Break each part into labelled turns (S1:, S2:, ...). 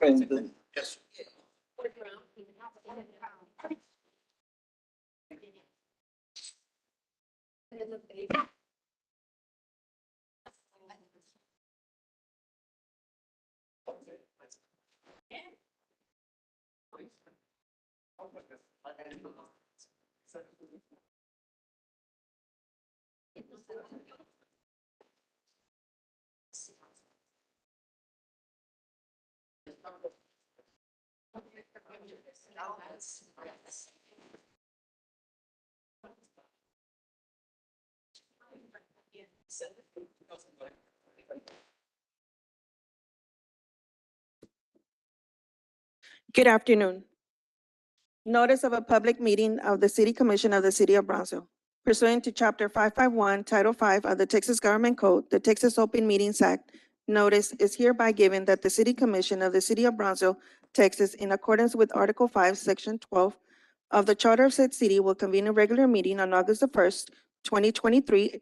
S1: President.
S2: Yes.
S3: Good afternoon. Notice of a public meeting of the City Commission of the City of Brownsville. Pursuant to Chapter 551, Title 5 of the Texas Government Code, the Texas Open Meetings Act, notice is hereby given that the City Commission of the City of Brownsville, Texas, in accordance with Article 5, Section 12 of the Charter of said city, will convene a regular meeting on August the 1st, 2023,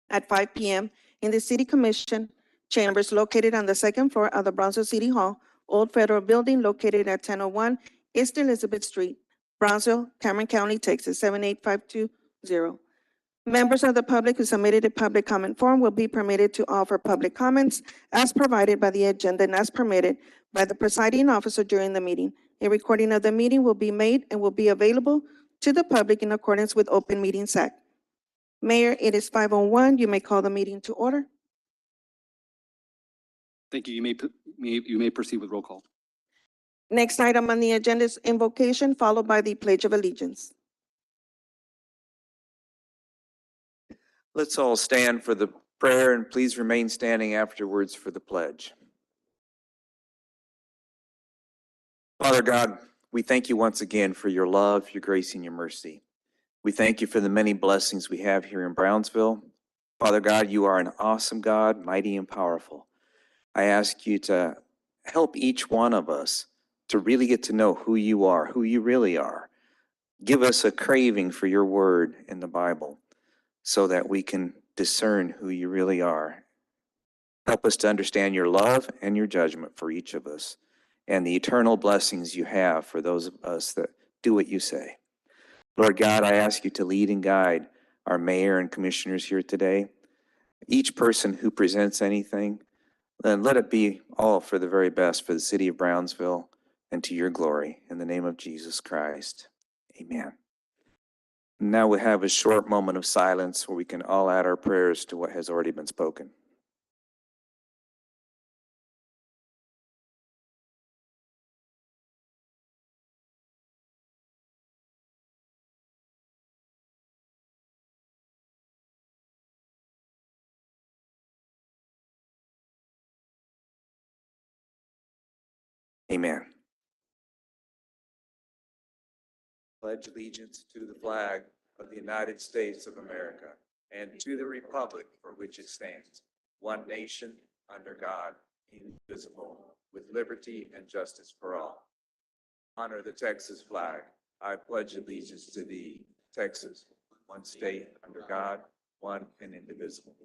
S3: at 5 p.m. in the City Commission chambers located on the second floor of the Brownsville City Hall, Old Federal Building, located at 1001 East Elizabeth Street, Brownsville, Cameron County, Texas, 78520. Members of the public who submitted a public comment form will be permitted to offer public comments as provided by the agenda and as permitted by the presiding officer during the meeting. A recording of the meeting will be made and will be available to the public in accordance with Open Meetings Act. Mayor, it is 5:01. You may call the meeting to order.
S4: Thank you. You may proceed with roll call.
S3: Next item on the agenda is invocation, followed by the Pledge of Allegiance.
S1: Let's all stand for the prayer and please remain standing afterwards for the pledge. Father God, we thank you once again for your love, your grace, and your mercy. We thank you for the many blessings we have here in Brownsville. Father God, you are an awesome God, mighty and powerful. I ask you to help each one of us to really get to know who you are, who you really are. Give us a craving for your word in the Bible so that we can discern who you really are. Help us to understand your love and your judgment for each of us and the eternal blessings you have for those of us that do what you say. Lord God, I ask you to lead and guide our mayor and commissioners here today. Each person who presents anything, then let it be all for the very best for the city of Brownsville and to your glory. In the name of Jesus Christ, amen. Now we have a short moment of silence where we can all add our prayers to what has already been spoken. Amen. Pledge allegiance to the flag of the United States of America and to the republic for which it stands, one nation, under God, indivisible, with liberty and justice for all. Honor the Texas flag. I pledge allegiance to thee, Texas, one state, under God, one and indivisible.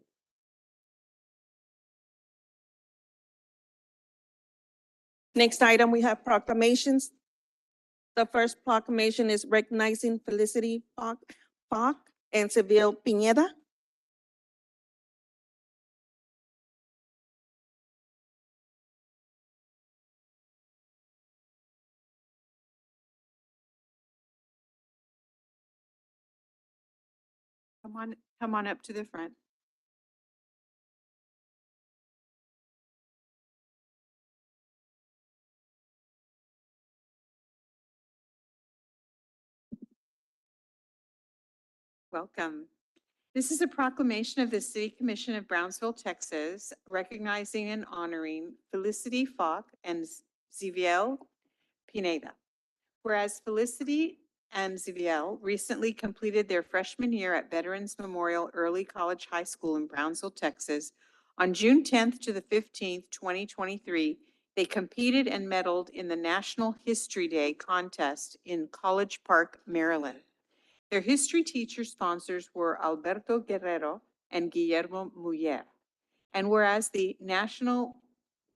S3: Next item, we have proclamations. The first proclamation is recognizing Felicity Falk and Seville Pineda.
S5: Come on up to the front. Welcome. This is a proclamation of the City Commission of Brownsville, Texas, recognizing and honoring Felicity Falk and Ziviel Pineda. Whereas Felicity and Ziviel recently completed their freshman year at Veterans Memorial Early College High School in Brownsville, Texas, on June 10th to the 15th, 2023, they competed and medaled in the National History Day contest in College Park, Maryland. Their history teacher sponsors were Alberto Guerrero and Guillermo Muller. And whereas the National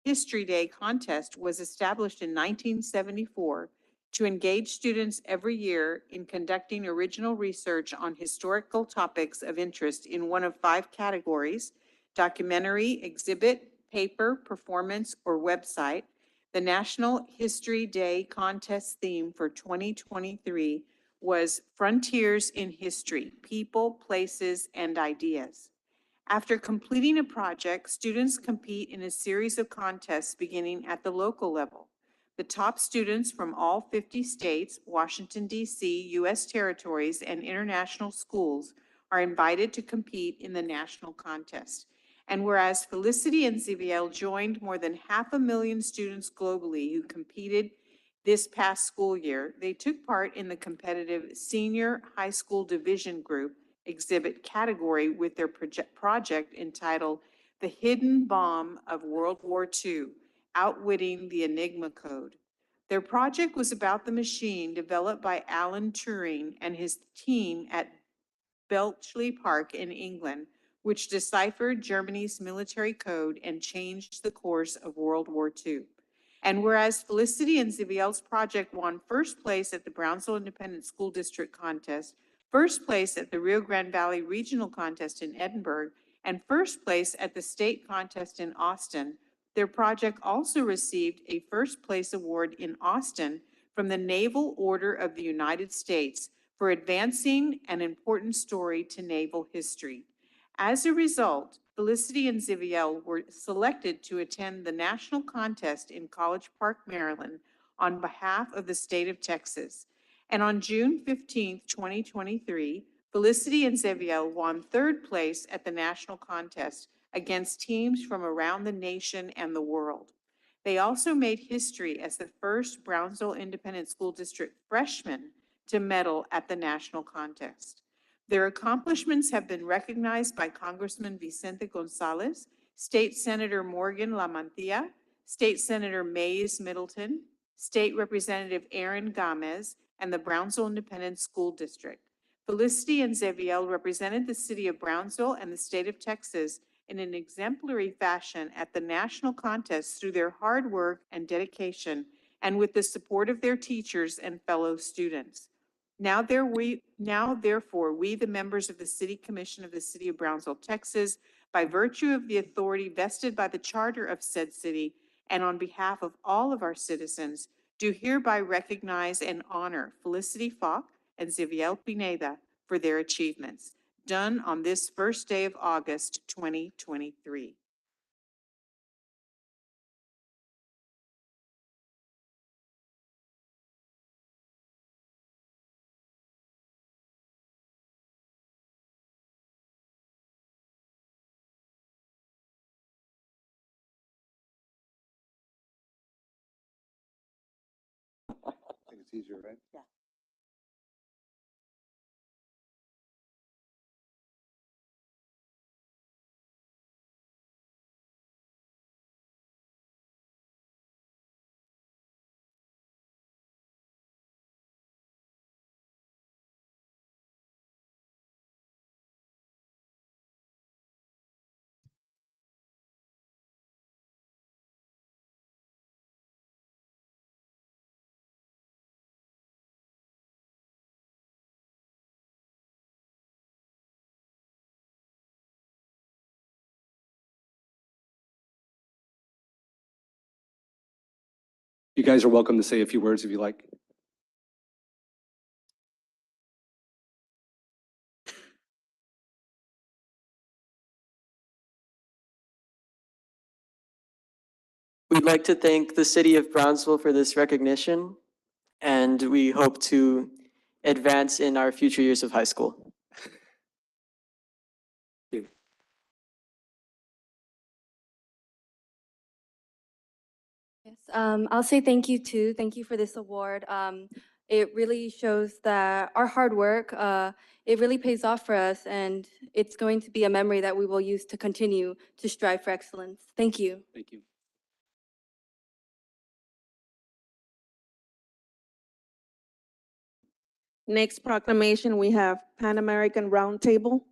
S5: History Day contest was established in 1974 to engage students every year in conducting original research on historical topics of interest in one of 5 categories: documentary, exhibit, paper, performance, or website. The National History Day contest theme for 2023 was Frontiers in History: People, Places, and Ideas. After completing a project, students compete in a series of contests beginning at the local level. The top students from all 50 states, Washington, D.C., U.S. territories, and international schools are invited to compete in the national contest. And whereas Felicity and Xavier joined more than 500,000 students globally who competed this past school year, they took part in the competitive Senior High School Division Group exhibit category with their project entitled The Hidden Bomb of World War II, Outwitting the Enigma Code. Their project was about the machine developed by Alan Turing and his team at Bletchley Park in England, which deciphered Germany's military code and changed the course of World War II. And whereas Felicity and Xavier's project won first place at the Brownsville Independent School District contest, first place at the Rio Grande Valley Regional Contest in Edinburgh, and first place at the state contest in Austin, their project also received a first place award in Austin from the Naval Order of the United States for advancing an important story to naval history. As a result, Felicity and Xavier were selected to attend the national contest in College Park, Maryland, on behalf of the state of Texas. And on June 15th, 2023, Felicity and Xavier won third place at the national contest against teams from around the nation and the world. They also made history as the first Brownsville Independent School District freshman to medal at the national contest. Their accomplishments have been recognized by Congressman Vicente Gonzalez, State Senator Morgan Lamantia, State Senator Mays Middleton, State Representative Aaron Gomez, and the Brownsville Independent School District. Felicity and Xavier represented the city of Brownsville and the state of Texas in an exemplary fashion at the national contest through their hard work and dedication, and with the support of their teachers and fellow students. Now therefore, we, the members of the City Commission of the City of Brownsville, Texas, by virtue of the authority vested by the charter of said city, and on behalf of all of our citizens, do hereby recognize and honor Felicity Falk and Xavier Pineda for their achievements, done on this first day of August, 2023.
S4: I think it's easier, right?
S5: Yeah.
S4: You guys are welcome to say a few words if you like.
S2: We'd like to thank the City of Brownsville for this recognition, and we hope to advance in our future years of high school.
S6: Yes, I'll say thank you too. Thank you for this award. It really shows that our hard work, it really pays off for us, and it's going to be a memory that we will use to continue to strive for excellence. Thank you.
S4: Thank you.
S3: Next proclamation, we have Pan American Roundtable.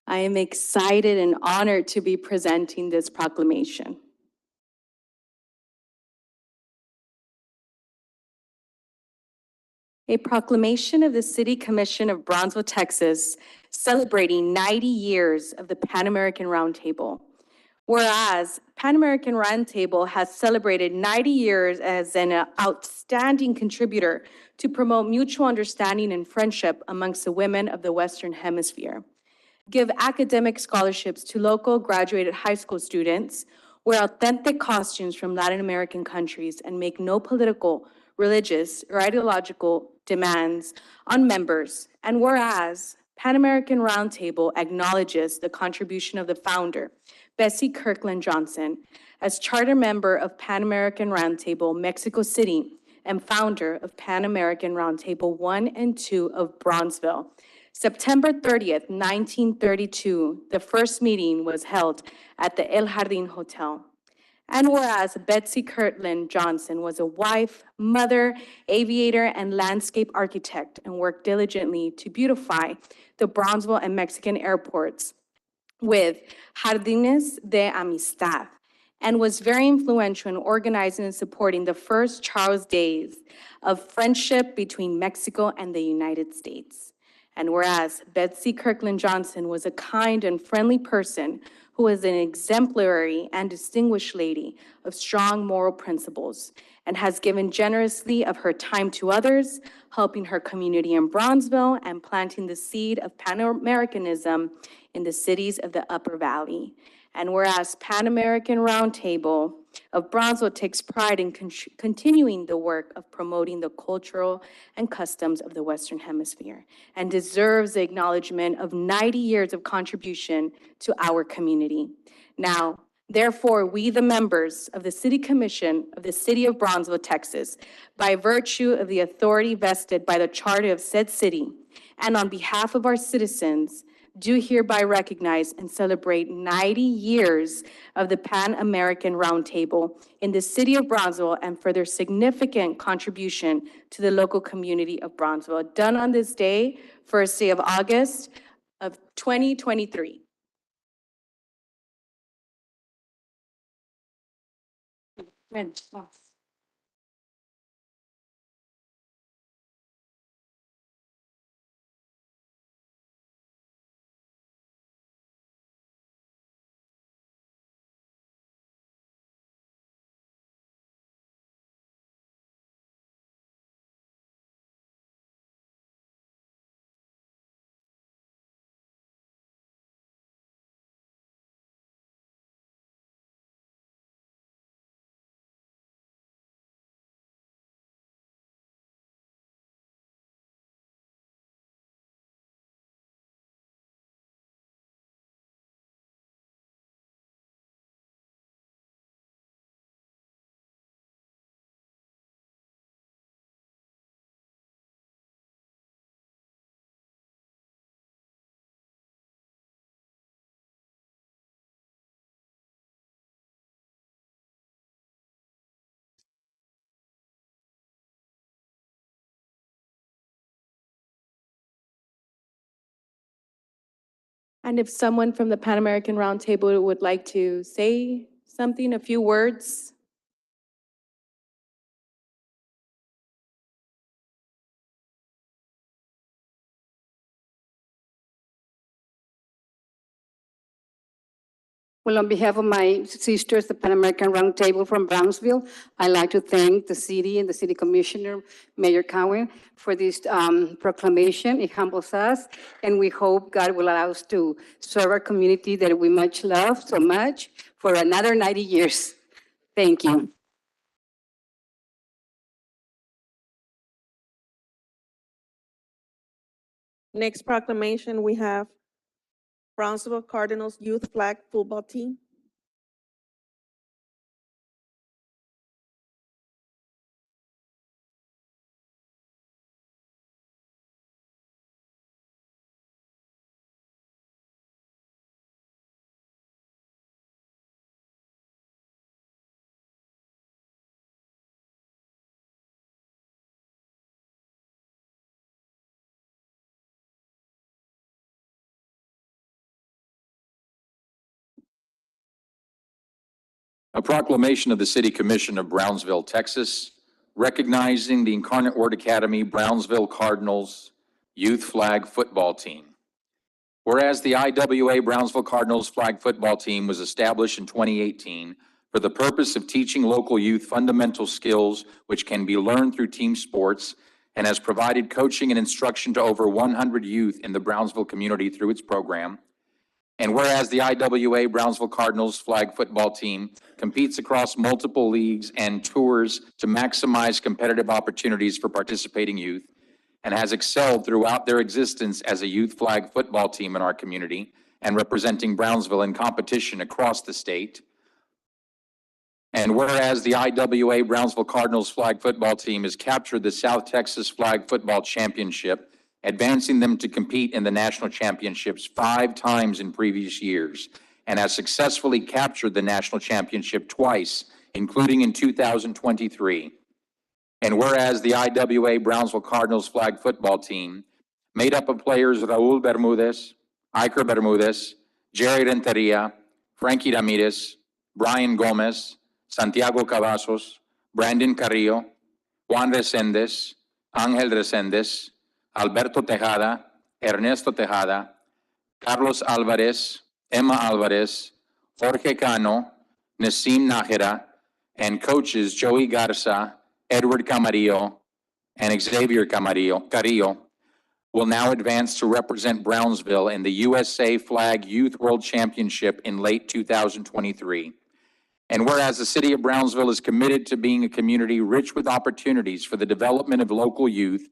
S7: I am excited and honored to be presenting this proclamation. A proclamation of the City Commission of Brownsville, Texas, celebrating 90 years of the Pan American Roundtable. Whereas Pan American Roundtable has celebrated 90 years as an outstanding contributor to promote mutual understanding and friendship amongst the women of the Western Hemisphere, give academic scholarships to local graduated high school students, wear authentic costumes from Latin American countries, and make no political, religious, or ideological demands on members. And whereas Pan American Roundtable acknowledges the contribution of the founder, Betsy Kirkland Johnson, as charter member of Pan American Roundtable Mexico City and founder of Pan American Roundtable 1 and 2 of Bronzeville. September 30th, 1932, the first meeting was held at the El Jardín Hotel. And whereas Betsy Kirtland Johnson was a wife, mother, aviator, and landscape architect and worked diligently to beautify the Bronzeville and Mexican airports with Jardines de Amistad, and was very influential in organizing and supporting the first Charles Days of friendship between Mexico and the United States. And whereas Betsy Kirkland Johnson was a kind and friendly person who was an exemplary and distinguished lady of strong moral principles and has given generously of her time to others, helping her community in Bronzeville and planting the seed of Pan-Americanism in the cities of the Upper Valley. And whereas Pan American Roundtable of Bronzeville takes pride in continuing the work of promoting the cultural and customs of the Western Hemisphere and deserves the acknowledgement of 90 years of contribution to our community. Now, therefore, we, the members of the City Commission of the City of Bronzeville, Texas, by virtue of the authority vested by the charter of said city, and on behalf of our citizens, do hereby recognize and celebrate 90 years of the Pan American Roundtable in the City of Bronzeville and for their significant contribution to the local community of Bronzeville, done on this day, first day of August of 2023. And if someone from the Pan American Roundtable would like to say something, a few words.
S8: Well, on behalf of my sisters, the Pan American Roundtable from Brownsville, I'd like to thank the city and the city commissioner, Mayor Cowan, for this proclamation. It humbles us, and we hope God will allow us to serve our community that we much love so much for another 90 years. Thank you.
S3: Next proclamation, we have Brownsville Cardinals Youth Flag Football Team.
S9: A proclamation of the City Commission of Brownsville, Texas, recognizing the Incarnate Word Academy Brownsville Cardinals Youth Flag Football Team. Whereas the IWA Brownsville Cardinals Flag Football Team was established in 2018 for the purpose of teaching local youth fundamental skills which can be learned through team sports, and has provided coaching and instruction to over 100 youth in the Brownsville community through its program. And whereas the IWA Brownsville Cardinals Flag Football Team competes across multiple leagues and tours to maximize competitive opportunities for participating youth, and has excelled throughout their existence as a youth flag football team in our community and representing Brownsville in competition across the state. And whereas the IWA Brownsville Cardinals Flag Football Team has captured the South Texas Flag Football Championship, advancing them to compete in the national championships 5 times in previous years, and has successfully captured the national championship twice, including in 2023. And whereas the IWA Brownsville Cardinals Flag Football Team, made up of players Raul Bermudez, Iker Bermudez, Jerry Renteria, Frankie Ramirez, Brian Gomez, Santiago Cavazos, Brandon Carrillo, Juan Reséndez, Ángel Reséndez, Alberto Tejada, Ernesto Tejada, Carlos Álvarez, Emma Álvarez, Jorge Cano, Nassim Nájera, and coaches Joey Garza, Edward Camarillo, and Xavier Carrillo will now advance to represent Brownsville in the USA Flag Youth World Championship in late 2023. And whereas the city of Brownsville is committed to being a community rich with opportunities for the development of local youth,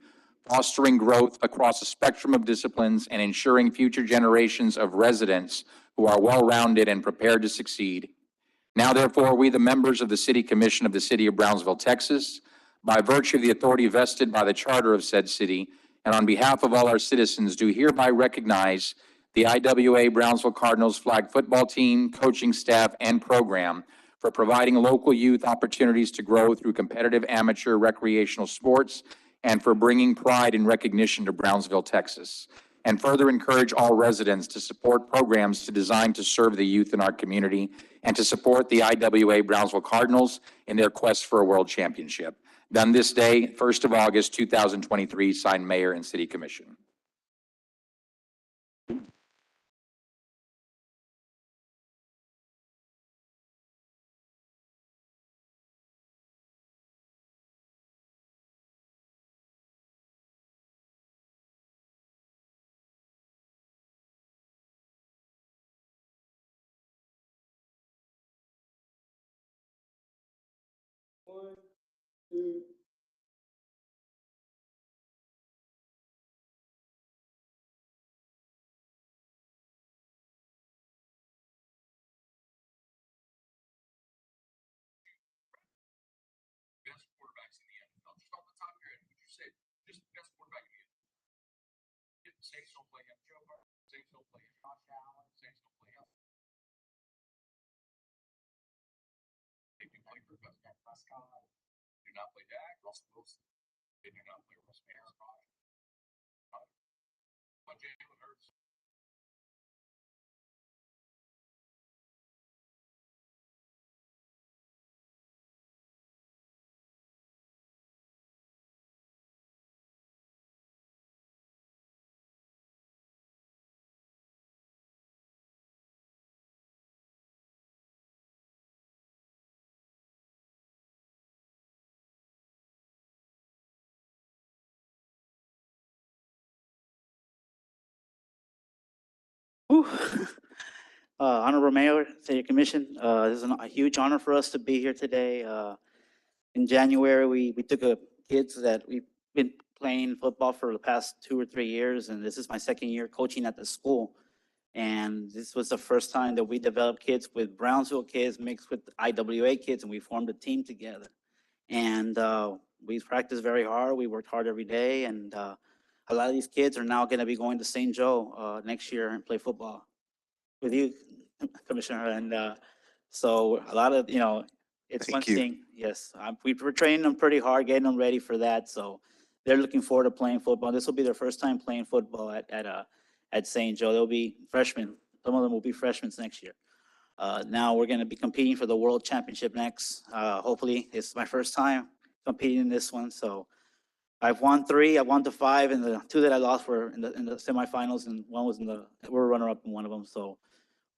S9: fostering growth across a spectrum of disciplines, and ensuring future generations of residents who are well-rounded and prepared to succeed. Now, therefore, we, the members of the City Commission of the City of Brownsville, Texas, by virtue of the authority vested by the charter of said city, and on behalf of all our citizens, do hereby recognize the IWA Brownsville Cardinals Flag Football Team, coaching staff, and program for providing local youth opportunities to grow through competitive amateur recreational sports, and for bringing pride and recognition to Brownsville, Texas. And further encourage all residents to support programs designed to serve the youth in our community, and to support the IWA Brownsville Cardinals in their quest for a world championship. Done this day, 1st of August, 2023, signed Mayor and City Commission. Best quarterbacks in the NFL. Just off the top of your head, would you say just best quarterback in the NFL? Saints don't play him. Joe Burrow. Saints don't play him. Josh Allen. Saints don't play him. They do play for Dak Prescott. Do not play Dak. Russell Wilson. They do not play Russell Aaron Rodgers. But Jalen Hurts.
S10: Whew. Honorable Mayor, City Commission, this is a huge honor for us to be here today. In January, we took kids that we've been playing football for the past 2 or 3 years, and this is my second year coaching at the school. And this was the first time that we developed kids with Brownsville kids mixed with IWA kids, and we formed a team together. And we practiced very hard. We worked hard every day, and a lot of these kids are now going to be going to St. Joe next year and play football with you, Commissioner. And so a lot of, it's one thing. Yes, we were training them pretty hard, getting them ready for that. So they're looking forward to playing football. This will be their first time playing football at St. Joe. They'll be freshmen. Some of them will be freshmen next year. Now we're going to be competing for the World Championship next. Hopefully, it's my first time competing in this one. So I've won 3, I won the 5, and the 2 that I lost were in the semifinals, and one was we're runner-up in one of them. So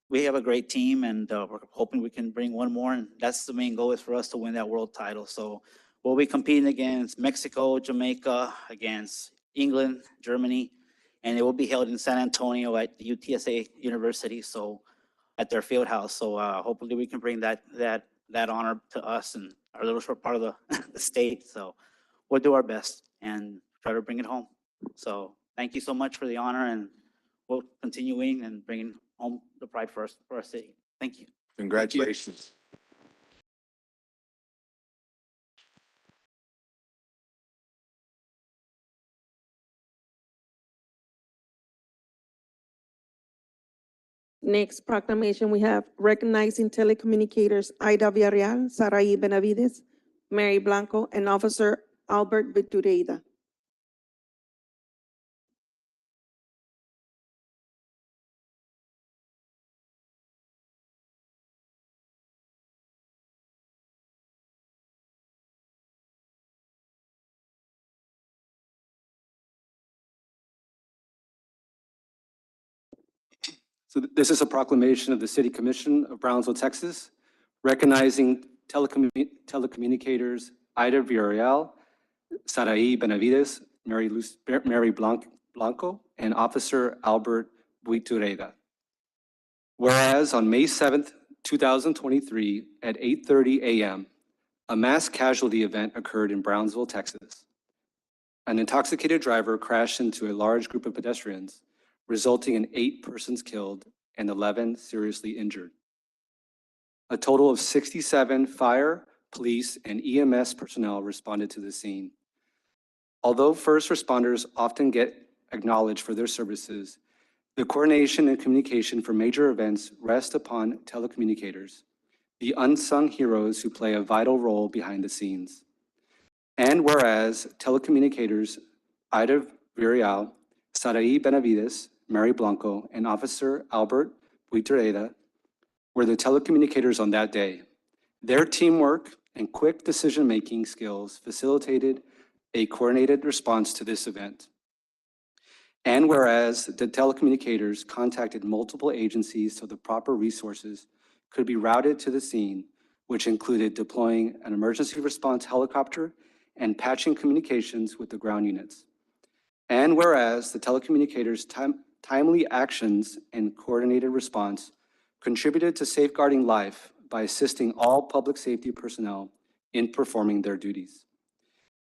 S10: we have a great team, and we're hoping we can bring one more. And that's the main goal, is for us to win that world title. So we'll be competing against Mexico, Jamaica, against England, Germany, and it will be held in San Antonio at the UTSA University. So at their field house. So hopefully we can bring that honor to us and our little short part of the state. So we'll do our best and try to bring it home. So thank you so much for the honor, and we'll continue winning and bringing home the pride for our city. Thank you.
S9: Congratulations.
S3: Next proclamation, we have recognizing telecommunicators Ida Villarreal, Sarai Benavides, Mary Blanco, and Officer Albert Vitureda.
S4: So this is a proclamation of the City Commission of Brownsville, Texas, recognizing telecommunicators Ida Villarreal, Sarai Benavides, Mary Blanco, and Officer Albert Buitureda. Whereas on May 7th, 2023, at 8:30 a.m., a mass casualty event occurred in Brownsville, Texas. An intoxicated driver crashed into a large group of pedestrians, resulting in 8 persons killed and 11 seriously injured. A total of 67 fire, police, and EMS personnel responded to the scene. Although first responders often get acknowledged for their services, the coordination and communication for major events rest upon telecommunicators, the unsung heroes who play a vital role behind the scenes. And whereas telecommunicators Ida Villarreal, Sarai Benavides, Mary Blanco, and Officer Albert Buitureda were the telecommunicators on that day. Their teamwork and quick decision-making skills facilitated a coordinated response to this event. And whereas the telecommunicators contacted multiple agencies so the proper resources could be routed to the scene, which included deploying an emergency response helicopter and patching communications with the ground units. And whereas the telecommunicators' timely actions and coordinated response contributed to safeguarding life by assisting all public safety personnel in performing their duties.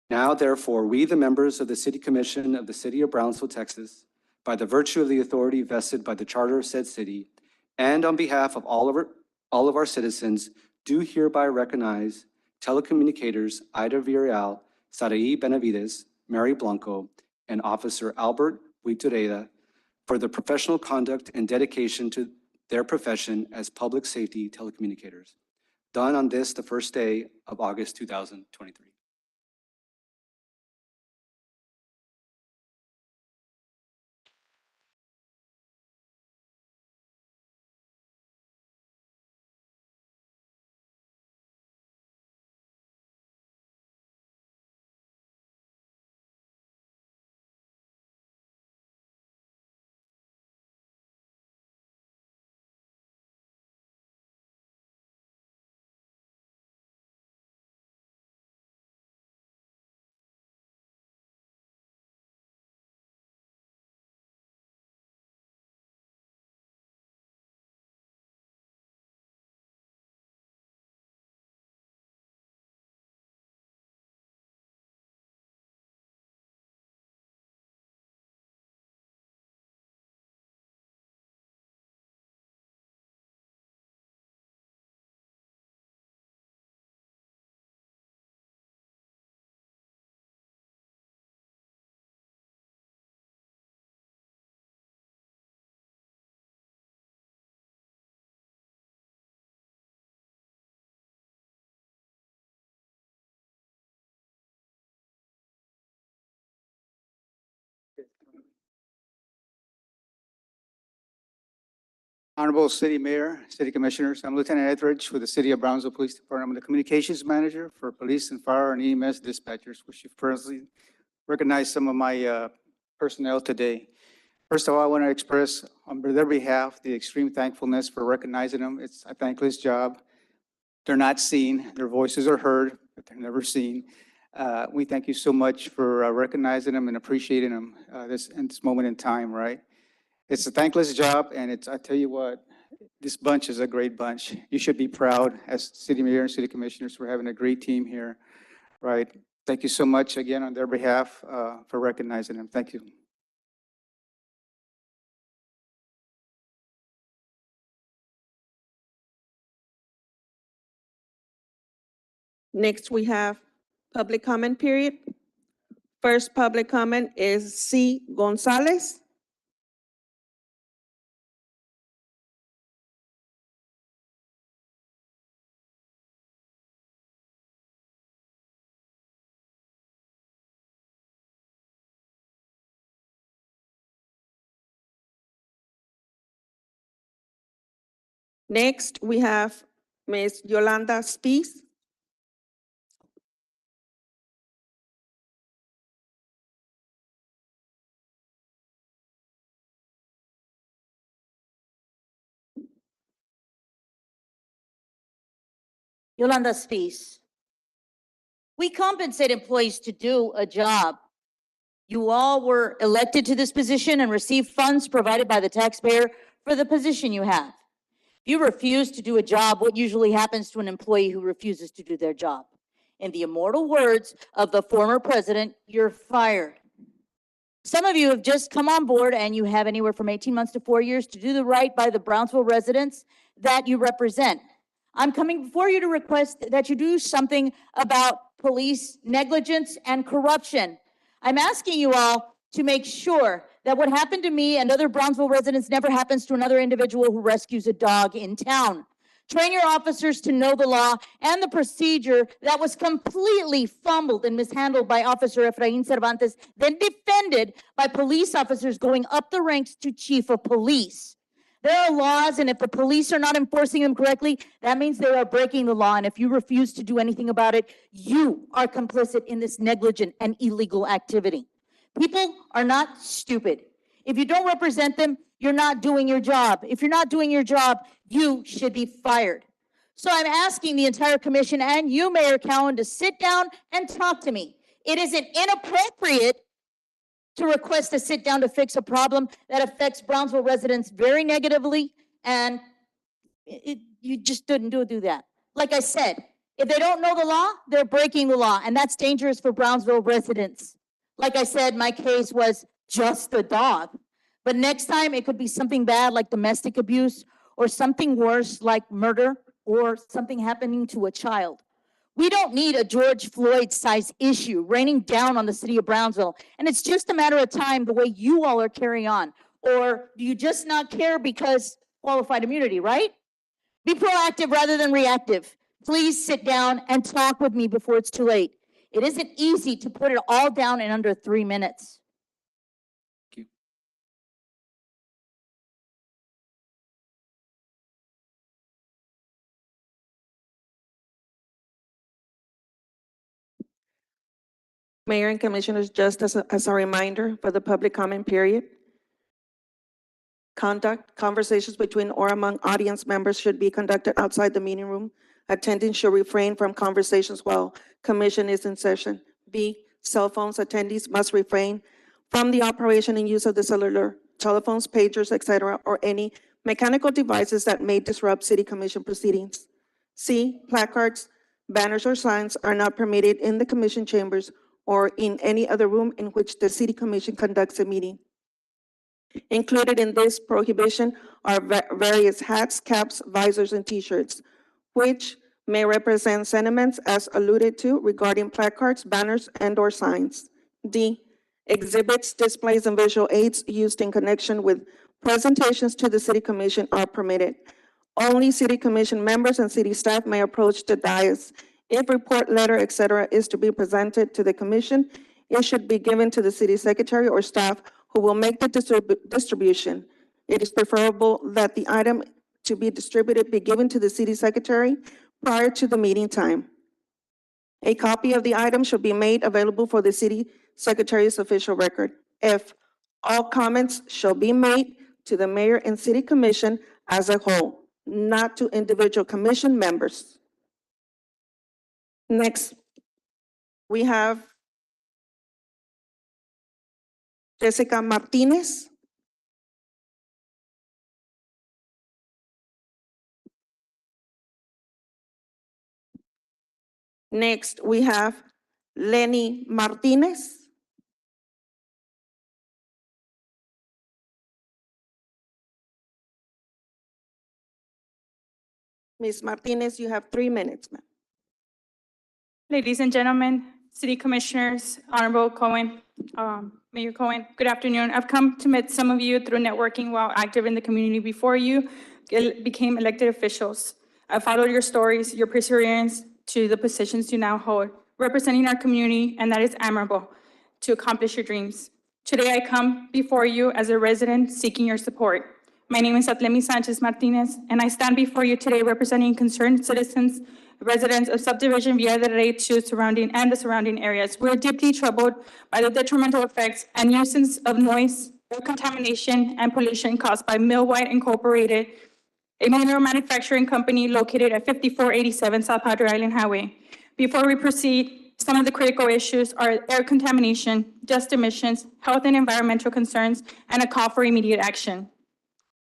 S4: Now, therefore, we, the members of the City Commission of the City of Brownsville, Texas, by the virtue of the authority vested by the Charter of said city, and on behalf of all of our citizens, do hereby recognize telecommunicators Ida Villarreal, Sarai Benavides, Mary Blanco, and Officer Albert Buitureda for the professional conduct and dedication to their profession as public safety telecommunicators, done on this, the first day of August 2023.
S11: Honorable City Mayor, City Commissioners, I'm Lieutenant Etheridge with the City of Brownsville Police Department. I'm the Communications Manager for Police and Fire and EMS Dispatchers, which you've personally recognized some of my personnel today. First of all, I want to express on their behalf the extreme thankfulness for recognizing them. It's a thankless job. They're not seen, their voices are heard, but they're never seen. We thank you so much for recognizing them and appreciating them in this moment in time, right? It's a thankless job, and I tell you what, this bunch is a great bunch. You should be proud as city mayor and city commissioners for having a great team here, right? Thank you so much again on their behalf for recognizing them. Thank you.
S3: Next, we have public comment period. First public comment is C. Gonzalez. Next, we have Ms. Yolanda Spies.
S12: Yolanda Spies. We compensate employees to do a job. You all were elected to this position and received funds provided by the taxpayer for the position you have. If you refuse to do a job, what usually happens to an employee who refuses to do their job? In the immortal words of the former president, you're fired. Some of you have just come on board and you have anywhere from 18 months to 4 years to do the right by the Brownsville residents that you represent. I'm coming before you to request that you do something about police negligence and corruption. I'm asking you all to make sure that what happened to me and other Brownsville residents never happens to another individual who rescues a dog in town. Train your officers to know the law and the procedure that was completely fumbled and mishandled by Officer Efrain Cervantes, then defended by police officers going up the ranks to chief of police. There are laws, and if the police are not enforcing them correctly, that means they are breaking the law. And if you refuse to do anything about it, you are complicit in this negligent and illegal activity. People are not stupid. If you don't represent them, you're not doing your job. If you're not doing your job, you should be fired. So I'm asking the entire commission and you, Mayor Cowan, to sit down and talk to me. It isn't inappropriate to request a sit down to fix a problem that affects Brownsville residents very negatively, and you just didn't do that. Like I said, if they don't know the law, they're breaking the law, and that's dangerous for Brownsville residents. Like I said, my case was just a dog, but next time it could be something bad like domestic abuse or something worse like murder or something happening to a child. We don't need a George Floyd-sized issue raining down on the city of Brownsville, and it's just a matter of time the way you all are carrying on. Or do you just not care because qualified immunity, right? Be proactive rather than reactive. Please sit down and talk with me before it's too late. It isn't easy to put it all down in under 3 minutes.
S3: Mayor and Commissioners, just as a reminder for the public comment period, conversations between or among audience members should be conducted outside the meeting room. Attendants should refrain from conversations while commission is in session. B, cell phones attendees must refrain from the operation and use of the cellular, telephones, pagers, etc., or any mechanical devices that may disrupt city commission proceedings. C, placards, banners, or signs are not permitted in the commission chambers or in any other room in which the city commission conducts a meeting. Included in this prohibition are various hats, caps, visors, and t-shirts, which may represent sentiments as alluded to regarding placards, banners, and/or signs. D, exhibits, displays, and visual aids used in connection with presentations to the city commission are permitted. Only city commission members and city staff may approach the dais. If report, letter, etc., is to be presented to the commission, it should be given to the city secretary or staff who will make the distribution. It is preferable that the item to be distributed be given to the city secretary prior to the meeting time. A copy of the item should be made available for the city secretary's official record. F, all comments shall be made to the mayor and city commission as a whole, not to individual commission members. Next, we have Jessica Martinez. Next, we have Lenny Martinez. Ms. Martinez, you have 3 minutes, ma'am.
S13: Ladies and gentlemen, city commissioners, Honorable Cohen, Mayor Cohen, good afternoon. I've come to meet some of you through networking while active in the community before you became elected officials. I followed your stories, your perseverance to the positions you now hold, representing our community, and that is admirable to accomplish your dreams. Today, I come before you as a resident seeking your support. My name is Atlemi Sanchez Martinez, and I stand before you today representing concerned citizens, residents of subdivision Villa del Rey 2 and the surrounding areas. We're deeply troubled by the detrimental effects and nuisance of noise, air contamination, and pollution caused by Millwhite Incorporated, a mineral manufacturing company located at 5487 South Padre Island Highway. Before we proceed, some of the critical issues are air contamination, dust emissions, health and environmental concerns, and a call for immediate action.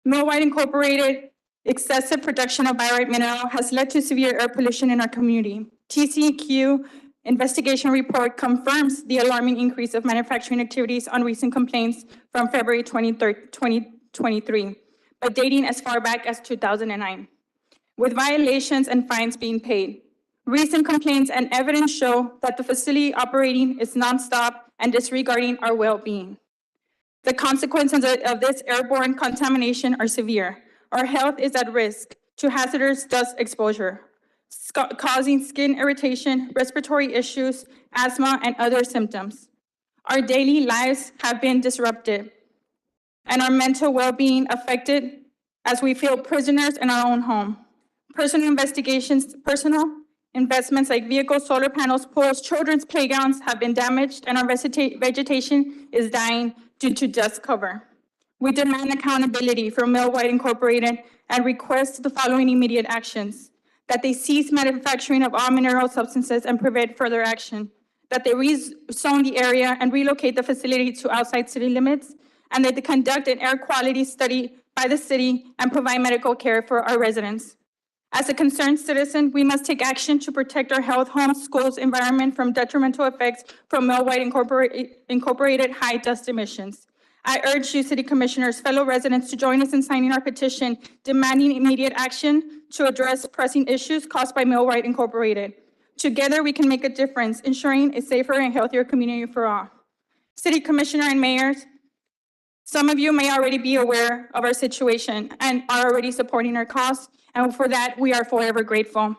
S13: Millwhite Incorporated excessive production of barite mineral has led to severe air pollution in our community. TCEQ investigation report confirms the alarming increase of manufacturing activities on recent complaints from February 23rd, 2023, but dating as far back as 2009, with violations and fines being paid. Recent complaints and evidence show that the facility operating is nonstop and disregarding our well-being. The consequences of this airborne contamination are severe. Our health is at risk to hazardous dust exposure, causing skin irritation, respiratory issues, asthma, and other symptoms. Our daily lives have been disrupted and our mental well-being affected as we feel prisoners in our own home. Personal investments like vehicles, solar panels, pools, children's playgrounds have been damaged, and our vegetation is dying due to dust cover. We demand accountability from Millwhite Incorporated and request the following immediate actions: that they cease manufacturing of all mineral substances and prevent further action, that they rezone the area and relocate the facility to outside city limits, and that they conduct an air quality study by the city and provide medical care for our residents. As a concerned citizen, we must take action to protect our health, homes, schools, environment from detrimental effects from Millwhite Incorporated high dust emissions. I urge you, city commissioners, fellow residents, to join us in signing our petition demanding immediate action to address pressing issues caused by Millwhite Incorporated. Together, we can make a difference, ensuring a safer and healthier community for all. City commissioner and mayors, some of you may already be aware of our situation and are already supporting our cause, and for that, we are forever grateful.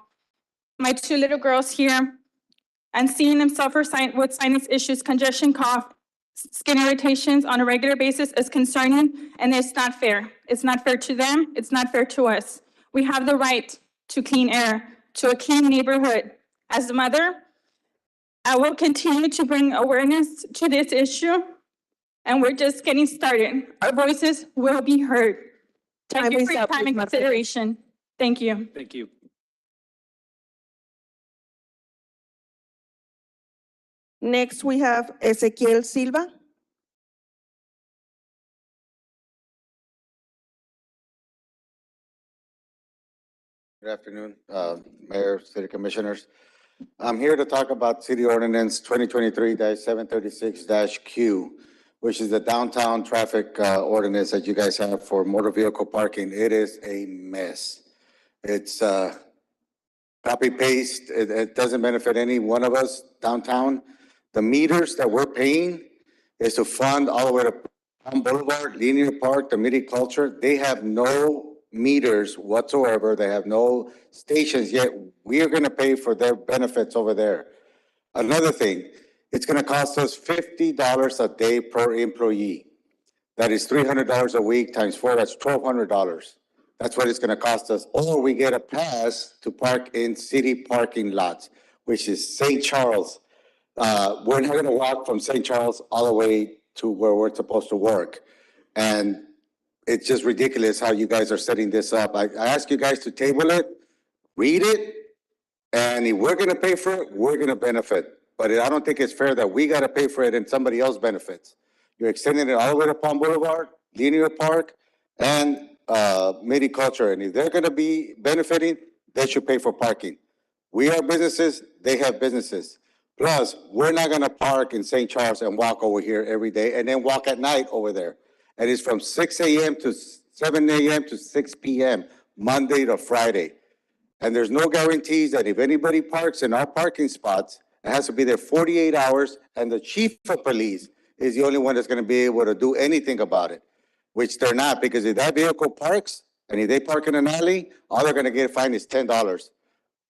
S13: My 2 little girls here, and seeing them suffer with sinus issues, congestion, cough, skin irritations on a regular basis is concerning, and it's not fair. It's not fair to them, it's not fair to us. We have the right to clean air, to a clean neighborhood. As a mother, I will continue to bring awareness to this issue, and we're just getting started. Our voices will be heard. Take your free time and consideration. Thank you.
S4: Thank you.
S3: Next, we have Ezequiel Silva.
S14: Good afternoon, Mayor, City Commissioners. I'm here to talk about City Ordinance 2023-736-Q, which is the downtown traffic ordinance that you guys have for motor vehicle parking. It is a mess. It's copy paste. It doesn't benefit any one of us downtown. The meters that we're paying is to fund all the way to Palm Boulevard, Linear Park, the Midi Culture. They have no meters whatsoever. They have no stations, yet we are going to pay for their benefits over there. Another thing, it's going to cost us $50 a day per employee. That is $300 a week times 4, that's $1,200. That's what it's gonna cost us. Or we get a pass to park in city parking lots, which is St. Charles. We're not gonna walk from St. Charles all the way to where we're supposed to work. And it's just ridiculous how you guys are setting this up. I ask you guys to table it, read it, and if we're gonna pay for it, we're gonna benefit. But I don't think it's fair that we gotta pay for it and somebody else benefits. You're extending it all the way to Palm Boulevard, Linear Park, and Culture. And if they're gonna be benefiting, they should pay for parking. We have businesses, they have businesses. Plus, we're not gonna park in St. Charles and walk over here every day and then walk at night over there. And it's from 6 a.m. to 7 a.m. to 6 p.m., Monday to Friday. And there's no guarantees that if anybody parks in our parking spots, it has to be there 48 hours, and the chief of police is the only one that's gonna be able to do anything about it, which they're not, because if that vehicle parks, and if they park in an alley, all they're gonna get fined is $10.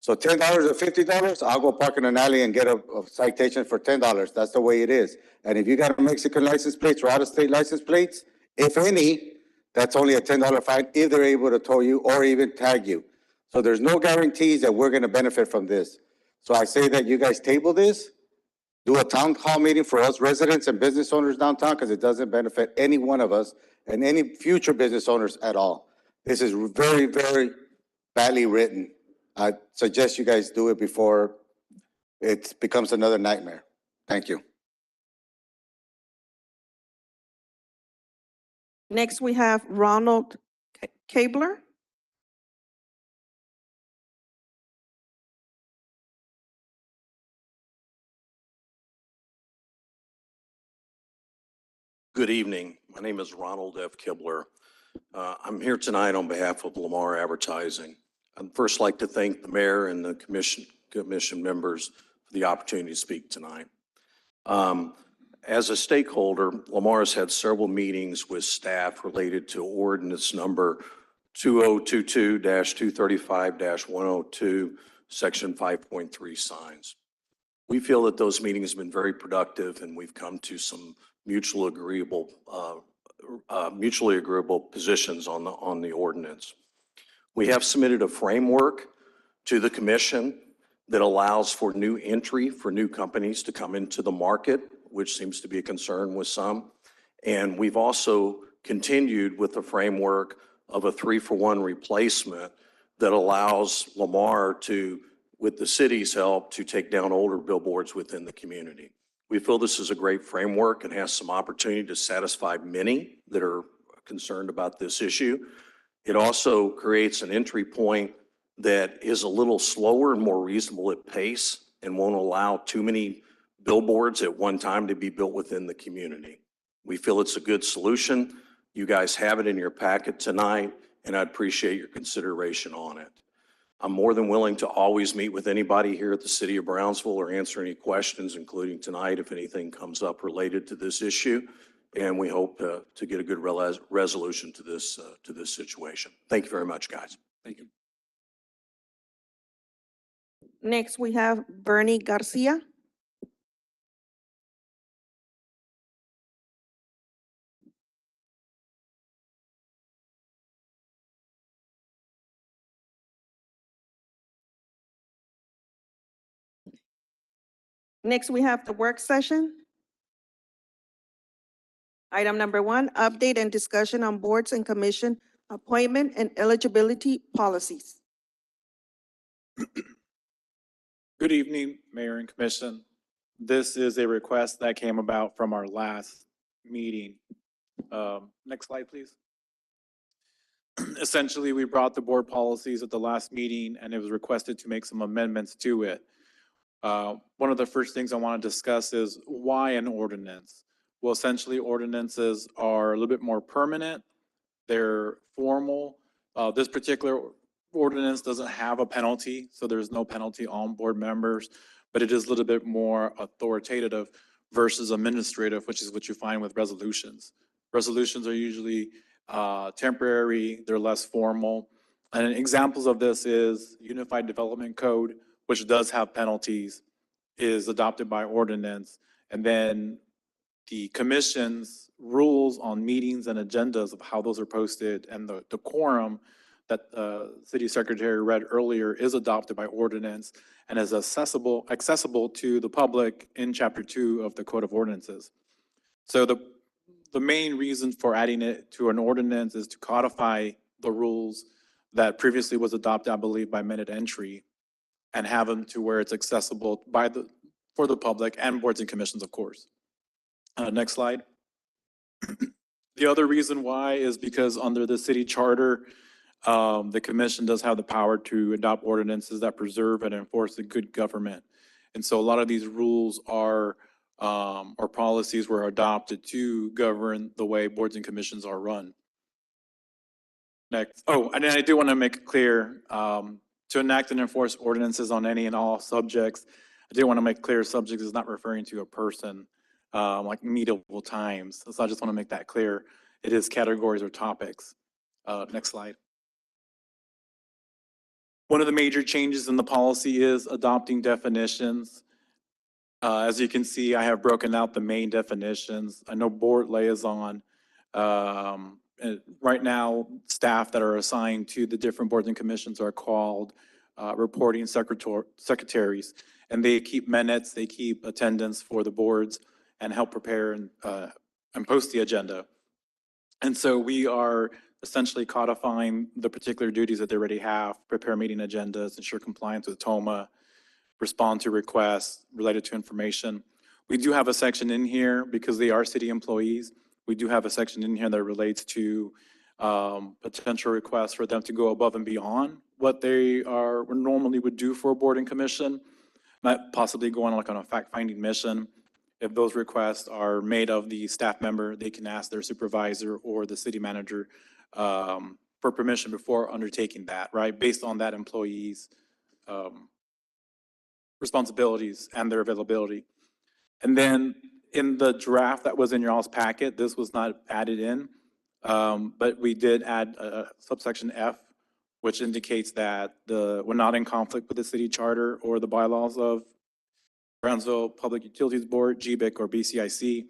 S14: So $10 or $50, I'll go park in an alley and get a citation for $10. That's the way it is. And if you got a Mexican license plates or out-of-state license plates, if any, that's only a $10 fine if they're able to tow you or even tag you. So there's no guarantees that we're gonna benefit from this. So I say that you guys table this, do a town hall meeting for us residents and business owners downtown, because it doesn't benefit any one of us and any future business owners at all. This is very, very badly written. I suggest you guys do it before it becomes another nightmare. Thank you.
S3: Next, we have Ronald Cabler.
S15: Good evening. My name is Ronald F. Kibler. I'm here tonight on behalf of Lamar Advertising. I'd first like to thank the mayor and the commission members for the opportunity to speak tonight. As a stakeholder, Lamar has had several meetings with staff related to ordinance number 2022-235-102, section 5.3 signs. We feel that those meetings have been very productive, and we've come to some mutually agreeable positions on the ordinance. We have submitted a framework to the commission that allows for new entry for new companies to come into the market, which seems to be a concern with some. And we've also continued with the framework of a 3-for-1 replacement that allows Lamar to, with the city's help, to take down older billboards within the community. We feel this is a great framework and has some opportunity to satisfy many that are concerned about this issue. It also creates an entry point that is a little slower and more reasonable at pace and won't allow too many billboards at one time to be built within the community. We feel it's a good solution. You guys have it in your packet tonight, and I appreciate your consideration on it. I'm more than willing to always meet with anybody here at the City of Brownsville or answer any questions, including tonight, if anything comes up related to this issue. And we hope to get a good resolution to this situation. Thank you very much, guys.
S4: Thank you.
S3: Next, we have Bernie Garcia. Next, we have the work session. Item number 1, update and discussion on boards and commission appointment and eligibility policies.
S16: Good evening, Mayor and Commission. This is a request that came about from our last meeting. Next slide, please. Essentially, we brought the board policies at the last meeting, and it was requested to make some amendments to it. One of the first things I want to discuss is why an ordinance? Well, essentially, ordinances are a little bit more permanent. They're formal. This particular ordinance doesn't have a penalty, so there's no penalty on board members, but it is a little bit more authoritative versus administrative, which is what you find with resolutions. Resolutions are usually temporary, they're less formal. And examples of this is Unified Development Code, which does have penalties, is adopted by ordinance. And then the commission's rules on meetings and agendas of how those are posted, and the quorum that City Secretary read earlier is adopted by ordinance and is accessible to the public in Chapter 2 of the Code of Ordinances. So the main reason for adding it to an ordinance is to codify the rules that previously was adopted, I believe, by minute entry, and have them to where it's accessible for the public and boards and commissions, of course. Next slide. The other reason why is because under the city charter, the commission does have the power to adopt ordinances that preserve and enforce the good government. And so a lot of these rules or policies were adopted to govern the way boards and commissions are run. Next. Oh, and I do want to make it clear, to enact and enforce ordinances on any and all subjects. I do want to make clear subjects is not referring to a person, like medieval times. So I just want to make that clear. It is categories or topics. Next slide. One of the major changes in the policy is adopting definitions. As you can see, I have broken out the main definitions. I know board liaison. Right now, staff that are assigned to the different boards and commissions are called reporting secretaries, and they keep minutes, they keep attendance for the boards, and help prepare and post the agenda. And so we are essentially codifying the particular duties that they already have: prepare meeting agendas, ensure compliance with TOMA, respond to requests related to information. We do have a section in here because they are city employees. We do have a section in here that relates to potential requests for them to go above and beyond what they normally would do for a board and commission, not possibly going on a fact-finding mission. If those requests are made of the staff member, they can ask their supervisor or the city manager for permission before undertaking that, right? Based on that employee's responsibilities and their availability. And then in the draft that was in your all's packet, this was not added in, but we did add subsection F, which indicates that we're not in conflict with the city charter or the bylaws of Brownsville Public Utilities Board, GBIC, or BCIC.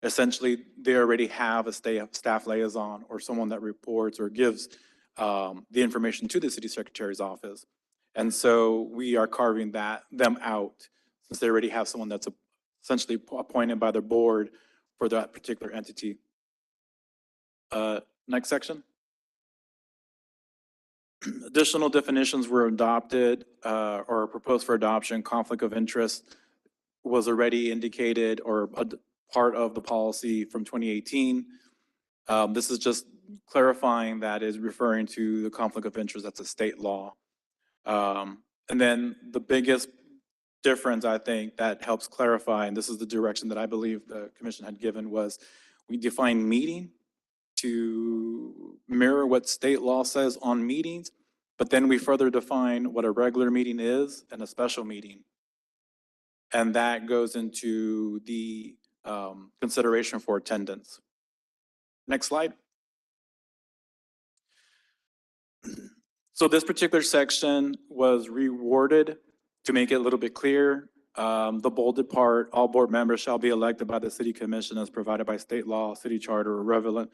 S16: Essentially, they already have a staff liaison or someone that reports or gives the information to the city secretary's office. And so we are carving them out, since they already have someone that's essentially appointed by the board for that particular entity. Next section. Additional definitions were adopted or proposed for adoption. Conflict of interest was already indicated or a part of the policy from 2018. This is just clarifying that is referring to the conflict of interest. That's a state law. And then the biggest difference, I think, that helps clarify, and this is the direction that I believe the commission had given, was we define meeting to mirror what state law says on meetings, but then we further define what a regular meeting is and a special meeting. And that goes into the consideration for attendance. Next slide. So this particular section was reworded to make it a little bit clearer. The bolded part: all board members shall be elected by the city commission as provided by state law, city charter, or relevant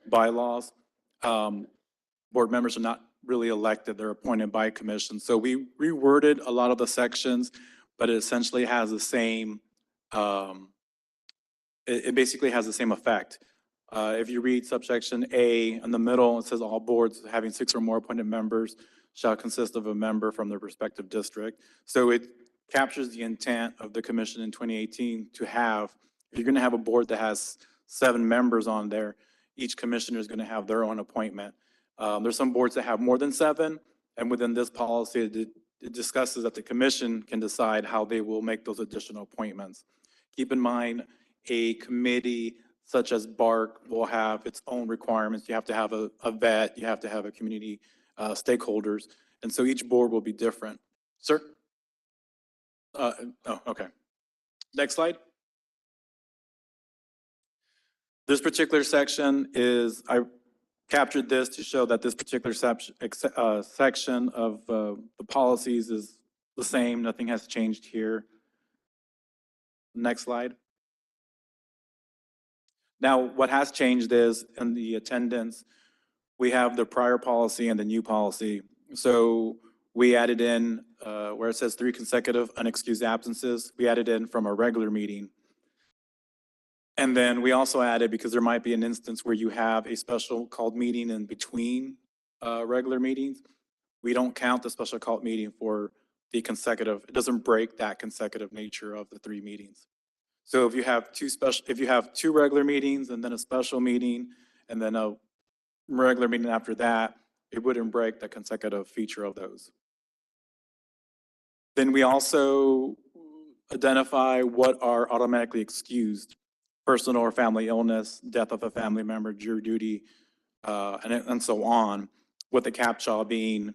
S16: bylaws. Board members are not really elected, they're appointed by commission. So we reworded a lot of the sections, but it essentially has the same, it basically has the same effect. If you read subsection A in the middle, it says all boards having 6 or more appointed members shall consist of a member from their respective district. So it captures the intent of the commission in 2018 to have, if you're going to have a board that has 7 members on there, each commissioner is going to have their own appointment. There's some boards that have more than 7, and within this policy, it discusses that the commission can decide how they will make those additional appointments. Keep in mind, a committee such as BARC will have its own requirements. You have to have a vet, you have to have a community stakeholders, and so each board will be different. Sir? Oh, okay. Next slide. This particular section is, I captured this to show that this particular section of the policies is the same. Nothing has changed here. Next slide. Now, what has changed is in the attendance, we have the prior policy and the new policy. So we added in, where it says 3 consecutive unexcused absences, we added in from a regular meeting. And then we also added, because there might be an instance where you have a special called meeting in between regular meetings, we don't count the special called meeting for the consecutive. It doesn't break that consecutive nature of the 3 meetings. So if you have two regular meetings and then a special meeting and then a regular meeting after that, it wouldn't break the consecutive feature of those. Then we also identify what are automatically excused: personal or family illness, death of a family member, jury duty, and so on, with the caption being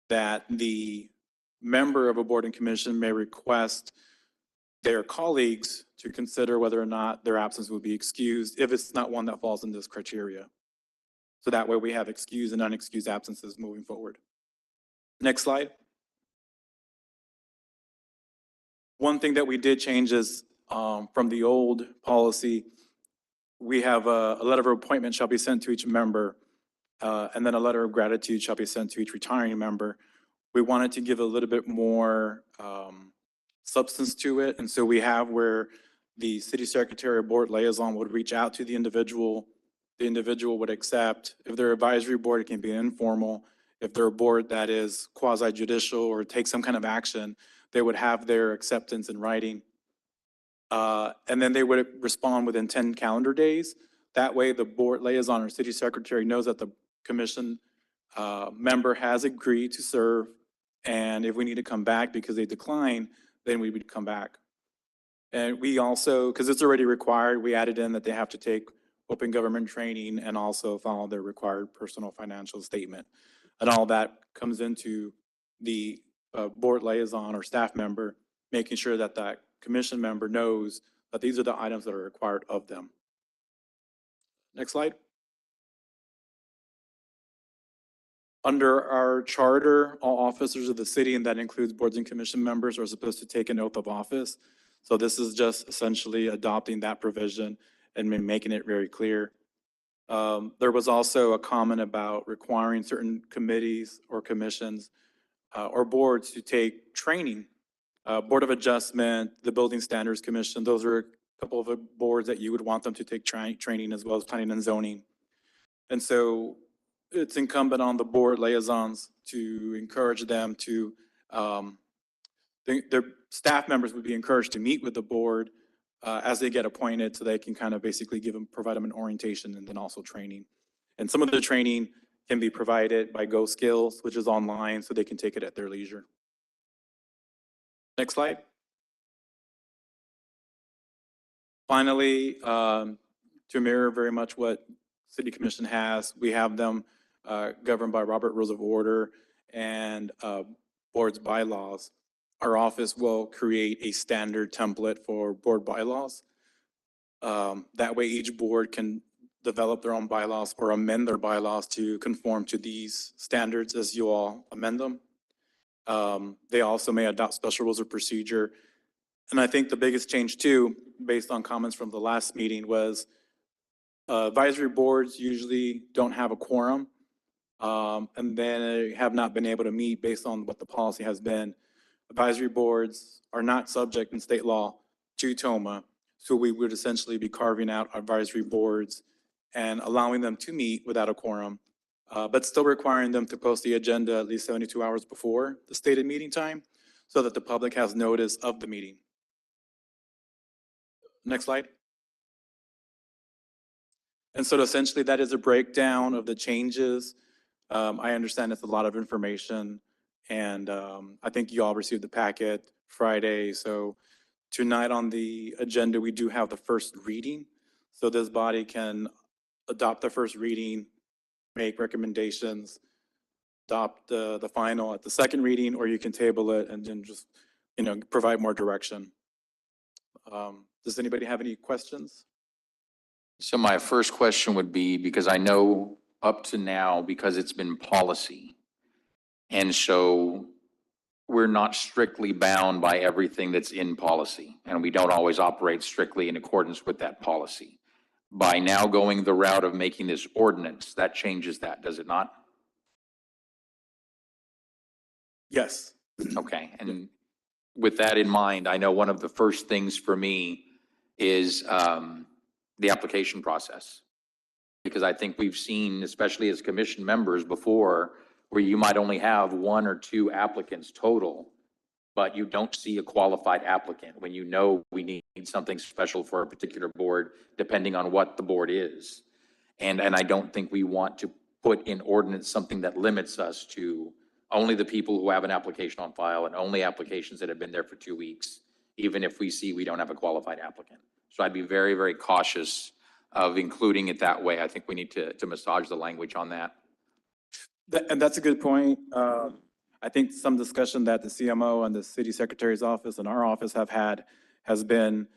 S16: that the member of a board and commission may request their colleagues to consider whether or not their absence would be excused if it's not one that falls in this criteria. So that way we have excused and unexcused absences moving forward. Next slide. One thing that we did change is from the old policy, we have a letter of appointment shall be sent to each member, and then a letter of gratitude shall be sent to each retiring member. We wanted to give a little bit more substance to it, and so we have where the city secretary or board liaison would reach out to the individual would accept. If they're advisory board, it can be informal. If they're a board that is quasi-judicial or takes some kind of action, they would have their acceptance in writing. And then they would respond within 10 calendar days. That way the board liaison or city secretary knows that the commission member has agreed to serve. And if we need to come back because they decline, then we would come back. And we also, because it's already required, we added in that they have to take open government training and also follow their required personal financial statement. And all that comes into the board liaison or staff member, making sure that that commission member knows that these are the items that are required of them. Next slide. Under our charter, all officers of the city, and that includes boards and commission members, are supposed to take an oath of office. So this is just essentially adopting that provision and making it very clear. There was also a comment about requiring certain committees or commissions or boards to take training. Board of Adjustment, the Building Standards Commission, those are a couple of boards that you would want them to take training, as well as planning and zoning. And so it's incumbent on the board liaisons to encourage them to, their staff members would be encouraged to meet with the board as they get appointed, so they can kind of basically provide them an orientation and then also training. And some of the training can be provided by Go Skills, which is online, so they can take it at their leisure. Next slide. Finally, to mirror very much what City Commission has, we have them governed by Robert Rules of Order and board's bylaws. Our office will create a standard template for board bylaws. That way each board can develop their own bylaws or amend their bylaws to conform to these standards as you all amend them. They also may adopt special rules of procedure. And I think the biggest change too, based on comments from the last meeting, was advisory boards usually don't have a quorum, and then have not been able to meet based on what the policy has been. Advisory boards are not subject in state law to TOMA, so we would essentially be carving out advisory boards and allowing them to meet without a quorum, but still requiring them to post the agenda at least 72 hours before the stated meeting time so that the public has notice of the meeting. Next slide. And so essentially that is a breakdown of the changes. I understand it's a lot of information, and I think you all received the packet Friday. So tonight on the agenda, we do have the first reading. So this body can adopt the first reading, make recommendations, adopt the final at the second reading, or you can table it and then just, provide more direction. Does anybody have any questions?
S9: So my first question would be, because I know up to now, because it's been policy, and so we're not strictly bound by everything that's in policy, and we don't always operate strictly in accordance with that policy. By now going the route of making this ordinance, that changes that, does it not?
S16: Yes.
S9: Okay, and with that in mind, I know one of the first things for me is the application process. Because I think we've seen, especially as commission members before, where you might only have one or two applicants total, but you don't see a qualified applicant when you know we need something special for a particular board, depending on what the board is. And I don't think we want to put in ordinance something that limits us to only the people who have an application on file and only applications that have been there for 2 weeks, even if we see we don't have a qualified applicant. So I'd be very, very cautious of including it that way. I think we need to massage the language on that.
S16: And that's a good point. I think some discussion that the CMO and the city secretary's office and our office have had has been,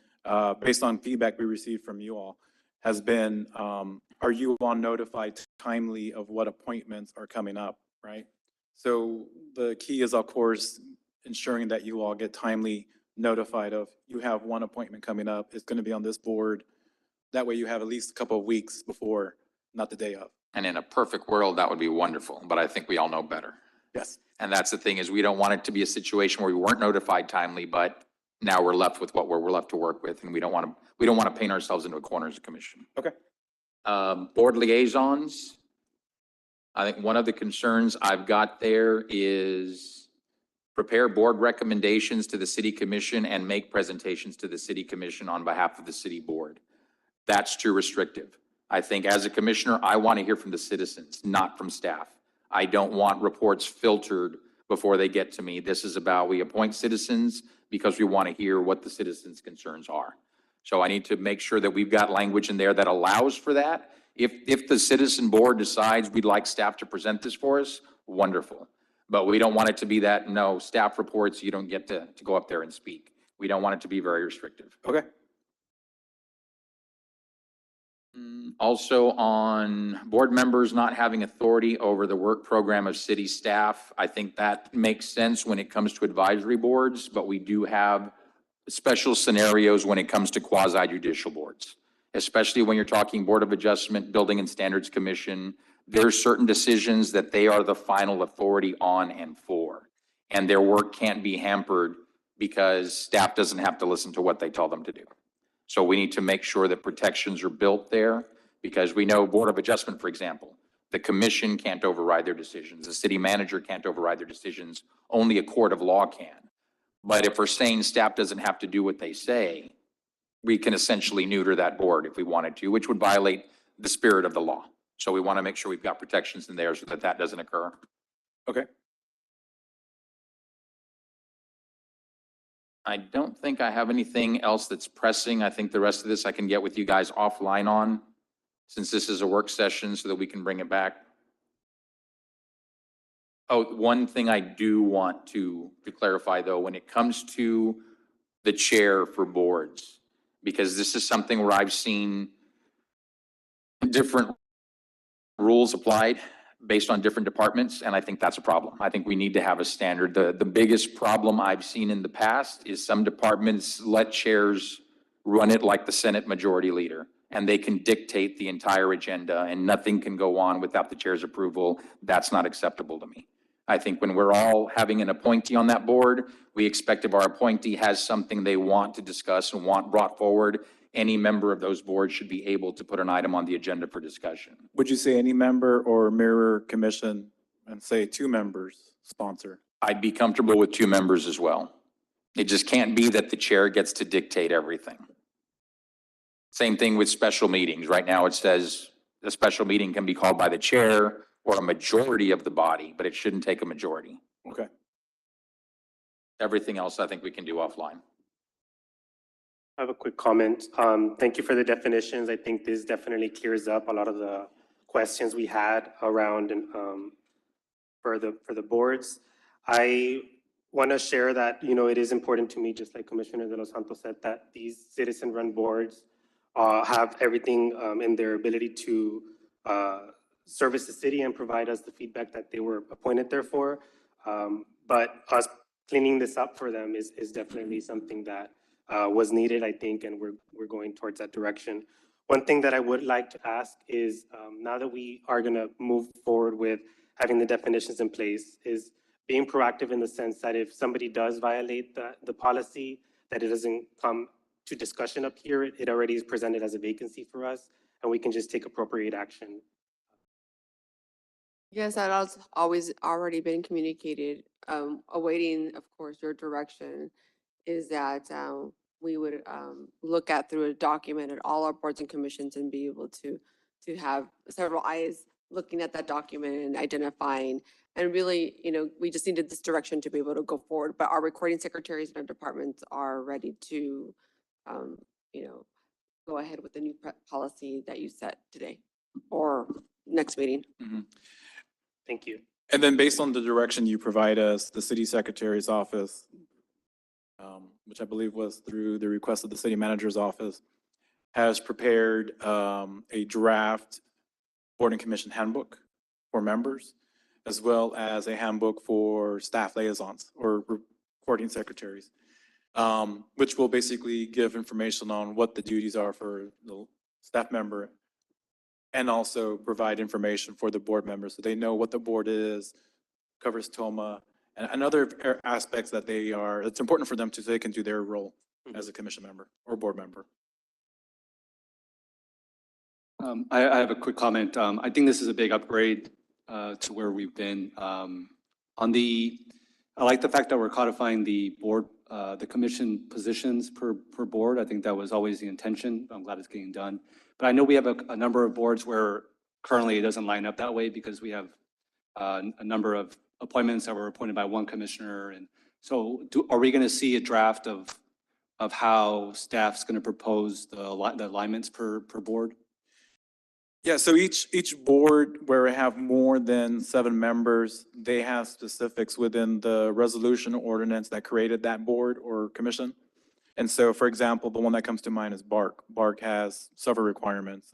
S16: based on feedback we received from you all, has been, are you all notified timely of what appointments are coming up, right? So the key is, of course, ensuring that you all get timely notified of, you have one appointment coming up, it's going to be on this board. That way you have at least a couple of weeks before, not the day of.
S9: And in a perfect world, that would be wonderful, but I think we all know better.
S16: Yes.
S9: And that's the thing, is we don't want it to be a situation where we weren't notified timely, but now we're left with what we're left to work with, and we don't want to paint ourselves into a corner as a commission.
S16: Okay.
S9: Board liaisons. I think one of the concerns I've got there is prepare board recommendations to the city commission and make presentations to the city commission on behalf of the city board. That's too restrictive. I think as a commissioner, I want to hear from the citizens, not from staff. I don't want reports filtered before they get to me. This is about, we appoint citizens because we want to hear what the citizens' concerns are. So I need to make sure that we've got language in there that allows for that. If the citizen board decides we'd like staff to present this for us, wonderful. But we don't want it to be that, no, staff reports, you don't get to go up there and speak. We don't want it to be very restrictive.
S16: Okay.
S9: Also on board members not having authority over the work program of city staff, I think that makes sense when it comes to advisory boards, but we do have special scenarios when it comes to quasi judicial boards, especially when you're talking Board of Adjustment, Building and Standards Commission. There's certain decisions that they are the final authority on and for, and their work can't be hampered because staff doesn't have to listen to what they tell them to do. So we need to make sure that protections are built there, because we know Board of Adjustment, for example, the commission can't override their decisions. The city manager can't override their decisions. Only a court of law can. But if we're saying staff doesn't have to do what they say, we can essentially neuter that board if we wanted to, which would violate the spirit of the law. So we want to make sure we've got protections in there so that that doesn't occur.
S16: Okay.
S9: I don't think I have anything else that's pressing. I think the rest of this I can get with you guys offline on, since this is a work session, so that we can bring it back. Oh, one thing I do want to clarify though, when it comes to the chair for boards, because this is something where I've seen different rules applied based on different departments, and I think that's a problem. I think we need to have a standard. The biggest problem I've seen in the past is some departments let chairs run it like the Senate Majority Leader, and they can dictate the entire agenda, and nothing can go on without the chair's approval. That's not acceptable to me. I think when we're all having an appointee on that board, we expect if our appointee has something they want to discuss and want brought forward, any member of those boards should be able to put an item on the agenda for discussion.
S16: Would you say any member or mirror commission and say 2 members sponsor?
S9: I'd be comfortable with 2 members as well. It just can't be that the chair gets to dictate everything. Same thing with special meetings. Right now it says a special meeting can be called by the chair or a majority of the body, but it shouldn't take a majority.
S16: Okay.
S9: Everything else I think we can do offline.
S17: I have a quick comment. Thank you for the definitions. I think this definitely clears up a lot of the questions we had around for the boards. I want to share that, it is important to me, just like Commissioner De Los Santos said, that these citizen-run boards have everything in their ability to service the city and provide us the feedback that they were appointed there for. But us cleaning this up for them is definitely something that was needed, I think, and we're going towards that direction. One thing that I would like to ask is, now that we are going to move forward with having the definitions in place, is being proactive in the sense that if somebody does violate the policy, that it doesn't come to discussion up here, it already is presented as a vacancy for us, and we can just take appropriate action.
S18: Yes, that has always already been communicated. Awaiting, of course, your direction is that we would look at through a document at all our boards and commissions and be able to have several eyes looking at that document and identifying. And really, we just needed this direction to be able to go forward. But our recording secretaries and our departments are ready to, go ahead with the new policy that you set today or next meeting.
S17: Thank you.
S16: And then based on the direction you provide us, the city secretary's office, which I believe was through the request of the city manager's office, has prepared a draft board and commission handbook for members, as well as a handbook for staff liaisons or recording secretaries, which will basically give information on what the duties are for the staff member and also provide information for the board members so they know what the board is, covers TOMA, and other aspects that it's important for them so they can do their role as a commission member or board member.
S4: I have a quick comment. I think this is a big upgrade to where we've been. I like the fact that we're codifying the board, the commission positions per board. I think that was always the intention. I'm glad it's getting done. But I know we have a number of boards where currently it doesn't line up that way because we have a number of appointments that were appointed by one commissioner. And so are we going to see a draft of how staff's going to propose the alignments per board?
S16: Yeah, so each board where we have more than 7 members, they have specifics within the resolution or ordinance that created that board or commission. And so, for example, the one that comes to mind is BARC. BARC has several requirements.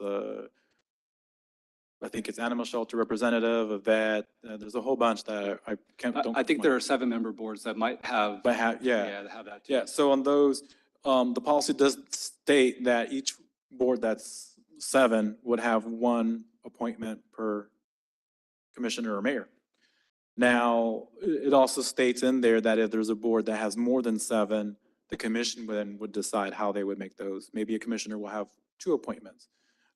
S16: I think it's animal shelter representative, a vet. There's a whole bunch that I can't.
S4: I think there are 7-member boards that might have.
S16: But have, yeah.
S4: Yeah, that have that too.
S16: Yeah, so on those, the policy does state that each board that's 7 would have 1 appointment per commissioner or mayor. Now, it also states in there that if there's a board that has more than 7, the commission then would decide how they would make those. Maybe a commissioner will have 2 appointments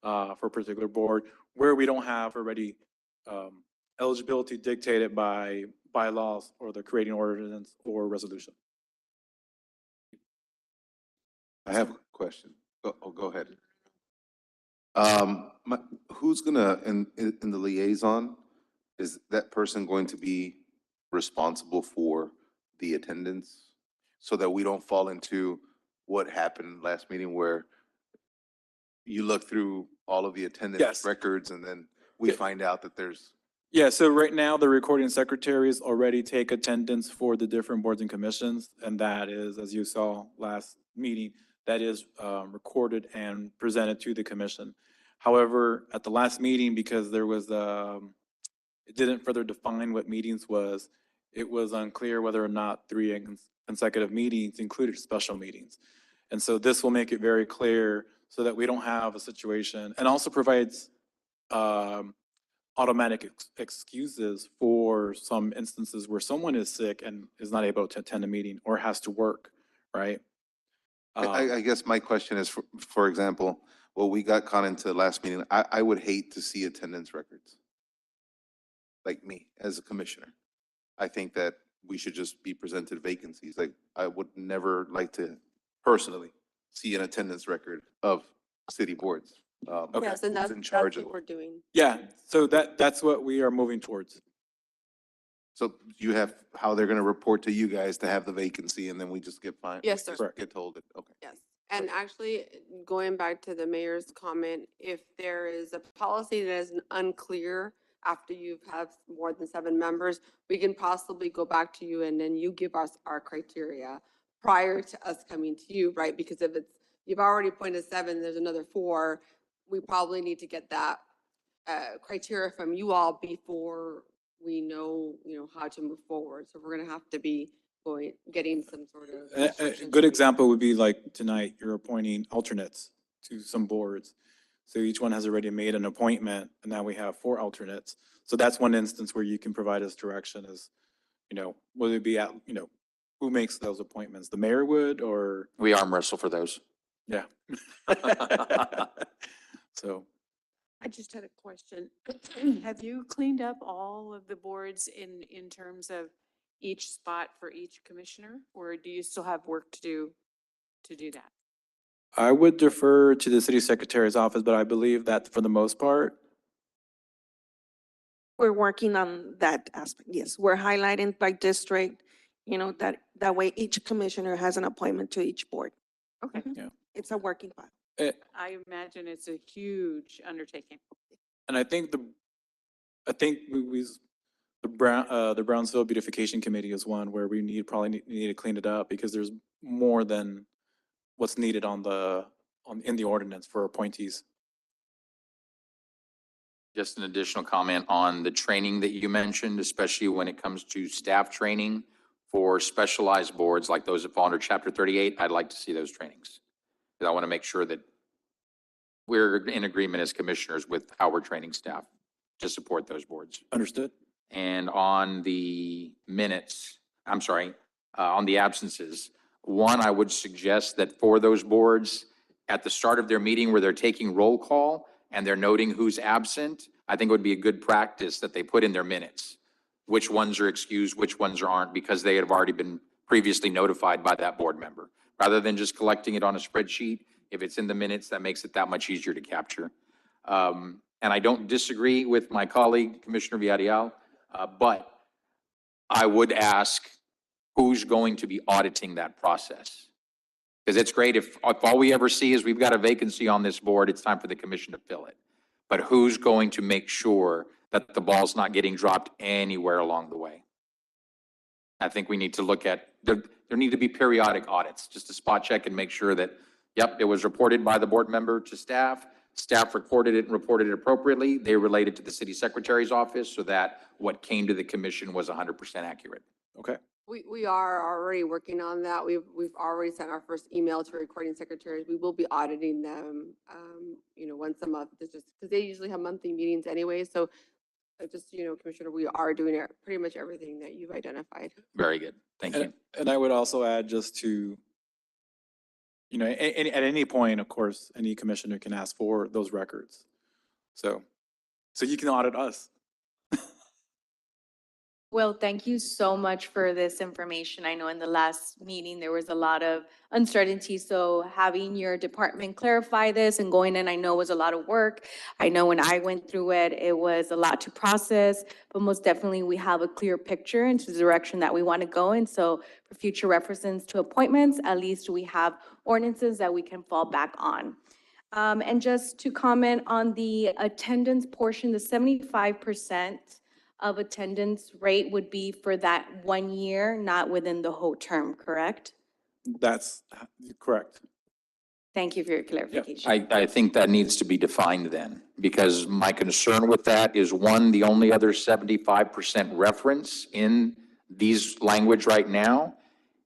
S16: for a particular board where we don't have already eligibility dictated by bylaws or the creating ordinance or resolution.
S19: I have a question. Go ahead. Who's gonna, in the liaison, is that person going to be responsible for the attendance? So that we don't fall into what happened last meeting where you look through all of the attendance records and then we find out that there's.
S16: Yeah, so right now the recording secretaries already take attendance for the different boards and commissions. And that is, as you saw last meeting, that is recorded and presented to the commission. However, at the last meeting, because there was, it didn't further define what meetings was, it was unclear whether or not 3 consecutive meetings included special meetings. And so this will make it very clear so that we don't have a situation, and also provides automatic excuses for some instances where someone is sick and is not able to attend a meeting or has to work, right?
S19: I guess my question is, for example, well, we got caught into the last meeting. I would hate to see attendance records. Like me, as a commissioner. I think that we should just be presented vacancies. Like, I would never like to personally see an attendance record of city boards.
S18: Yes, and
S19: who's
S18: that's
S19: in charge
S18: what
S19: of.
S18: we're doing.
S16: Yeah, so that's what we are moving towards.
S19: So you have how they're gonna report to you guys to have the vacancy and then we just get fined?
S18: Yes, sir.
S19: Just get told it, okay.
S18: Yes, and actually, going back to the mayor's comment, if there is a policy that is unclear after you've had more than 7 members, we can possibly go back to you and then you give us our criteria prior to us coming to you, right? Because if you've already appointed 7, there's another 4, we probably need to get that criteria from you all before we know, how to move forward. So we're gonna have to be getting some sort of.
S16: A good example would be like tonight, you're appointing alternates to some boards. So each one has already made an appointment, and now we have 4 alternates. So that's one instance where you can provide us direction as, will it be who makes those appointments? The mayor would, or?
S9: We arm wrestle for those.
S16: Yeah. So,
S5: I just had a question. Have you cleaned up all of the boards in terms of each spot for each commissioner? Or do you still have work to do that?
S16: I would defer to the city secretary's office, but I believe that for the most part,
S3: We're working on that aspect, yes. We're highlighting by district, that way each commissioner has an appointment to each board.
S5: Okay.
S16: Yeah.
S3: It's a working file.
S5: I imagine it's a huge undertaking.
S16: and I think the Brownsville Beautification Committee is one where we probably need to clean it up because there's more than what's needed in the ordinance for appointees.
S9: Just an additional comment on the training that you mentioned, especially when it comes to staff training for specialized boards like those that fall under Chapter 38. I'd like to see those trainings. Because I want to make sure that we're in agreement as commissioners with how we're training staff to support those boards.
S16: Understood.
S9: And on the minutes, on the absences, one, I would suggest that for those boards, at the start of their meeting where they're taking roll call and they're noting who's absent, I think it would be a good practice that they put in their minutes which ones are excused, which ones aren't, because they have already been previously notified by that board member. Rather than just collecting it on a spreadsheet, if it's in the minutes, that makes it that much easier to capture. And I don't disagree with my colleague, Commissioner Villarreal, but I would ask who's going to be auditing that process. Because it's great if all we ever see is we've got a vacancy on this board, it's time for the commission to fill it. But who's going to make sure that the ball's not getting dropped anywhere along the way? I think we need to look at, there need to be periodic audits, just to spot check and make sure that, yep, it was reported by the board member to staff, staff recorded it and reported it appropriately, they related to the city secretary's office so that what came to the commission was 100% accurate.
S16: Okay.
S18: We are already working on that. We've already sent our first email to recording secretaries. We will be auditing them, once a month. It's just because they usually have monthly meetings anyway. So Commissioner, we are doing pretty much everything that you've identified.
S9: Very good. Thank you.
S16: And I would also add just to, at any point, of course, any commissioner can ask for those records. So you can audit us.
S7: Well, thank you so much for this information. I know in the last meeting, there was a lot of uncertainty. So having your department clarify this and going in, I know was a lot of work. I know when I went through it, it was a lot to process, but most definitely we have a clear picture into the direction that we want to go in. So for future references to appointments, at least we have ordinances that we can fall back on. And just to comment on the attendance portion, the 75% of attendance rate would be for that 1 year, not within the whole term, correct?
S16: That's correct.
S7: Thank you for your clarification.
S9: I think that needs to be defined then, because my concern with that is, one, the only other 75% reference in these language right now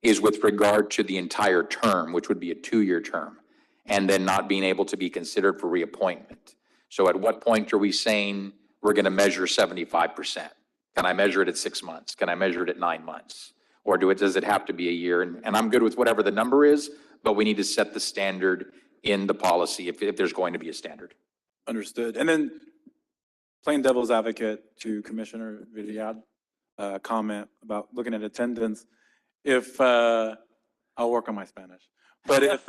S9: is with regard to the entire term, which would be a 2-year term, and then not being able to be considered for reappointment. So at what point are we saying we're going to measure 75%? Can I measure it at 6 months? Can I measure it at 9 months? Or does it have to be a year? And I'm good with whatever the number is, but we need to set the standard in the policy if there's going to be a standard.
S16: Understood. And then plain devil's advocate to Commissioner Villarreal, comment about looking at attendance. I'll work on my Spanish, but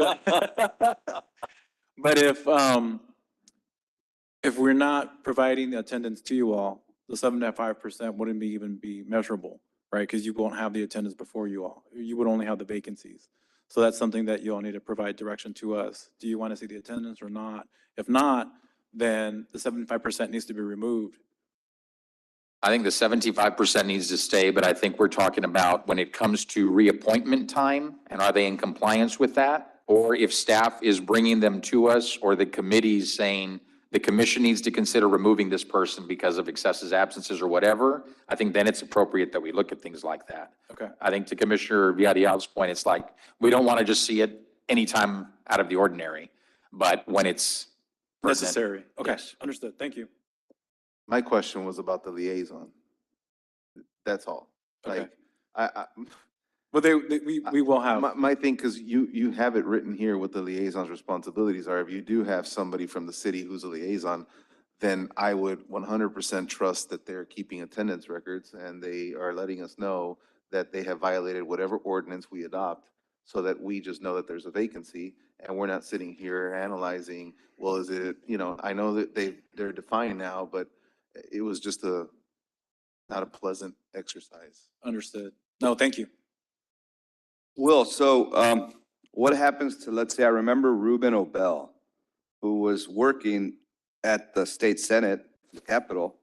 S16: if we're not providing the attendance to you all, the 75% wouldn't even be measurable, right? Because you won't have the attendance before you all. You would only have the vacancies. So that's something that you all need to provide direction to us. Do you want to see the attendance or not? If not, then the 75% needs to be removed.
S9: I think the 75% needs to stay, but I think we're talking about when it comes to reappointment time, and are they in compliance with that? Or if staff is bringing them to us, or the committee's saying the commission needs to consider removing this person because of excessive absences or whatever, I think then it's appropriate that we look at things like that.
S16: Okay.
S9: I think to Commissioner Villarreal's point, it's like, we don't want to just see it anytime out of the ordinary. But when it's
S16: Necessary. Okay,
S9: Yes.
S16: understood. Thank you.
S19: My question was about the liaison. That's all.
S16: Okay.
S19: Like,
S16: Well, we will have.
S19: my thing, because you have it written here what the liaison's responsibilities are. If you do have somebody from the city who's a liaison, then I would 100% trust that they're keeping attendance records and they are letting us know that they have violated whatever ordinance we adopt, so that we just know that there's a vacancy and we're not sitting here analyzing, well, is it, I know that they're defined now, but it was just not a pleasant exercise.
S16: Understood. No, thank you.
S20: Will, so what happens to, let's say, I remember Ruben Obel, who was working at the state senate, the Capitol.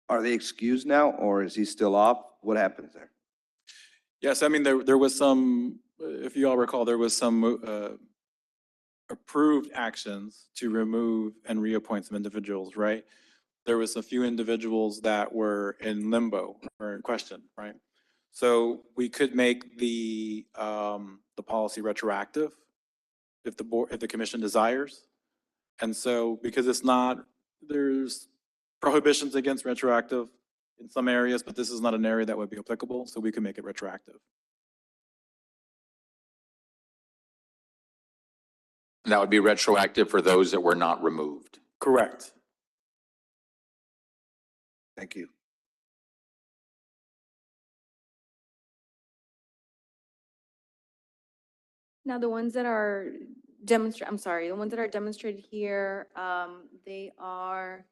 S20: Are they excused now, or is he still off? What happens there?
S16: Yes, I mean, there was some, if you all recall, there was some approved actions to remove and reappoint some individuals, right? There was a few individuals that were in limbo or in question, right? So we could make the policy retroactive if the commission desires. And so, because it's not, there's prohibitions against retroactive in some areas, but this is not an area that would be applicable, so we can make it retroactive.
S9: And that would be retroactive for those that were not removed.
S16: Correct.
S20: Thank you.
S6: Now, the ones that are the ones that are demonstrated here, they are,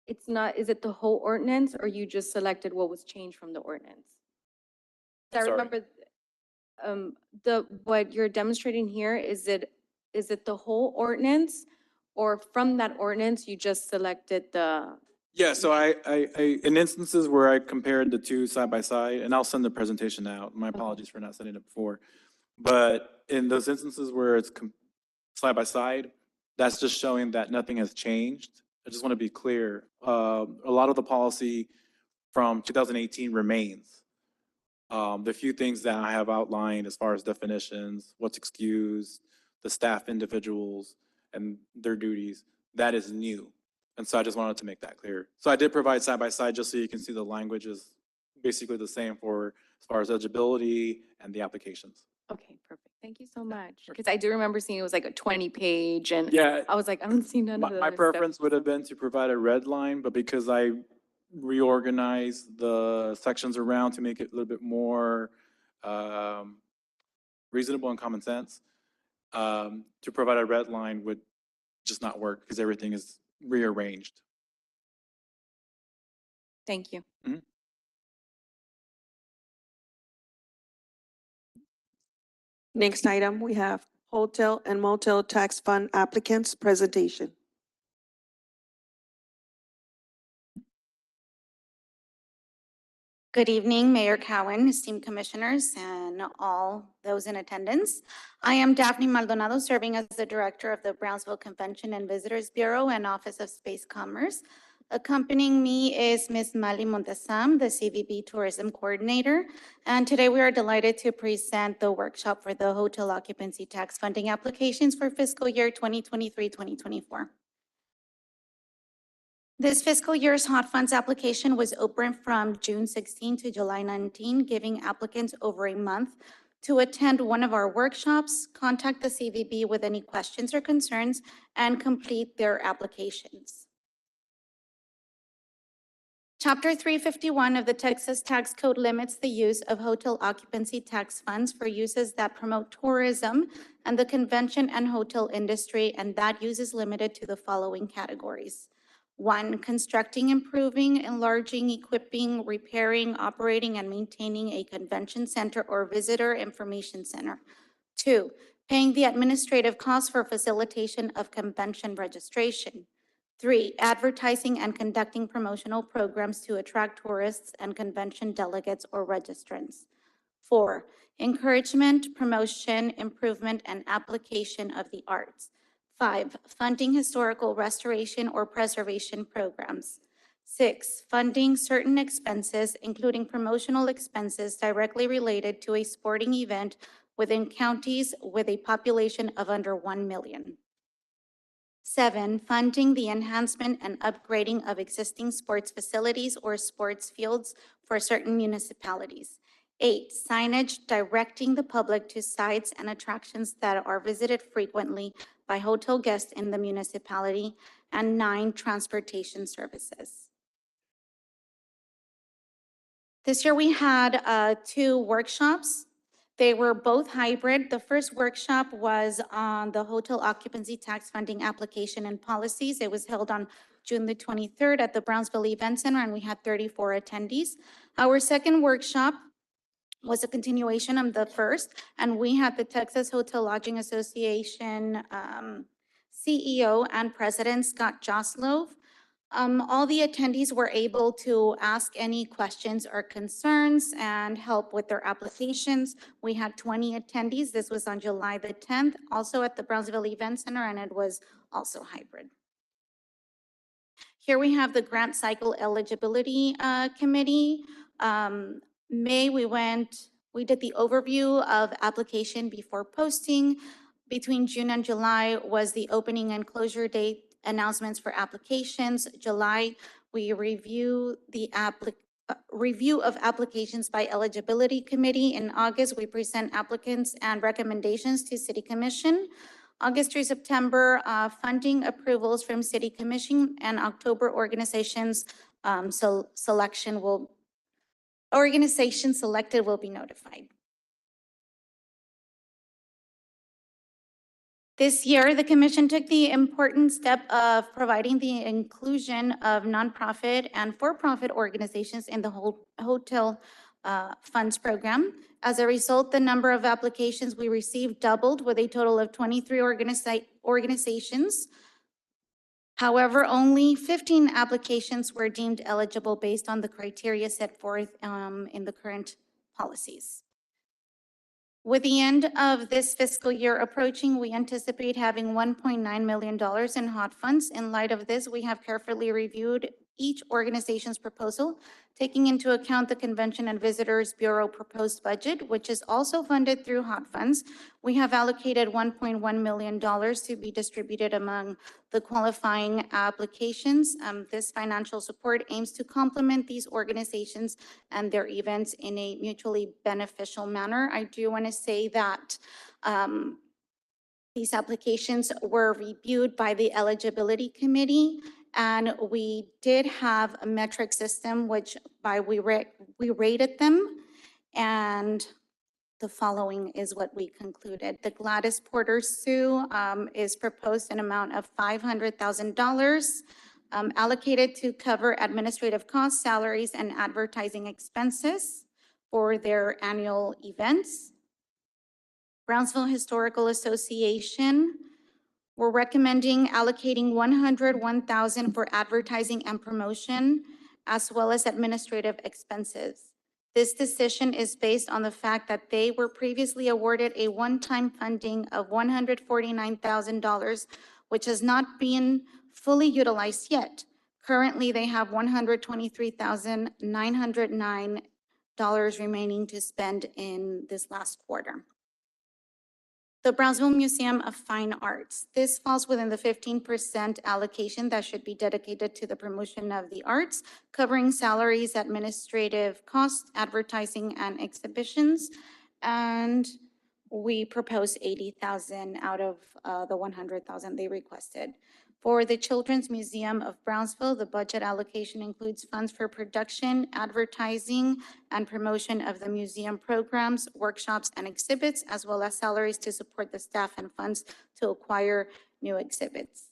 S6: it's not, is it the whole ordinance or you just selected what was changed from the ordinance? I
S16: Sorry.
S6: remember, what you're demonstrating here, is it the whole ordinance? Or from that ordinance, you just selected the?
S16: Yeah, so I in instances where I compared the two side by side, and I'll send the presentation out, my apologies for not sending it before. But in those instances where it's side by side, that's just showing that nothing has changed. I just want to be clear. A lot of the policy from 2018 remains. The few things that I have outlined as far as definitions, what's excused, the staff individuals and their duties, that is new. And so I just wanted to make that clear. So I did provide side by side just so you can see the language is basically the same for as far as eligibility and the applications.
S6: Okay, perfect. Thank you so much. Because I do remember seeing it was like a 20-page and
S16: Yeah.
S6: I was like, I don't see none of the
S16: My
S6: other
S16: preference
S6: stuff.
S16: would have been to provide a red line, but because I reorganized the sections around to make it a little bit more reasonable and common sense, to provide a red line would just not work because everything is rearranged.
S6: Thank you.
S3: Next item, we have hotel and motel tax fund applicants presentation.
S21: Good evening, Mayor Cowan, esteemed commissioners, and all those in attendance. I am Daphne Maldonado, serving as the Director of the Brownsville Convention and Visitors Bureau and Office of Space Commerce. Accompanying me is Ms. Mali Montesam, the CVB Tourism Coordinator. And today we are delighted to present the workshop for the hotel occupancy tax funding applications for fiscal year 2023-2024. This fiscal year's hot funds application was open from June 16 to July 19, giving applicants over a month to attend one of our workshops, contact the CVB with any questions or concerns, and complete their applications. Chapter 351 of the Texas Tax Code limits the use of hotel occupancy tax funds for uses that promote tourism and the convention and hotel industry, and that use is limited to the following categories. 1, constructing, improving, enlarging, equipping, repairing, operating, and maintaining a convention center or visitor information center. 2, paying the administrative costs for facilitation of convention registration. 3, advertising and conducting promotional programs to attract tourists and convention delegates or registrants. 4, encouragement, promotion, improvement, and application of the arts. 5, funding historical restoration or preservation programs. 6, funding certain expenses, including promotional expenses directly related to a sporting event within counties with a population of under 1 million. 7, funding the enhancement and upgrading of existing sports facilities or sports fields for certain municipalities. 8, signage directing the public to sites and attractions that are visited frequently by hotel guests in the municipality. And 9, transportation services. This year we had 2 workshops. They were both hybrid. The first workshop was on the hotel occupancy tax funding application and policies. It was held on June the 23rd at the Brownsville Event Center, and we had 34 attendees. Our second workshop was a continuation of the first, and we had the Texas Hotel Lodging Association CEO and President Scott Joslove. All the attendees were able to ask any questions or concerns and help with their applications. We had 20 attendees. This was on July the 10th, also at the Brownsville Event Center, and it was also hybrid. Here we have the grant cycle eligibility committee. May, we did the overview of application before posting. Between June and July was the opening and closure date announcements for applications. July, we review the review of applications by eligibility committee. In August, we present applicants and recommendations to City Commission. August through September, funding approvals from City Commission, and October organizations organization selected will be notified. This year, the commission took the important step of providing the inclusion of nonprofit and for-profit organizations in the hotel funds program. As a result, the number of applications we received doubled, with a total of 23 organizations. However, only 15 applications were deemed eligible based on the criteria set forth in the current policies. With the end of this fiscal year approaching, we anticipate having $1.9 million in hot funds. In light of this, we have carefully reviewed each organization's proposal, taking into account the Convention and Visitors Bureau proposed budget, which is also funded through hot funds. We have allocated $1.1 million to be distributed among the qualifying applications. This financial support aims to complement these organizations and their events in a mutually beneficial manner. I do want to say that these applications were reviewed by the eligibility committee, and we did have a metric system which we rated them, and the following is what we concluded. The Gladys Porter Sue is proposed an amount of $500,000 allocated to cover administrative costs, salaries, and advertising expenses for their annual events. Brownsville Historical Association, we're recommending allocating $101,000 for advertising and promotion, as well as administrative expenses. This decision is based on the fact that they were previously awarded a one-time funding of $149,000, which has not been fully utilized yet. Currently, they have $123,909 remaining to spend in this last quarter. The Brownsville Museum of Fine Arts. This falls within the 15% allocation that should be dedicated to the promotion of the arts, covering salaries, administrative costs, advertising, and exhibitions. And we propose $80,000 out of the $100,000 they requested. For the Children's Museum of Brownsville, the budget allocation includes funds for production, advertising, and promotion of the museum programs, workshops, and exhibits, as well as salaries to support the staff and funds to acquire new exhibits.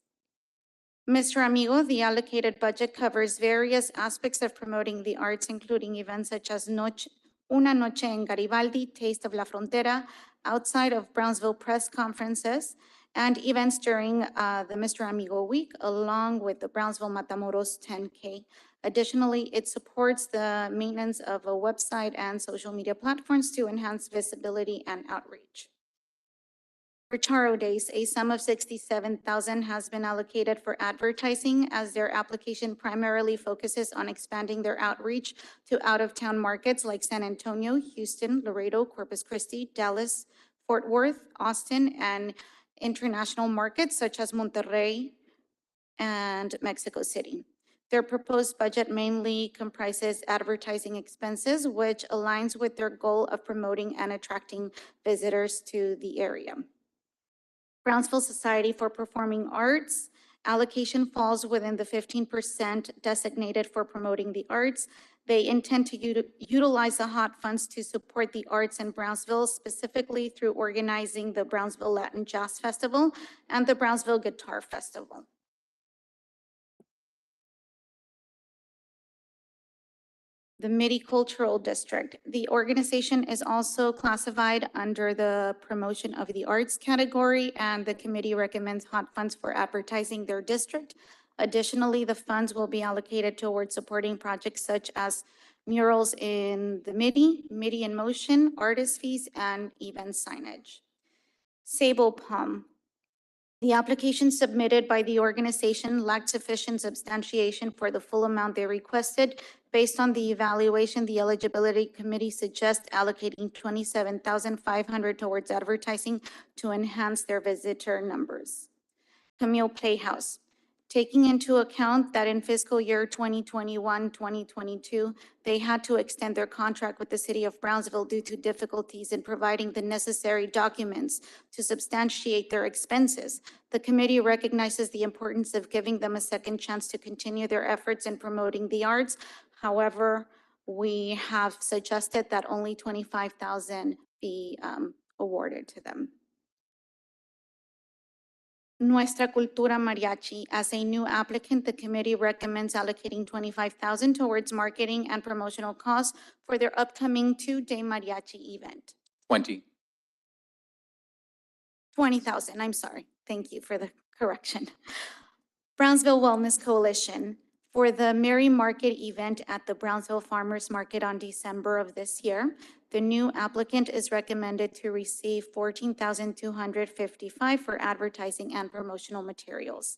S21: Mr. Amigo, the allocated budget covers various aspects of promoting the arts, including events such as Una Noche en Garibaldi, Taste of La Frontera, outside of Brownsville press conferences, and events during the Mr. Amigo Week, along with the Brownsville Matamoros 10K. Additionally, it supports the maintenance of a website and social media platforms to enhance visibility and outreach. For Charo Days, a sum of $67,000 has been allocated for advertising, as their application primarily focuses on expanding their outreach to out-of-town markets like San Antonio, Houston, Laredo, Corpus Christi, Dallas, Fort Worth, Austin, and international markets such as Monterrey, and Mexico City. Their proposed budget mainly comprises advertising expenses, which aligns with their goal of promoting and attracting visitors to the area. Brownsville Society for Performing Arts allocation falls within the 15% designated for promoting the arts. They intend to utilize the HOT funds to support the arts in Brownsville, specifically through organizing the Brownsville Latin Jazz Festival and the Brownsville Guitar Festival. The Midi Cultural District. The organization is also classified under the Promotion of the Arts category, and the committee recommends HOT funds for advertising their district. Additionally, the funds will be allocated towards supporting projects such as murals in the Midi in Motion, artist fees, and event signage. Sable Palm. The application submitted by the organization lacked sufficient substantiation for the full amount they requested. Based on the evaluation, the eligibility committee suggests allocating $27,500 towards advertising to enhance their visitor numbers. Camille Playhouse. Taking into account that in fiscal year 2021-2022, they had to extend their contract with the city of Brownsville due to difficulties in providing the necessary documents to substantiate their expenses. The committee recognizes the importance of giving them a second chance to continue their efforts in promoting the arts. However, we have suggested that only $25,000 be awarded to them. Nuestra Cultura Mariachi. As a new applicant, the committee recommends allocating $25,000 towards marketing and promotional costs for their upcoming two-day mariachi event. 20,000, I'm sorry. Thank you for the correction. Brownsville Wellness Coalition. For the Merry Market event at the Brownsville Farmers Market on December of this year, the new applicant is recommended to receive $14,255 for advertising and promotional materials.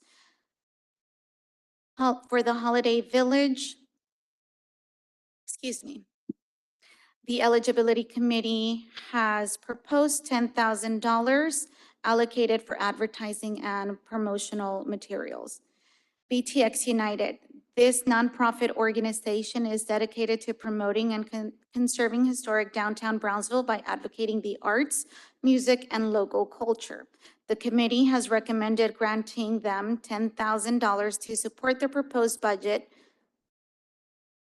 S21: For the Holiday Village, the eligibility committee has proposed $10,000 allocated for advertising and promotional materials. BTX United. This nonprofit organization is dedicated to promoting and conserving historic downtown Brownsville by advocating the arts, music, and local culture. The committee has recommended granting them $10,000 to support their proposed budget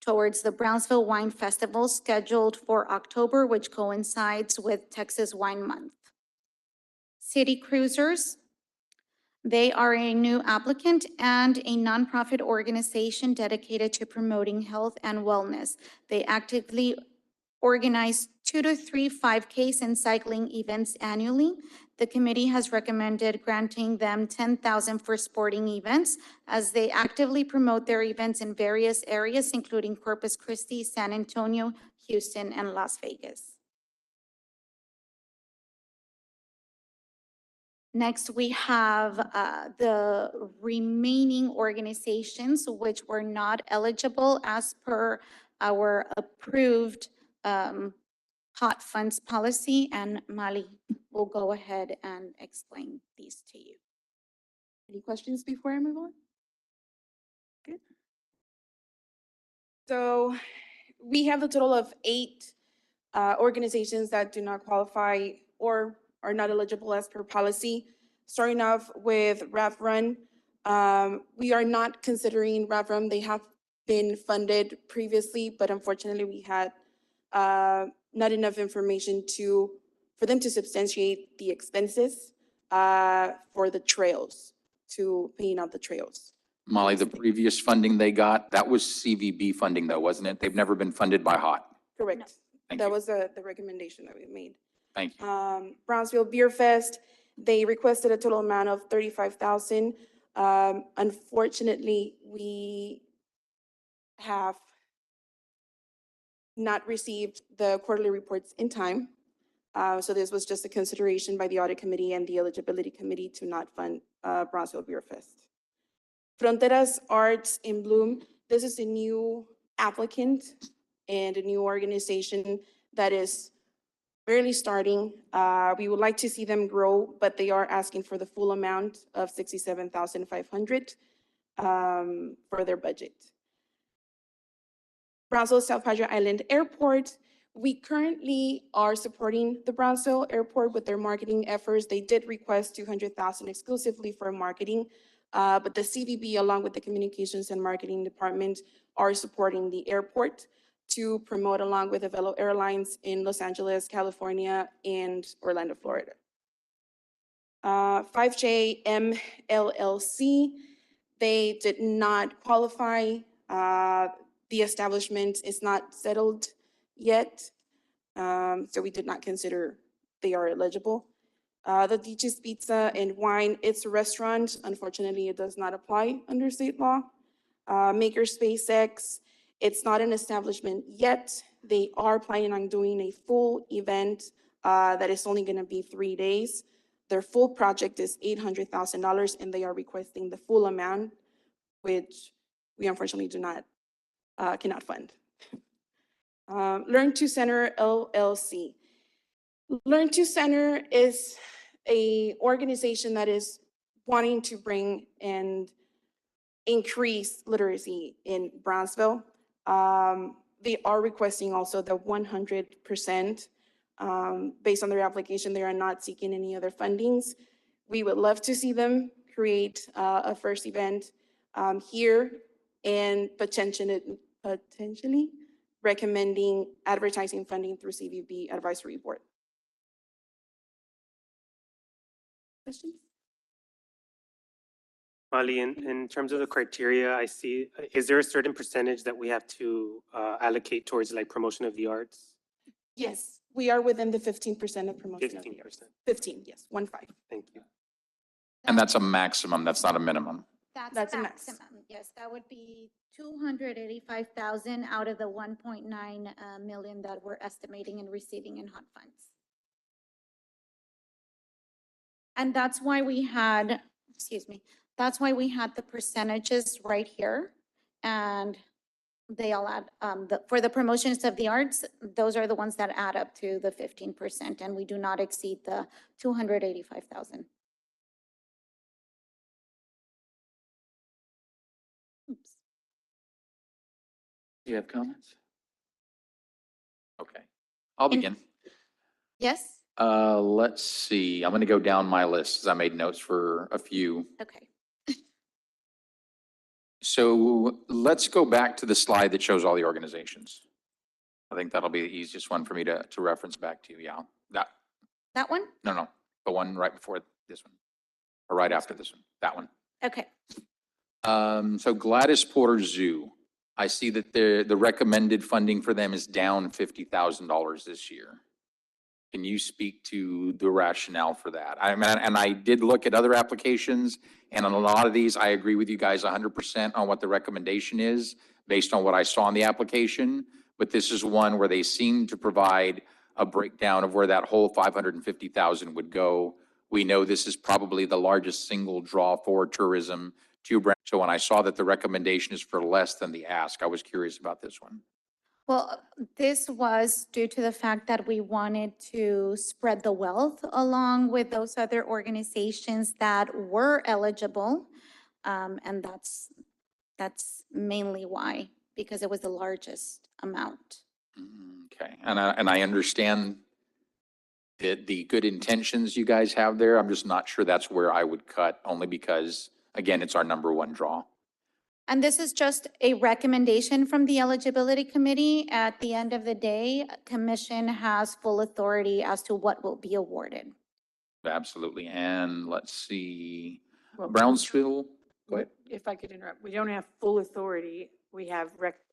S21: towards the Brownsville Wine Festival scheduled for October, which coincides with Texas Wine Month. City Cruisers. They are a new applicant and a nonprofit organization dedicated to promoting health and wellness. They actively organize 2 to 3 5Ks and cycling events annually. The committee has recommended granting them $10,000 for sporting events as they actively promote their events in various areas, including Corpus Christi, San Antonio, Houston, and Las Vegas. Next, we have the remaining organizations which were not eligible as per our approved HOT funds policy, and Mali will go ahead and explain these to you.
S1: Any questions before I move on? Good. So we have a total of 8 organizations that do not qualify or are not eligible as per policy. Starting off with RevRun. We are not considering RevRun. They have been funded previously, but unfortunately we had not enough information for them to substantiate the expenses for the trails, to paying out the trails.
S9: Molly, the previous funding they got, that was CVB funding though, wasn't it? They've never been funded by HOT.
S1: Correct.
S9: Thank
S1: That
S9: you.
S1: was the recommendation that we made.
S9: Thank you.
S1: Brownsville Beer Fest, they requested a total amount of $35,000. Unfortunately, we have not received the quarterly reports in time. So this was just a consideration by the audit committee and the eligibility committee to not fund Brownsville Beer Fest. Fronteras Arts in Bloom, this is a new applicant and a new organization that is barely starting. We would like to see them grow, but they are asking for the full amount of $67,500. for their budget. Brownsville South Padre Island Airport, we currently are supporting the Brownsville Airport with their marketing efforts. They did request 200,000 exclusively for marketing, but the CVB, along with the Communications and Marketing Department, are supporting the airport to promote along with Avelo Airlines in Los Angeles, California, and Orlando, Florida. 5JM LLC, they did not qualify. The establishment is not settled yet, so we did not consider they are eligible. The Dich's Pizza and Wine, it's a restaurant. Unfortunately, it does not apply under state law. Makerspace X, it's not an establishment yet. They are planning on doing a full event that is only gonna be 3 days. Their full project is $800,000 and they are requesting the full amount, which we unfortunately do not, cannot fund. Learn to Center LLC. Learn to Center is a organization that is wanting to bring and increase literacy in Brownsville. They are requesting also the 100%. Based on their application, they are not seeking any other fundings. We would love to see them create a first event here and potentially recommending advertising funding through CVB Advisory Board. Questions?
S17: Molly, in terms of the criteria, I see, is there a certain percentage that we have to allocate towards like promotion of the arts?
S1: Yes, we are within the 15% of promotion.
S17: 15%.
S1: 15, yes, 1-5.
S17: Thank you.
S9: And that's a maximum, that's not a minimum.
S1: That's a max.
S21: maximum. Yes, that would be 285,000 out of the 1.9 million that we're estimating and receiving in HUD funds. And that's why we had, that's why we had the percentages right here. And they all add, for the promotions of the arts, those are the ones that add up to the 15%, and we do not exceed the 285,000. Oops.
S9: Do you have comments? Okay, I'll begin.
S21: Yes?
S9: Let's see, I'm going to go down my list as I made notes for a few.
S21: Okay.
S9: So let's go back to the slide that shows all the organizations. I think that'll be the easiest one for me to reference back to. Yeah,
S21: That one?
S9: no, the one right before this one, or right after this one, that one.
S21: Okay.
S9: So Gladys Porter Zoo, I see that the recommended funding for them is down $50,000 this year. Can you speak to the rationale for that? I mean, and I did look at other applications, and on a lot of these, I agree with you guys 100% on what the recommendation is based on what I saw in the application. But this is one where they seem to provide a breakdown of where that whole 550,000 would go. We know this is probably the largest single draw for tourism to Brownsville. So when I saw that the recommendation is for less than the ask, I was curious about this one.
S21: Well, this was due to the fact that we wanted to spread the wealth along with those other organizations that were eligible. And that's mainly why, because it was the largest amount.
S9: Okay, and I understand the good intentions you guys have there. I'm just not sure that's where I would cut, only because, again, it's our number one draw.
S21: And this is just a recommendation from the eligibility committee. At the end of the day, commission has full authority as to what will be awarded.
S9: Absolutely, and let's see,
S2: Well,
S9: Brownsville, go ahead.
S2: If I could interrupt, we don't have full authority. We have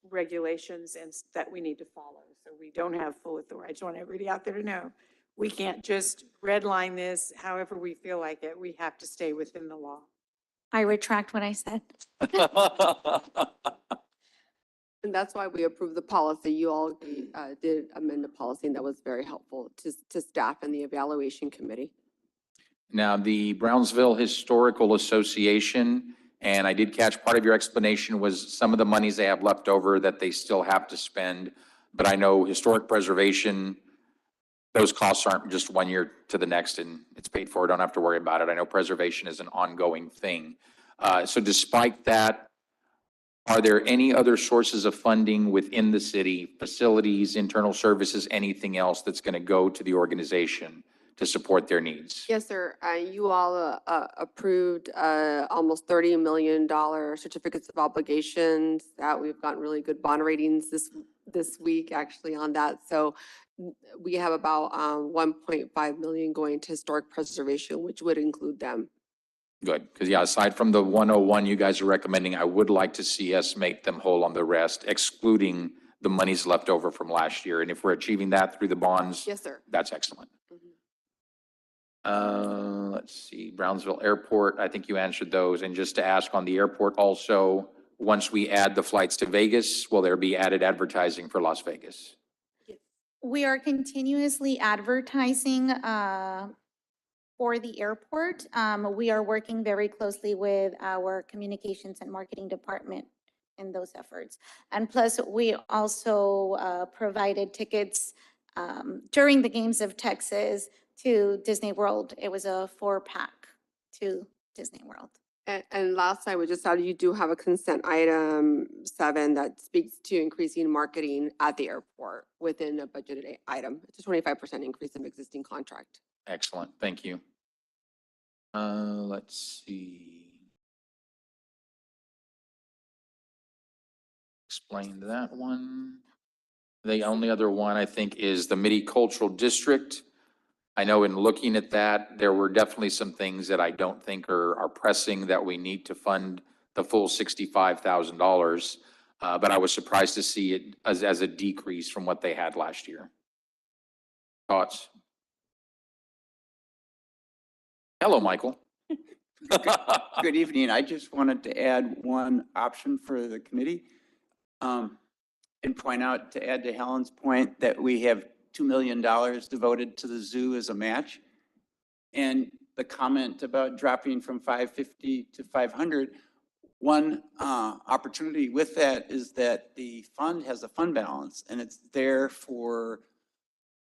S2: regulations and that we need to follow. So we don't have full authority. I just want everybody out there to know, we can't just redline this however we feel like it. We have to stay within the law.
S21: I retract what I said.
S18: And that's why we approved the policy. You all did amend the policy, and that was very helpful to staff and the evaluation committee.
S9: Now, the Brownsville Historical Association, and I did catch part of your explanation was some of the monies they have left over that they still have to spend. But I know historic preservation, those costs aren't just 1 year to the next and it's paid for. Don't have to worry about it. I know preservation is an ongoing thing. So despite that, are there any other sources of funding within the city, facilities, internal services, anything else that's going to go to the organization to support their needs?
S18: Yes, sir. You all approved almost $30 million certificates of obligations that we've gotten really good bond ratings this week actually on that. So we have about 1.5 million going to historic preservation, which would include them.
S9: Good, because yeah, aside from the 101 you guys are recommending, I would like to see us make them whole on the rest, excluding the monies left over from last year. And if we're achieving that through the bonds,
S18: Yes, sir.
S9: that's excellent.
S18: Mhm.
S9: Let's see, Brownsville Airport, I think you answered those. And just to ask on the airport also, once we add the flights to Vegas, will there be added advertising for Las Vegas?
S21: We are continuously advertising for the airport. We are working very closely with our communications and marketing department in those efforts. And plus, we also provided tickets during the Games of Texas to Disney World. It was a 4-pack to Disney World.
S18: And last, I would just add, you do have a consent item 7 that speaks to increasing marketing at the airport within a budgeted item. It's a 25% increase in existing contract.
S9: Excellent, thank you. Let's see. Explained that one. The only other one I think is the Midi Cultural District. I know in looking at that, there were definitely some things that I don't think are pressing that we need to fund the full $65,000. But I was surprised to see it as a decrease from what they had last year. Thoughts? Hello, Michael.
S8: Good evening. I just wanted to add one option for the committee. And point out, to add to Helen's point, that we have $2 million devoted to the zoo as a match. And the comment about dropping from 550 to 500, one opportunity with that is that the fund has a fund balance and it's there for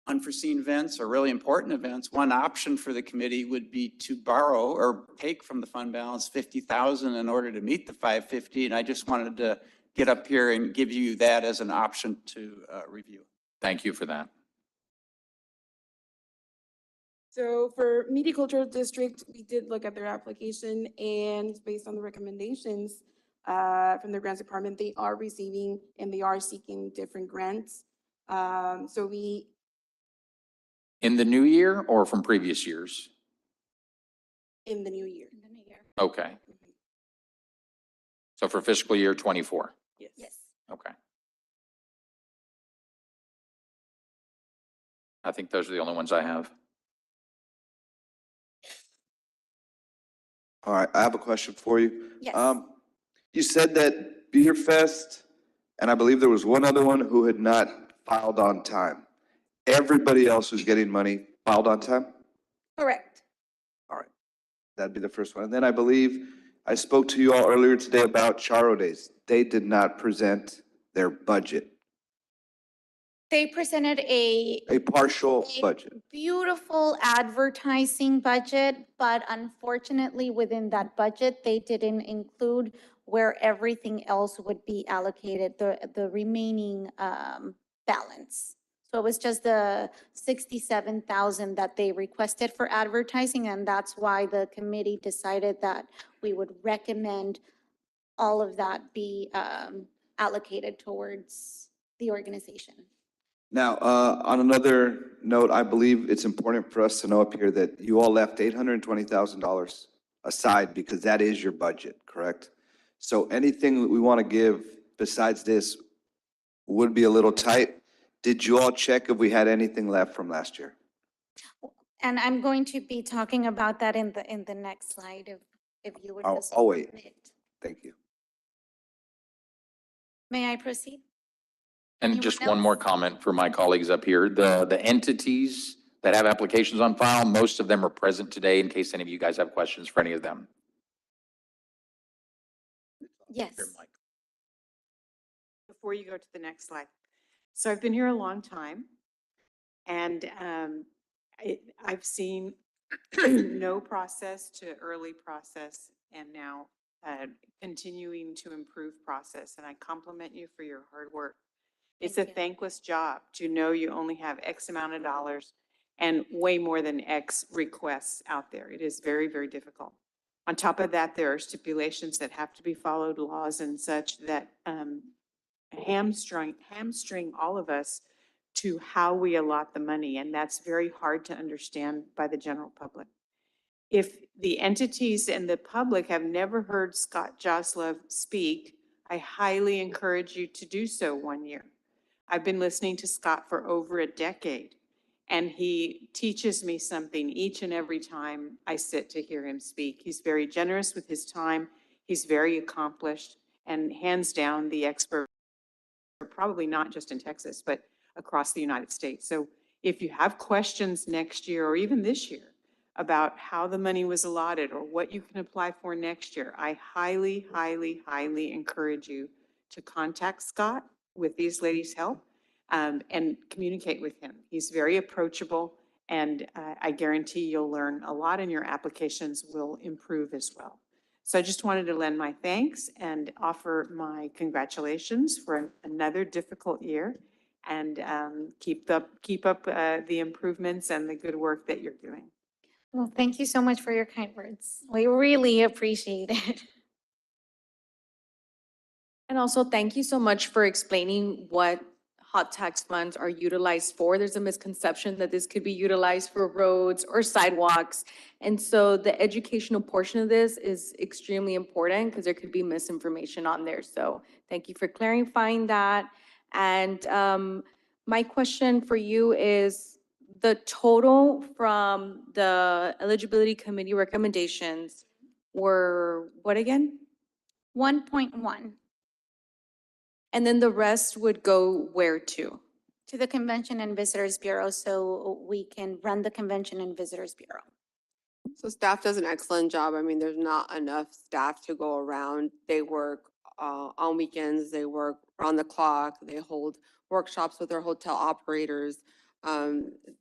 S8: unforeseen events or really important events. One option for the committee would be to borrow or take from the fund balance 50,000 in order to meet the 550. And I just wanted to get up here and give you that as an option to review.
S9: Thank you for that.
S1: So for Media Cultural District, we did look at their application, and based on the recommendations from the grants department, they are receiving and they are seeking different grants. So we,
S9: In the new year or from previous years?
S1: in the new year.
S9: Okay. So for fiscal year 24?
S1: Yes.
S9: Okay. I think those are the only ones I have.
S20: All right, I have a question for you.
S21: Yes.
S20: You said that Beer Fest, and I believe there was one other one who had not filed on time. Everybody else who's getting money filed on time?
S21: Correct.
S20: All right, that'd be the first one. And then I believe I spoke to you all earlier today about Charo Days. They did not present their budget,
S21: They presented a
S20: partial budget.
S21: beautiful advertising budget, but unfortunately, within that budget, they didn't include where everything else would be allocated, the remaining balance. So it was just the 67,000 that they requested for advertising, and that's why the committee decided that we would recommend all of that be allocated towards the organization.
S20: Now, on another note, I believe it's important for us to know up here that you all left $820,000 aside because that is your budget, correct? So anything that we want to give besides this would be a little tight. Did you all check if we had anything left from last year?
S21: And I'm going to be talking about that in the next slide, if you would just.
S20: I'll wait.
S21: permit.
S20: Thank you.
S21: May I proceed?
S9: And
S21: Anyone
S9: just one more comment for my colleagues up here. The entities that have applications on file, most of them are present today in case any of you guys have questions for any of them.
S21: Yes.
S2: Before you go to the next slide. So I've been here a long time, and I've seen no process to early process and now
S5: continuing to improve process, and I compliment you for your hard work. It's a thankless job to know you only have X amount of dollars and way more than X requests out there. It is very, very difficult. On top of that, there are stipulations that have to be followed, laws and such that hamstring all of us to how we allot the money, and that's very hard to understand by the general public. If the entities and the public have never heard Scott Joslove speak, I highly encourage you to do so one year. I've been listening to Scott for over a decade, and he teaches me something each and every time I sit to hear him speak. He's very generous with his time. He's very accomplished and hands down the expert, probably not just in Texas, but across the United States. So if you have questions next year or even this year about how the money was allotted or what you can apply for next year, I highly, highly, highly encourage you to contact Scott with these ladies' help and communicate with him. He's very approachable, and I guarantee you'll learn a lot and your applications will improve as well. So I just wanted to lend my thanks and offer my congratulations for another difficult year, and keep up the improvements and the good work that you're doing.
S21: Well, thank you so much for your kind words. We really appreciate it.
S7: And also, thank you so much for explaining what hot tax funds are utilized for. There's a misconception that this could be utilized for roads or sidewalks. And so the educational portion of this is extremely important because there could be misinformation on there. So thank you for clarifying that. And my question for you is the total from the eligibility committee recommendations were what again?
S21: 1.1
S7: And then the rest would go where to?
S21: to the Convention and Visitors Bureau, so we can run the Convention and Visitors Bureau.
S18: So staff does an excellent job. I mean, there's not enough staff to go around. They work on weekends, they work around the clock, they hold workshops with their hotel operators.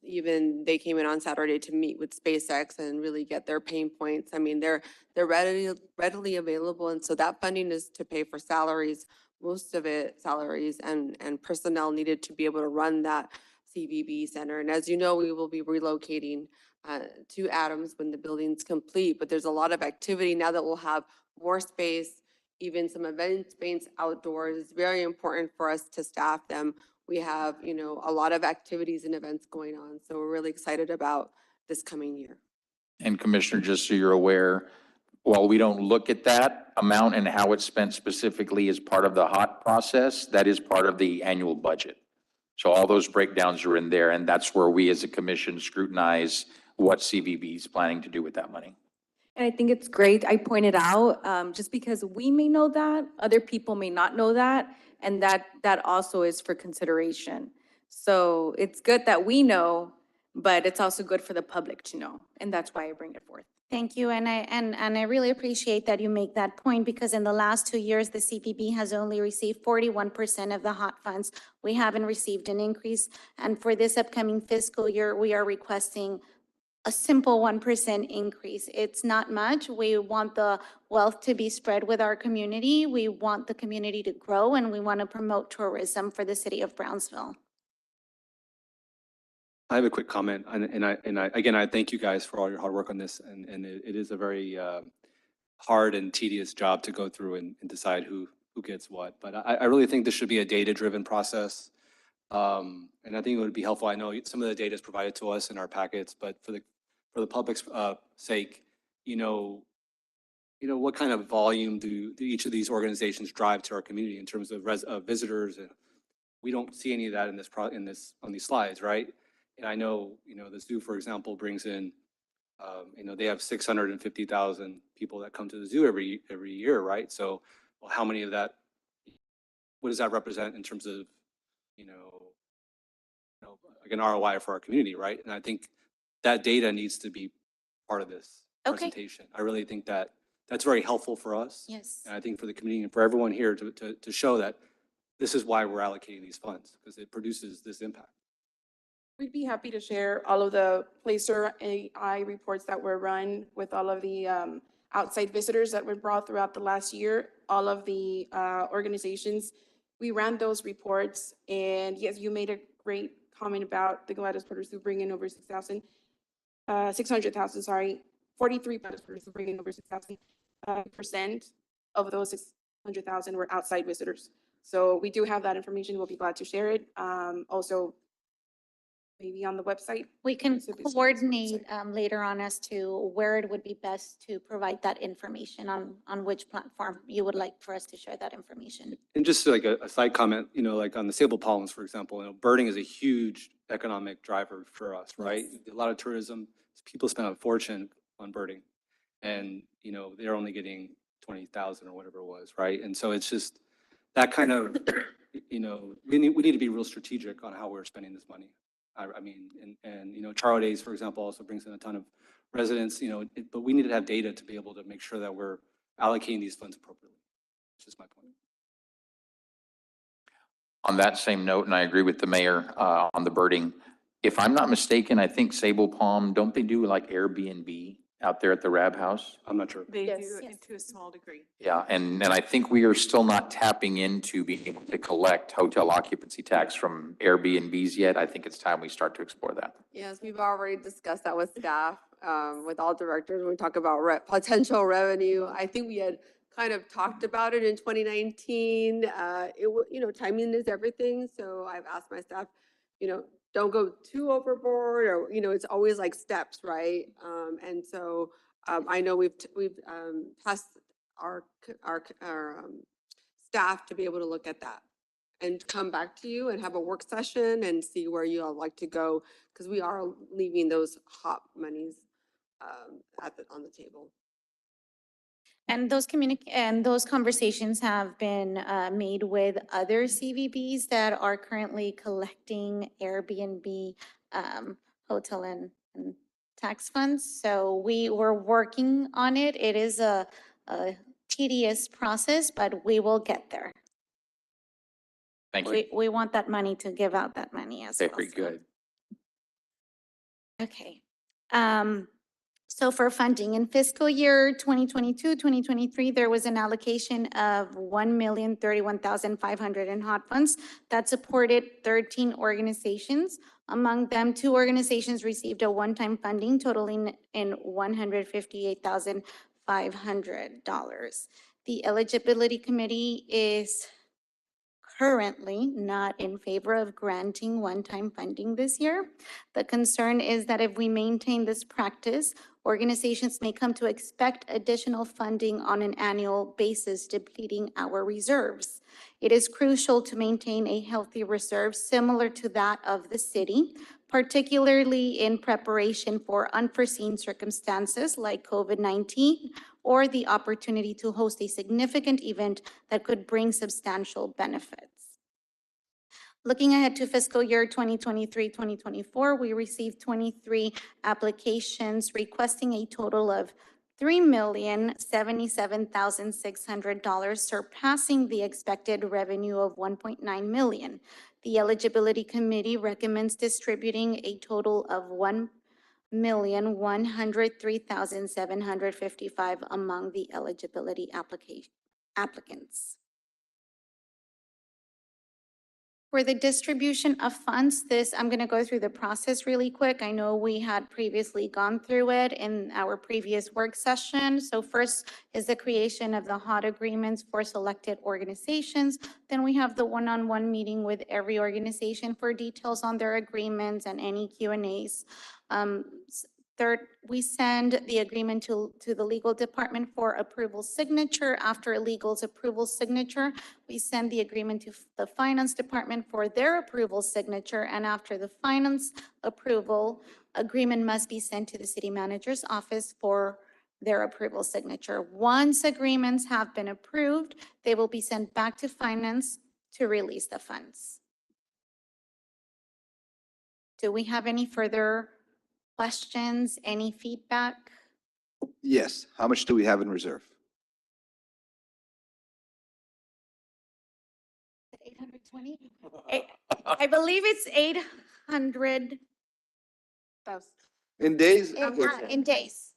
S18: Even they came in on Saturday to meet with SpaceX and really get their pain points. I mean, they're readily available, and so that funding is to pay for salaries, most of it salaries and personnel needed to be able to run that CVB center. And as you know, we will be relocating to Adams when the building's complete, but there's a lot of activity now that we'll have more space, even some event space outdoors. It's very important for us to staff them. We have, you know, a lot of activities and events going on, so we're really excited about this coming year.
S9: And Commissioner, just so you're aware, while we don't look at that amount and how it's spent specifically as part of the HOT process, that is part of the annual budget. So all those breakdowns are in there, and that's where we as a commission scrutinize what CVB is planning to do with that money.
S7: And I think it's great, I pointed out, just because we may know that, other people may not know that, and that also is for consideration. So it's good that we know, but it's also good for the public to know, and that's why I bring it forth.
S21: Thank you, and I really appreciate that you make that point, because in the last 2 years, the CPB has only received 41% of the HOT funds. We haven't received an increase, and for this upcoming fiscal year, we are requesting a simple 1% increase. It's not much. We want the wealth to be spread with our community. We want the community to grow, and we want to promote tourism for the city of Brownsville.
S4: I have a quick comment, and I thank you guys for all your hard work on this, and it is a very hard and tedious job to go through and decide who gets what. But I really think this should be a data-driven process, and I think it would be helpful. I know some of the data is provided to us in our packets, but for the public's sake, you know, what kind of volume do each of these organizations drive to our community in terms of visitors? And we don't see any of that on these slides, right? And I know, the zoo, for example, brings in, they have 650,000 people that come to the zoo every year, right? So, well, how many of that, what does that represent in terms of, like an ROI for our community, right? And I think that data needs to be part of this presentation. I really think that that's very helpful for us.
S21: Yes.
S4: And I think for the community and for everyone here to show that this is why we're allocating these funds, because it produces this impact.
S1: We'd be happy to share all of the Placer AI reports that were run with all of the outside visitors that were brought throughout the last year. All of the organizations, we ran those reports. And yes, you made a great comment about the Gladys Porters who bring in over 600,000, sorry, 43 Gladys Porters who bring in over 6,000. Percent of those 600,000 were outside visitors. So we do have that information. We'll be glad to share it. Also, maybe on the website.
S21: We can
S1: Exhibits.
S21: coordinate later on as to where it would be best to provide that information on which platform you would like for us to share that information.
S4: And just like a side comment, like on the sable palms, for example, birding is a huge economic driver for us, right? A lot of tourism, people spend a fortune on birding. And, they're only getting 20,000 or whatever it was, right? And so it's just that kind of, we need to be real strategic on how we're spending this money. I mean, Charro Days, for example, also brings in a ton of residents, but we need to have data to be able to make sure that we're allocating these funds appropriately. That's just my point.
S9: On that same note, and I agree with the mayor on the birding, if I'm not mistaken, I think Sable Palm, don't they do like Airbnb out there at the Rab House?
S4: I'm not sure.
S2: They
S21: Yes.
S2: do
S21: Yes.
S2: to a small degree.
S9: Yeah, and I think we are still not tapping into being able to collect hotel occupancy tax from Airbnbs yet. I think it's time we start to explore that.
S18: Yes, we've already discussed that with staff, with all directors, when we talk about potential revenue. I think we had kind of talked about it in 2019. Timing is everything. So I've asked my staff, don't go too overboard, or, it's always like steps, right? And so I know we've tasked our staff to be able to look at that and come back to you and have a work session and see where you all like to go, because we are leaving those hot monies on the table.
S21: And those conversations have been made with other CVBs that are currently collecting Airbnb, hotel and tax funds. So we were working on it. It is a tedious process, but we will get there.
S9: Thank you.
S21: We want that money to give out that money as well.
S9: Very good.
S21: Okay. So for funding in fiscal year 2022, 2023, there was an allocation of 1,031,500 in hot funds that supported 13 organizations. Among them, 2 organizations received a one-time funding totaling in $158,500. The eligibility committee is currently not in favor of granting one-time funding this year. The concern is that if we maintain this practice, organizations may come to expect additional funding on an annual basis, depleting our reserves. It is crucial to maintain a healthy reserve similar to that of the city, particularly in preparation for unforeseen circumstances like COVID-19 or the opportunity to host a significant event that could bring substantial benefits. Looking ahead to fiscal year 2023-2024, we received 23 applications requesting a total of $3,077,600, surpassing the expected revenue of $1.9 million. The eligibility committee recommends distributing a total of $1,103,755 among the eligibility applicants. For the distribution of funds, I'm going to go through the process really quick. I know we had previously gone through it in our previous work session. So first is the creation of the HOT agreements for selected organizations. Then we have the one-on-one meeting with every organization for details on their agreements and any Q&As. Third, we send the agreement to the legal department for approval signature. After legal's approval signature, we send the agreement to the finance department for their approval signature. And after the finance approval, agreement must be sent to the city manager's office for their approval signature. Once agreements have been approved, they will be sent back to finance to release the funds. Do we have any further questions, any feedback?
S20: Yes. How much do we have in reserve?
S21: 820? I believe it's 800.
S20: In days?
S21: In days.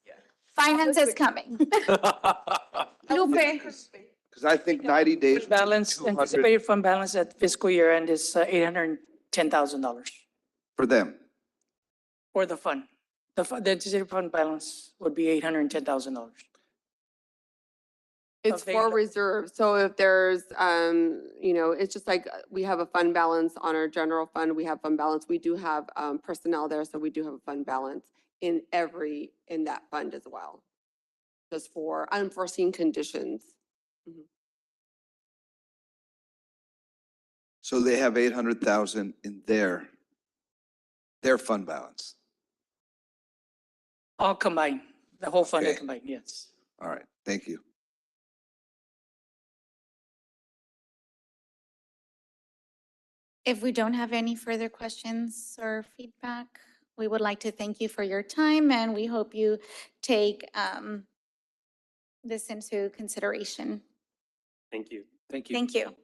S21: Finance is coming. Lupe.
S20: Because I think 90 days.
S10: Balance,
S20: 200
S10: anticipated fund balance at fiscal year end is $810,000
S20: For them.
S10: for the fund. The anticipated fund balance would be $810,000.
S18: It's
S10: they-
S18: for reserve. So if there's, it's just like we have a fund balance on our general fund, we have fund balance. We do have personnel there, so we do have a fund balance in that fund as well. Just for unforeseen conditions.
S20: So they have 800,000 in their fund balance.
S10: All combined, the whole fund
S20: Okay.
S10: combined, yes.
S20: All right, thank you.
S21: If we don't have any further questions or feedback, we would like to thank you for your time and we hope you take this into consideration.
S17: Thank you.
S4: Thank you.
S21: Thank you.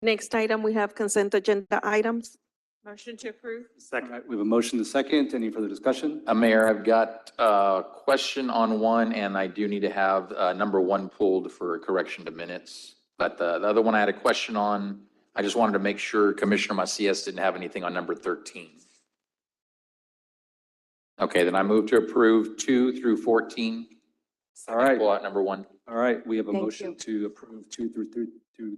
S3: Next item, we have consent agenda items.
S2: Motion to approve?
S4: All
S17: Second.
S4: right, we have a motion to second. Any further discussion?
S9: Mayor, I've got a question on one, and I do need to have number one pulled for correction to minutes. But the other one I had a question on, I just wanted to make sure Commissioner Macias didn't have anything on number 13. Okay, then I move to approve 2 through 14.
S4: All right.
S9: Pull out number one.
S4: All right, we have a
S6: Thank
S4: motion to approve 2 through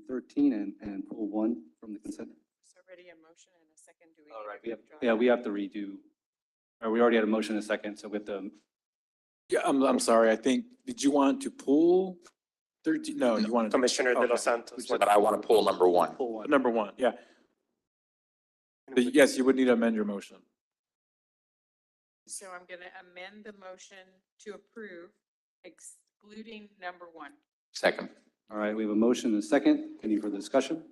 S4: 13 and pull 1 from the consent.
S2: It's already a motion and a second. Do we
S4: All
S2: need
S4: right,
S2: to
S4: we have to redo. Or we already had a motion and a second, so we have to,
S16: Yeah, I'm sorry. I think, did you want to pull 13? No, you wanted.
S17: Commissioner De
S16: Okay.
S17: Los Santos.
S9: But I want to pull number one.
S4: pull 1.
S16: Number one, yeah. Yes, you would need to amend your motion.
S2: So I'm going to amend the motion to approve excluding number one.
S9: Second.
S4: All right, we have a motion and a second. Any further discussion?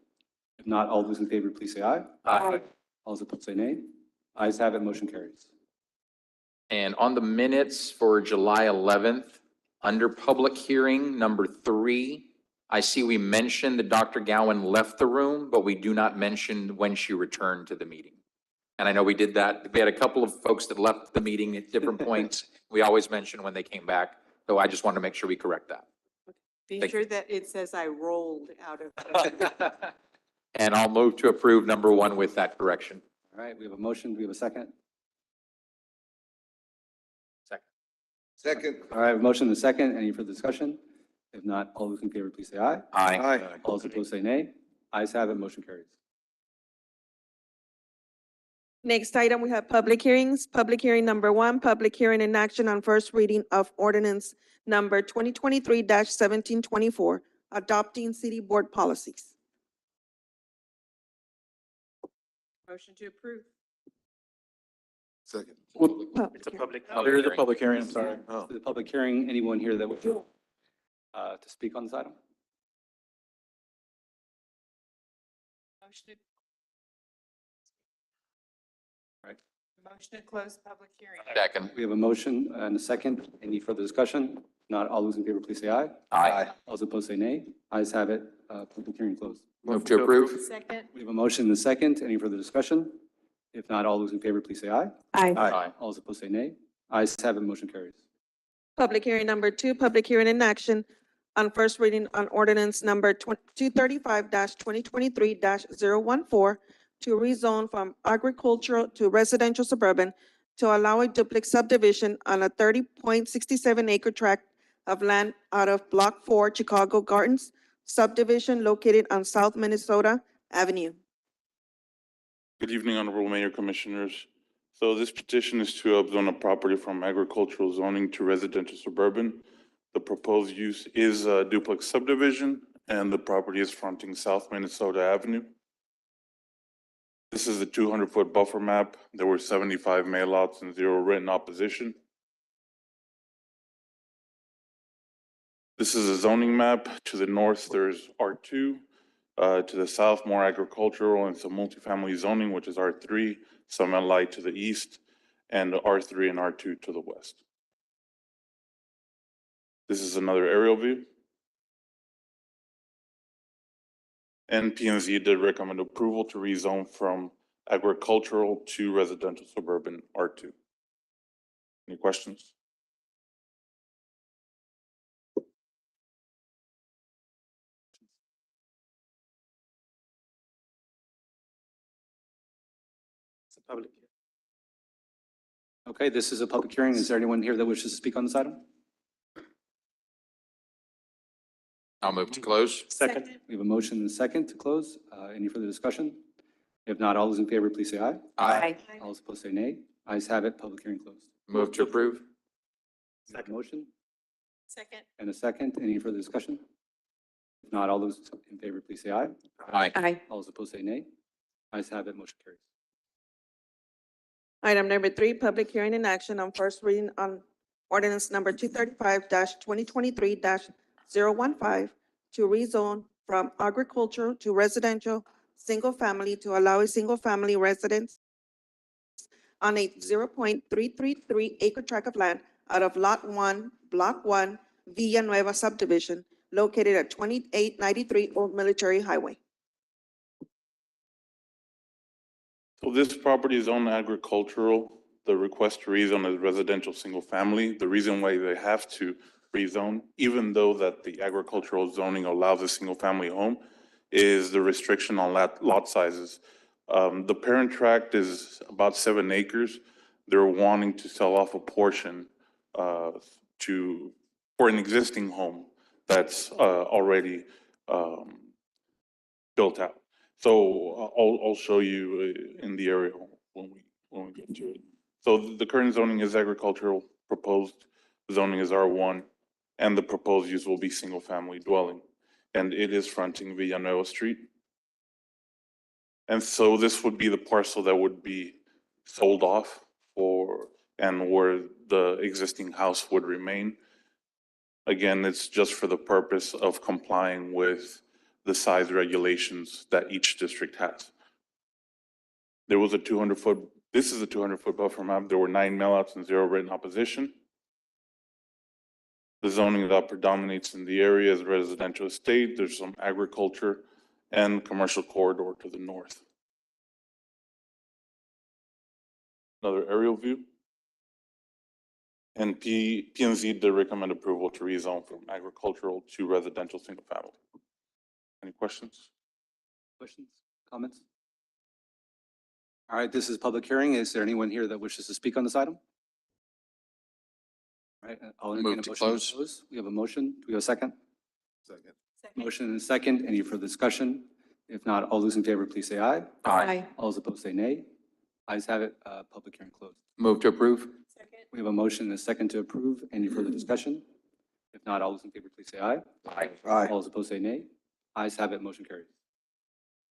S4: If not, all those in favor, please say aye.
S9: Aye.
S4: All those opposed say nay. Ayes have it, motion carries.
S9: And on the minutes for July 11th, under public hearing number 3, I see we mentioned that Dr. Gowan left the room, but we do not mention when she returned to the meeting. And I know we did that. We had a couple of folks that left the meeting at different points. We always mention when they came back. So I just wanted to make sure we correct that.
S2: Be
S9: Thank
S2: sure that it says I rolled out of.
S9: And I'll move to approve number 1 with that correction.
S4: All right, we have a motion. Do we have a second?
S20: Second.
S4: All right, motion and a second. Any further discussion? If not, all those in favor, please say aye.
S9: Aye.
S4: All those opposed say nay. Ayes have it, motion carries.
S3: Next item, we have public hearings. Public hearing number 1, public hearing in action on first reading of ordinance number 2023-1724, adopting city board policies.
S2: Motion to approve.
S19: Second.
S17: It's a public.
S16: There is a public hearing, I'm sorry.
S4: For the public hearing, anyone here that would, to speak on this item?
S2: Motion to.
S4: Right.
S2: Motion to close public hearing.
S9: Second.
S4: We have a motion and a second. Any further discussion? Not all those in favor, please say aye.
S9: Aye.
S4: All those opposed say nay. Ayes have it, public hearing closed.
S9: Move to approve.
S2: Second.
S4: We have a motion and a second. Any further discussion? If not, all those in favor, please say aye.
S9: Aye.
S4: All those opposed say nay. Ayes have it, motion carries.
S3: Public hearing number 2, public hearing in action on first reading on ordinance number 235-2023-014 to rezone from agricultural to residential suburban to allow a duplex subdivision on a 30.67 acre tract of land out of Block 4 Chicago Gardens subdivision located on South Minnesota Avenue.
S22: Good evening, Honorable Mayor, Commissioners. So this petition is to upzone a property from agricultural zoning to residential suburban. The proposed use is a duplex subdivision, and the property is fronting South Minnesota Avenue. This is a 200-foot buffer map. There were 75 mailouts and 0 written opposition. This is a zoning map. To the north, there's R2. To the south, more agricultural and some multifamily zoning, which is R3, some LI to the east, and R3 and R2 to the west. This is another aerial view. And P&Z did recommend approval to rezone from agricultural to residential suburban R2. Any questions?
S4: It's a public hearing. Okay, this is a public hearing. Is there anyone here that wishes to speak on this item?
S9: I'll move to close.
S17: Second.
S4: We have a motion and a second to close. Any further discussion? If not, all those in favor, please say aye.
S9: Aye.
S4: All those opposed say nay. Ayes have it, public hearing closed.
S9: Move to approve.
S4: We have a motion
S5: Second.
S4: and a second. Any further discussion? If not, all those in favor, please say aye.
S9: Aye.
S7: Aye.
S4: All those opposed say nay. Ayes have it, motion carries.
S3: Item number 3, public hearing and action on first reading on ordinance number 235-2023-015 to rezone from agricultural to residential, single-family to allow a single-family residence on a 0.333 acre tract of land out of Lot 1, Block 1, Villanueva subdivision located at 2893 Old Military Highway.
S22: So this property is owned agricultural. The request to rezone is residential single family. The reason why they have to rezone, even though that the agricultural zoning allows a single family home, is the restriction on lot sizes. The parent tract is about 7 acres. They're wanting to sell off a portion for an existing home that's already built out. So I'll show you in the area when we get to it. So the current zoning is agricultural, proposed zoning is R1, and the proposed use will be single-family dwelling. And it is fronting Villanueva Street. And so this would be the parcel that would be sold off and where the existing house would remain. Again, it's just for the purpose of complying with the size regulations that each district has. There was a 200-foot, this is a 200-foot buffer map. There were 9 mailouts and 0 written opposition. The zoning that predominates in the area is residential estate. There's some agriculture and commercial corridor to the north. Another aerial view. And P&Z did recommend approval to rezone from agricultural to residential single family. Any questions?
S4: Questions, comments? All right, this is a public hearing. Is there anyone here that wishes to speak on this item? All right, I'll entertain
S9: Move
S4: a
S9: to
S4: motion
S9: close.
S4: We have a motion. Do we have a second?
S19: Second.
S4: Motion and a second. Any further discussion? If not, all those in favor, please say aye.
S9: Aye.
S4: All those opposed say nay. Ayes have it, public hearing closed.
S9: Move to approve.
S4: We have a motion and a second to approve. Any further discussion? If not, all those in favor, please say aye.
S9: Aye.
S4: All those opposed say nay. Ayes have it, motion carries.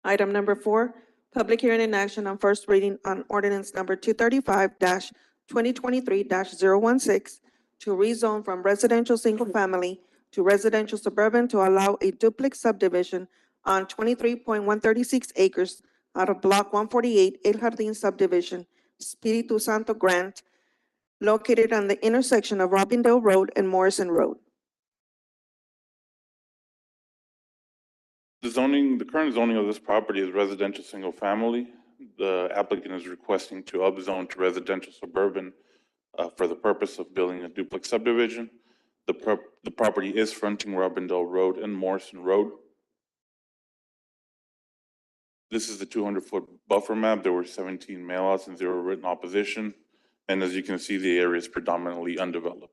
S3: Item number 4, public hearing and action on first reading on ordinance number 235-2023-016 to rezone from residential single-family to residential suburban to allow a duplex subdivision on 23.136 acres out of Block 148 El Jardín subdivision, Espiritu Santo Grant, located on the intersection of Robindale Road and Morrison Road.
S22: The current zoning of this property is residential single family. The applicant is requesting to upzone to residential suburban for the purpose of building a duplex subdivision. The property is fronting Robindale Road and Morrison Road. This is the 200-foot buffer map. There were 17 mailouts and 0 written opposition. And as you can see, the area is predominantly undeveloped.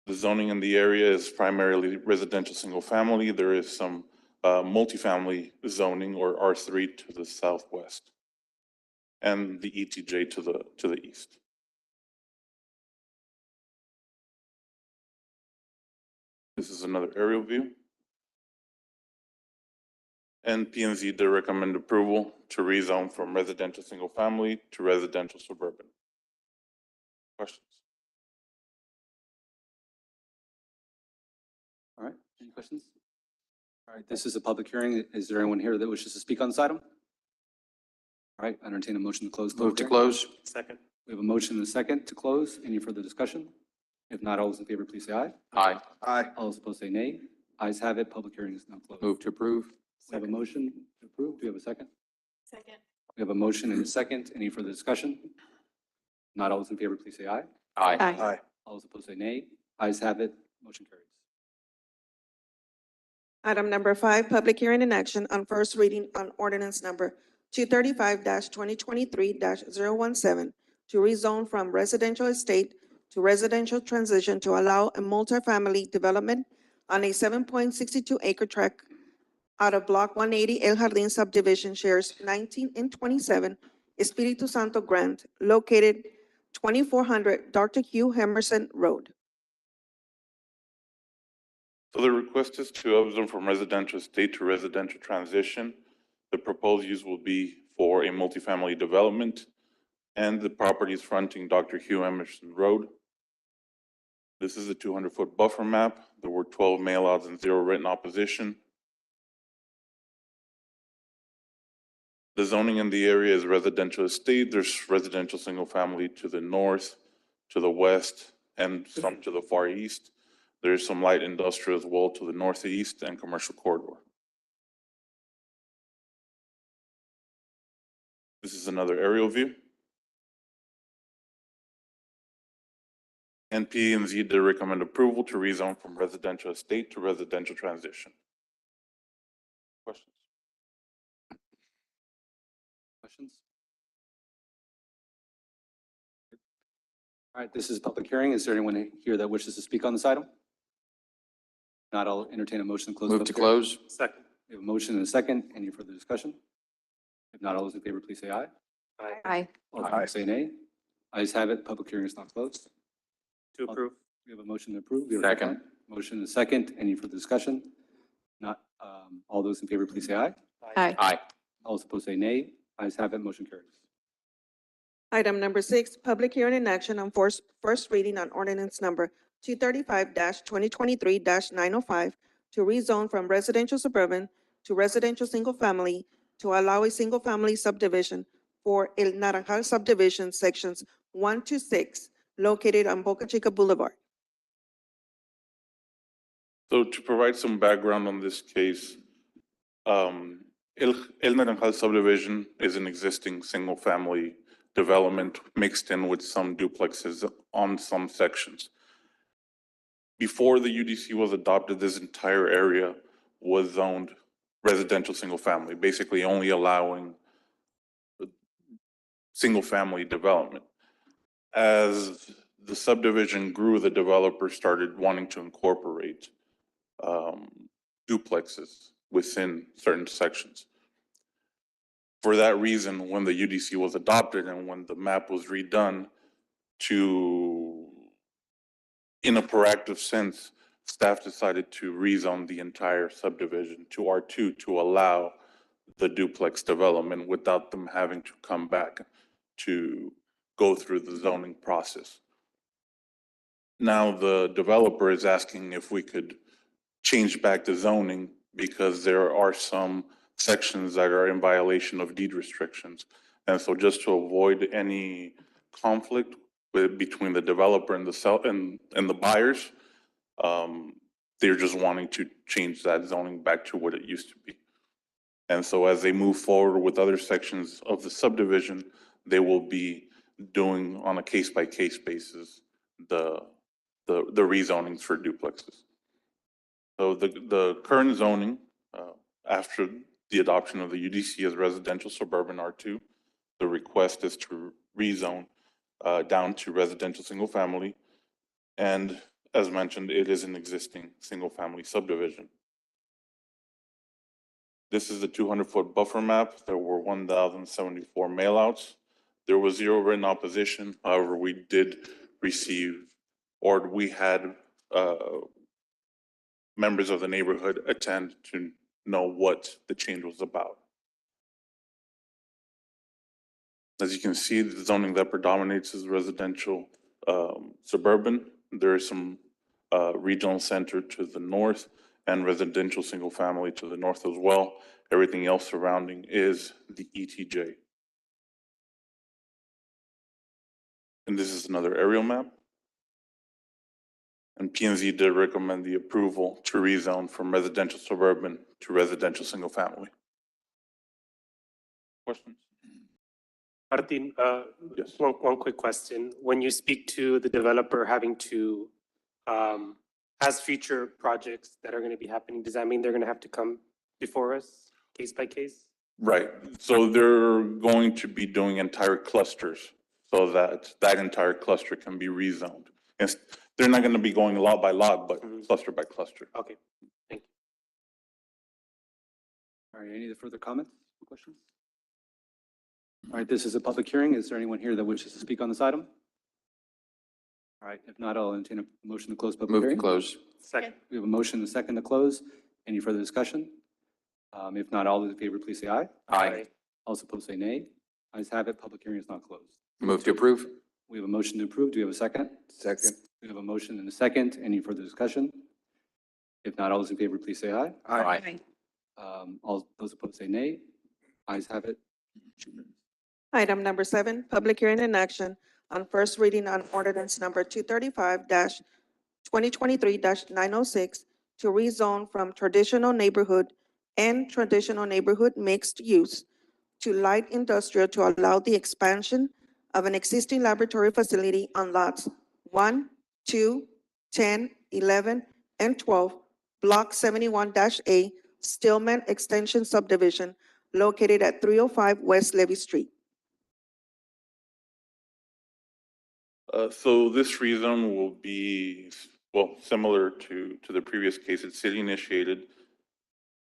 S22: The zoning in the area is primarily residential single family. There is some multifamily zoning or R3 to the southwest and the ETJ to the east. This is another aerial view. And P&Z did recommend approval to rezone from residential single family to residential suburban. Questions?
S4: All right, any questions? All right, this is a public hearing. Is there anyone here that wishes to speak on this item? All right, I entertain a motion to close.
S9: Move to
S4: public
S9: close.
S17: Second.
S4: We have a motion and a second to close. Any further discussion? If not, all those in favor, please say aye.
S9: Aye.
S19: Aye.
S4: All those opposed say nay. Ayes have it, public hearing is now closed.
S9: Move to approve.
S4: We have a motion to approve. Do we have a second?
S5: Second.
S4: We have a motion and a second. Any further discussion? Not all those in favor, please say aye.
S9: Aye.
S5: Aye.
S4: All those opposed say nay. Ayes have it, motion carries.
S3: Item number 5, public hearing and action on first reading on ordinance number 235-2023-017 to rezone from residential estate to residential transition to allow a multifamily development on a 7.62 acre tract out of Block 180 El Jardín subdivision shares 19 and 27 Espiritu Santo Grant located 2400 Dr. Hugh Emerson Road.
S22: So the request is to upzone from residential estate to residential transition. The proposed use will be for a multifamily development, and the property is fronting Dr. Hugh Emerson Road. This is a 200-foot buffer map. There were 12 mailouts and 0 written opposition. The zoning in the area is residential estate. There's residential single-family to the north, to the west, and some to the far east. There's some light industrial as well to the northeast and commercial corridor. This is another aerial view. And P&Z did recommend approval to rezone from residential estate to residential transition. Questions?
S4: Questions? All right, this is a public hearing. Is there anyone here that wishes to speak on this item? Not, I'll entertain a motion to close. the
S9: Move to
S4: public hearing.
S9: close.
S17: Second.
S4: We have a motion and a second. Any further discussion? If not, all those in favor, please say aye.
S7: Aye.
S4: All opposed say nay. Ayes have it, public hearing is not closed.
S17: To approve.
S4: We have a motion to approve. We have a
S9: Second.
S4: Motion and a second. Any further discussion? Not, all those in favor, please say aye.
S7: Aye.
S9: Aye.
S4: All those opposed say nay. Ayes have it, motion carries.
S3: Item number 6, public hearing and action on first reading on ordinance number 235-2023-905 to rezone from residential suburban to residential single-family to allow a single-family subdivision for El Naranjal subdivision sections 1 to 6 located on Boca Chica Boulevard.
S22: So to provide some background on this case, El Naranjal subdivision is an existing single-family development mixed in with some duplexes on some sections. Before the UDC was adopted, this entire area was zoned residential single-family, basically only allowing single-family development. As the subdivision grew, the developer started wanting to incorporate duplexes within certain sections. For that reason, when the UDC was adopted and when the map was redone in a proactive sense, staff decided to rezone the entire subdivision to R2 to allow the duplex development without them having to come back to go through the zoning process. Now, the developer is asking if we could change back the zoning because there are some sections that are in violation of deed restrictions. And so just to avoid any conflict between the developer and the buyers, they're just wanting to change that zoning back to what it used to be. And so as they move forward with other sections of the subdivision, they will be doing on a case-by-case basis the rezonings for duplexes. So the current zoning, after the adoption of the UDC as residential suburban R2, the request is to rezone down to residential single family. And as mentioned, it is an existing single family subdivision. This is the 200-foot buffer map. There were 1,074 mailouts. There was 0 written opposition. However, we did receive, or we had members of the neighborhood attend to know what the change was about. As you can see, the zoning that predominates is residential suburban. There is some regional center to the north and residential single family to the north as well. Everything else surrounding is the ETJ. And this is another aerial map. And P&Z did recommend the approval to rezone from residential suburban to residential single family. Questions?
S17: Martin,
S22: Yes.
S17: one quick question. When you speak to the developer having to, has future projects that are going to be happening, does that mean they're going to have to come before us, case by case?
S22: Right. So they're going to be doing entire clusters so that that entire cluster can be rezoned. Yes, they're not going to be going lot by lot, but cluster by cluster.
S17: Okay, thank you.
S4: All right, any further comments, questions? All right, this is a public hearing. Is there anyone here that wishes to speak on this item? All right, if not, I'll entertain a motion to close public
S9: Move to
S4: hearing.
S9: close.
S17: Second.
S4: We have a motion and a second to close. Any further discussion? If not, all those in favor, please say aye.
S9: Aye.
S4: All opposed, say nay. Ayes have it, public hearing is not closed.
S9: Move to approve.
S4: We have a motion to approve. Do we have a second?
S14: Second.
S4: We have a motion and a second. Any further discussion? If not, all those in favor, please say aye.
S9: Aye.
S4: All those opposed, say nay. Ayes have it.
S3: Item number 7, public hearing and action on first reading on ordinance number 235-2023-906 to rezone from traditional neighborhood and traditional neighborhood mixed use to light industrial to allow the expansion of an existing laboratory facility on lots 1, 2, 10, 11, and 12, Block 71-A, Stillman Extension Subdivision, located at 305 West Levy Street.
S22: So this rezone will be, well, similar to the previous case. It's city initiated.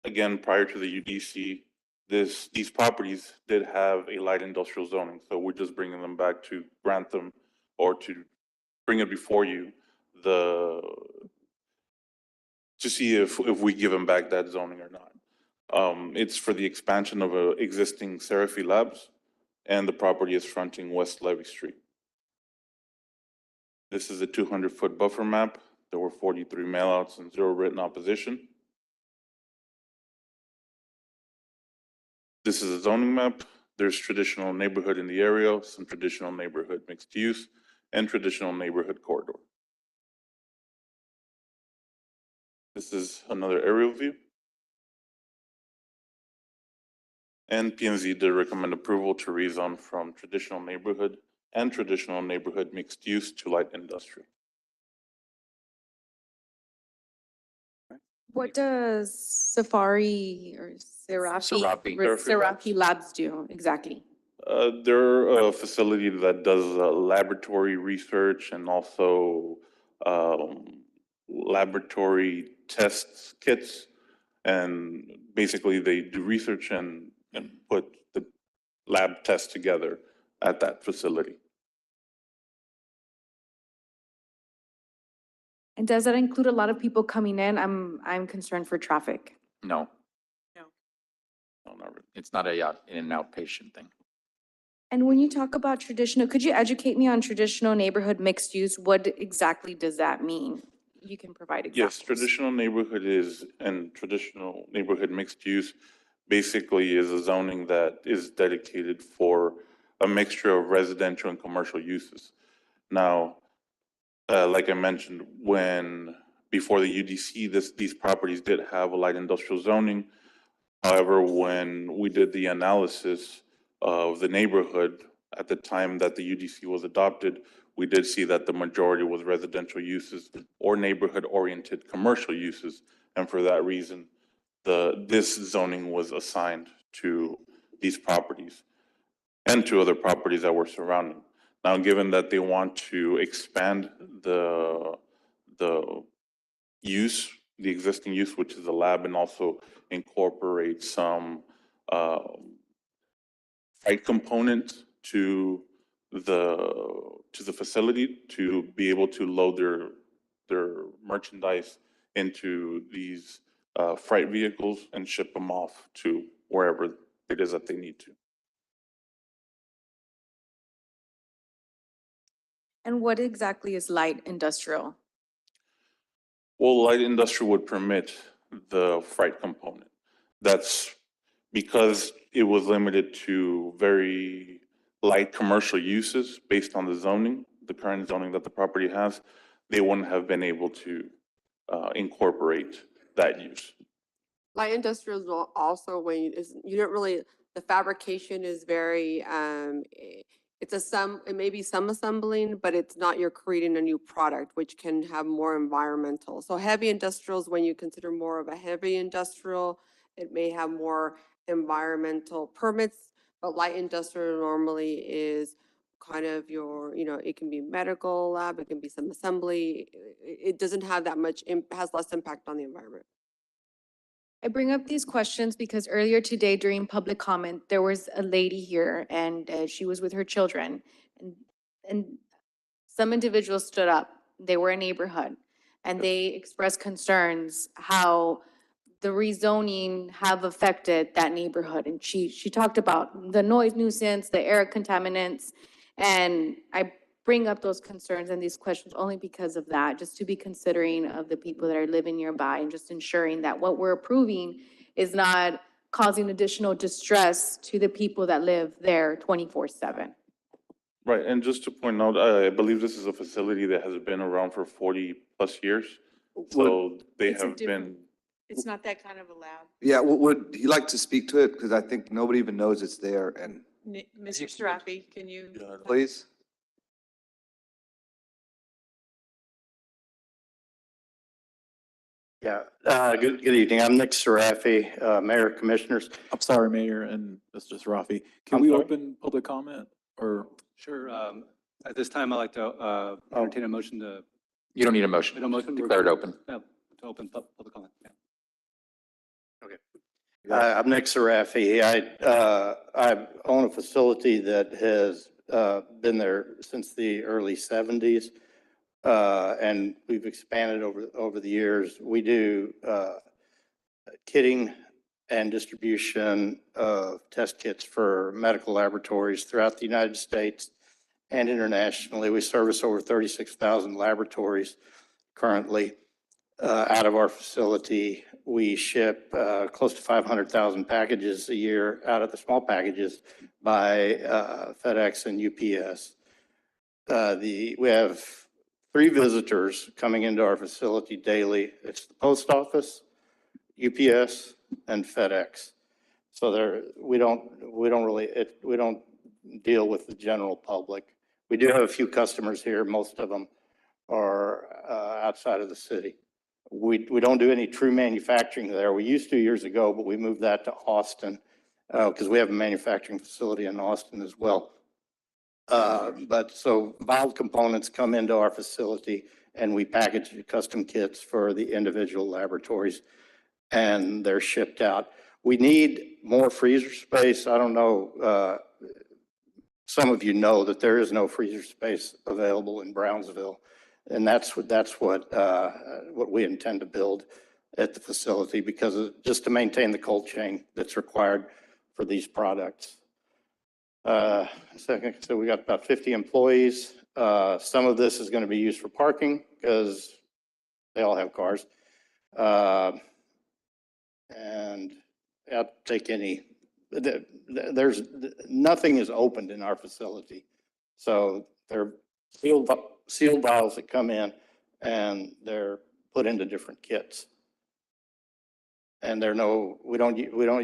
S22: Again, prior to the UDC, these properties did have a light industrial zoning. So we're just bringing them back to grant them or to bring it before you to see if we give them back that zoning or not. It's for the expansion of a existing Serafi Labs, and the property is fronting West Levy Street. This is a 200-foot buffer map. There were 43 mailouts and 0 written opposition. This is a zoning map. There's traditional neighborhood in the area, some traditional neighborhood mixed use, and traditional neighborhood corridor. This is another aerial view. And P&Z did recommend approval to rezone from traditional neighborhood and traditional neighborhood mixed use to light industrial.
S7: What does Safari or Serafi Labs do exactly?
S22: They're a facility that does laboratory research and also laboratory tests kits. And basically they do research and put the lab tests together at that facility.
S7: And does that include a lot of people coming in? I'm concerned for traffic.
S9: No,
S22: No, not really.
S9: it's not an in and out patient thing.
S7: And when you talk about traditional, could you educate me on traditional neighborhood mixed use? What exactly does that mean? You can provide examples.
S22: Yes, traditional neighborhood and traditional neighborhood mixed use basically is a zoning that is dedicated for a mixture of residential and commercial uses. Now, like I mentioned, before the UDC, these properties did have a light industrial zoning. However, when we did the analysis of the neighborhood at the time that the UDC was adopted, we did see that the majority was residential uses or neighborhood-oriented commercial uses. And for that reason, this zoning was assigned to these properties and to other properties that were surrounding. Now, given that they want to expand the use, the existing use, which is a lab, and also incorporate some site components to the facility to be able to load their merchandise into these freight vehicles and ship them off to wherever it is that they need to.
S7: And what exactly is light industrial?
S22: Well, light industrial would permit the freight component. That's because it was limited to very light commercial uses based on the zoning, the current zoning that the property has. They wouldn't have been able to incorporate that use.
S18: Light industrial is also when you don't really The fabrication is very, it may be some assembling, but it's not you're creating a new product, which can have more environmental. So heavy industrials, when you consider more of a heavy industrial, it may have more environmental permits, but light industrial normally is kind of your, it can be medical lab, it can be some assembly. It doesn't have that much, has less impact on the environment.
S7: I bring up these questions because earlier today during public comment, there was a lady here and she was with her children. And some individuals stood up, they were a neighborhood, and they expressed concerns how the rezoning have affected that neighborhood. And she talked about the noise nuisance, the air contaminants. And I bring up those concerns and these questions only because of that, just to be considering of the people that are living nearby and just ensuring that what we're approving is not causing additional distress to the people that live there 24/7.
S22: Right, and just to point out, I believe this is a facility that has been around for 40+ years. So they
S5: It's a
S22: have
S5: different-
S22: been,
S5: It's not that kind of a lab.
S20: Yeah, would you like to speak to it? Because I think nobody even knows it's there, and
S5: Mr. Sarafi, can you?
S20: please?
S11: Yeah, good evening. I'm Nick Sarafi, Mayor, Commissioners.
S16: I'm sorry, Mayor and Mr. Sarafi. Can
S11: I'm
S16: we
S11: sorry?
S16: open public comment or?
S4: Sure. At this time, I'd like to entertain a motion to.
S9: You don't need a motion.
S4: No motion. we're
S9: Declare it
S4: good.
S9: open.
S4: No, to open public comment. Yeah.
S11: I'm Nick Sarafi. I own a facility that has been there since the early 70s. And we've expanded over the years. We do kitting and distribution of test kits for medical laboratories throughout the United States and internationally. We service over 36,000 laboratories currently out of our facility. We ship close to 500,000 packages a year out of the small packages by FedEx and UPS. We have 3 visitors coming into our facility daily. It's the post office, UPS, and FedEx. So we don't deal with the general public. We do have a few customers here. Most of them are outside of the city. We don't do any true manufacturing there. We used to years ago, but we moved that to Austin because we have a manufacturing facility in Austin as well. But so vial components come into our facility and we package custom kits for the individual laboratories and they're shipped out. We need more freezer space. I don't know, some of you know that there is no freezer space available in Brownsville. And that's what we intend to build at the facility just to maintain the cold chain that's required for these products. So we got about 50 employees. Some of this is going to be used for parking because they all have cars. And I'll take nothing is opened in our facility. So they're sealed vials that come in and they're put into different kits. And we don't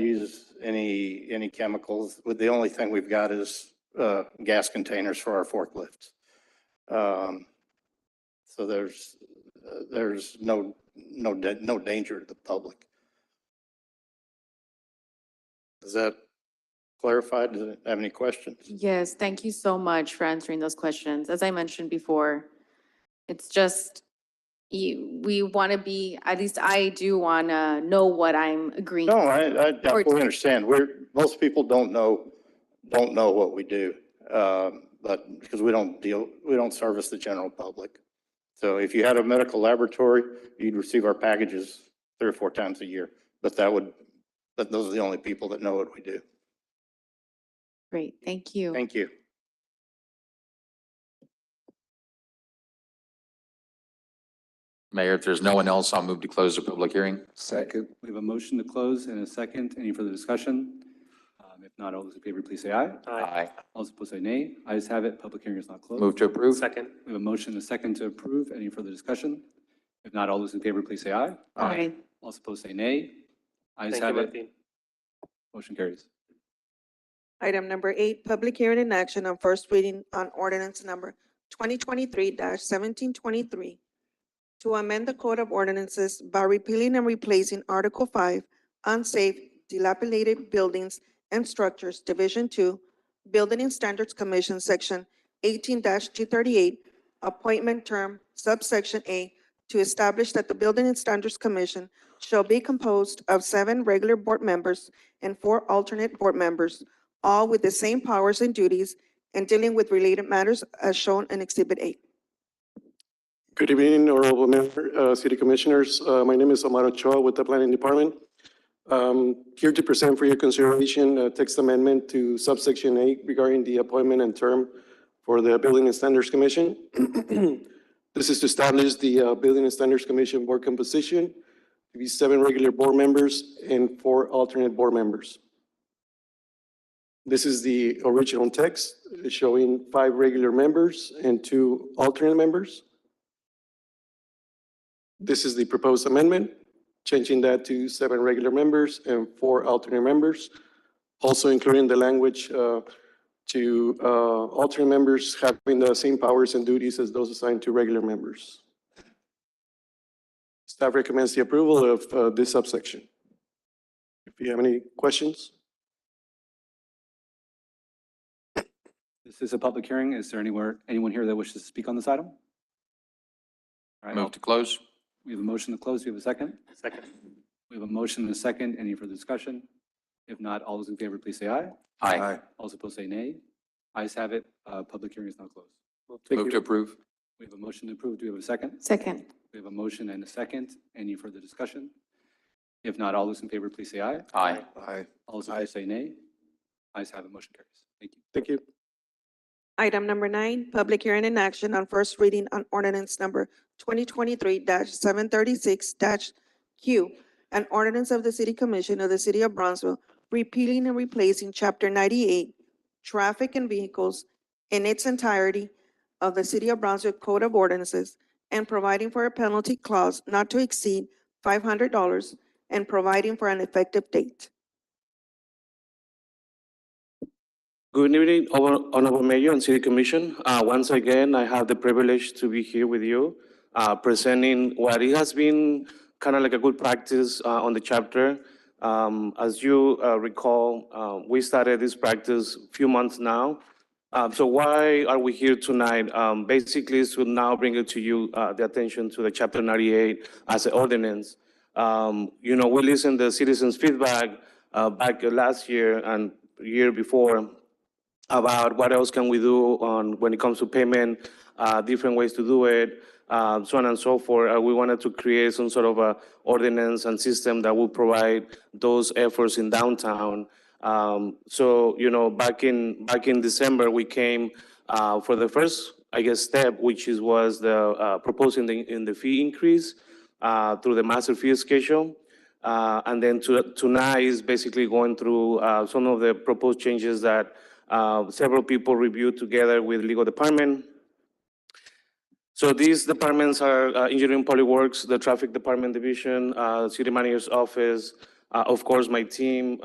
S11: use any chemicals. The only thing we've got is gas containers for our forklifts. So there's no danger to the public. Does that clarify? Does it have any questions?
S7: Yes, thank you so much for answering those questions. As I mentioned before, it's just, we want to be, at least I do want to know what I'm agreeing.
S11: No, I definitely understand. Most people don't know what we do. But because we don't service the general public. So if you had a medical laboratory, you'd receive our packages 3 or 4 times a year. But those are the only people that know what we do.
S7: Great, thank you.
S11: Thank you.
S9: Mayor, if there's no one else, I'll move to close the public hearing.
S4: Second. We have a motion to close and a second. Any further discussion? If not, all those in favor, please say aye.
S9: Aye.
S4: All those opposed say nay. Ayes have it. Public hearing is not closed.
S9: Move to approve.
S17: Second.
S4: We have a motion and a second to approve. Any further discussion? If not, all those in favor, please say aye.
S7: Aye.
S4: All those opposed say nay. Ayes
S17: Thank you,
S4: have it.
S17: Martin.
S4: Motion carries.
S3: Item number 8, public hearing and action on first reading on ordinance number 2023-1723 to amend the Code of Ordinances by repealing and replacing Article 5, unsafe, dilapidated buildings and structures, Division 2, Building and Standards Commission, Section 18-238, appointment term, subsection A, to establish that the Building and Standards Commission shall be composed of 7 regular board members and 4 alternate board members, all with the same powers and duties and dealing with related matters as shown in Exhibit A.
S12: Good evening, Honorable Mayor, City Commissioners. My name is Omar Ochoa with the Planning Department. Here to present for your consideration a text amendment to subsection 8 regarding the appointment and term for the Building and Standards Commission. This is to establish the Building and Standards Commission board composition to be 7 regular board members and 4 alternate board members. This is the original text showing 5 regular members and 2 alternate members. This is the proposed amendment, changing that to 7 regular members and 4 alternate members, also including the language to alternate members having the same powers and duties as those assigned to regular members. Staff recommends the approval of this subsection. If you have any questions?
S4: This is a public hearing. Is there anyone here that wishes to speak on this item? All right,
S9: Move to close.
S4: we have a motion to close. Do we have a second?
S17: Second.
S4: We have a motion and a second. Any further discussion? If not, all those in favor, please say aye.
S9: Aye.
S4: All those opposed say nay. Ayes have it. Public hearing is now closed.
S9: Move to approve.
S4: We have a motion to approve. Do we have a second?
S2: Second.
S4: We have a motion and a second. Any further discussion? If not, all those in favor, please say aye.
S9: Aye.
S12: Aye.
S4: All those opposed say nay. Ayes have it. Motion carries. Thank you.
S12: Thank you.
S3: Item number 9, public hearing and action on first reading on ordinance number 2023-736-Q, an ordinance of the City Commission of the City of Brownsville repealing and replacing Chapter 98, Traffic and Vehicles, in its entirety of the City of Brownsville Code of Ordinances and providing for a penalty clause not to exceed $500 and providing for an effective date.
S12: Good evening, Honorable Mayor and City Commission. Once again, I have the privilege to be here with you, presenting what it has been kind of like a good practice on the chapter. As you recall, we started this practice a few months now. So why are we here tonight? Basically, is to now bring it to you, the attention to the Chapter 98 as an ordinance. We listened to the citizens' feedback back last year and year before about what else can we do when it comes to payment, different ways to do it, so on and so forth. We wanted to create some sort of a ordinance and system that will provide those efforts in downtown. Back in December, we came for the first, step, which was the proposing in the fee increase through the master fee schedule. And then tonight is basically going through some of the proposed changes that several people reviewed together with legal department. So these departments are Engineering Public Works, the Traffic Department Division, City Manager's Office, of course, my team,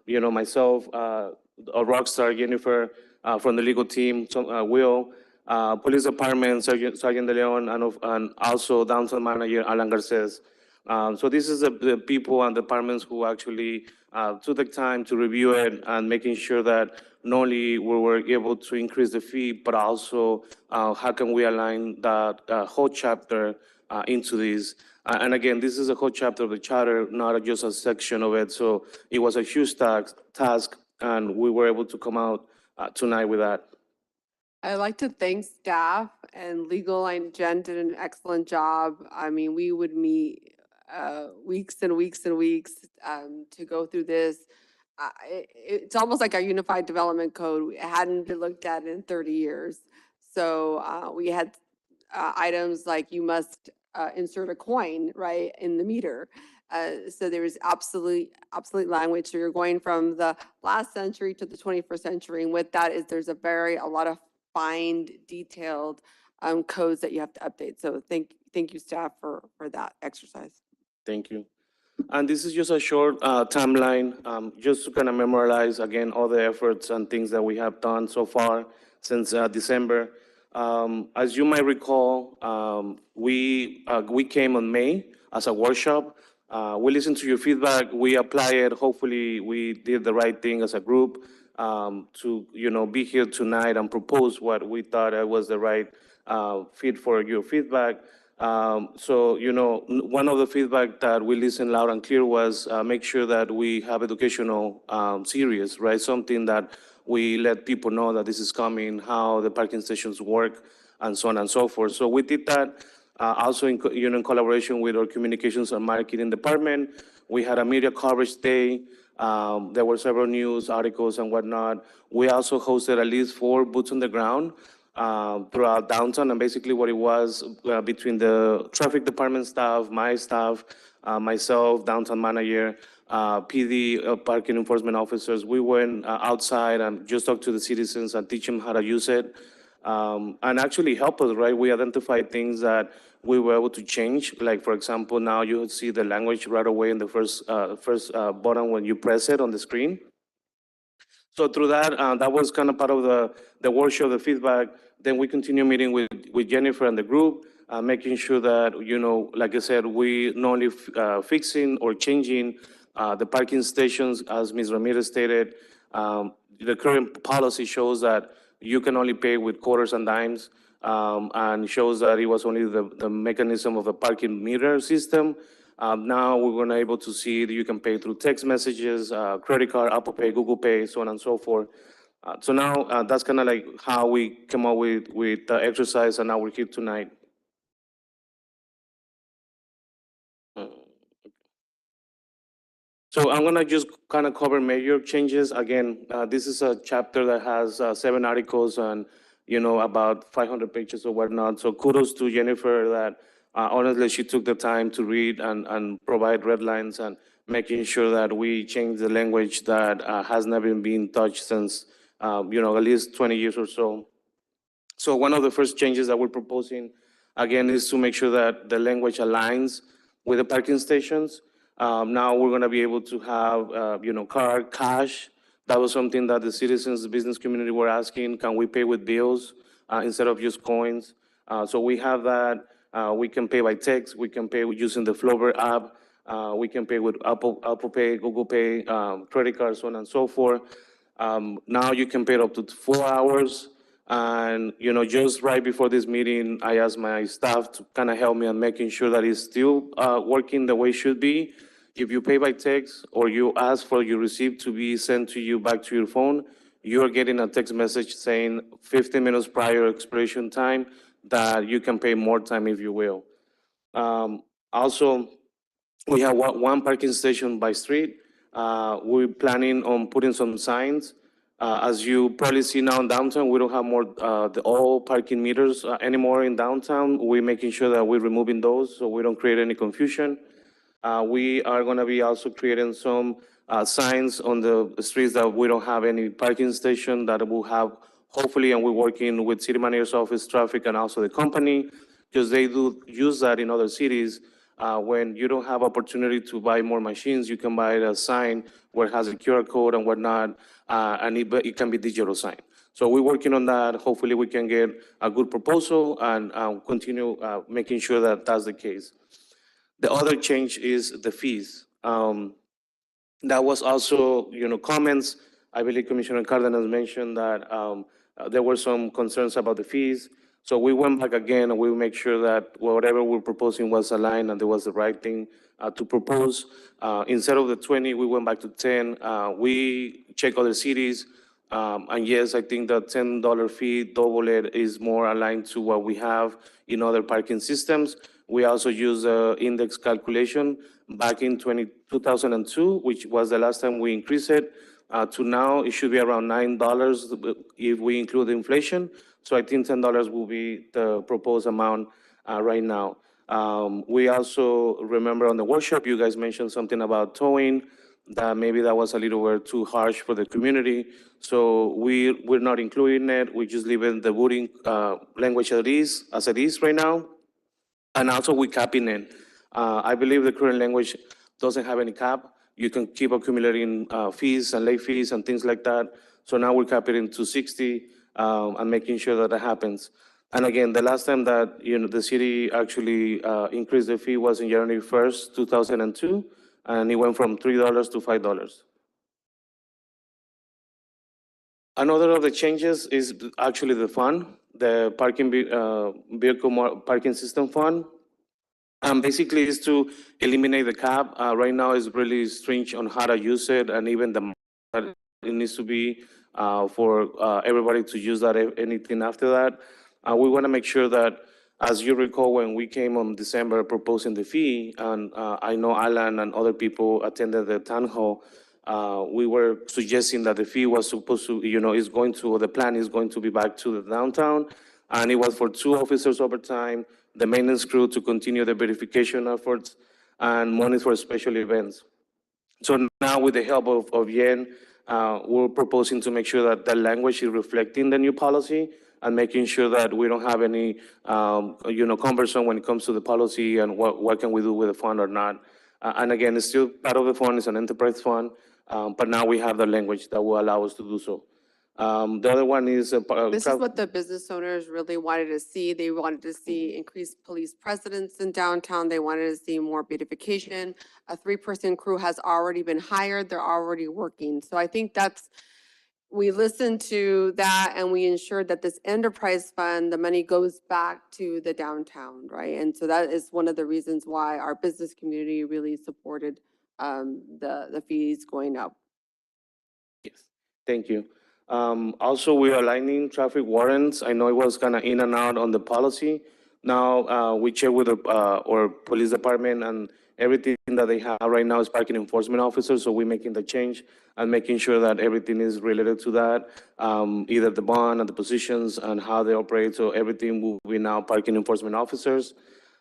S12: myself, Rockstar, Jennifer, from the legal team, Will, Police Department, Sergeant De Leon, and also Downtown Manager Alan Garces. So this is the people and departments who actually took the time to review it and making sure that not only we were able to increase the fee, but also how can we align that whole chapter into this. And again, this is a whole chapter of the charter, not just a section of it. So it was a huge task, and we were able to come out tonight with that.
S18: I'd like to thank staff and legal, and Jen did an excellent job. I mean, we would meet weeks and weeks and weeks to go through this. It's almost like our Unified Development Code. It hadn't been looked at in 30 years. So we had items like you must insert a coin, right, in the meter. So there was obsolete language. So you're going from the last century to the 21st century. And with that there's a lot of fine, detailed codes that you have to update. So thank you, staff, for that exercise.
S12: Thank you. And this is just a short timeline, just to kind of memorialize again all the efforts and things that we have done so far since December. As you might recall, we came on May as a workshop. We listened to your feedback, we apply it. Hopefully, we did the right thing as a group to be here tonight and propose what we thought was the right fit for your feedback. So, one of the feedback that we listened loud and clear was make sure that we have educational series, right? Something that we let people know that this is coming, how the parking stations work, and so on and so forth. So we did that also in, in collaboration with our communications and marketing department. We had a media coverage day. There were several news articles and whatnot. We also hosted at least 4 boots on the ground throughout downtown, and basically what it was between the traffic department staff, my staff, myself, downtown manager, PD, parking enforcement officers, we went outside and just talked to the citizens and teach them how to use it, and actually help us, right? We identified things that we were able to change. Like, for example, now you see the language right away in the first button when you press it on the screen. So through that, that was kind of part of the workshop, the feedback. Then we continue meeting with Jennifer and the group, making sure that, like I said, we not only fixing or changing the parking stations, as Ms. Ramirez stated. The current policy shows that you can only pay with quarters and dimes, and shows that it was only the mechanism of the parking meter system. Now we're going to able to see that you can pay through text messages, credit card, Apple Pay, Google Pay, so on and so forth. So now that's kind of like how we came up with the exercise, and now we're here tonight. So I'm gonna just kind of cover major changes. Again, this is a chapter that has 7 articles and, about 500 pages or whatnot. So kudos to Jennifer that honestly, she took the time to read and provide red lines and making sure that we change the language that has never been touched since, at least 20 years or so. So one of the first changes that we're proposing, again, is to make sure that the language aligns with the parking stations. Now we're going to be able to have, card, cash. That was something that the citizens, the business community were asking, can we pay with bills instead of just coins? So we have that. We can pay by text. We can pay using the Flover app. We can pay with Apple Pay, Google Pay, credit cards, so on and so forth. Now you can pay up to 4 hours. And, just right before this meeting, I asked my staff to kind of help me on making sure that it's still working the way it should be. If you pay by text or you ask for your receipt to be sent to you back to your phone, you're getting a text message saying 15 minutes prior expiration time that you can pay more time if you will. Also, we have one parking station by street. We're planning on putting some signs. As you probably see now in downtown, we don't have more all parking meters anymore in downtown. We're making sure that we're removing those so we don't create any confusion. We are going to be also creating some signs on the streets that we don't have any parking station that will have, hopefully, and we're working with city manager's office, traffic, and also the company, because they do use that in other cities. When you don't have opportunity to buy more machines, you can buy a sign where it has a QR code and whatnot, and it can be digital sign. So we're working on that. Hopefully we can get a good proposal and continue making sure that that's the case. The other change is the fees. That was also, comments. I believe Commissioner Cardenas mentioned that there were some concerns about the fees. So we went back again and we make sure that whatever we're proposing was aligned and there was the right thing to propose. Instead of the 20, we went back to 10. We check other cities. And yes, I think the $10 fee, double it, is more aligned to what we have in other parking systems. We also use the index calculation back in 2002, which was the last time we increased it. To now, it should be around $9 if we include inflation. So I think $10 will be the proposed amount right now. We also remember on the workshop, you guys mentioned something about towing, that maybe that was a little bit too harsh for the community. So we're not including it. We're just leaving the wording language as it is right now. And also we're capping it. I believe the current language doesn't have any cap. You can keep accumulating fees and late fees and things like that. So now we're capping it to 60 and making sure that that happens. And again, the last time that, the city actually increased the fee was in January 1st, 2002, and it went from $3 to $5. Another of the changes is actually the fund, the parking system fund. Basically is to eliminate the cap. Right now it's really strange on how to use it, and even the it needs to be for everybody to use that, anything after that. We want to make sure that, as you recall, when we came on December proposing the fee, and I know Alan and other people attended the town hall, we were suggesting that the fee was supposed to, the plan is going to be back to the downtown, and it was for 2 officers overtime, the maintenance crew to continue the verification efforts, and money for special events. So now, with the help of Yen, we're proposing to make sure that the language is reflecting the new policy and making sure that we don't have any, cumbersome when it comes to the policy and what can we do with the fund or not. And again, it's still part of the fund, it's an enterprise fund, but now we have the language that will allow us to do so. The other one is.
S18: This is what the business owners really wanted to see. They wanted to see increased police presence in downtown. They wanted to see more beautification. A 3-person crew has already been hired. They're already working. So I think we listened to that and we ensured that this enterprise fund, the money goes back to the downtown, right? And so that is one of the reasons why our business community really supported the fees going up.
S12: Yes, thank you. Also, we're aligning traffic warrants. I know it was kind of in and out on the policy. Now, we check with our police department, and everything that they have right now is parking enforcement officers. So we're making the change and making sure that everything is related to that, either the bond and the positions and how they operate. So everything will be now parking enforcement officers.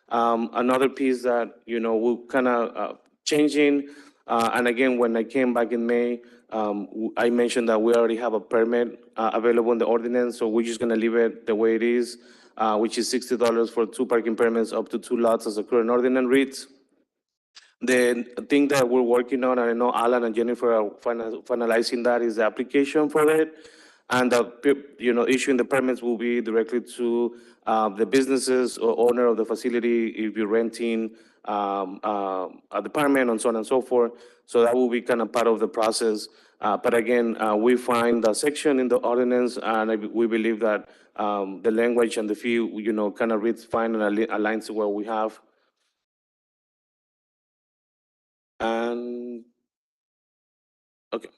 S12: Another piece that, we're kind of changing, and again, when I came back in May, I mentioned that we already have a permit available in the ordinance, so we're just going to leave it the way it is, which is $60 for 2 parking permits up to 2 lots, as the current ordinance reads. The thing that we're working on, and I know Alan and Jennifer are finalizing that, is the application for it. And issuing the permits will be directly to the businesses or owner of the facility if you're renting a department and so on and so forth. So that will be kind of part of the process. But again, we find the section in the ordinance, and we believe that the language and the fee, kind of reads fine and aligns to what we have. And okay.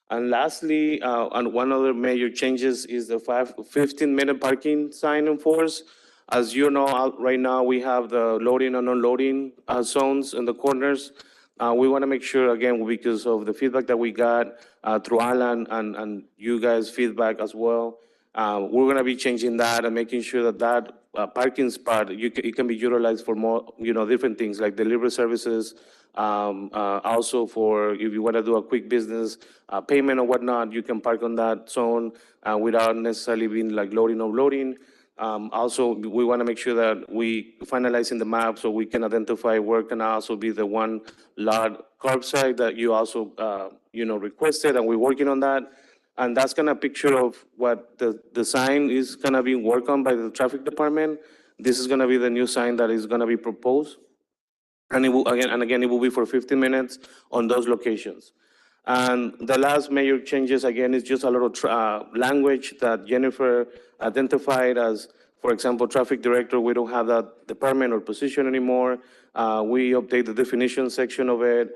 S12: And lastly, and one other major changes is the 15-minute parking sign in force. As you know, right now we have the loading and unloading zones in the corners. We want to make sure, again, because of the feedback that we got through Alan and you guys' feedback as well, we're going to be changing that and making sure that parking spot, it can be utilized for more, different things like delivery services. Also for if you want to do a quick business payment or whatnot, you can park on that zone without necessarily being like loading or loading. Also, we want to make sure that we finalize in the map so we can identify where can also be the one lot curbside that you also requested, and we're working on that. And that's kind of picture of what the sign is going to be worked on by the traffic department. This is going to be the new sign that is going to be proposed. And it will, again, it will be for 15 minutes on those locations. And the last major changes, again, is just a little language that Jennifer identified as, for example, traffic director. We don't have that department or position anymore. We update the definition section of it.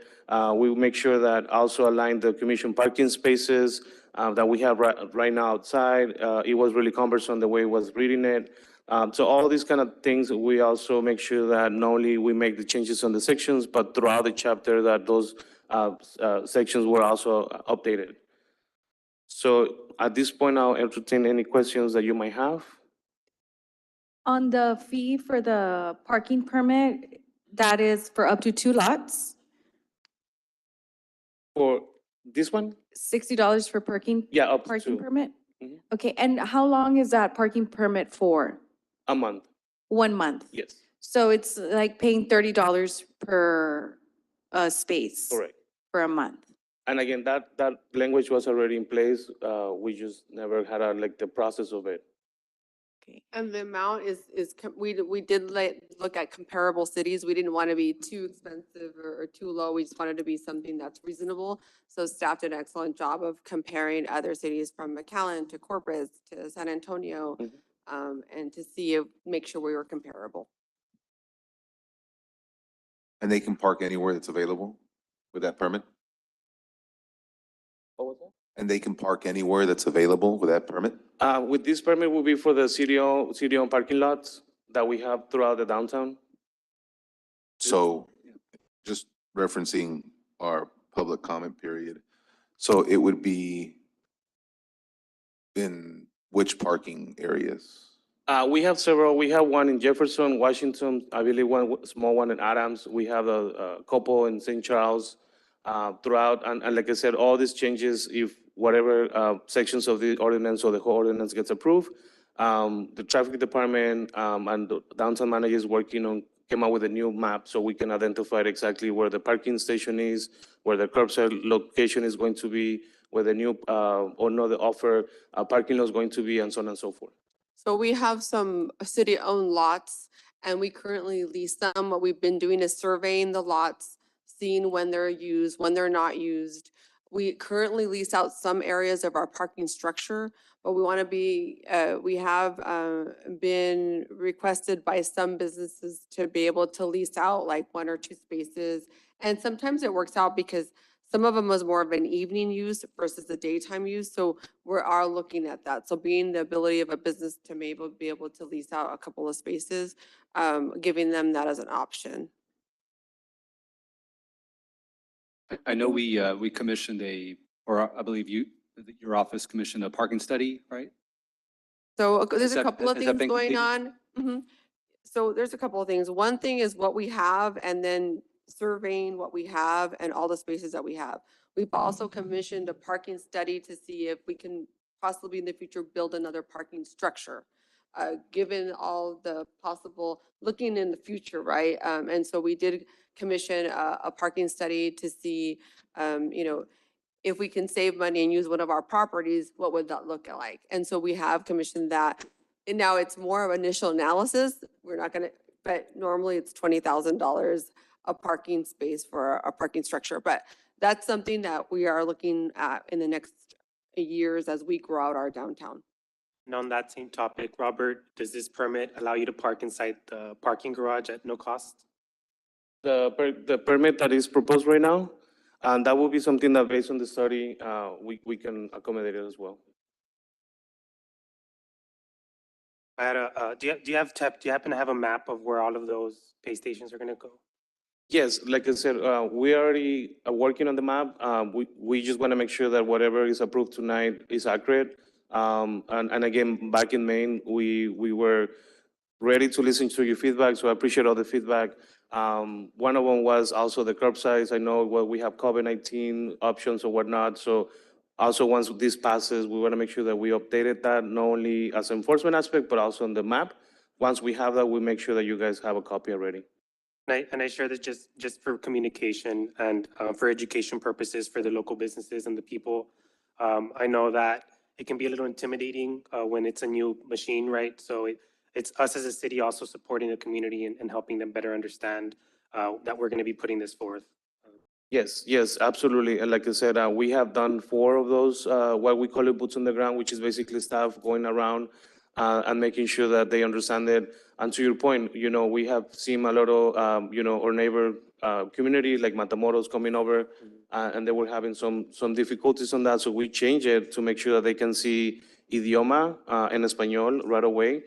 S12: We make sure that also align the commission parking spaces that we have right now outside. It was really cumbersome the way it was reading it. So all these kind of things, we also make sure that not only we make the changes on the sections, but throughout the chapter that those sections were also updated. So at this point, I'll entertain any questions that you might have.
S7: On the fee for the parking permit, that is for up to 2 lots?
S12: For this one?
S7: $60 for parking?
S12: Yeah, up to
S7: parking
S12: 2.
S7: permit? Okay, and how long is that parking permit for?
S12: A month.
S7: 1 month?
S12: Yes.
S7: So it's like paying $30 per space
S12: Correct.
S7: for a month.
S12: And again, that language was already in place. We just never had like the process of it.
S18: And the amount we did look at comparable cities. We didn't want to be too expensive or too low. We just wanted to be something that's reasonable. So staff did an excellent job of comparing other cities from McAllen to Corpus to San Antonio, and to make sure we were comparable.
S19: And they can park anywhere that's available with that permit?
S12: What was that?
S19: And they can park anywhere that's available with that permit?
S12: With this permit will be for the city-owned parking lots that we have throughout the downtown.
S19: So just referencing our public comment period. So it would be in which parking areas?
S12: We have several. We have one in Jefferson, Washington, I believe one small one in Adams. We have a couple in St. Charles throughout. And like I said, all these changes, if whatever sections of the ordinance or the whole ordinance gets approved, the traffic department and the downtown manager is working on came up with a new map so we can identify exactly where the parking station is, where the curbside location is going to be, where the new or no the offer parking lot is going to be, and so on and so forth.
S18: So we have some city-owned lots, and we currently lease them. What we've been doing is surveying the lots, seeing when they're used, when they're not used. We currently lease out some areas of our parking structure, but we want to be, we have been requested by some businesses to be able to lease out like 1 or 2 spaces. And sometimes it works out because some of them was more of an evening use versus the daytime use. So we are looking at that. So being the ability of a business to be able to lease out a couple of spaces, giving them that as an option.
S4: I know we commissioned or I believe your office commissioned a parking study, right?
S18: So there's
S4: Is
S18: a
S4: that-
S18: couple of
S4: has that
S18: things
S4: been
S18: going
S4: completed?
S18: on. So there's a couple of things. One thing is what we have and then surveying what we have and all the spaces that we have. We've also commissioned a parking study to see if we can possibly in the future build another parking structure, given all the possible, looking in the future, right? And so we did commission a parking study to see, if we can save money and use one of our properties, what would that look like? And so we have commissioned that. And now it's more of initial analysis. We're not gonna, but normally it's $20,000 a parking space for a parking structure. But that's something that we are looking at in the next years as we grow out our downtown.
S17: And on that same topic, Robert, does this permit allow you to park inside the parking garage at no cost?
S12: The permit that is proposed right now, and that will be something that based on the study, we can accommodate it as well.
S17: I had do you happen to have a map of where all of those pay stations are gonna go?
S12: Yes, like I said, we already are working on the map. We just want to make sure that whatever is approved tonight is accurate. And again, back in Maine, we were ready to listen to your feedback, so I appreciate all the feedback. One of them was also the curbsides. I know we have COVID-19 options or whatnot, so also once this passes, we want to make sure that we updated that, not only as enforcement aspect, but also on the map. Once we have that, we make sure that you guys have a copy already.
S17: And I share this just for communication and for education purposes for the local businesses and the people. I know that it can be a little intimidating when it's a new machine, right? So it's us as a city also supporting the community and helping them better understand that we're going to be putting this forth.
S12: Yes, absolutely. And like I said, we have done 4 of those, what we call it boots on the ground, which is basically staff going around and making sure that they understand it. And to your point, we have seen a lot of, our neighbor community like Matamoros coming over, and they were having some difficulties on that. So we changed it to make sure that they can see idioma en español right away.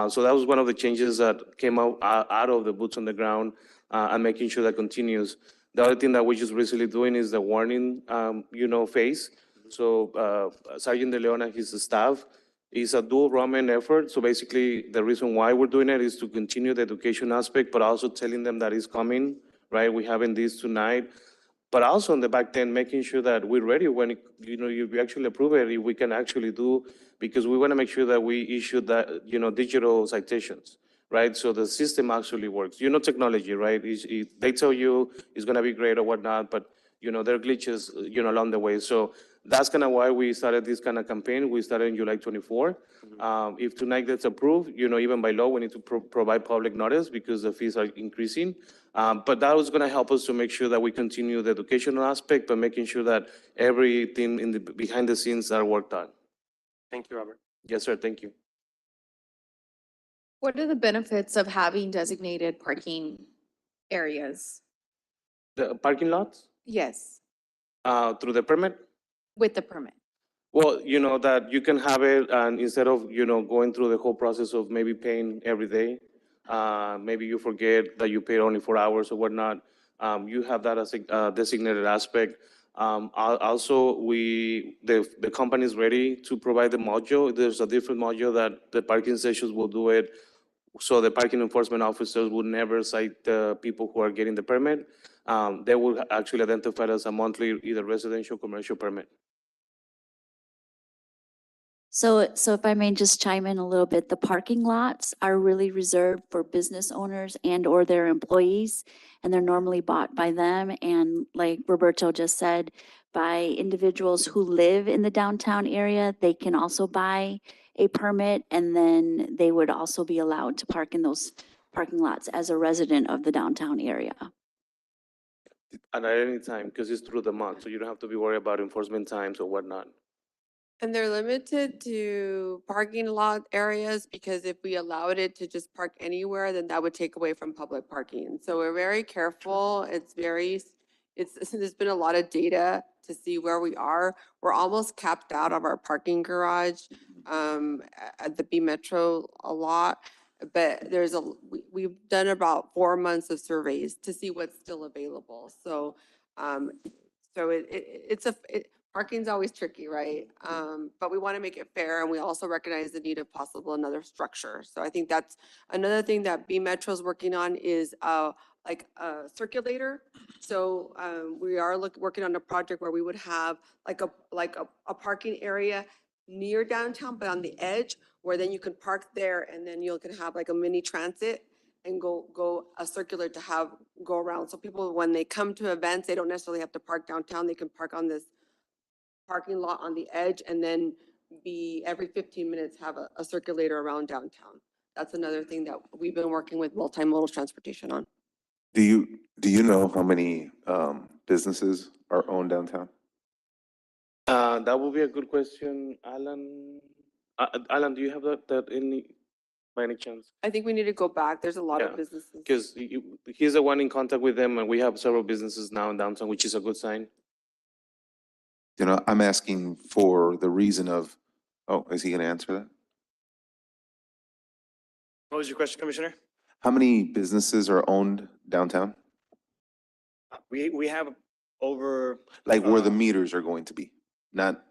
S12: So that was one of the changes that came out of the boots on the ground and making sure that continues. The other thing that we're just recently doing is the warning, phase. So Sergeant De Leon and his staff, it's a dual Roman effort. So basically, the reason why we're doing it is to continue the education aspect, but also telling them that it's coming, right? We're having this tonight, but also on the back end, making sure that we're ready when, you actually approve it, we can actually do, because we want to make sure that we issue that, digital citations, right? So the system actually works. You know, technology, right? They tell you it's gonna be great or whatnot, but there are glitches, along the way. So that's kind of why we started this kind of campaign. We started in July 24. If tonight gets approved, even by law, we need to provide public notice because the fees are increasing. But that was going to help us to make sure that we continue the educational aspect, but making sure that everything in the behind the scenes are worked on.
S17: Thank you, Robert.
S12: Yes, sir. Thank you.
S13: What are the benefits of having designated parking areas?
S12: The parking lots,
S13: Yes,
S12: through the permit.
S13: with the permit.
S12: Well, that you can have it, and instead of, going through the whole process of maybe paying every day, maybe you forget that you paid only 4 hours or whatnot, you have that as a designated aspect. Also, the company is ready to provide the module. There's a different module that the parking stations will do it. So the parking enforcement officers would never cite the people who are getting the permit. They will actually identify it as a monthly, either residential, commercial permit.
S15: So if I may just chime in a little bit, the parking lots are really reserved for business owners and or their employees, and they're normally bought by them. And like Roberto just said, by individuals who live in the downtown area, they can also buy a permit, and then they would also be allowed to park in those parking lots as a resident of the downtown area.
S12: And at any time, because it's through the month, so you don't have to be worried about enforcement times or whatnot.
S18: And they're limited to parking lot areas because if we allowed it to just park anywhere, then that would take away from public parking. So we're very careful. There's been a lot of data to see where we are. We're almost capped out of our parking garage at the B Metro a lot. But we've done about 4 months of surveys to see what's still available. So parking's always tricky, right? But we want to make it fair, and we also recognize the need of possible another structure. So I think that's another thing that B Metro is working on is like a circulator. So we are working on a project where we would have like a parking area near downtown, but on the edge, where then you can park there, and then you can have like a mini transit and go a circular to go around. So people, when they come to events, they don't necessarily have to park downtown. They can park on this parking lot on the edge, and then every 15 minutes have a circulator around downtown. That's another thing that we've been working with multimodal transportation on.
S19: Do you know how many businesses are owned downtown?
S12: That would be a good question, Alan. Alan, do you have that by any chance?
S18: I think we need to go back. There's a lot of
S12: Yeah,
S18: businesses.
S12: Because he's the one in contact with them, and we have several businesses now in downtown, which is a good sign.
S19: I'm asking for the reason of, is he gonna answer that?
S23: What was your question, Commissioner?
S19: How many businesses are owned downtown?
S23: We have over.
S19: Like where the meters are going to be, not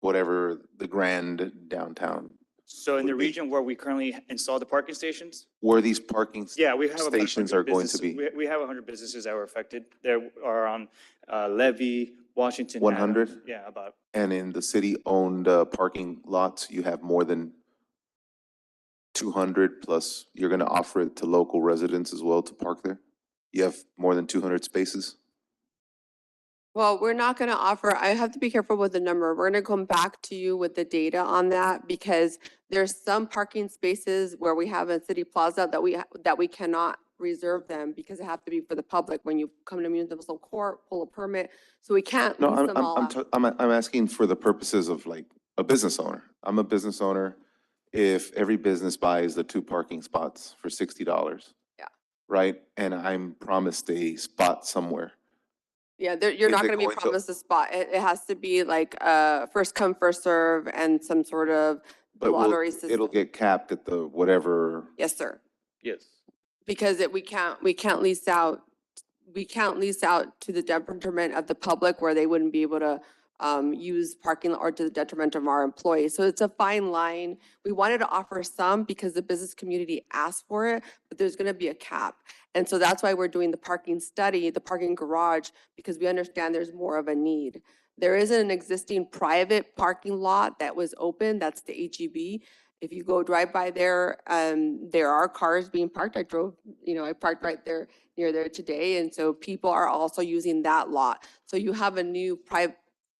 S19: whatever the grand downtown,
S23: So in the region where we currently install the parking stations?
S19: where these parking
S23: Yeah, we have about
S19: stations
S23: 100
S19: are going to
S23: businesses.
S19: be.
S23: We have 100 businesses that were affected. There are on Levy, Washington.
S19: 100?
S23: Adams. Yeah, about.
S19: And in the city-owned parking lots, you have more than 200, plus you're gonna offer it to local residents as well to park there? You have more than 200 spaces?
S18: Well, we're not going to offer, I have to be careful with the number. We're going to come back to you with the data on that because there's some parking spaces where we have in City Plaza that we cannot reserve them because they have to be for the public when you come to municipal court, pull a permit. So we can't
S19: No,
S18: lease them all out.
S19: I'm asking for the purposes of like a business owner. I'm a business owner. If every business buys the 2 parking spots for $60.
S18: Yeah.
S19: Right? And I'm promised a spot somewhere.
S18: Yeah, you're
S19: Is
S18: not
S19: it
S18: going to be
S19: going to-
S18: promised a spot. It has to be like first come, first serve and some sort of
S19: But
S18: lottery system.
S19: it'll get capped at the whatever.
S18: Yes, sir.
S12: Yes.
S18: Because we can't lease out to the detriment of the public where they wouldn't be able to use parking or to the detriment of our employees. So it's a fine line. We wanted to offer some because the business community asked for it, but there's going to be a cap. And so that's why we're doing the parking study, the parking garage, because we understand there's more of a need. There is an existing private parking lot that was open, that's the HEB. If you go drive by there, there are cars being parked. I drove, I parked right there near there today. And so people are also using that lot. So you have a new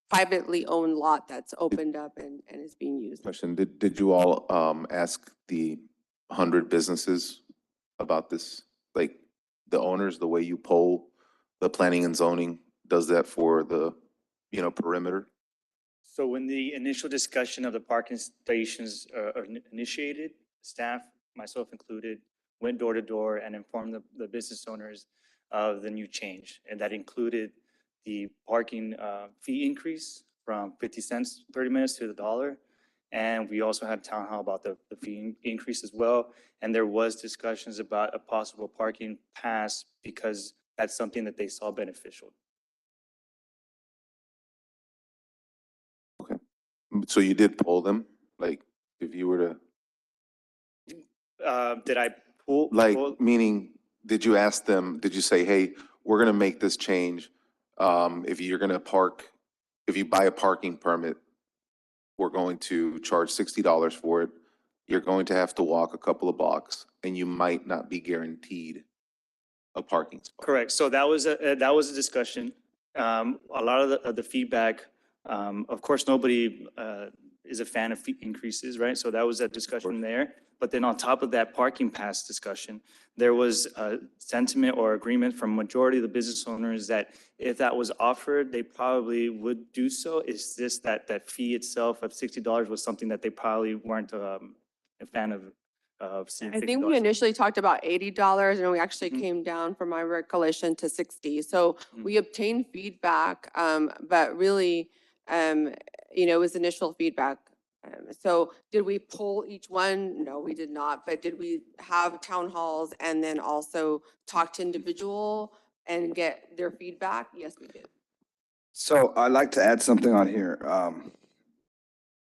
S18: privately owned lot that's opened up and is being used.
S19: Question, did you all ask the 100 businesses about this? Like the owners, the way you poll the planning and zoning does that for the, perimeter?
S23: So when the initial discussion of the parking stations initiated, staff, myself included, went door to door and informed the business owners of the new change. And that included the parking fee increase from 50 cents, 30 minutes to $1. And we also had town hall about the fee increase as well. And there was discussions about a possible parking pass because that's something that they saw beneficial.
S19: So you did poll them? Like if you were to,
S23: Did I pull?
S19: meaning, did you ask them, did you say, hey, we're going to make this change? If you're going to park, if you buy a parking permit, we're going to charge $60 for it. You're going to have to walk a couple of blocks and you might not be guaranteed a parking spot.
S23: Correct. So that was a discussion. A lot of the feedback, of course, nobody is a fan of fee increases, right? So that was a discussion there. But then on top of that parking pass discussion, there was a sentiment or agreement from majority of the business owners that if that was offered, they probably would do so. It's just that fee itself of $60 was something that they probably weren't a fan of.
S18: I think we initially talked about $80 and we actually came down from my recollection to 60. So we obtained feedback, but really, it was initial feedback. So did we poll each one? No, we did not. But did we have town halls and then also talk to individual and get their feedback? Yes, we did.
S20: So I'd like to add something on here.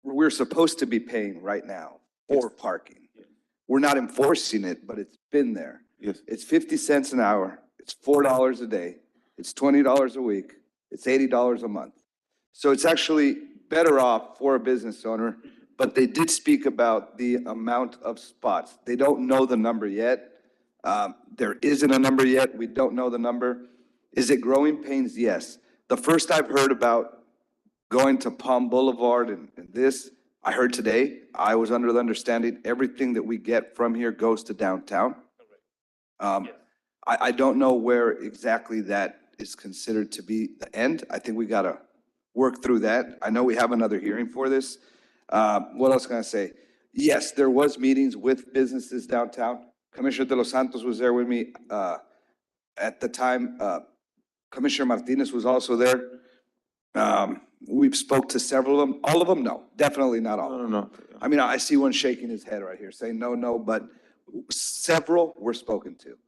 S20: We're supposed to be paying right now for parking. We're not enforcing it, but it's been there.
S19: Yes.
S20: It's 50 cents an hour. It's $4 a day. It's $20 a week. It's $80 a month. So it's actually better off for a business owner, but they did speak about the amount of spots. They don't know the number yet. There isn't a number yet. We don't know the number. Is it growing pains? Yes. The first I've heard about going to Palm Boulevard and this, I heard today. I was under the understanding everything that we get from here goes to downtown. I don't know where exactly that is considered to be the end. I think we gotta work through that. I know we have another hearing for this. What else can I say? Yes, there was meetings with businesses downtown. Commissioner De Los Santos was there with me. At the time, Commissioner Martinez was also there. We've spoke to several of them. All of them? No, definitely not all.
S19: No.
S20: I mean, I see one shaking his head right here saying no, but several were spoken to.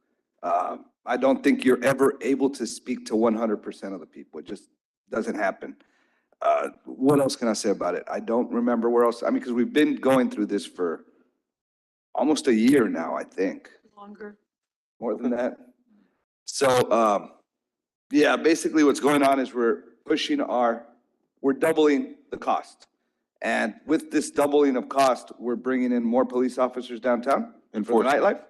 S20: I don't think you're ever able to speak to 100% of the people. It just doesn't happen. What else can I say about it? I don't remember where else. I mean, because we've been going through this for almost a year now, I think.
S2: Longer.
S20: More than that. So, yeah, basically what's going on is we're doubling the cost. And with this doubling of cost, we're bringing in more police officers downtown for the nightlife,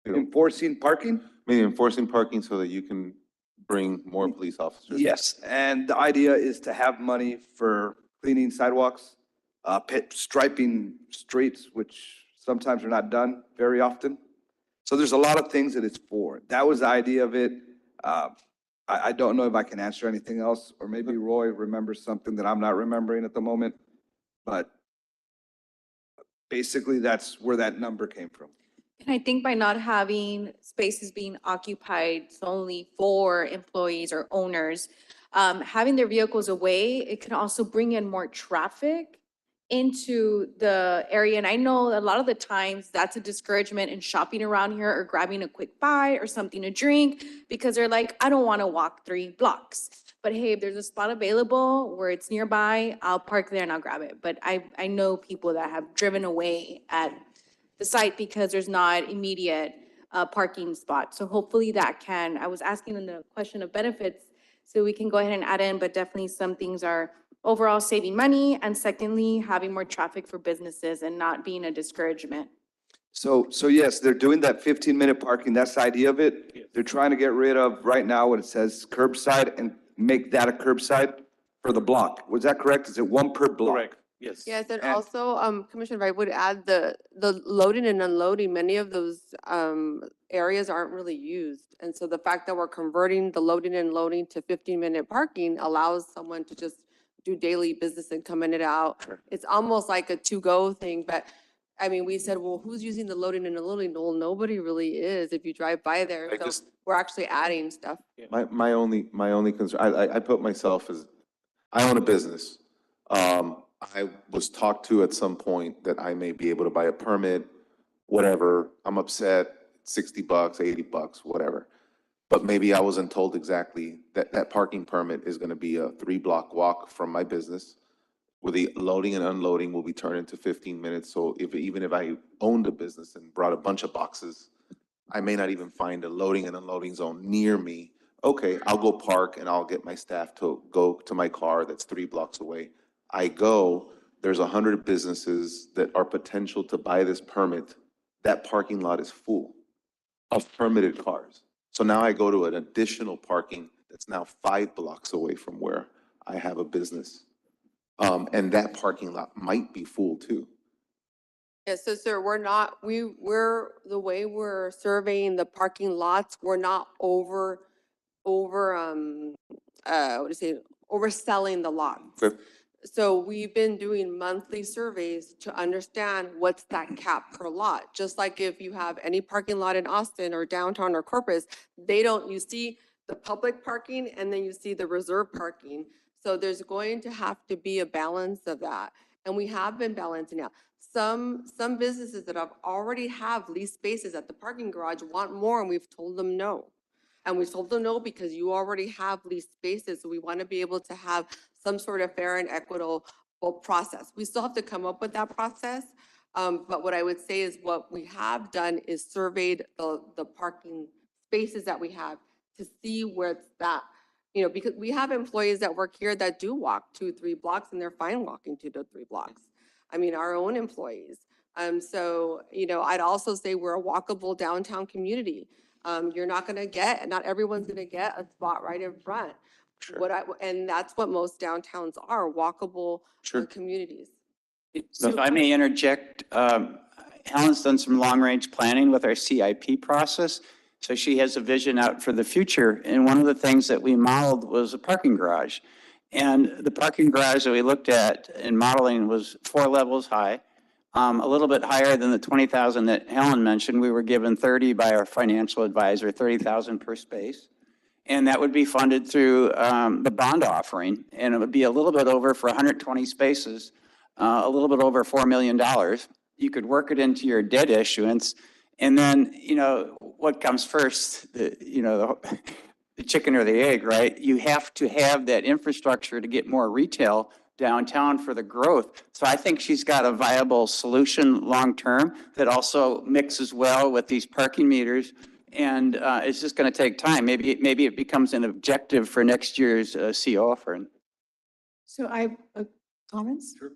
S20: enforcing parking.
S19: Meaning enforcing parking so that you can bring more police officers?
S20: Yes, and the idea is to have money for cleaning sidewalks, striping streets, which sometimes are not done very often. So there's a lot of things that it's for. That was the idea of it. I don't know if I can answer anything else, or maybe Roy remembers something that I'm not remembering at the moment. But basically, that's where that number came from.
S7: And I think by not having spaces being occupied solely for employees or owners, having their vehicles away, it can also bring in more traffic into the area. And I know a lot of the times that's a discouragement in shopping around here or grabbing a quick bite or something to drink because they're like, I don't want to walk 3 blocks. But hey, if there's a spot available where it's nearby, I'll park there and I'll grab it. But I know people that have driven away at the site because there's not immediate parking spot. So hopefully that can, I was asking in the question of benefits, so we can go ahead and add in, but definitely some things are overall saving money, and secondly, having more traffic for businesses and not being a discouragement.
S20: So yes, they're doing that 15-minute parking. That's the idea of it. They're trying to get rid of right now what it says curbside and make that a curbside for the block. Was that correct? Is it one per block?
S12: Correct, yes.
S18: Yes, and also, Commissioner, if I would add the loading and unloading, many of those, areas aren't really used. And so the fact that we're converting the loading and loading to 15-minute parking allows someone to just do daily business and come in and out. It's almost like a to-go thing, but I mean, we said, well, who's using the loading and unloading? Well, nobody really is if you drive by there.
S19: I
S18: So
S19: just-
S18: we're actually adding stuff.
S19: My only concern, I put myself as, I own a business. I was talked to at some point that I may be able to buy a permit, whatever. I'm upset, $60, $80, whatever. But maybe I wasn't told exactly that that parking permit is gonna be a 3-block walk from my business, where the loading and unloading will be turned into 15 minutes. So even if I owned a business and brought a bunch of boxes, I may not even find a loading and unloading zone near me. Okay, I'll go park and I'll get my staff to go to my car that's 3 blocks away. I go, there's 100 businesses that are potential to buy this permit. That parking lot is full of permitted cars. So now I go to an additional parking that's now 5 blocks away from where I have a business. And that parking lot might be full too.
S18: Yeah, so sir, we're, the way we're surveying the parking lots, we're not what do you say, overselling the lots.
S19: Okay.
S18: So we've been doing monthly surveys to understand what's that cap per lot. Just like if you have any parking lot in Austin or downtown or Corpus, you see the public parking and then you see the reserve parking. So there's going to have to be a balance of that. And we have been balancing out. Some businesses that already have leased spaces at the parking garage want more, and we've told them no. And we told them no because you already have leased spaces. So we want to be able to have some sort of fair and equitable process. We still have to come up with that process. But what I would say is what we have done is surveyed the parking spaces that we have to see where it's that. Because we have employees that work here that do walk 2-3 blocks and they're fine walking 2-3 blocks. I mean, our own employees. So, I'd also say we're a walkable downtown community. Not everyone's gonna get a spot right in front. And that's what most downtowns are, walkable communities.
S1: So if I may interject, Helen's done some long-range planning with our CIP process. So she has a vision out for the future. And one of the things that we modeled was a parking garage. And the parking garage that we looked at in modeling was 4 levels high, a little bit higher than the 20,000 that Helen mentioned. We were given 30 by our financial advisor, 30,000 per space. And that would be funded through the bond offering. And it would be a little bit over for 120 spaces, a little bit over $4 million. You could work it into your debt issuance. And then, what comes first, the chicken or the egg, right? You have to have that infrastructure to get more retail downtown for the growth. So I think she's got a viable solution long-term that also mixes well with these parking meters. And it's just going to take time. Maybe it becomes an objective for next year's CO offering.
S2: So I have comments? Sure.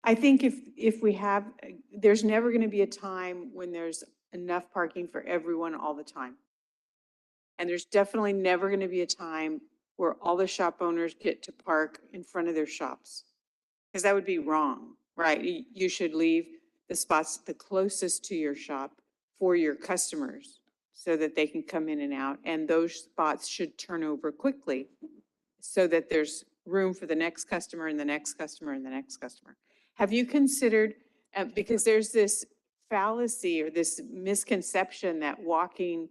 S2: I think if we have, there's never going to be a time when there's enough parking for everyone all the time. And there's definitely never going to be a time where all the shop owners get to park in front of their shops. Because that would be wrong, right? You should leave the spots the closest to your shop for your customers so that they can come in and out. And those spots should turn over quickly so that there's room for the next customer and the next customer and the next customer. Have you considered, because there's this fallacy or this misconception that walking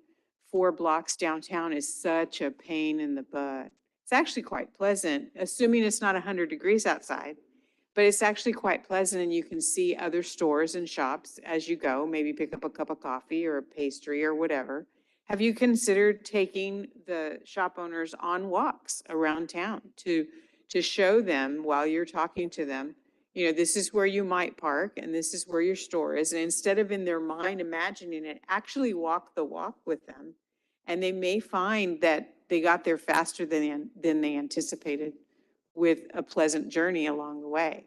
S2: 4 blocks downtown is such a pain in the butt. It's actually quite pleasant, assuming it's not 100 degrees outside, but it's actually quite pleasant and you can see other stores and shops as you go, maybe pick up a cup of coffee or a pastry or whatever. Have you considered taking the shop owners on walks around town to show them while you're talking to them, this is where you might park and this is where your store is. And instead of in their mind imagining it, actually walk the walk with them And they may find that they got there faster than they anticipated with a pleasant journey along the way.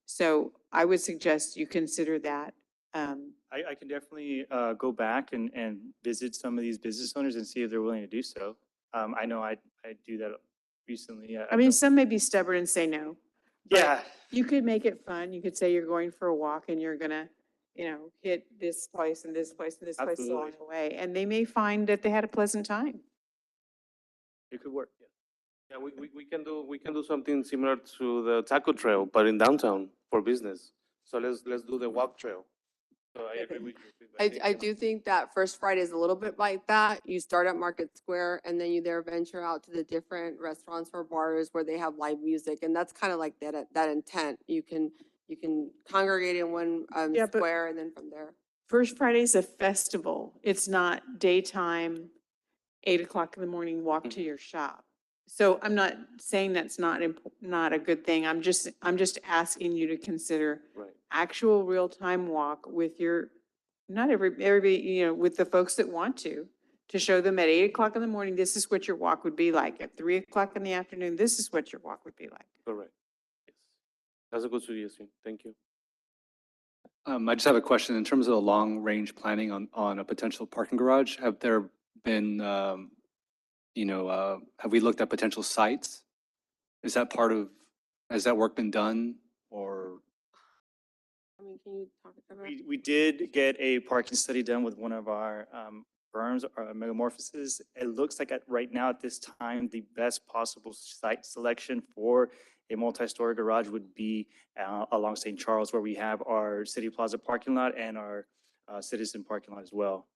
S2: So I would suggest you consider that.
S23: I can definitely go back and visit some of these business owners and see if they're willing to do so. I know I do that recently.
S2: I mean, some may be stubborn and say no. but
S23: Yeah.
S2: You could make it fun. You could say you're going for a walk and you're gonna, hit this place and this place and this place along
S23: Absolutely.
S2: the way. And they may find that they had a pleasant time.
S23: It could work. Yeah.
S12: Yeah, we can do something similar to the taco trail, but in downtown for business. So let's do the walk trail. So I agree with you.
S18: I do think that First Friday is a little bit like that. You start at Market Square and then you there venture out to the different restaurants or bars where they have live music. And that's kind of like that intent. You can congregate in one
S2: Yeah, but-
S18: square and then from there.
S2: First Friday is a festival. It's not daytime, 8 o'clock in the morning, walk to your shop. So I'm not saying that's not a good thing. I'm just asking you to consider
S12: Right.
S2: actual real-time walk with not everybody, with the folks that want to show them at 8 o'clock in the morning, this is what your walk would be like. At 3 o'clock in the afternoon, this is what your walk would be like.
S12: Correct. Yes. That's a good suggestion. Thank you.
S4: I just have a question. In terms of the long-range planning on a potential parking garage, have there been, have we looked at potential sites? Is that has that work been done or?
S18: I mean, can you talk about?
S23: We did get a parking study done with one of our firms, Megamorphosis. It looks like right now at this time, the best possible site selection for a multi-story garage would be along St. Charles, where we have our City Plaza parking lot and our Citizen parking lot as well.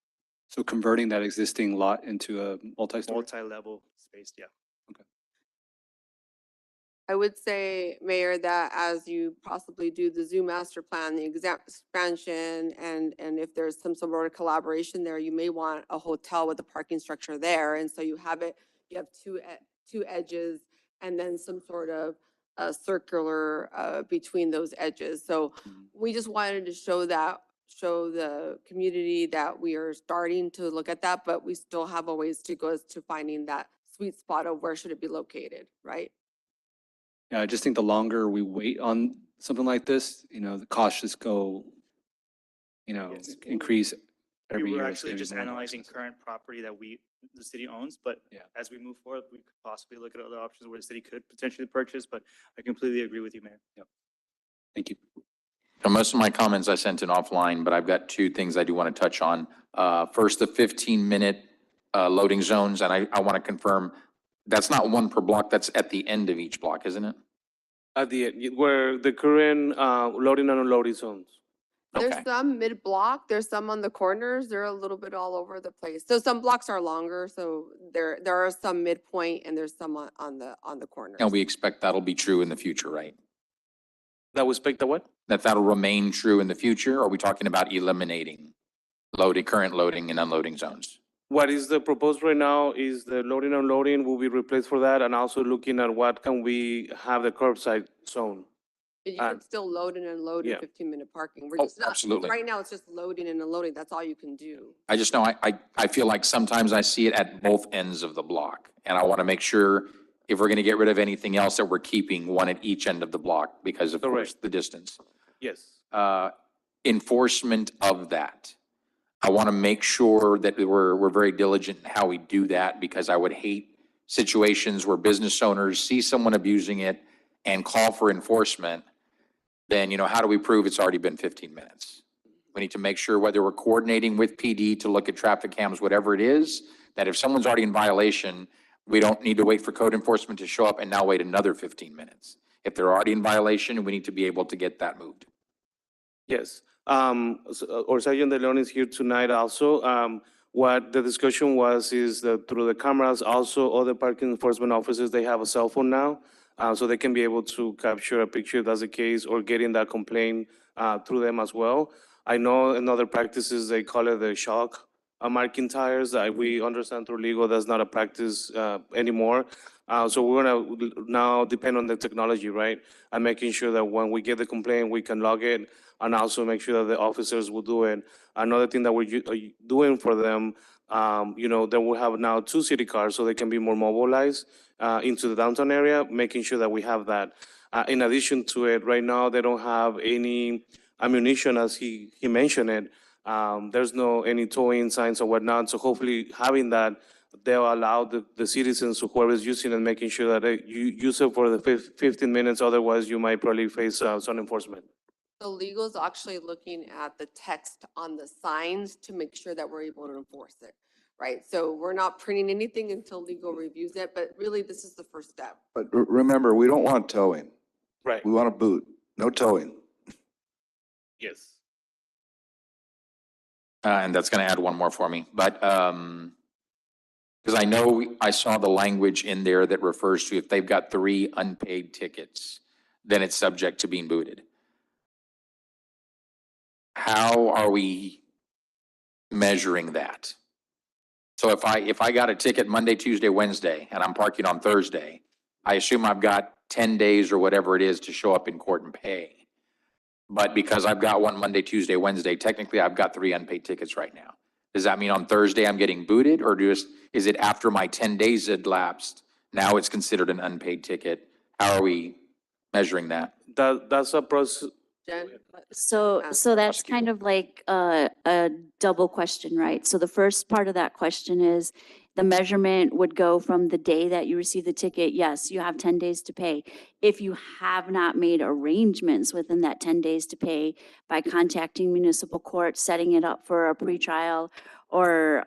S4: So converting that existing lot into a multi-story?
S23: Multi-level space, yeah.
S18: I would say, Mayor, that as you possibly do the Zoo Master Plan, the expansion, and if there's some sort of collaboration there, you may want a hotel with a parking structure there. And so you have two edges and then some sort of circular between those edges. So we just wanted to show the community that we are starting to look at that, but we still have a ways to go as to finding that sweet spot of where should it be located, right?
S4: Yeah, I just think the longer we wait on something like this, the costs just go, increase every
S23: We
S4: year.
S23: were
S4: It's
S23: actually
S4: gonna be
S23: just
S4: more
S23: analyzing
S4: expensive.
S23: current property that the city owns, but
S4: Yeah.
S23: as we move forward, we could possibly look at other options where the city could potentially purchase, but I completely agree with you, Mayor.
S4: Thank you.
S9: Now, most of my comments I sent in offline, but I've got two things I do want to touch on. First, the 15-minute loading zones, and I want to confirm, that's not one per block, that's at the end of each block, isn't it?
S12: At the end, where the current loading and unloading zones.
S18: There's
S9: Okay.
S18: some mid-block, there's some on the corners, they're a little bit all over the place. So some blocks are longer, so there are some midpoint and there's some on the corners.
S9: And we expect that'll be true in the future, right?
S12: That we expect the what?
S9: That'll remain true in the future? Or are we talking about eliminating current loading and unloading zones?
S12: What is the proposed right now is the loading and unloading will be replaced for that, and also looking at what can we have the curbside zone.
S18: But you can still load and unload in
S12: yeah.
S18: 15-minute parking. We're
S9: Oh,
S18: just not,
S9: absolutely.
S18: right now, it's just loading and unloading, that's all you can do.
S9: I just know I feel like sometimes I see it at both ends of the block. And I want to make sure if we're going to get rid of anything else that we're keeping one at each end of the block because of course the distance.
S12: Yes.
S9: Enforcement of that. I want to make sure that we're very diligent in how we do that because I would hate situations where business owners see someone abusing it and call for enforcement. Then, how do we prove it's already been 15 minutes? We need to make sure whether we're coordinating with PD to look at traffic cams, whatever it is, that if someone's already in violation, we don't need to wait for code enforcement to show up and now wait another 15 minutes. If they're already in violation, we need to be able to get that moved.
S12: Yes. Our Sergeant De Leon is here tonight also. What the discussion was is that through the cameras, also other parking enforcement officers, they have a cell phone now. So they can be able to capture a picture if that's the case or getting that complaint through them as well. I know in other practices, they call it the shock marking tires. We understand through legal, that's not a practice anymore. So we're gonna now depend on the technology, right? And making sure that when we get the complaint, we can log it and also make sure that the officers will do it. Another thing that we're doing for them then we'll have now 2 city cars so they can be more mobilized into the downtown area, making sure that we have that. In addition to it, right now, they don't have any ammunition, as he mentioned it. There's no any towing signs or whatnot. So hopefully having that, they'll allow the citizens, whoever is using it, making sure that you use it for the 15 minutes. Otherwise, you might probably face some enforcement.
S18: So legal's actually looking at the text on the signs to make sure that we're able to enforce it, right? So we're not printing anything until legal reviews it, but really this is the first step.
S14: But remember, we don't want towing.
S12: Right.
S14: We want a boot, no towing.
S12: Yes.
S9: And that's going to add one more for me, but, because I know I saw the language in there that refers to if they've got 3 unpaid tickets, then it's subject to being booted. How are we measuring that? So if I got a ticket Monday, Tuesday, Wednesday, and I'm parking on Thursday, I assume I've got 10 days or whatever it is to show up in court and pay. But because I've got one Monday, Tuesday, Wednesday, technically I've got 3 unpaid tickets right now. Does that mean on Thursday I'm getting booted, or is it after my 10 days had lapsed, now it's considered an unpaid ticket? How are we measuring that?
S12: That's a process.
S18: Jen?
S15: So that's kind of like a double question, right? So the first part of that question is, the measurement would go from the day that you receive the ticket. Yes, you have 10 days to pay. If you have not made arrangements within that 10 days to pay by contacting municipal court, setting it up for a pretrial, or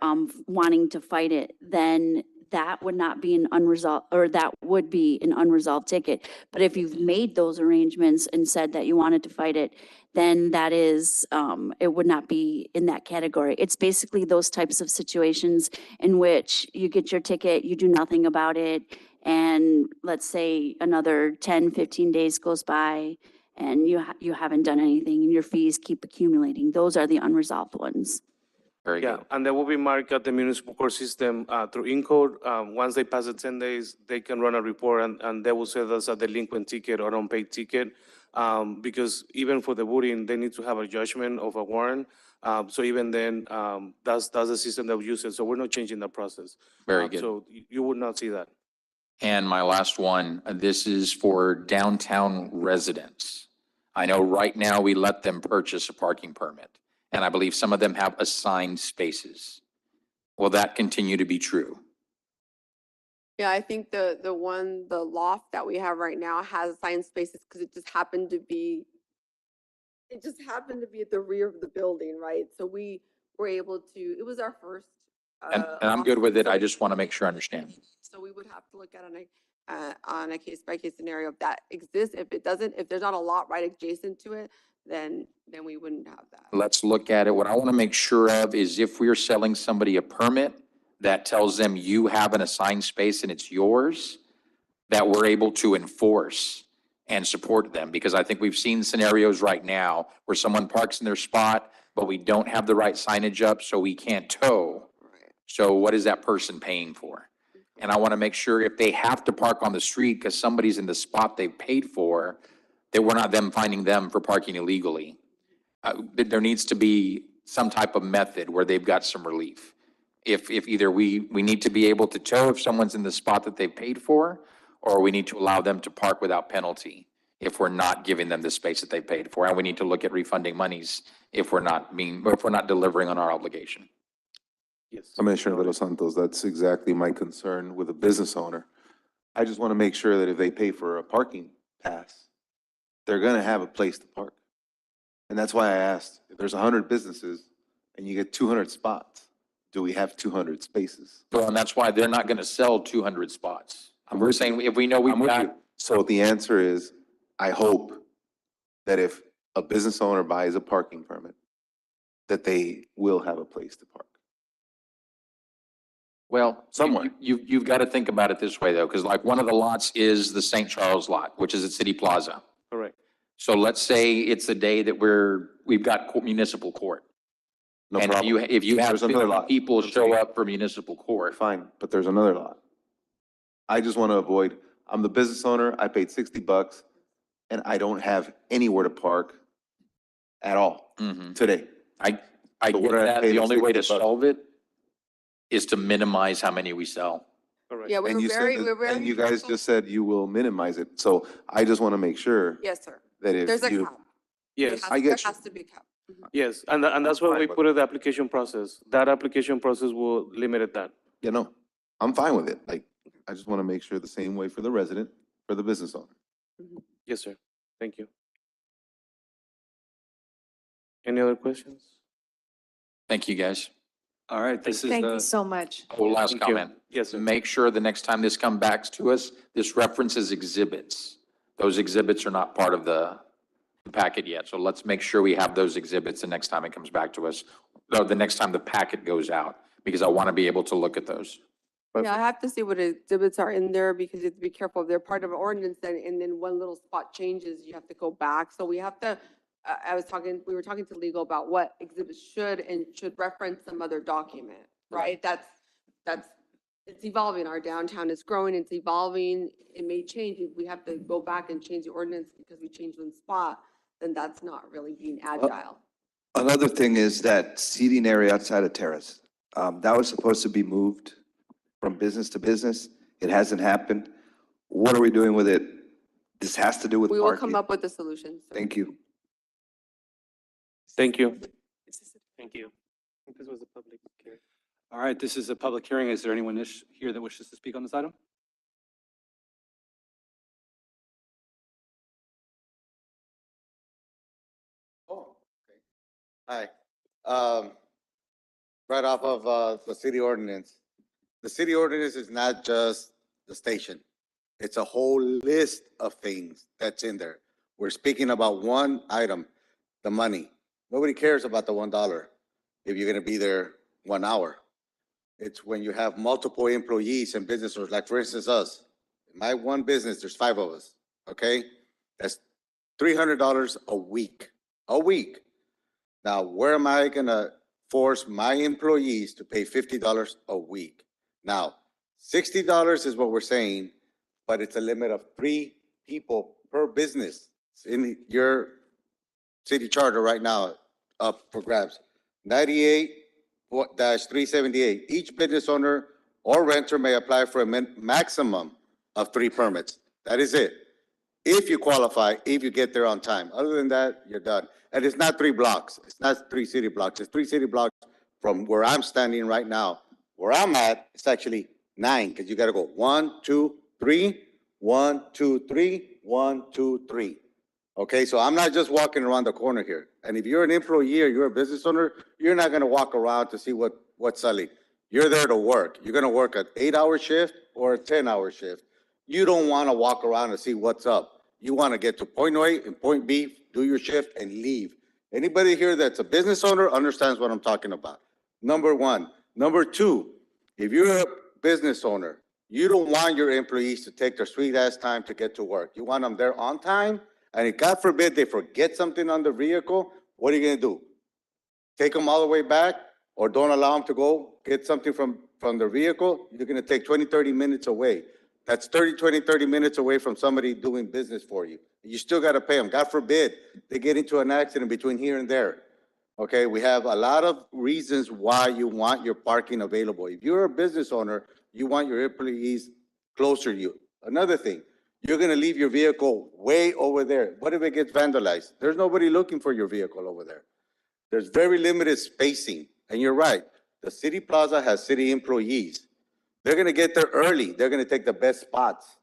S15: wanting to fight it, then that would not be an unresolved, or that would be an unresolved ticket. But if you've made those arrangements and said that you wanted to fight it, then that is, it would not be in that category. It's basically those types of situations in which you get your ticket, you do nothing about it, and let's say another 10, 15 days goes by, and you haven't done anything, and your fees keep accumulating. Those are the unresolved ones.
S9: Very
S12: Yeah,
S9: good.
S12: and they will be marked at the municipal court system through Encode. Once they pass the 10 days, they can run a report, and they will say that's a delinquent ticket or unpaid ticket. Because even for the booting, they need to have a judgment of a warrant. So even then, that's the system that we use. So we're not changing the process.
S9: Very good.
S12: So you would not see that.
S9: And my last one, this is for downtown residents. I know right now we let them purchase a parking permit, and I believe some of them have assigned spaces. Will that continue to be true?
S18: Yeah, I think the loft that we have right now has assigned spaces because it just happened to be at the rear of the building, right? So we were able to, it was our first.
S9: And I'm good with it.
S18: so
S9: I
S18: we-
S9: just want to make sure I understand.
S18: So we would have to look at on a case by case scenario if that exists. If it doesn't, if there's not a lot right adjacent to it, then we wouldn't have that.
S9: Let's look at it. What I want to make sure of is if we're selling somebody a permit that tells them you have an assigned space and it's yours, that we're able to enforce and support them. Because I think we've seen scenarios right now where someone parks in their spot, but we don't have the right signage up, so we can't tow. So what is that person paying for? And I want to make sure if they have to park on the street because somebody's in the spot they've paid for, that we're not them finding them for parking illegally. There needs to be some type of method where they've got some relief. If either we need to be able to tow if someone's in the spot that they've paid for, or we need to allow them to park without penalty if we're not giving them the space that they paid for. And we need to look at refunding monies if we're not delivering on our obligation.
S12: Yes.
S19: Commissioner De Los Santos, that's exactly my concern with a business owner. I just want to make sure that if they pay for a parking pass, they're going to have a place to park. And that's why I asked, if there's 100 businesses and you get 200 spots, do we have 200 spaces?
S9: Well, and that's why they're not going to sell 200 spots. We're saying if we know we've got.
S19: So the answer is, I hope that if a business owner buys a parking permit, that they will have a place to park.
S9: Well, somewhat. You've got to think about it this way though, because like one of the lots is the St. Charles lot, which is at City Plaza.
S12: Correct.
S9: So let's say it's a day that we've got municipal court.
S19: No
S9: And
S19: problem.
S9: if you have
S19: There's another
S9: 50
S19: lot.
S9: people show up for municipal court.
S19: Fine, but there's another lot. I just want to avoid, I'm the business owner, I paid $60 and I don't have anywhere to park at all today.
S9: I
S19: So
S9: get
S19: what did I
S9: that.
S19: pay
S9: The
S19: the
S9: only way to
S19: $60?
S9: solve it is to minimize how many we sell.
S12: Correct.
S18: Yeah,
S19: And you said that-
S18: we're very
S19: And you guys
S18: careful.
S19: just said you will minimize it. So I just want to make sure
S18: Yes, sir.
S19: that if
S18: There's a
S19: you,
S18: cap.
S12: Yes,
S19: I get
S18: There
S19: you.
S18: has to be a cap.
S12: yes, and that's why
S19: fine
S12: we
S19: with
S12: put it the application process. That application process will limit it that.
S19: you know, I'm fine with it. Like, I just want to make sure the same way for the resident, for the business owner.
S12: Yes, sir. Thank you. Any other questions?
S9: Thank you, guys.
S4: All right, this is
S2: Thank
S4: the.
S2: you so much.
S9: Oh, last
S12: Thank you.
S9: comment.
S12: Yes, sir.
S9: Make sure the next time this comes back to us, this references exhibits. Those exhibits are not part of the packet yet, so let's make sure we have those exhibits the next time it comes back to us, or the next time the packet goes out, because I want to be able to look at those.
S18: Yeah, I have to see what exhibits are in there because you have to be careful. If they're part of an ordinance and then one little spot changes, you have to go back. So we have to, we were talking to legal about what exhibits should reference some other document, right? It's evolving. Our downtown is growing, it's evolving. It may change. If we have to go back and change the ordinance because we changed one spot, then that's not really being agile.
S20: Another thing is that seating area outside of Terrace, that was supposed to be moved from business to business. It hasn't happened. What are we doing with it? This has to do with
S18: We will come
S20: parking.
S18: up with a solution. sir.
S20: Thank you.
S12: Thank you.
S17: Thank you. I think this was a public hearing.
S4: All right, this is a public hearing. Is there anyone here that wishes to speak on this item?
S14: Oh, okay. Hi. Right off of, the city ordinance. The city ordinance is not just the station. It's a whole list of things that's in there. We're speaking about one item, the money. Nobody cares about the $1 if you're gonna be there 1 hour. It's when you have multiple employees and business owners, like for instance, us. In my one business, there's 5 of us, okay? That's $300 a week, a week. Now, where am I gonna force my employees to pay $50 a week? Now, $60 is what we're saying, but it's a limit of 3 people per business. It's in your city charter right now, up for grabs. 98-378, each business owner or renter may apply for a maximum of 3 permits. That is it. If you qualify, if you get there on time. Other than that, you're done. And it's not 3 blocks. It's not 3 city blocks. It's 3 city blocks from where I'm standing right now. Where I'm at, it's actually 9, because you got to go 1, 2, 3, 1, 2, 3, 1, 2, 3. Okay, so I'm not just walking around the corner here. And if you're an employee or you're a business owner, you're not going to walk around to see what's selling. You're there to work. You're going to work an 8-hour shift or a 10-hour shift. You don't want to walk around and see what's up. You want to get to point A and point B, do your shift and leave. Anybody here that's a business owner understands what I'm talking about. Number 1. Number 2, if you're a business owner, you don't want your employees to take their sweet ass time to get to work. You want them there on time. And if God forbid they forget something on the vehicle, what are you going to do? Take them all the way back or don't allow them to go get something from their vehicle? You're going to take 20, 30 minutes away. That's 30 minutes away from somebody doing business for you. You still got to pay them. God forbid they get into an accident between here and there. Okay, we have a lot of reasons why you want your parking available. If you're a business owner, you want your employees closer to you. Another thing, you're going to leave your vehicle way over there. What if it gets vandalized? There's nobody looking for your vehicle over there. There's very limited spacing. And you're right, the city plaza has city employees. They're going to get there early. They're going to take the best spots.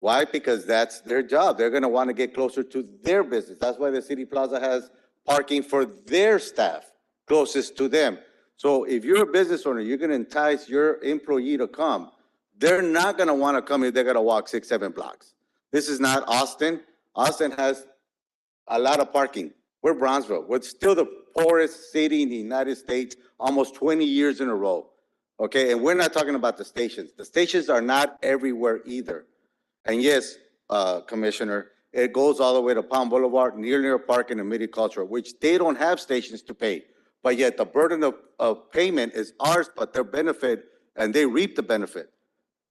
S14: Why? Because that's their job. They're going to want to get closer to their business. That's why the city plaza has parking for their staff closest to them. So if you're a business owner, you're going to entice your employee to come. They're not going to want to come if they're going to walk 6, 7 blocks. This is not Austin. Austin has a lot of parking. We're Brownsville. We're still the poorest city in the United States, almost 20 years in a row. Okay, and we're not talking about the stations. The stations are not everywhere either. And yes, Commissioner, it goes all the way to Palm Boulevard, near Park and Midi-Cultural, which they don't have stations to pay. But yet the burden of payment is ours, but their benefit, and they reap the benefit.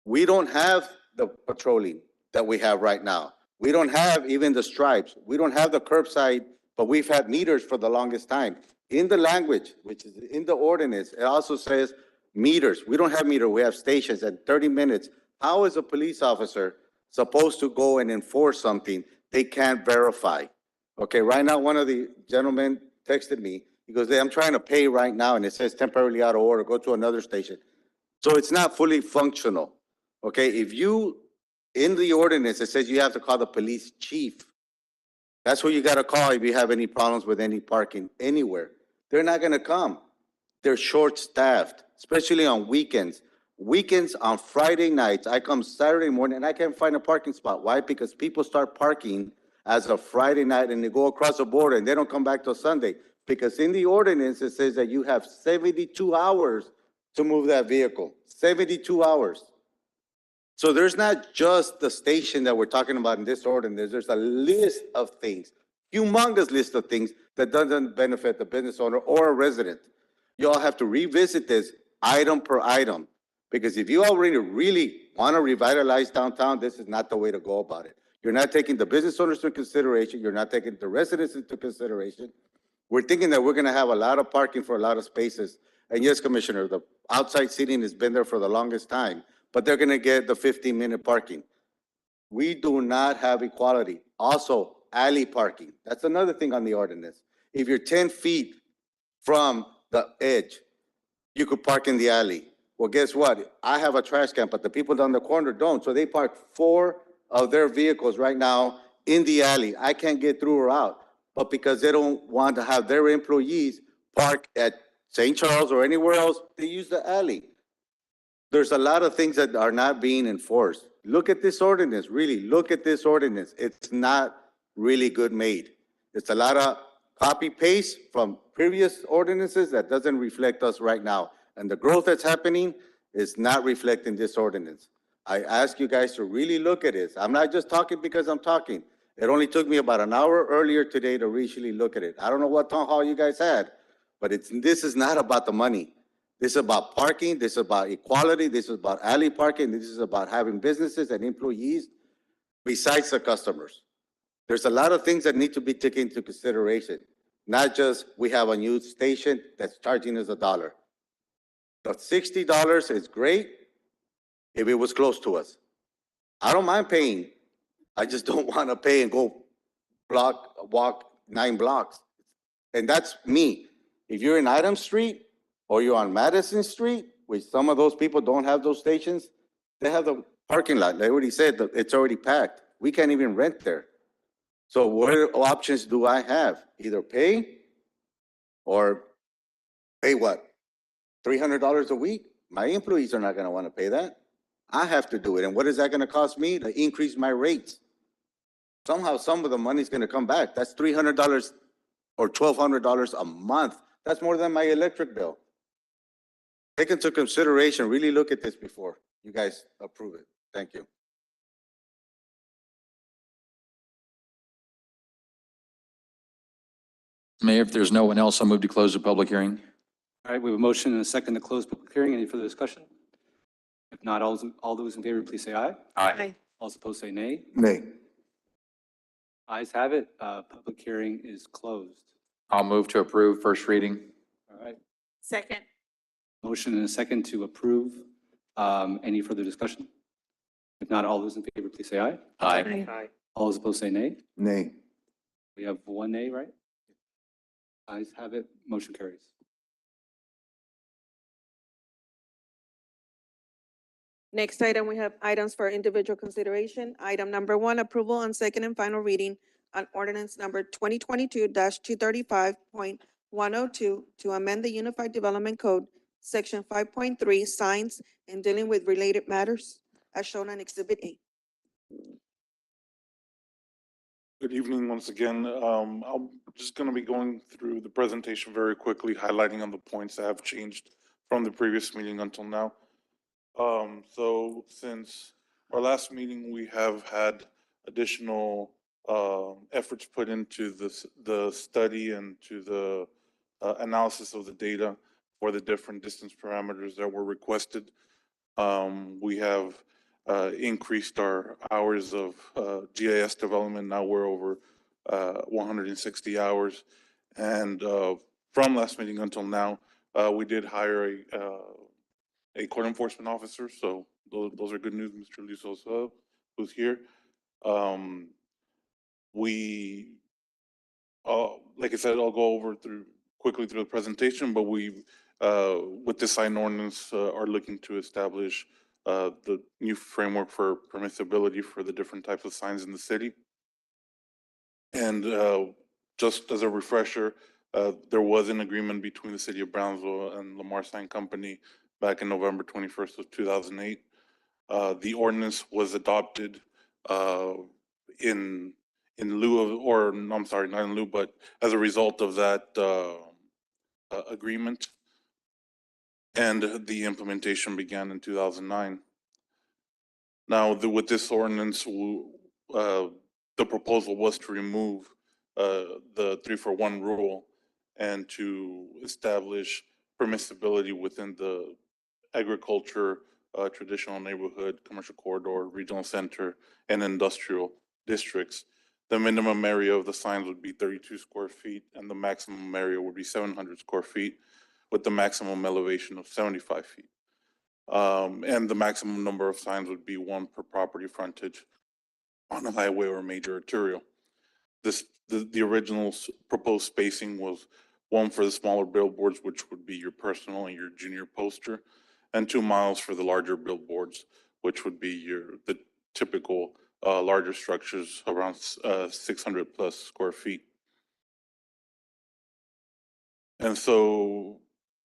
S14: We don't have the patrolling that we have right now. We don't have even the stripes. We don't have the curbside, but we've had meters for the longest time. In the language, which is in the ordinance, it also says meters. We don't have meter, we have stations at 30 minutes. How is a police officer supposed to go and enforce something they can't verify? Okay, right now, one of the gentlemen texted me. He goes, "Hey, I'm trying to pay right now, and it says temporarily out of order, go to another station." So it's not fully functional. Okay, if you, in the ordinance, it says you have to call the police chief. That's who you gotta call if you have any problems with any parking anywhere. They're not gonna come. They're short-staffed, especially on weekends. Weekends on Friday nights, I come Saturday morning and I can't find a parking spot. Why? Because people start parking as a Friday night and they go across the border and they don't come back till Sunday. Because in the ordinance, it says that you have 72 hours to move that vehicle, 72 hours. So there's not just the station that we're talking about in this ordinance. There's a list of things, humongous list of things that doesn't benefit the business owner or a resident. You all have to revisit this item per item. Because if you already really want to revitalize downtown, this is not the way to go about it. You're not taking the business owners into consideration. You're not taking the residents into consideration. We're thinking that we're going to have a lot of parking for a lot of spaces. And yes, Commissioner, the outside seating has been there for the longest time, but they're going to get the 15-minute parking. We do not have equality. Also, alley parking. That's another thing on the ordinance. If you're 10 feet from the edge, you could park in the alley. Well, guess what? I have a trash can, but the people down the corner don't. So they park 4 of their vehicles right now in the alley. I can't get through or out. But because they don't want to have their employees park at St. Charles or anywhere else, they use the alley. There's a lot of things that are not being enforced. Look at this ordinance, really, look at this ordinance. It's not really good made. It's a lot of copy paste from previous ordinances that doesn't reflect us right now. And the growth that's happening is not reflecting this ordinance. I ask you guys to really look at this. I'm not just talking because I'm talking. It only took me about an hour earlier today to really look at it. I don't know what town hall you guys had, but this is not about the money. This is about parking. This is about equality. This is about alley parking. This is about having businesses and employees besides the customers. There's a lot of things that need to be taken into consideration. Not just we have a new station that's charging us $1. The $60 is great if it was close to us. I don't mind paying. I just don't want to pay and go walk 9 blocks. And that's me. If you're in Adams Street or you're on Madison Street, which some of those people don't have those stations, they have the parking lot. They already said that it's already packed. We can't even rent there. So what options do I have? Either pay or pay what? $300 a week? My employees are not going to want to pay that. I have to do it. And what is that going to cost me? To increase my rates. Somehow, some of the money is going to come back. That's $300 or $1,200 a month. That's more than my electric bill. Take into consideration, really look at this before you guys approve it. Thank you.
S9: Mayor, if there's no one else, I'll move to close the public hearing.
S4: All right, we have a motion and a second to close public hearing. Any further discussion? If not, all those in favor, please say aye.
S9: Aye.
S4: All opposed, say nay.
S14: Nay.
S4: Ayes have it. Public hearing is closed.
S9: I'll move to approve first reading.
S4: All right.
S2: Second.
S4: Motion and a second to approve. Any further discussion? If not, all those in favor, please say aye.
S9: Aye.
S2: Aye.
S4: All those opposed, say nay.
S14: Nay.
S4: We have 1 nay, right? Ayes have it. Motion carries.
S3: Next item, we have items for individual consideration. Item number 1, approval on second and final reading on ordinance number 2022-235.102 to amend the Unified Development Code, Section 5.3, signs and dealing with related matters, as shown on Exhibit A.
S22: Good evening once again. I'm just going to be going through the presentation very quickly, highlighting on the points that have changed from the previous meeting until now. So since our last meeting, we have had additional efforts put into the study and to the analysis of the data for the different distance parameters that were requested. We have increased our hours of GIS development. Now we're over 160 hours. And from last meeting until now, we did hire a code enforcement officer, so those are good news, Mr. Luzosa, who's here. We, like I said, I'll go over quickly through the presentation, but we, with this sign ordinance, are looking to establish the new framework for permissibility for the different types of signs in the city. And just as a refresher, there was an agreement between the city of Brownsville and Lamar Sign Company back in November 21st of 2008. The ordinance was adopted in lieu of, or I'm sorry, not in lieu, but as a result of that agreement. And the implementation began in 2009. Now, with this ordinance, the proposal was to remove the 3-for-1 rule and to establish permissibility within the agriculture, traditional neighborhood, commercial corridor, regional center, and industrial districts. The minimum area of the signs would be 32 square feet and the maximum area would be 700 square feet with the maximum elevation of 75 feet. And the maximum number of signs would be 1 per property frontage on a highway or major arterial. The original proposed spacing was 1 for the smaller billboards, which would be your personal and your junior poster, and 2 miles for the larger billboards, which would be the typical larger structures around 600 plus square feet. And so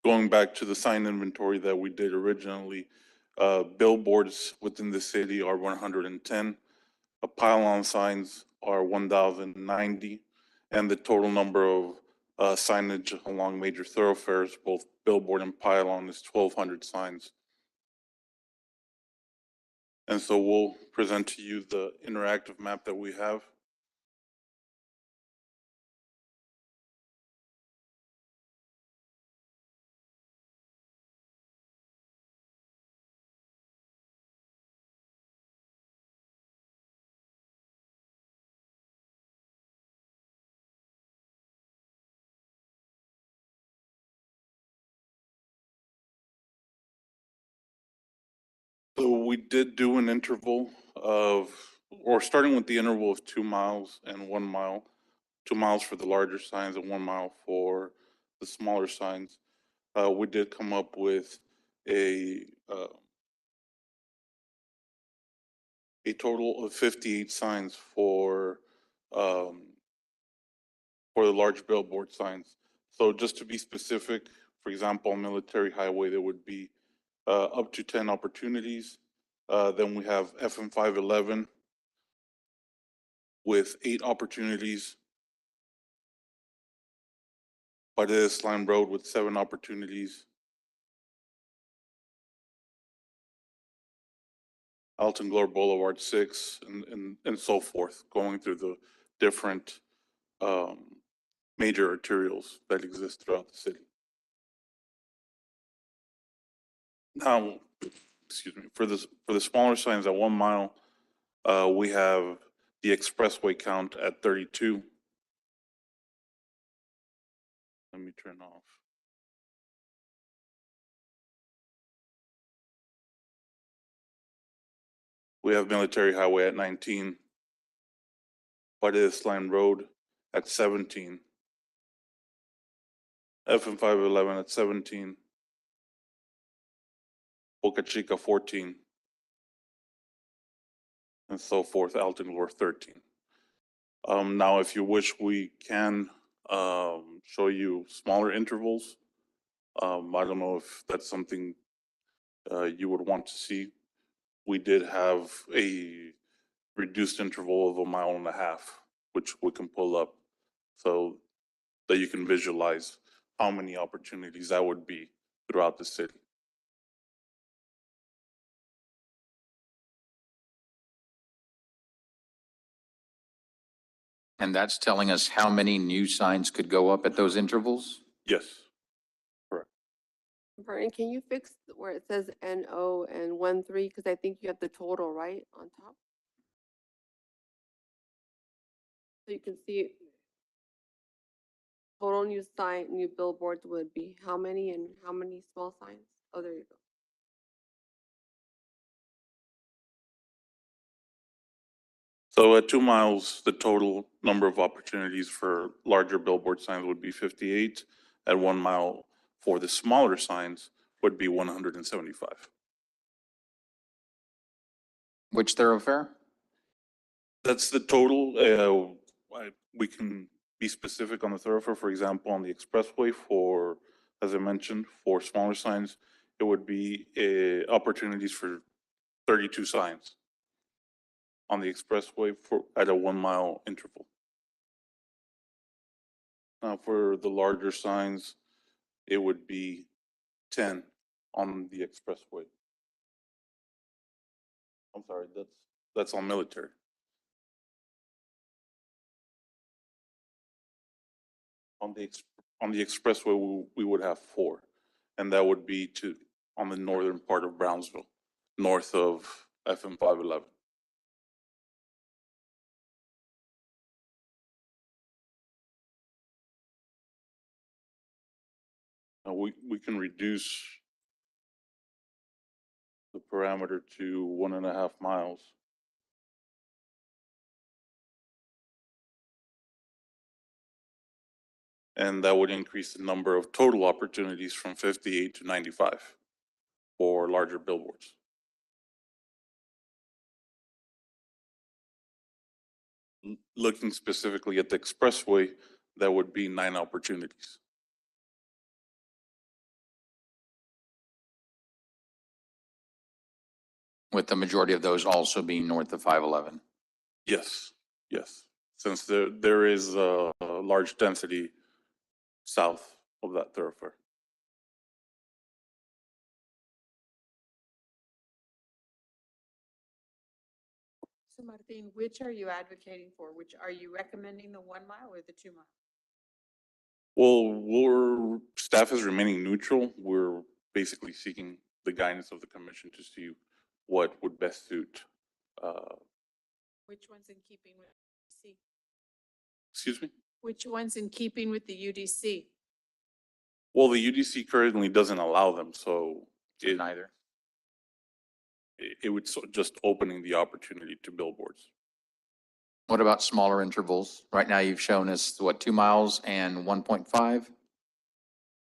S22: going back to the sign inventory that we did originally, billboards within the city are 110. Pylon signs are 1,090, and the total number of signage along major thoroughfares, both billboard and pylon, is 1,200 signs. And so we'll present to you the interactive map that we have. So we did do an interval of, or starting with the interval of 2 miles and 1 mile, 2 miles for the larger signs and 1 mile for the smaller signs. We did come up with a total of 58 signs for the large billboard signs. So just to be specific, for example, on Military Highway, there would be up to 10 opportunities. Then we have FM 511 with 8 opportunities. Paredes Line Road with 7 opportunities. Alton Glore Boulevard 6, and so forth, going through the different major arterials that exist throughout the city. Now, excuse me, for the smaller signs at 1 mile, we have the expressway count at 32. Let me turn off. We have Military Highway at 19. Paredes Line Road at 17. FM 511 at 17. Boca Chica 14. And so forth, Alton Glore 13. Now, if you wish, we can show you smaller intervals. I don't know if that's something you would want to see. We did have a reduced interval of 1.5 miles, which we can pull up so that you can visualize how many opportunities that would be throughout the city.
S9: And that's telling us how many new signs could go up at those intervals?
S22: Yes.
S18: Brian, can you fix where it says NO and 13? Because I think you have the total, right, on top? So you can see total new billboards would be how many and how many small signs? Oh, there you go.
S22: So at 2 miles, the total number of opportunities for larger billboard signs would be 58. At 1 mile for the smaller signs would be 175.
S9: Which thoroughfare?
S22: That's the total. We can be specific on the thoroughfare. For example, on the expressway for, as I mentioned, for smaller signs, it would be opportunities for 32 signs on the expressway for at a 1 mile interval. Now, for the larger signs, it would be 10 on the expressway. I'm sorry, that's on military. On the expressway, we would have 4, and that would be on the northern part of Brownsville, north of FM 511. Now, we can reduce the parameter to 1.5 miles. And that would increase the number of total opportunities from 58 to 95 for larger billboards. Looking specifically at the expressway, that would be 9 opportunities.
S9: With the majority of those also being north of 511.
S22: Yes, yes. Since there is a large density south of that thoroughfare.
S2: So Martin, which are you advocating for? Which are you recommending, the 1 mile or the 2 mile?
S22: Well, staff is remaining neutral. We're basically seeking the guidance of the commission to see what would best suit.
S2: Which one's in keeping with UDC?
S22: Excuse me?
S2: Which one's in keeping with the UDC?
S22: Well, the UDC currently doesn't allow them, so
S9: Neither.
S22: it would just opening the opportunity to billboards.
S9: What about smaller intervals? Right now, you've shown us, what, 2 miles and 1.5?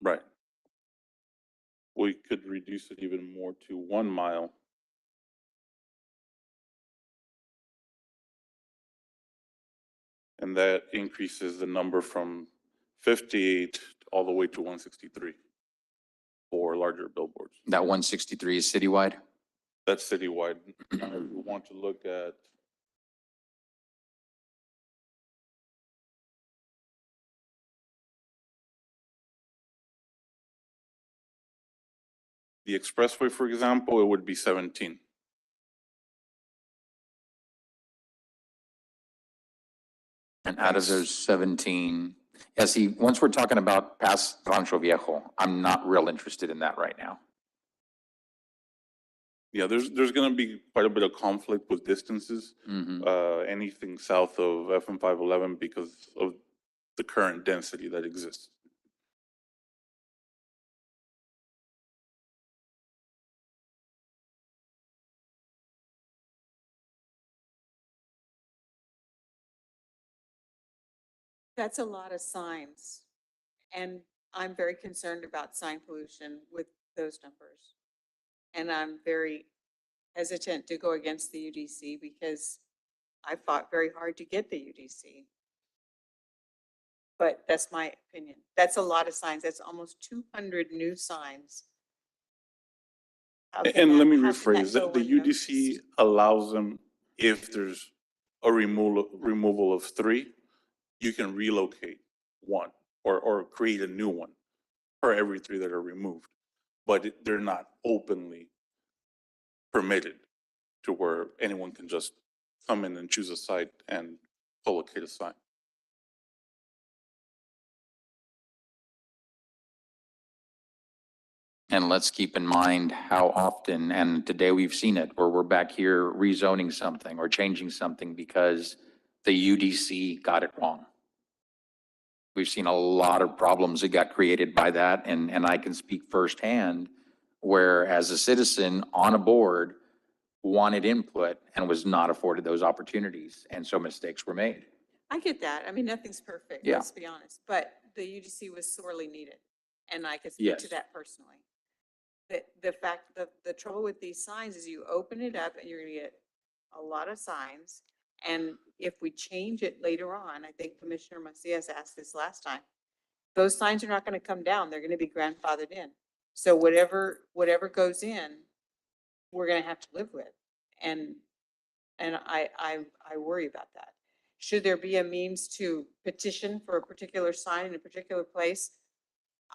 S22: Right. We could reduce it even more to 1 mile. And that increases the number from 58 all the way to 163 for larger billboards.
S9: That 163 is citywide?
S22: That's citywide. Now, if we want to look at the expressway, for example, it would be 17.
S9: And out of those 17, yeah, see, once we're talking about past Rancho Viejo, I'm not real interested in that right now.
S22: Yeah, there's going to be quite a bit of conflict with distances. Anything south of FM 511 because of the current density that exists.
S2: That's a lot of signs. And I'm very concerned about sign pollution with those numbers. And I'm very hesitant to go against the UDC because I fought very hard to get the UDC. But that's my opinion. That's a lot of signs. That's almost 200 new signs. How can
S22: And
S2: that-
S22: let me
S2: how can that
S22: rephrase that.
S2: go
S22: The
S2: unnoticed?
S22: UDC allows them, if there's a removal of 3, you can relocate 1 or create a new one for every 3 that are removed. But they're not openly permitted to where anyone can just come in and choose a site and co-locate a sign.
S9: And let's keep in mind how often, and today we've seen it, where we're back here rezoning something or changing something because the UDC got it wrong. We've seen a lot of problems that got created by that, and I can speak firsthand, where as a citizen on a board, wanted input and was not afforded those opportunities. And so mistakes were made.
S5: I get that. I mean, nothing's perfect,
S9: Yeah.
S5: let's be honest, but the UDC was sorely needed. And I can speak to
S9: Yes.
S5: that personally. The fact, the trouble with these signs is you open it up and you're gonna get a lot of signs. And if we change it later on, I think Commissioner Macias asked this last time, those signs are not gonna come down, they're gonna be grandfathered in. So whatever goes in, we're gonna have to live with. And I worry about that. Should there be a means to petition for a particular sign in a particular place?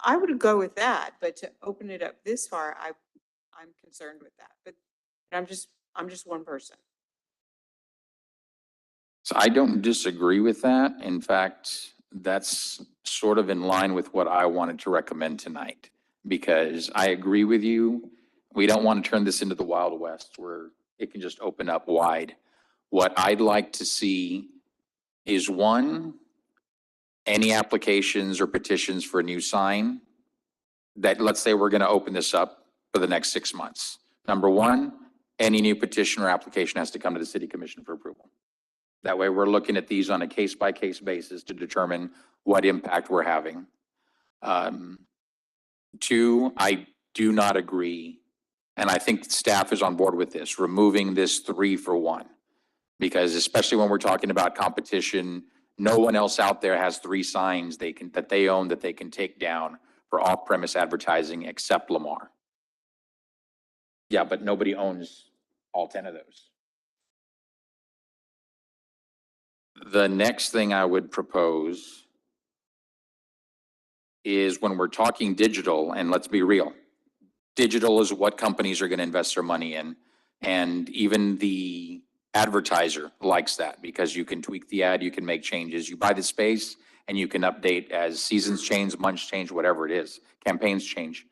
S5: I would go with that, but to open it up this far, I'm concerned with that. But I'm just one person.
S9: So I don't disagree with that. In fact, that's sort of in line with what I wanted to recommend tonight, because I agree with you. We don't want to turn this into the Wild West where it can just open up wide. What I'd like to see is, one, any applications or petitions for a new sign that, let's say we're going to open this up for the next 6 months. Number one, any new petition or application has to come to the city commission for approval. That way we're looking at these on a case-by-case basis to determine what impact we're having. Two, I do not agree, and I think staff is on board with this, removing this 3-for-1. Because especially when we're talking about competition, no one else out there has 3 signs that they own that they can take down for off-premise advertising except Lamar. Yeah, but nobody owns all 10 of those. The next thing I would propose is, when we're talking digital, and let's be real, digital is what companies are going to invest their money in. And even the advertiser likes that, because you can tweak the ad, you can make changes. You buy the space and you can update as seasons change, months change, whatever it is, campaigns change.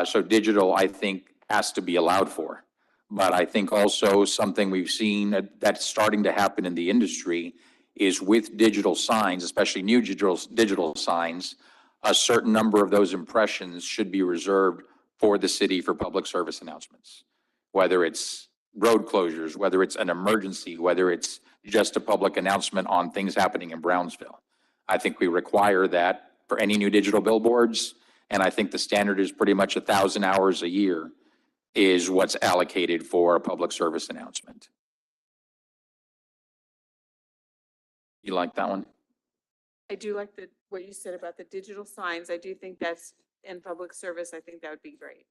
S9: So digital, I think, has to be allowed for. But I think also something we've seen that's starting to happen in the industry is, with digital signs, especially new digital signs, a certain number of those impressions should be reserved for the city for public service announcements. Whether it's road closures, whether it's an emergency, whether it's just a public announcement on things happening in Brownsville. I think we require that for any new digital billboards. And I think the standard is pretty much 1,000 hours a year is what's allocated for a public service announcement. You like that one?
S5: I do like what you said about the digital signs. I do think that's in public service. I think that would be great.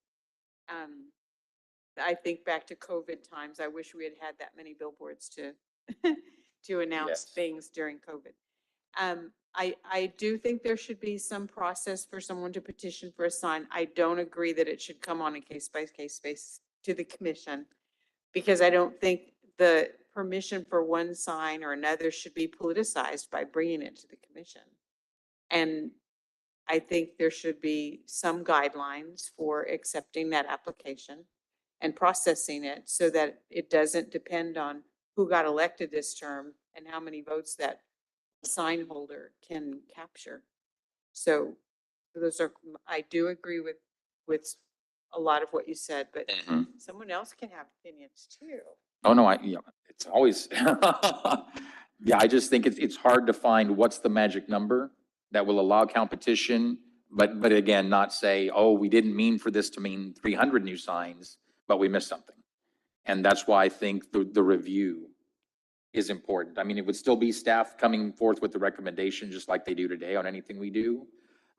S5: I think back to COVID times. I wish we had had that many billboards to to announce
S9: Yes.
S5: things during COVID. I do think there should be some process for someone to petition for a sign. I don't agree that it should come on a case-by-case basis to the commission, because I don't think the permission for one sign or another should be politicized by bringing it to the commission. And I think there should be some guidelines for accepting that application and processing it, so that it doesn't depend on who got elected this term and how many votes that sign holder can capture. So those are, I do agree with a lot of what you said, but someone else can have opinions too.
S9: Oh, no, it's always, yeah, I just think it's hard to find what's the magic number that will allow competition, but again, not say, oh, we didn't mean for this to mean 300 new signs, but we missed something. And that's why I think the review is important. I mean, it would still be staff coming forth with the recommendation, just like they do today on anything we do.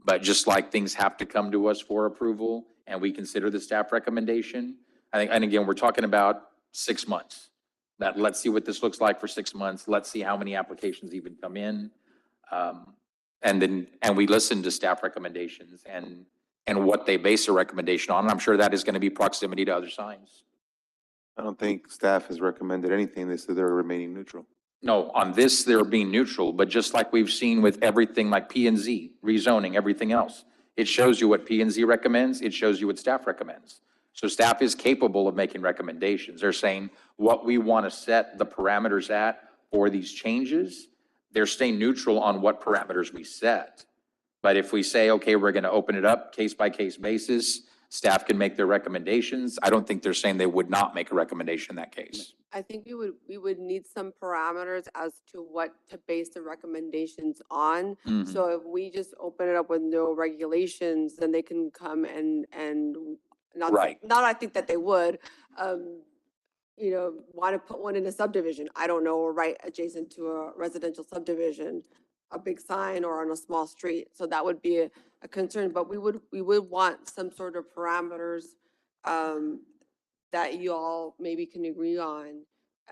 S9: But just like things have to come to us for approval and we consider the staff recommendation, I think, and again, we're talking about 6 months. That let's see what this looks like for 6 months. Let's see how many applications even come in. And we listen to staff recommendations and what they base a recommendation on. And I'm sure that is going to be proximity to other signs.
S19: I don't think staff has recommended anything. They said they're remaining neutral.
S9: No, on this, they're being neutral, but just like we've seen with everything like P&Z, rezoning, everything else, it shows you what P&Z recommends, it shows you what staff recommends. So staff is capable of making recommendations. They're saying what we want to set the parameters at for these changes. They're staying neutral on what parameters we set. But if we say, okay, we're going to open it up case by case basis, Staff can make their recommendations. I don't think they're saying they would not make a recommendation in that case.
S18: I think we would need some parameters as to what to base the recommendations on.
S9: Mhm.
S18: So if we just open it up with no regulations, then they can come and not,
S9: Right.
S18: not I think that they would, want to put one in a subdivision. I don't know, or right adjacent to a residential subdivision, a big sign or on a small street. So that would be a concern, but we would want some sort of parameters, that you all maybe can agree on,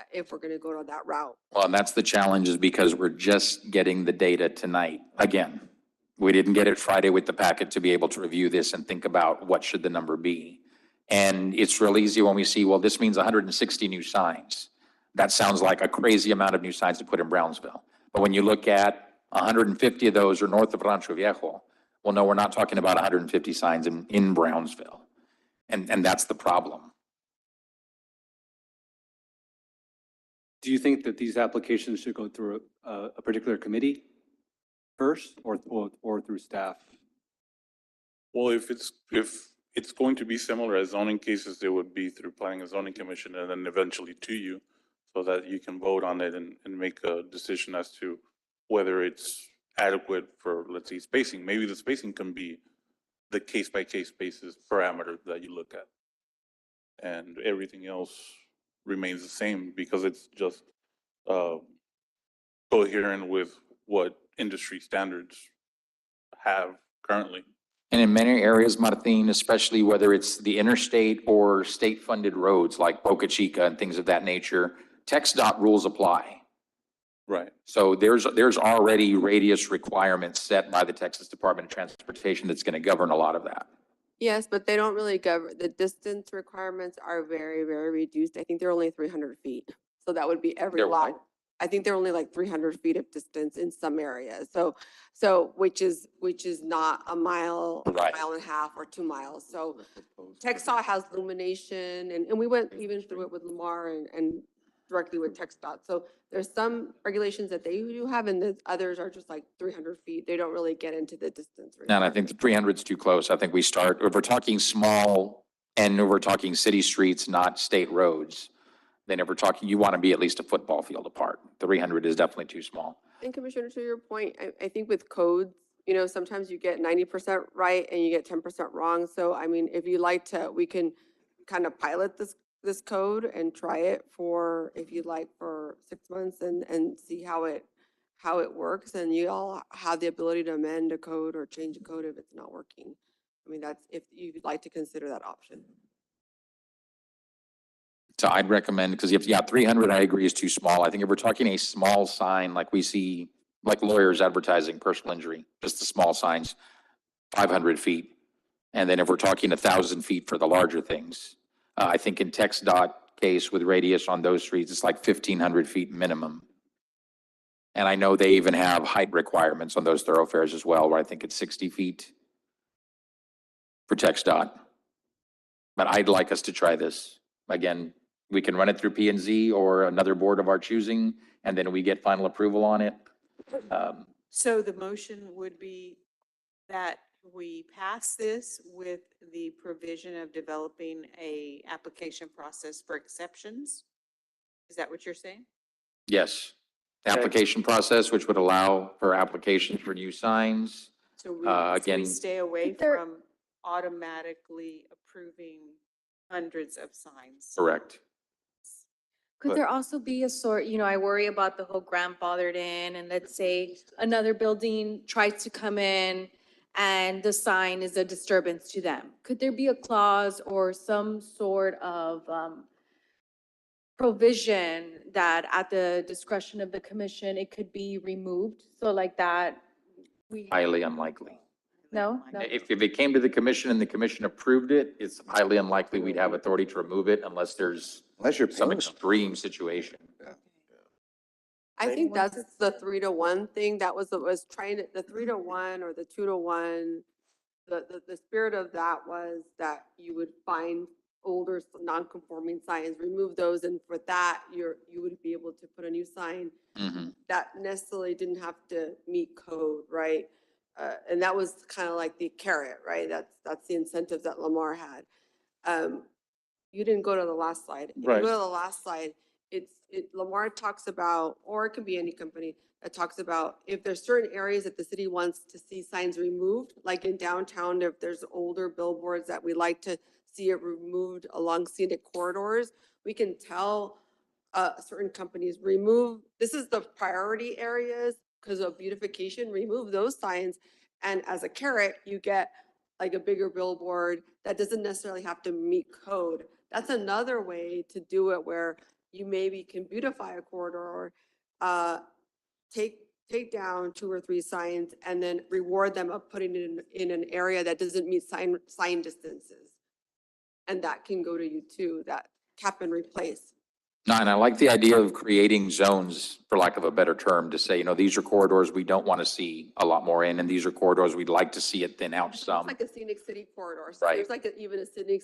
S18: if we're gonna go to that route.
S9: Well, and that's the challenge is because we're just getting the data tonight. Again, we didn't get it Friday with the packet to be able to review this and think about what should the number be. And it's real easy when we see, well, this means 160 new signs. That sounds like a crazy amount of new signs to put in Brownsville. But when you look at 150 of those are north of Rancho Viejo, well, no, we're not talking about 150 signs in Brownsville. And that's the problem.
S4: Do you think that these applications should go through a particular committee first or through staff?
S22: Well, if it's going to be similar as zoning cases, it would be through planning and zoning commission and then eventually to you so that you can vote on it and make a decision as to whether it's adequate for, let's say, spacing. Maybe the spacing can be the case-by-case basis parameter that you look at. And everything else remains the same because it's just coherent with what industry standards have currently.
S9: And in many areas, Martin, especially whether it's the interstate or state-funded roads like Boca Chica and things of that nature, TxDOT rules apply.
S22: Right.
S9: So there's already radius requirements set by the Texas Department of Transportation that's going to govern a lot of that.
S18: Yes, but they don't really govern, the distance requirements are very, very reduced. I think they're only 300 feet. So that would be every
S9: They're
S18: lot.
S9: what?
S18: I think they're only like 300 feet of distance in some areas. So which is not a mile,
S9: Right.
S18: mile and a half or 2 miles. So TxDOT has illumination and we went even through it with Lamar and directly with TxDOT. So there's some regulations that they do have and the others are just like 300 feet. They don't really get into the distance.
S9: And I think the 300 is too close. I think we start, if we're talking small and if we're talking city streets, not state roads, then if we're talking, you want to be at least a football field apart. 300 is definitely too small.
S18: And Commissioner, to your point, I think with codes, sometimes you get 90% right and you get 10% wrong. So, I mean, if you like to, we can kind of pilot this code and try it for, if you'd like, for 6 months and see how it works. And you all have the ability to amend a code or change a code if it's not working. I mean, that's if you'd like to consider that option.
S9: So I'd recommend, because if, 300, I agree is too small. I think if we're talking a small sign, like we see, like lawyers advertising personal injury, just the small signs, 500 feet. And then if we're talking 1,000 feet for the larger things, I think in TxDOT case with radius on those streets, it's like 1,500 feet minimum. And I know they even have height requirements on those thoroughfares as well, where I think it's 60 feet for TxDOT. But I'd like us to try this. Again, we can run it through P and Z or another board of our choosing, and then we get final approval on it.
S2: So the motion would be that we pass this with the provision of developing a application process for exceptions? Is that what you're saying?
S9: Yes, the application process, which would allow for applications for new signs.
S2: So we
S9: Again,
S2: stay away from automatically approving hundreds of signs.
S9: correct.
S6: Could
S9: But-
S6: there also be a sort, I worry about the whole grandfathered in, and let's say another building tries to come in and the sign is a disturbance to them. Could there be a clause or some sort of provision that at the discretion of the commission, it could be removed? So like that,
S9: Highly unlikely.
S6: no?
S9: If it came to the commission and the commission approved it, it's highly unlikely we'd have authority to remove it unless there's some extreme situation.
S18: I think that's the 3-to-1 thing. That was trying to, the 3-to-1 or the 2-to-1. The spirit of that was that you would find older non-conforming signs, remove those, and for that, you would be able to put a new sign
S9: Mm-hmm.
S18: that necessarily didn't have to meet code, right? And that was kind of like the carrot, right? That's the incentive that Lamar had. You didn't go to the last slide. If you
S22: Right.
S18: go to the last slide, Lamar talks about, or it could be any company that talks about if there's certain areas that the city wants to see signs removed, like in downtown, if there's older billboards that we like to see it removed along scenic corridors, we can tell certain companies, remove, this is the priority areas because of beautification, remove those signs. And as a carrot, you get like a bigger billboard that doesn't necessarily have to meet code. That's another way to do it where you maybe can beautify a corridor, take down 2 or 3 signs and then reward them of putting it in an area that doesn't meet sign distances. And that can go to you too, that cap and replace.
S9: No, and I like the idea of creating zones, for lack of a better term, to say, these are corridors we don't want to see a lot more in, and these are corridors we'd like to see it thin out some.
S18: It's like a scenic city corridor. So
S9: Right.
S18: there's like even a scenic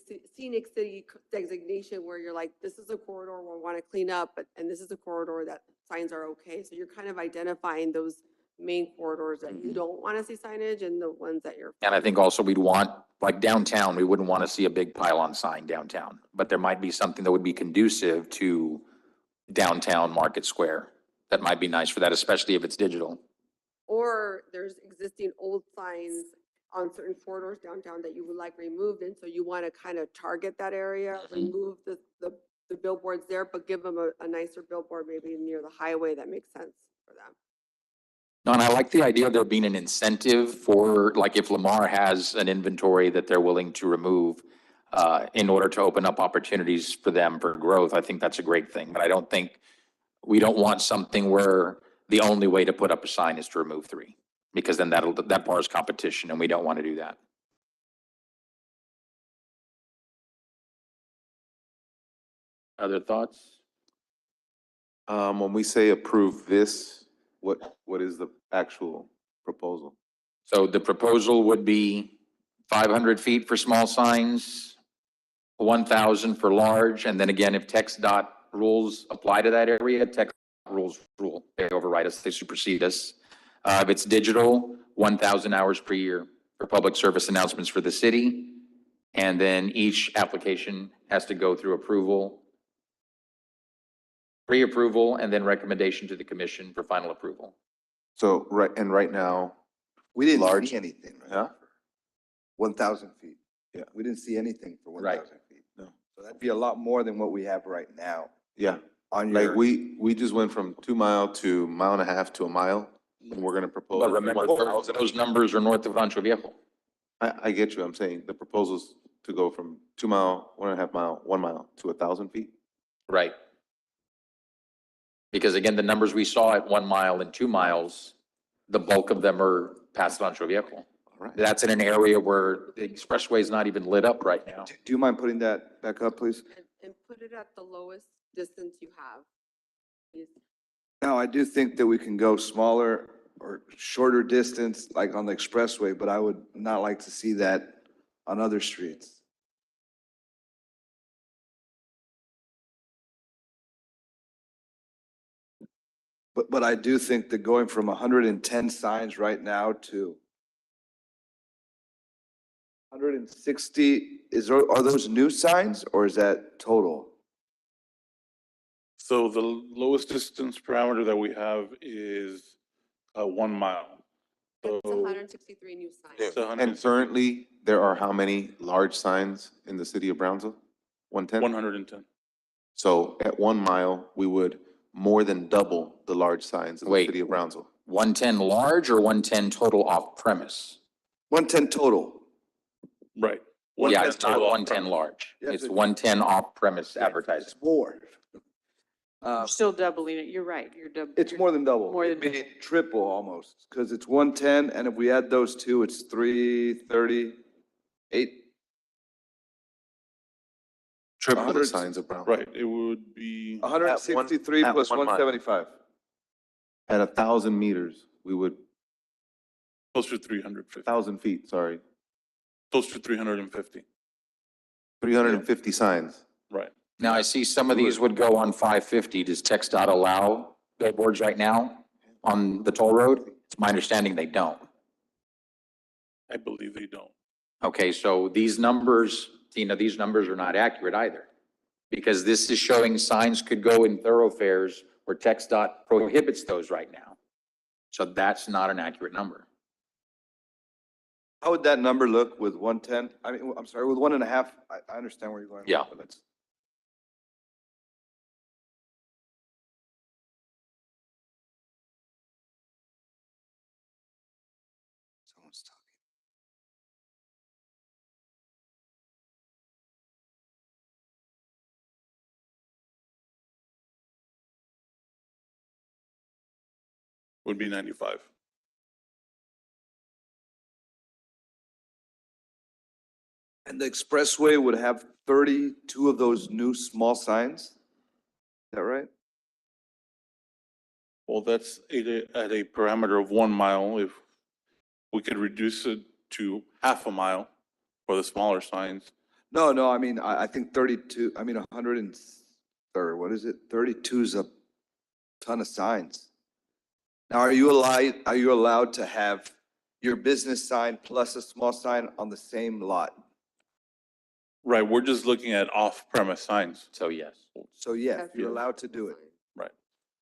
S18: city designation where you're like, this is a corridor we want to clean up, and this is a corridor that signs are okay. So you're kind of identifying those main corridors that you don't want to see signage and the ones that you're.
S9: And I think also we'd want, like downtown, we wouldn't want to see a big pylon sign downtown, but there might be something that would be conducive to downtown Market Square. That might be nice for that, especially if it's digital.
S18: Or there's existing old signs on certain corridors downtown that you would like removed, and so you want to kind of target that area, remove the billboards there, but give them a nicer billboard maybe near the highway that makes sense for them.
S9: No, and I like the idea of there being an incentive for, like, if Lamar has an inventory that they're willing to remove in order to open up opportunities for them for growth. I think that's a great thing, but I don't think, we don't want something where the only way to put up a sign is to remove 3, because then that bars competition, and we don't want to do that. Other thoughts?
S19: When we say approve this, what is the actual proposal?
S9: So the proposal would be 500 feet for small signs, 1,000 for large, and then again, if text dot rules apply to that area, text rules rule. They override us, they supersede us. If it's digital, 1,000 hours per year for public service announcements for the city. And then each application has to go through approval, pre-approval, and then recommendation to the commission for final approval.
S19: So, right now,
S20: We didn't
S19: Large.
S20: see anything, right?
S19: Huh?
S20: 1,000 feet.
S19: Yeah.
S20: We didn't see anything for
S9: Right.
S20: 1,000 feet.
S19: No.
S20: So that'd be a lot more than what we have right now
S19: yeah,
S20: on
S19: like
S20: your.
S19: we just went from 2 mile to 1.5 miles to a mile, and we're gonna propose.
S9: But remember, those numbers are north of Rancho Viejo.
S19: I get you, I'm saying the proposal's to go from 2 mile, 1.5 mile, 1 mile to 1,000 feet.
S9: Right. Because again, the numbers we saw at 1 mile and 2 miles, the bulk of them are past Rancho Viejo.
S19: All right.
S9: That's in an area where the expressway is not even lit up right now.
S20: Do you mind putting that back up, please?
S18: And put it at the lowest distance you have. Please.
S20: Now, I do think that we can go smaller or shorter distance, like on the expressway, but I would not like to see that on other streets. But I do think that going from 110 signs right now to 160, are those new signs or is that total?
S22: So the lowest distance parameter that we have is 1 mile.
S18: It's
S22: So
S18: 163 new signs.
S22: it's
S19: And currently, there are how many large signs in the city of Brownsville? 110?
S22: 110.
S19: So at 1 mile, we would more than double the large signs in the
S9: Wait.
S19: city of Brownsville.
S9: 110 large or 110 total off premise?
S20: 110 total.
S22: Right.
S9: Yeah,
S22: 110
S9: it's not
S22: total.
S9: 110 large.
S20: Yes,
S9: It's
S20: it-
S9: 110 off premise advertising.
S20: It's more.
S2: You're still doubling it. You're right. You're doubling.
S20: It's more than double.
S2: More than
S20: It'd be triple almost, because it's 110, and if we add those two, it's 338.
S19: Triple the
S20: 100
S19: signs of Brownsville.
S22: Right, it would be.
S20: 163
S19: at
S20: plus
S19: 1 mile.
S20: 175.
S19: At 1,000 meters, we would,
S22: Close to 350,
S19: 1,000 feet, sorry,
S22: close to 350,
S19: 350 signs.
S22: right.
S9: Now, I see some of these would go on 550. Does text dot allow billboards right now on the toll road? It's my understanding they don't.
S22: I believe they don't.
S9: Okay, so these numbers, Tina, these numbers are not accurate either. Because this is showing signs could go in thoroughfares where TxDOT prohibits those right now. So that's not an accurate number.
S20: How would that number look with 110? I mean, I'm sorry, with 1.5? I understand where you're going. with it,
S9: Yeah.
S20: But let's. Someone's talking.
S22: Would be 95.
S20: And the expressway would have 32 of those new small signs? Is that right?
S22: Well, that's at a parameter of 1 mile. If we could reduce it to half a mile for the smaller signs.
S20: No, I mean, I think 32, I mean, 100 and, or what is it? 32 is a ton of signs. Now, are you allowed to have your business sign plus a small sign on the same lot?
S22: Right, we're just looking at off-premise signs.
S9: So yes.
S20: So yes, you're allowed to do it.
S22: Right.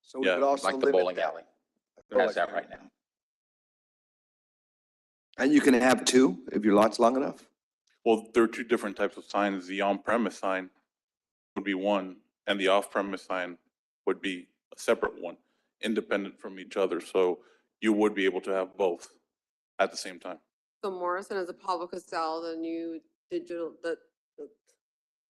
S20: So we
S22: Yeah,
S20: could also
S9: Like the
S20: limit
S9: bowling
S20: that.
S9: alley. Has that right now.
S20: And you can have two if your lot's long enough?
S22: Well, there are two different types of signs. The on-premise sign would be one, and the off-premise sign would be a separate one, independent from each other. So you would be able to have both at the same time.
S18: So Morrison is a Pablo Castell, the new digital, the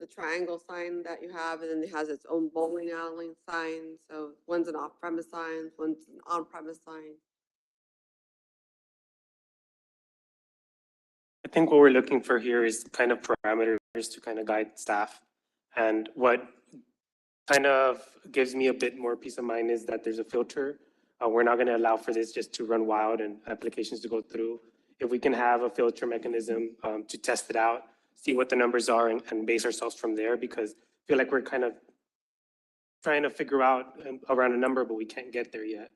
S18: triangle sign that you have, and then it has its own bowling alley sign. So one's an off-premise sign, one's an on-premise sign.
S17: I think what we're looking for here is kind of parameters to kind of guide staff. And what kind of gives me a bit more peace of mind is that there's a filter. We're not going to allow for this just to run wild and applications to go through. If we can have a filter mechanism to test it out, see what the numbers are and base ourselves from there, because I feel like we're kind of trying to figure out around a number, but we can't get there yet.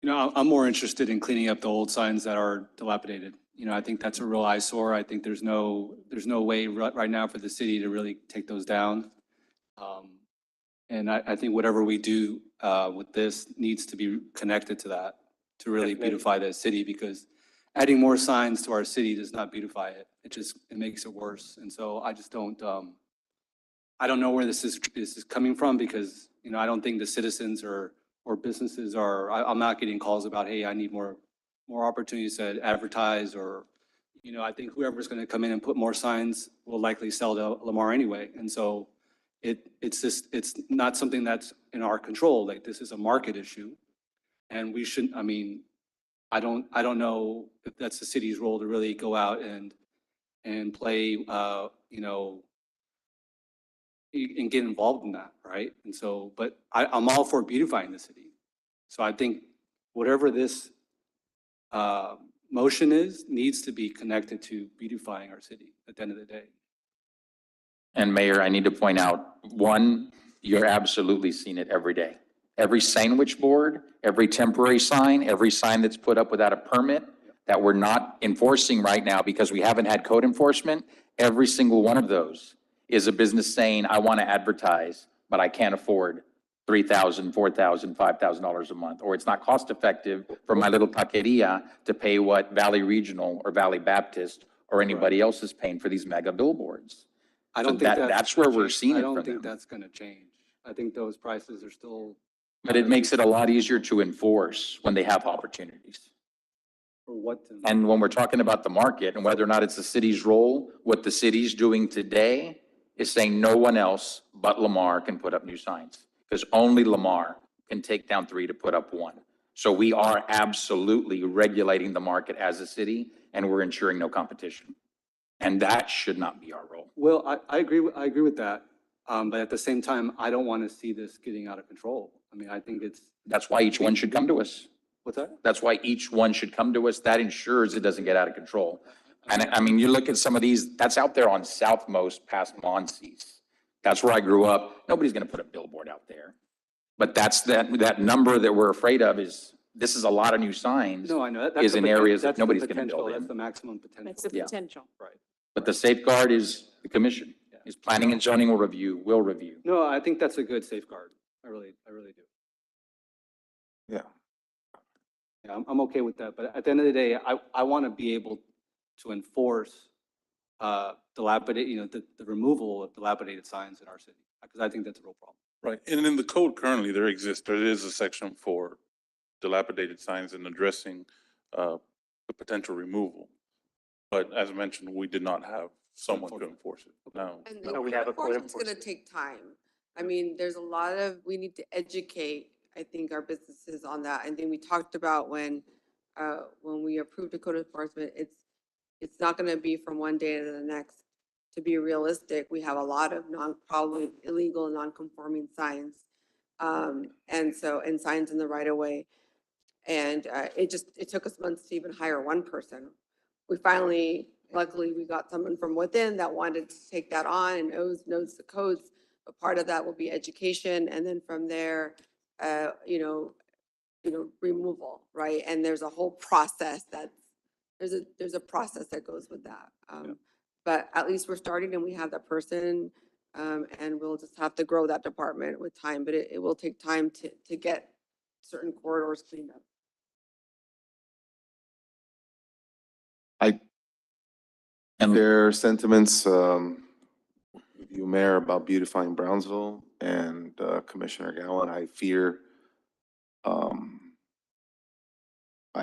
S4: You know, I'm more interested in cleaning up the old signs that are dilapidated. You know, I think that's a real eyesore. I think there's no way right now for the city to really take those down. And I think whatever we do with this needs to be connected to that, to really beautify the city, because adding more signs to our city does not beautify it. It makes it worse. And so I just don't, I don't know where this is coming from, because, you know, I don't think the citizens or businesses I'm not getting calls about, hey, I need more opportunities to advertise, or, you know, I think whoever's going to come in and put more signs will likely sell to Lamar anyway. And so it's not something that's in our control. Like, this is a market issue. And we shouldn't, I mean, I don't know if that's the city's role to really go out and play, you know, and get involved in that, right? And so, but I'm all for beautifying the city. So I think whatever this motion needs to be connected to beautifying our city at the end of the day.
S9: And Mayor, I need to point out, one, you're absolutely seeing it every day. Every sandwich board, every temporary sign, every sign that's put up without a permit that we're not enforcing right now because we haven't had code enforcement, every single one of those is a business saying, I want to advertise, but I can't afford $3,000, $4,000, $5,000 a month, or it's not cost effective for my little taqueria to pay what Valley Regional or Valley Baptist or anybody else is paying for these mega billboards.
S4: I don't
S9: So
S4: think
S9: that's where we're seeing it
S4: I
S9: from
S4: don't think
S9: them.
S4: that's going to change. I think those prices are still.
S9: But it makes it a lot easier to enforce when they have opportunities.
S4: For what?
S9: And when we're talking about the market and whether or not it's the city's role, what the city's doing today is saying no one else but Lamar can put up new signs, because only Lamar can take down 3 to put up 1. So we are absolutely regulating the market as a city, and we're ensuring no competition. And that should not be our role.
S4: Well, I agree with that. But at the same time, I don't want to see this getting out of control. I mean, I think
S9: That's why each one should come to us.
S4: What's that?
S9: That's why each one should come to us. That ensures it doesn't get out of control. And I mean, you look at some of these, that's out there on Southmost past Monsi's. That's where I grew up. Nobody's going to put a billboard out there. But that's that number that we're afraid of this is a lot of new signs.
S4: No, I know. That's
S9: Is
S4: the
S9: in
S4: poten-
S9: areas that
S4: that's the
S9: nobody's going to
S4: potential.
S9: build
S4: That's
S9: in.
S4: the maximum potential.
S2: That's the
S9: Yeah.
S2: potential.
S4: Right.
S9: But the safeguard is the commission, is planning and zoning will review.
S4: No, I think that's a good safeguard. I really do.
S19: Yeah.
S4: Yeah, I'm okay with that. But at the end of the day, I want to be able to enforce the removal of dilapidated signs in our city, because I think that's a real problem.
S22: Right, and in the code currently, there is a section for dilapidated signs and addressing the potential removal. But as mentioned, we did not have someone to enforce it. Now,
S18: And
S23: No, we have a code
S18: enforcement's gonna
S23: enforcement.
S18: take time. I mean, there's a lot of, we need to educate, I think, our businesses on that. And then we talked about when we approved a code enforcement, it's not gonna be from one day to the next. To be realistic, we have a lot of probably illegal, non-conforming signs. And signs in the right of way. And it took us months to even hire one person. We finally, luckily, we got someone from within that wanted to take that on and knows the codes. But part of that will be education, and then from there, removal, right? And there's a whole process there's a process that goes with that. But at least we're starting and we have that person, and we'll just have to grow that department with time, but it will take time to get certain corridors cleaned up.
S19: Their sentiments, you, Mayor, about beautifying Brownsville and Commissioner Gowan. I fear, I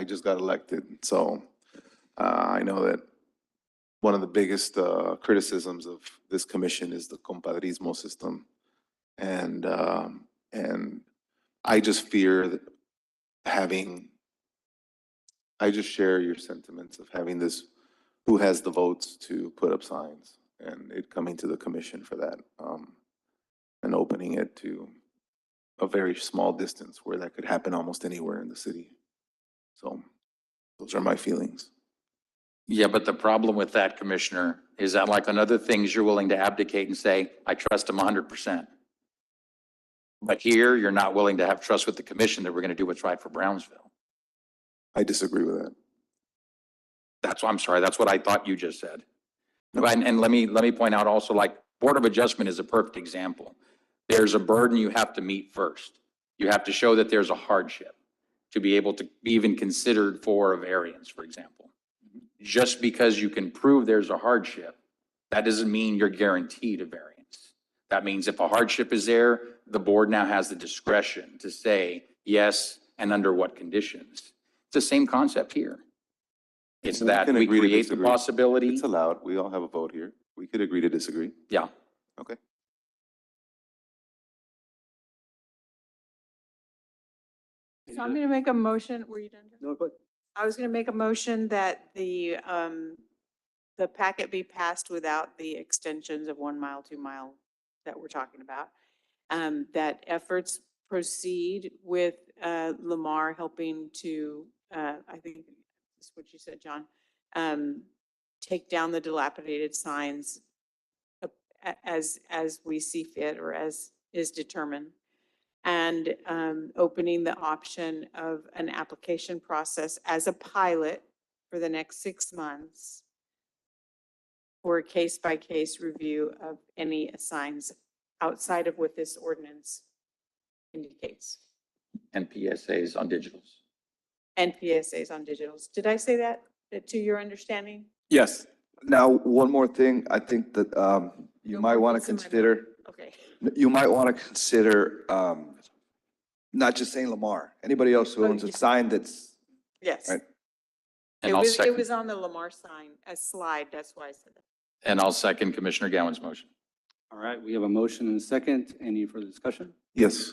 S19: just got elected, so I know that one of the biggest criticisms of this commission is the compadrismo system. And I just fear that I just share your sentiments of having this, who has the votes to put up signs, and it coming to the commission for that, and opening it to a very small distance where that could happen almost anywhere in the city. So those are my feelings.
S9: Yeah, but the problem with that, Commissioner, is that like on other things, you're willing to abdicate and say, I trust them 100%. But here, you're not willing to have trust with the commission that we're going to do what's right for Brownsville.
S19: I disagree with that.
S9: I'm sorry, that's what I thought you just said. And let me point out also, like, Board of Adjustment is a perfect example. There's a burden you have to meet first. You have to show that there's a hardship to be able to be even considered for a variance, for example. Just because you can prove there's a hardship, that doesn't mean you're guaranteed a variance. That means if a hardship is there, the board now has the discretion to say yes and under what conditions. It's the same concept here. It's that
S19: can
S9: we
S19: agree to
S9: create the
S19: disagree.
S9: possibility.
S19: It's allowed. We all have a vote here. We could agree to disagree.
S9: Yeah.
S19: Okay.
S2: So I'm going to make a motion. Were you done? Jeff?
S4: No, but
S2: I was going to make a motion that the packet be passed without the extensions of 1 mile, 2 mile that we're talking about. That efforts proceed with Lamar helping to, I think that's what you said, John, take down the dilapidated signs as we see fit or as is determined. And opening the option of an application process as a pilot for the next 6 months for a case-by-case review of any signs outside of what this ordinance indicates.
S9: And PSAs on digitals.
S2: And PSAs on digitals. Did I say that to your understanding?
S20: Yes. Now, one more thing, I think that you might want to consider,
S2: Okay.
S20: you might want to consider not just saying Lamar, anybody else who owns a sign that's,
S2: Yes.
S20: right?
S9: And
S2: It was on the Lamar sign, a slide, that's why I said that.
S9: And I'll second Commissioner Gowan's motion.
S4: all right, we have a motion and a second. Any further discussion?
S19: Yes.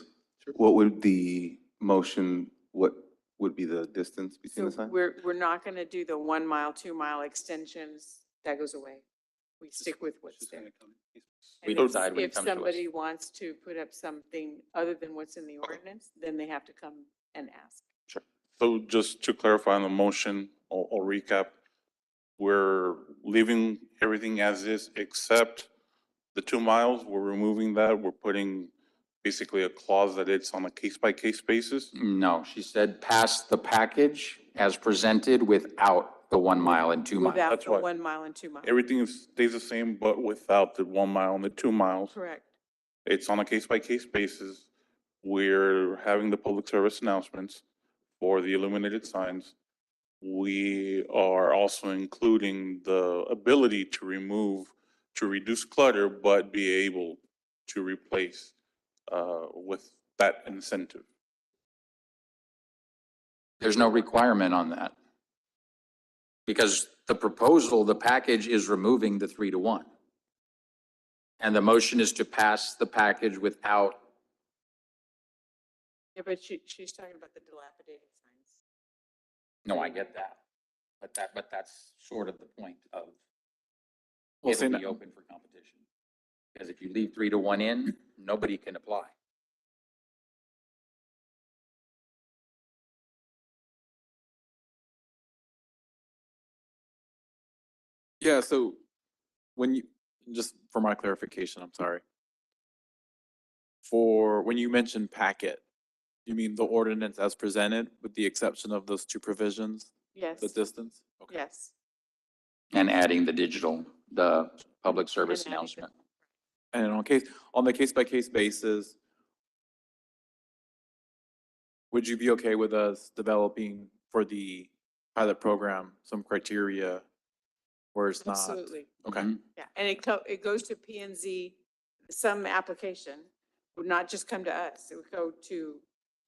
S19: What would the motion, what would be the distance between the
S2: So
S19: signs?
S2: we're not going to do the 1 mile, 2 mile extensions. That goes away. We stick with what's there.
S9: We
S2: And
S9: decide when it
S2: if
S9: comes to us.
S2: somebody wants to put up something other than what's in the ordinance, then they have to come and ask.
S22: Sure. So just to clarify on the motion, or recap, we're leaving everything as is except the 2 miles. We're removing that. We're putting basically a clause that it's on a case-by-case basis?
S9: No, she said pass the package as presented without the 1 mile and 2 miles.
S2: Without
S22: That's
S2: the
S22: why.
S2: 1 mile and 2 miles.
S22: Everything stays the same, but without the 1 mile and the 2 miles.
S2: Correct.
S22: It's on a case-by-case basis. We're having the public service announcements for the illuminated signs. We are also including the ability to reduce clutter, but be able to replace with that incentive.
S9: There's no requirement on that. Because the proposal, the package is removing the 3 to 1. And the motion is to pass the package without,
S2: Yeah, but she's talking about the dilapidated signs.
S9: no, I get that. But that's sort of the point of
S16: Well,
S9: it'll be open for competition. Because if you leave 3 to 1 in, nobody can apply.
S16: Yeah, so when you, just for my clarification, I'm sorry. For, when you mentioned packet, you mean the ordinance as presented with the exception of those 2 provisions?
S2: Yes.
S16: The distance?
S2: Yes.
S9: And adding the digital, the public service
S2: And adding the-
S9: announcement.
S16: And on the case-by-case basis, would you be okay with us developing for the pilot program some criteria where it's not?
S2: Absolutely.
S16: Okay.
S2: Yeah, and it goes to P and Z, some application would not just come to us. It would go to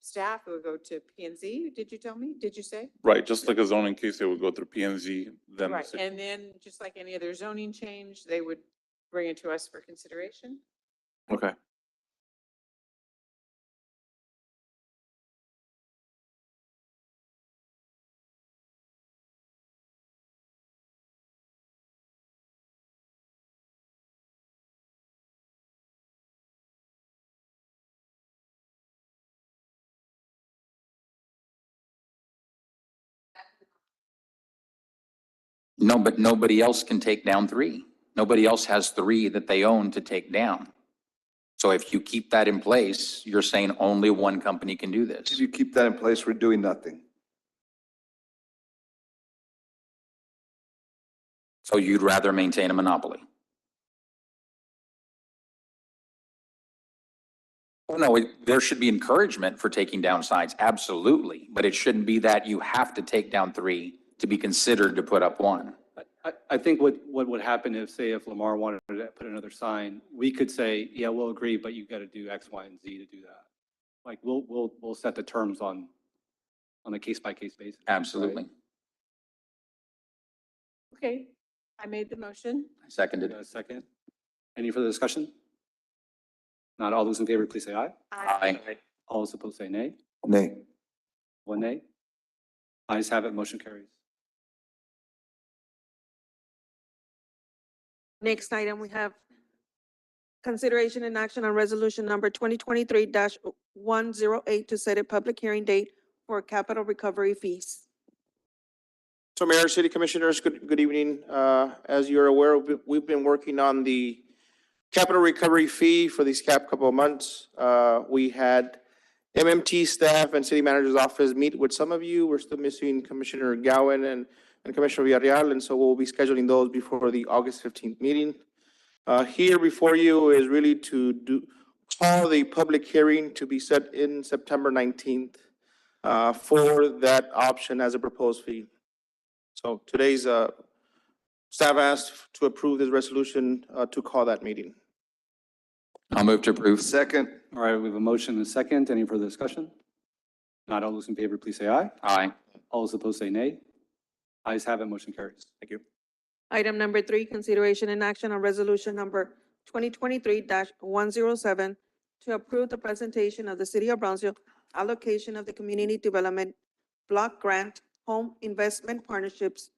S2: staff, it would go to P and Z, did you tell me? Did you say?
S22: Right, just like a zoning case, they would go through P and Z, then the
S2: Right,
S22: city.
S2: and then just like any other zoning change, they would bring it to us for consideration.
S16: Okay.
S9: No, but nobody else can take down 3. Nobody else has 3 that they own to take down. So if you keep that in place, you're saying only one company can do
S20: If
S9: this.
S20: you keep that in place, we're doing nothing.
S9: So you'd rather maintain a monopoly? Well, no, there should be encouragement for taking down signs, absolutely. But it shouldn't be that you have to take down 3 to be considered to put up 1.
S4: I think what would happen if, say, if Lamar wanted to put another sign, we could say, yeah, we'll agree, but you've got to do X, Y, and Z to do that. Like, we'll set the terms on a case-by-case basis. right?
S9: Absolutely.
S2: Okay, I made the motion.
S9: I seconded
S4: Got
S9: it.
S4: a second? Any further discussion? Not all those in favor, please say aye.
S9: Aye.
S4: All those opposed say nay.
S14: Nay.
S4: 1 nay. Ayes have it, motion carries.
S3: Next item, we have consideration and action on resolution number 2023-108 to set a public hearing date for capital recovery fees.
S8: So Mayor, City Commissioners, good evening. As you're aware, we've been working on the capital recovery fee for these couple of months. We had MMT staff and City Manager's Office meet with some of you. We're still missing Commissioner Gowan and Commissioner Villarreal, and so we'll be scheduling those before the August 15th meeting. Here before you is really to call the public hearing to be set in September 19th for that option as a proposed fee. So today's staff asked to approve this resolution to call that meeting.
S9: I'll move to approve.
S20: Second.
S4: All right, we have a motion and a second. Any further discussion? Not all those in favor, please say aye.
S9: Aye.
S4: All those opposed say nay. Ayes have it, motion carries.
S8: Thank you.
S3: Item number 3, consideration and action on resolution number 2023-107 to approve the presentation of the City of Brownsville allocation of the Community Development Block Grant Home Investment Partnerships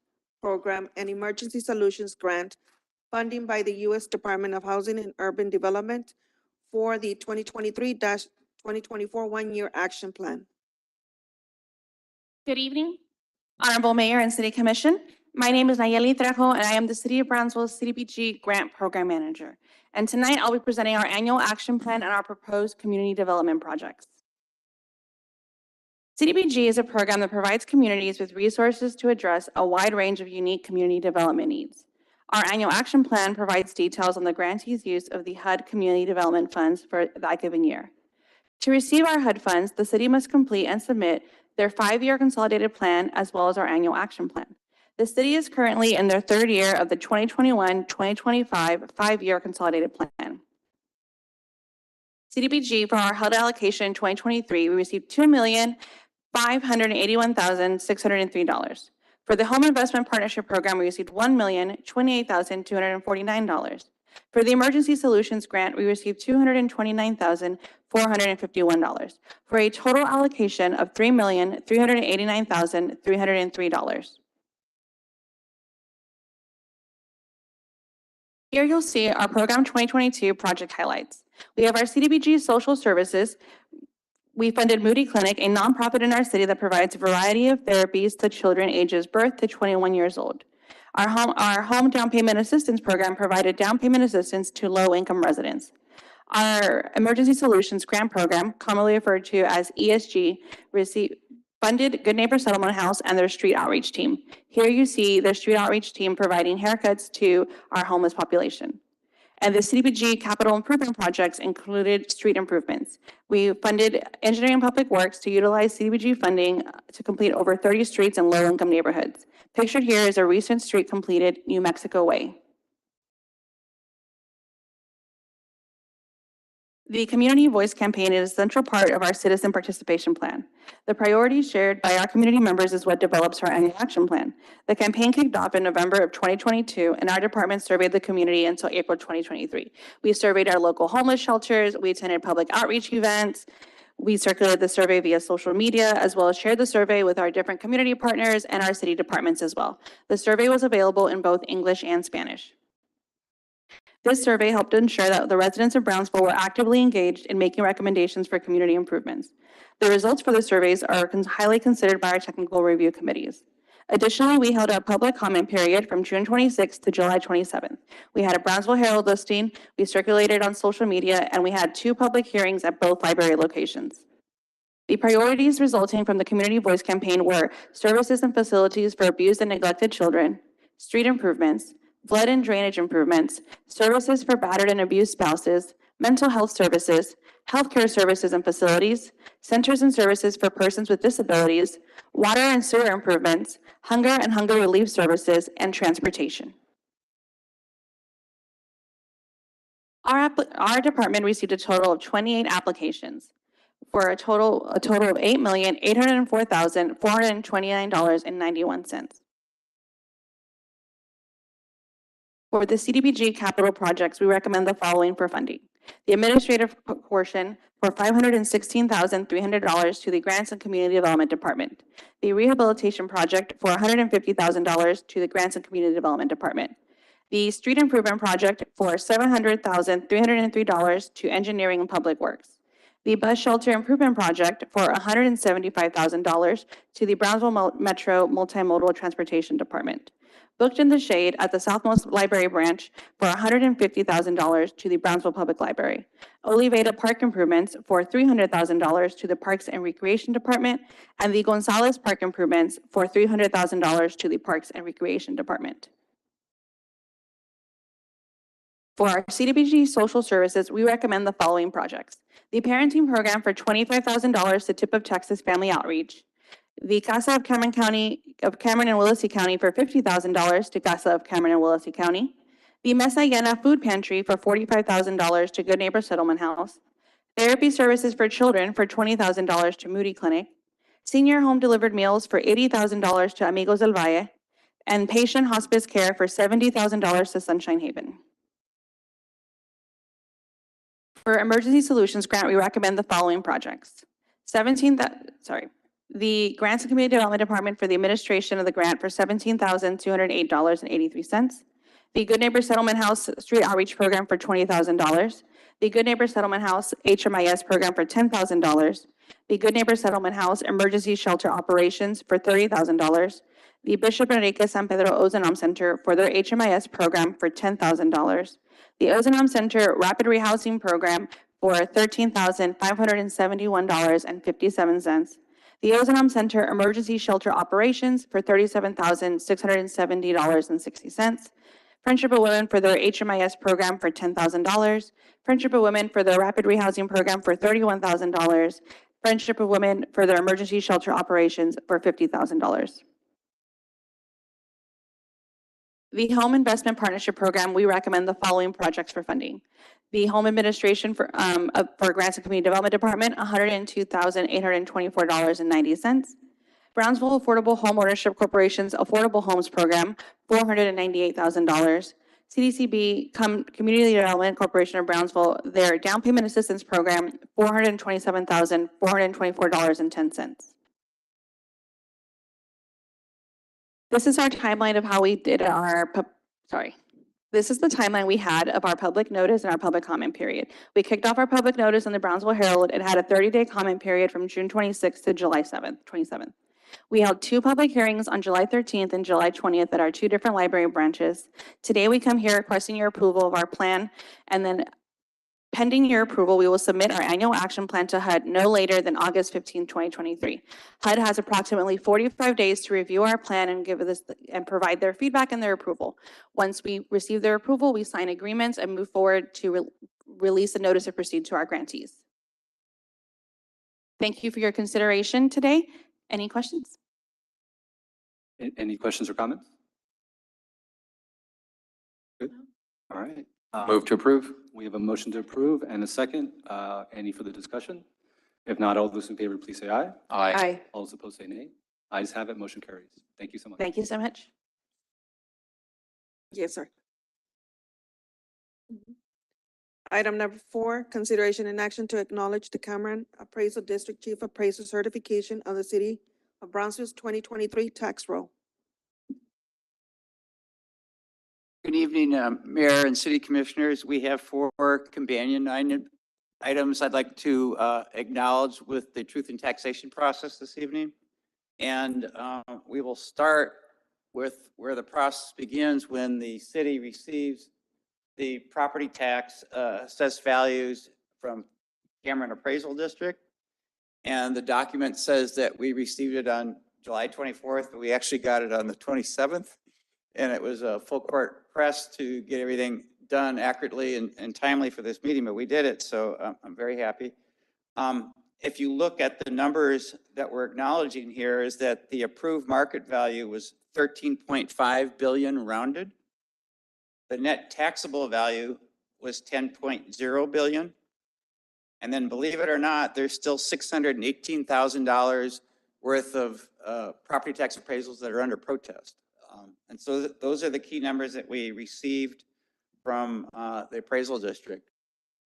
S3: Program and Emergency Solutions Grant funding by the U.S. Department of Housing and Urban Development for the 2023-2024 one-year action plan.
S10: Good evening, Honorable Mayor and City Commission. My name is Nayeli Trejo, and I am the City of Brownsville CDBG Grant Program Manager. And tonight I'll be presenting our annual action plan and our proposed community development projects. CDBG is a program that provides communities with resources to address a wide range of unique community development needs. Our annual action plan provides details on the grantee's use of the HUD Community Development Funds for that given year. To receive our HUD funds, the city must complete and submit their 5-year consolidated plan as well as our annual action plan. The city is currently in their 3rd year of the 2021-2025 5-year consolidated plan. CDBG, for our HUD allocation in 2023, we received $2,581,603. For the Home Investment Partnership Program, we received $1,028,249. For the Emergency Solutions Grant, we received $229,451, for a total allocation of $3,389,303. Here you'll see our Program 2022 project highlights. We have our CDBG Social Services. We funded Moody Clinic, a nonprofit in our city that provides a variety of therapies to children ages birth to 21 years old. Our home down payment assistance program provided down payment assistance to low-income residents. Our Emergency Solutions Grant Program, commonly referred to as ESG, funded Good Neighbor Settlement House and their street outreach team. Here you see their street outreach team providing haircuts to our homeless population. And the CDBG capital improvement projects included street improvements. We funded Engineering and Public Works to utilize CDBG funding to complete over 30 streets in low-income neighborhoods. Pictured here is a recent street completed, New Mexico Way. The Community Voice Campaign is a central part of our citizen participation plan. The priorities shared by our community members is what develops our annual action plan. The campaign kicked off in November of 2022, and our department surveyed the community until April 2023. We surveyed our local homeless shelters, we attended public outreach events, we circulated the survey via social media, as well as shared the survey with our different community partners and our city departments as well. The survey was available in both English and Spanish. This survey helped ensure that the residents of Brownsville were actively engaged in making recommendations for community improvements. The results for the surveys are highly considered by our technical review committees. Additionally, we held a public comment period from June 26th to July 27th. We had a Brownsville Herald listing, we circulated on social media, and we had 2 public hearings at both library locations. The priorities resulting from the Community Voice Campaign were services and facilities for abused and neglected children, street improvements, flood and drainage improvements, services for battered and abused spouses, mental health services, healthcare services and facilities, centers and services for persons with disabilities, water and sewer improvements, hunger and hunger relief services, and transportation. Our department received a total of 28 applications for a total of $8,804,429.91. For the CDBG capital projects, we recommend the following for funding. The administrative portion for $516,300 to the Grants and Community Development Department. The rehabilitation project for $150,000 to the Grants and Community Development Department. The street improvement project for $700,303 to Engineering and Public Works. The bus shelter improvement project for $175,000 to the Brownsville Metro Multimodal Transportation Department. Booked in the Shade at the Southmost Library Branch for $150,000 to the Brownsville Public Library. Oliveda Park improvements for $300,000 to the Parks and Recreation Department, and the Gonzalez Park improvements for $300,000 to the Parks and Recreation Department. For our CDBG social services, we recommend the following projects. The parenting program for $25,000 to Tip of Texas Family Outreach. The CASA of Cameron and Willacy County for $50,000 to CASA of Cameron and Willacy County. The Mesa Llena Food Pantry for $45,000 to Good Neighbor Settlement House. Therapy services for children for $20,000 to Moody Clinic. Senior home delivered meals for $80,000 to Amigos del Valle. And patient hospice care for $70,000 to Sunshine Haven. For Emergency Solutions Grant, we recommend the following projects. The Grants and Community Development Department for the administration of the grant for $17,208.83. The Good Neighbor Settlement House Street Outreach Program for $20,000. The Good Neighbor Settlement House HMIS Program for $10,000. The Good Neighbor Settlement House Emergency Shelter Operations for $30,000. The Bishop Enrique San Pedro Ozanam Center for their HMIS program for $10,000. The Ozanam Center Rapid Rehousing Program for $13,571.57. The Ozanam Center Emergency Shelter Operations for $37,670.60. Friendship of Women for their HMIS program for $10,000. Friendship of Women for their Rapid Rehousing Program for $31,000. Friendship of Women for their Emergency Shelter Operations for $50,000. The Home Investment Partnership Program, we recommend the following projects for funding. The Home Administration for Grants and Community Development Department, $102,824.90. Brownsville Affordable Home Ownership Corporation's Affordable Homes Program, $498,000. CDCB Community Development Corporation of Brownsville, their Down Payment Assistance Program, $427,424.10. This is our timeline of how we did our, This is the timeline we had of our public notice and our public comment period. We kicked off our public notice in the Brownsville Herald. It had a 30-day comment period from June 26th to July 27th. We held 2 public hearings on July 13th and July 20th at our 2 different library branches. Today, we come here requesting your approval of our plan, and then pending your approval, we will submit our annual action plan to HUD no later than August 15, 2023. HUD has approximately 45 days to review our plan and provide their feedback and their approval. Once we receive their approval, we sign agreements and move forward to release a notice of proceed to our grantees. Thank you for your consideration today. Any questions?
S4: Any questions or comments? Good. All right.
S9: Move to approve.
S4: We have a motion to approve and a second. Any further discussion? If not, all those in favor, please say aye.
S9: Aye.
S4: All those opposed say nay. Ayes have it, motion carries. Thank you so much.
S10: Thank you so much.
S3: Yes, sir. Item number 4, consideration and action to acknowledge the Cameron Appraisal District Chief Appraiser certification of the City of Brownsville's 2023 tax roll.
S1: Good evening, Mayor and City Commissioners. We have 4 companion items I'd like to acknowledge with the truth and taxation process this evening. And we will start with where the process begins when the city receives the property tax assessed values from Cameron Appraisal District. And the document says that we received it on July 24th, but we actually got it on the 27th. And it was a full court press to get everything done accurately and timely for this meeting, but we did it, so I'm very happy. If you look at the numbers that we're acknowledging here, is that the approved market value was 13.5 billion rounded. The net taxable value was 10.0 billion. And then, believe it or not, there's still $618,000 worth of property tax appraisals that are under protest. And so those are the key numbers that we received from the appraisal district.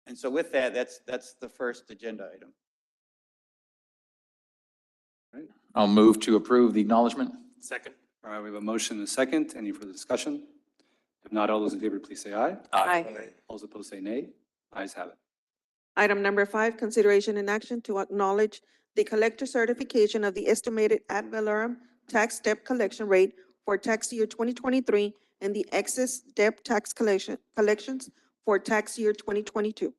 S1: And so with that, that's the first agenda item.
S9: I'll move to approve the acknowledgement.
S17: Second.
S4: All right, we have a motion and a second. Any further discussion? If not, all those in favor, please say aye.
S3: Aye.
S4: All those opposed say nay. Ayes have it.
S3: Item number 5, consideration and action to acknowledge the collector certification of the estimated ad valorem tax debt collection rate for tax year 2023 and the excess debt tax collections for tax year 2022.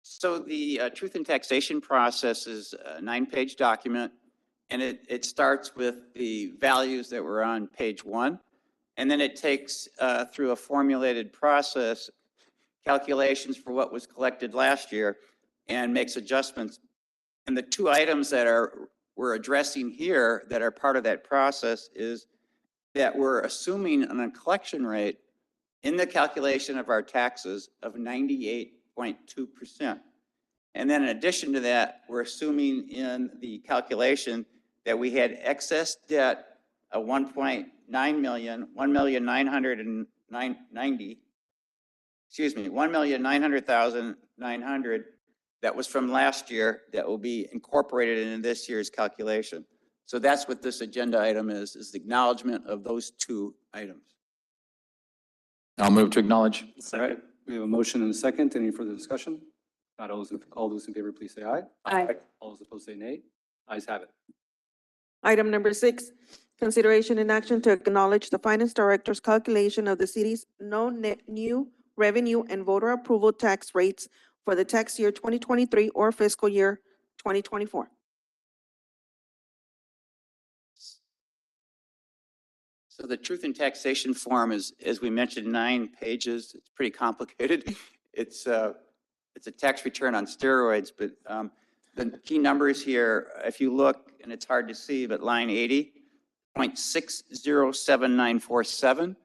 S1: So the truth and taxation process is a 9-page document, and it starts with the values that were on page 1. And then it takes through a formulated process, calculations for what was collected last year and makes adjustments. And the 2 items that we're addressing here that are part of that process is that we're assuming a collection rate in the calculation of our taxes of 98.2%. And then in addition to that, we're assuming in the calculation that we had excess debt of 1,900,900 that was from last year that will be incorporated into this year's calculation. So that's what this agenda item is the acknowledgement of those 2 items.
S9: I'll move to acknowledge.
S4: All right, we have a motion and a second. Any further discussion? Not all those in favor, please say aye.
S10: Aye.
S4: All those opposed say nay. Ayes have it.
S3: Item number 6, consideration and action to acknowledge the finance director's calculation of the city's new revenue and voter approval tax rates for the tax year 2023 or fiscal year 2024.
S1: So the truth in taxation form is, as we mentioned, 9 pages. It's pretty complicated. It's a tax return on steroids, but the key numbers here, if you look, and it's hard to see, but line 80, 0.607947,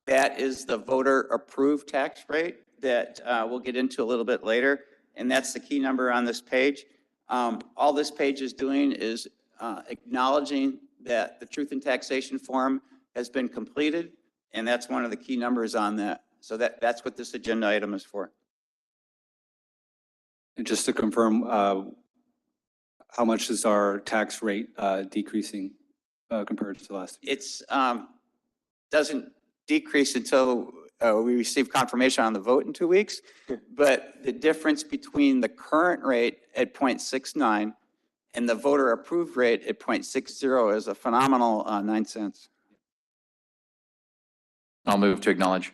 S1: that is the voter approved tax rate that we'll get into a little bit later. And that's the key number on this page. All this page is doing is acknowledging that the truth in taxation form has been completed, and that's one of the key numbers on that. So that's what this agenda item is for.
S4: And just to confirm, how much is our tax rate decreasing compared to last?
S1: It's doesn't decrease until we receive confirmation on the vote in 2 weeks. But the difference between the current rate at 0.69 and the voter approved rate at 0.60 is a phenomenal 9 cents.
S9: I'll move to acknowledge.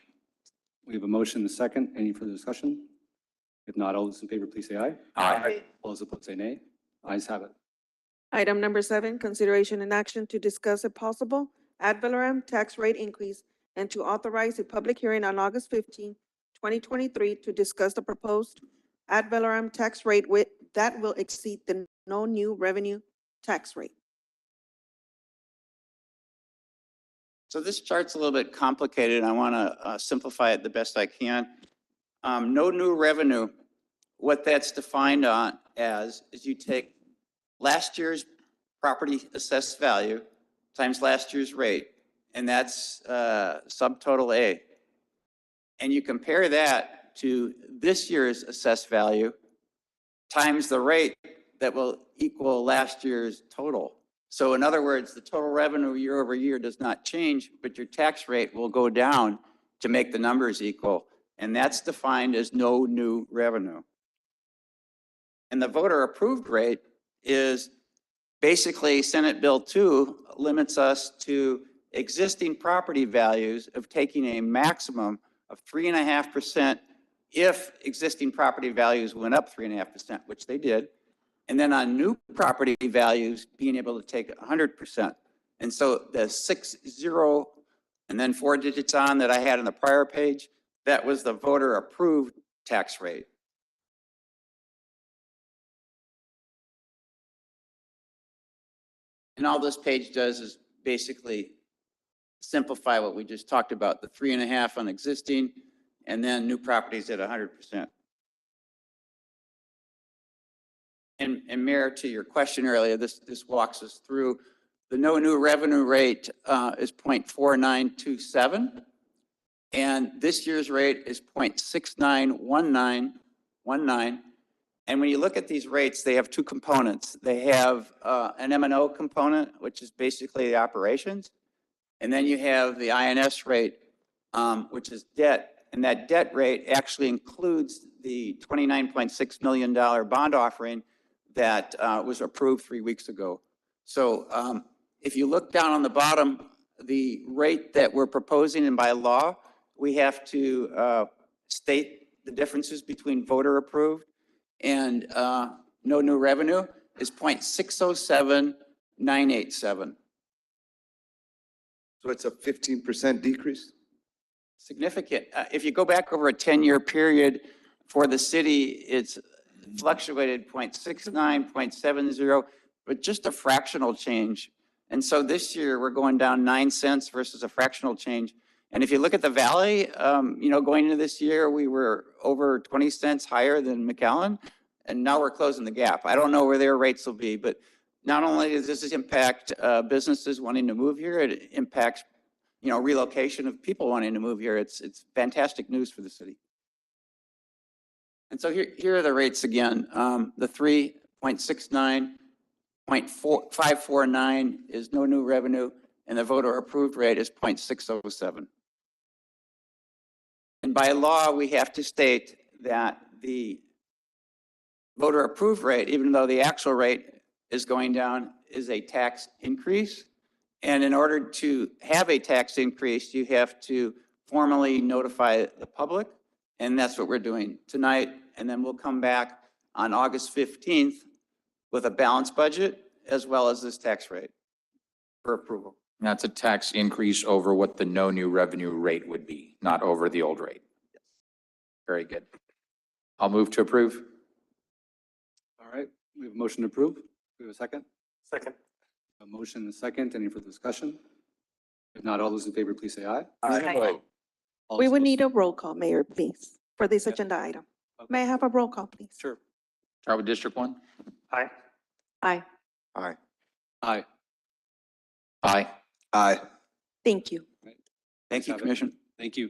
S4: We have a motion and a second. Any further discussion? If not, all those in favor, please say aye.
S9: Aye.
S4: All those opposed say nay. Ayes have it.
S3: Item number 7, consideration and action to discuss a possible ad valorem tax rate increase and to authorize a public hearing on August 15, 2023 to discuss the proposed ad valorem tax rate that will exceed the no new revenue tax rate.
S1: So this chart's a little bit complicated, and I want to simplify it the best I can. No new revenue, what that's defined as is you take last year's property assessed value times last year's rate, and that's subtotal A. And you compare that to this year's assessed value times the rate that will equal last year's total. So in other words, the total revenue year over year does not change, but your tax rate will go down to make the numbers equal. And that's defined as no new revenue. And the voter approved rate is basically Senate Bill 2 limits us to existing property values of taking a maximum of 3.5% if existing property values went up 3.5%, which they did. And then on new property values, being able to take 100%. And so the 60 and then 4 digits on that I had on the prior page, that was the voter approved tax rate. And all this page does is basically simplify what we just talked about, the 3.5 on existing and then new properties at 100%. And Mayor, to your question earlier, this walks us through the no new revenue rate is 0.4927. And this year's rate is 0.691919. And when you look at these rates, they have 2 components. They have an M&O component, which is basically the operations. And then you have the INS rate, which is debt. And that debt rate actually includes the $29.6 million bond offering that was approved 3 weeks ago. So if you look down on the bottom, the rate that we're proposing, and by law, we have to state the differences between voter approved and no new revenue is 0.607987.
S20: So it's a 15% decrease?
S1: Significant. If you go back over a 10-year period for the city, it's fluctuated 0.69, 0.70, but just a fractional change. And so this year we're going down 9 cents versus a fractional change. And if you look at the Valley, going into this year, we were over 20 cents higher than McAllen, and now we're closing the gap. I don't know where their rates will be, but not only does this impact businesses wanting to move here, it impacts, relocation of people wanting to move here. It's fantastic news for the city. And so here are the rates again. The 3.69, 0.549 is no new revenue, and the voter approved rate is 0.607. And by law, we have to state that the voter approved rate, even though the actual rate is going down is a tax increase. And in order to have a tax increase, you have to formally notify the public. And that's what we're doing tonight. And then we'll come back on August 15th with a balanced budget as well as this tax rate for approval.
S9: That's a tax increase over what the no new revenue rate would be, not over the old rate. Very good. I'll move to approve.
S4: All right, we have a motion to approve. We have a second?
S17: Second.
S4: A motion and a second. Any further discussion? If not, all those in favor, please say aye.
S3: Aye.
S4: All
S3: We
S4: those
S3: would
S4: opposed-
S3: need a roll call, Mayor, please, for this agenda item. May I have a roll call, please?
S4: Sure.
S9: Start with District 1.
S17: Aye.
S2: Aye.
S19: Aye.
S4: Aye.
S9: Aye.
S14: Aye.
S3: Thank you.
S1: Thank you,
S4: Have it.
S1: Commissioner.
S4: Thank you.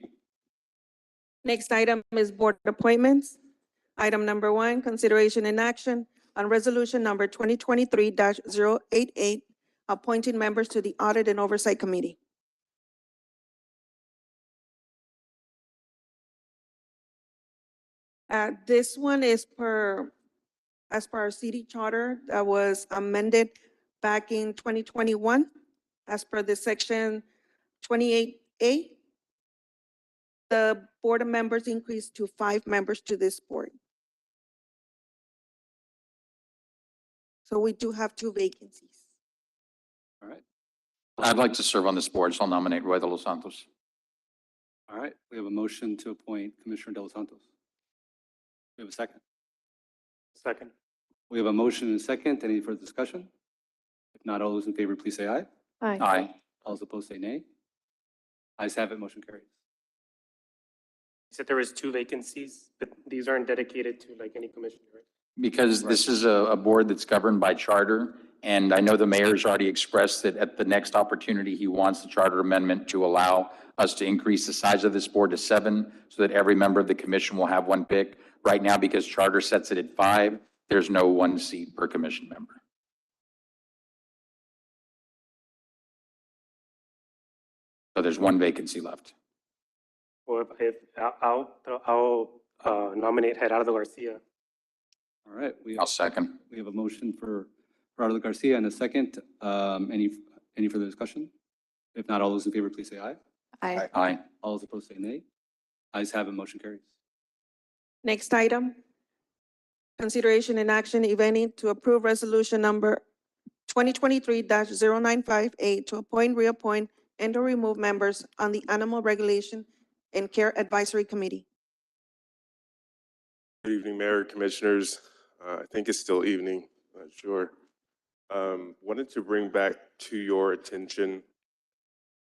S3: Next item is board appointments. Item number 1, consideration and action on resolution number 2023-088, appointing members to the Audit and Oversight Committee. This one is as per our city charter that was amended back in 2021, as per the section 28A. The board of members increased to 5 members to this board. So we do have 2 vacancies.
S4: All right.
S9: I'd like to serve on this board, so I'll nominate Roy de los Santos.
S4: All right, we have a motion to appoint Commissioner De Los Santos. We have a second.
S17: Second.
S4: We have a motion and a second. Any further discussion? If not, all those in favor, please say aye.
S9: Aye.
S4: All those opposed say nay. Ayes have it, motion carries.
S17: You said there was 2 vacancies, but these aren't dedicated to like any commissioner, right?
S9: Because this is a board that's governed by charter, and I know the mayor's already expressed that at the next opportunity, he wants the charter amendment to allow us to increase the size of this board to 7, so that every member of the commission will have 1 pick. Right now, because charter sets it at 5, there's no 1 seat per commission member. So there's 1 vacancy left.
S17: Or if, I'll nominate Gerardo Garcia.
S4: All right,
S9: I'll second.
S4: we have a motion for Gerardo Garcia and a second. Any further discussion? If not, all those in favor, please say aye.
S2: Aye.
S9: Aye.
S4: All those opposed say nay. Ayes have it, motion carries.
S3: Next item, consideration and action, if any, to approve resolution number 2023-0958 to appoint, reappoint, and or remove members on the Animal Regulation and Care Advisory Committee.
S11: Good evening, Mayor, Commissioners. I think it's still evening, not sure. Wanted to bring back to your attention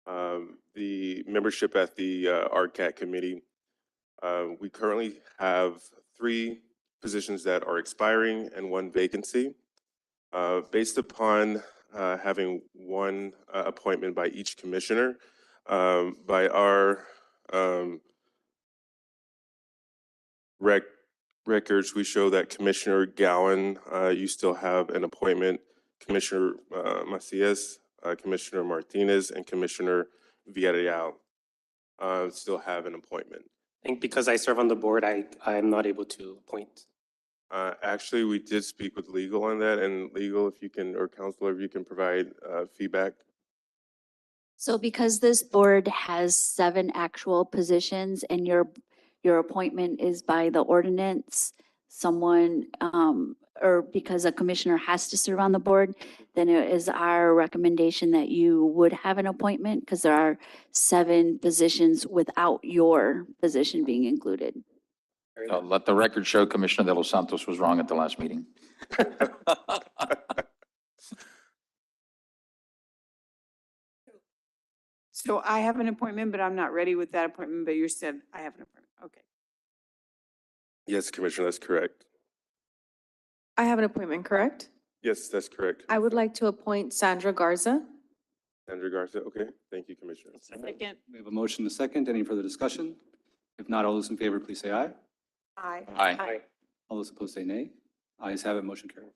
S11: the membership at the RCAT committee. We currently have 3 positions that are expiring and 1 vacancy. Based upon having 1 appointment by each commissioner, by our records, we show that Commissioner Gowan, you still have an appointment. Commissioner Macias, Commissioner Martinez, and Commissioner Villarreal still have an appointment.
S17: I think because I serve on the board, I am not able to appoint.
S11: Actually, we did speak with legal on that, and legal, if you can, or counsel, if you can provide feedback.
S15: So because this board has 7 actual positions and your appointment is by the ordinance, someone, or because a commissioner has to serve on the board, then it is our recommendation that you would have an appointment because there are 7 positions without your position being included.
S9: So let the record show Commissioner De Los Santos was wrong at the last meeting.
S2: So I have an appointment, but I'm not ready with that appointment, but you said I have an appointment. Okay.
S11: Yes, Commissioner, that's correct.
S13: I have an appointment, correct?
S11: Yes, that's correct.
S13: I would like to appoint Sandra Garza.
S11: Sandra Garcia, okay. Thank you, Commissioner.
S2: Second.
S4: We have a motion and a second. Any further discussion? If not, all those in favor, please say aye.
S2: Aye.
S9: Aye.
S4: All those opposed say nay. Ayes have it, motion carries.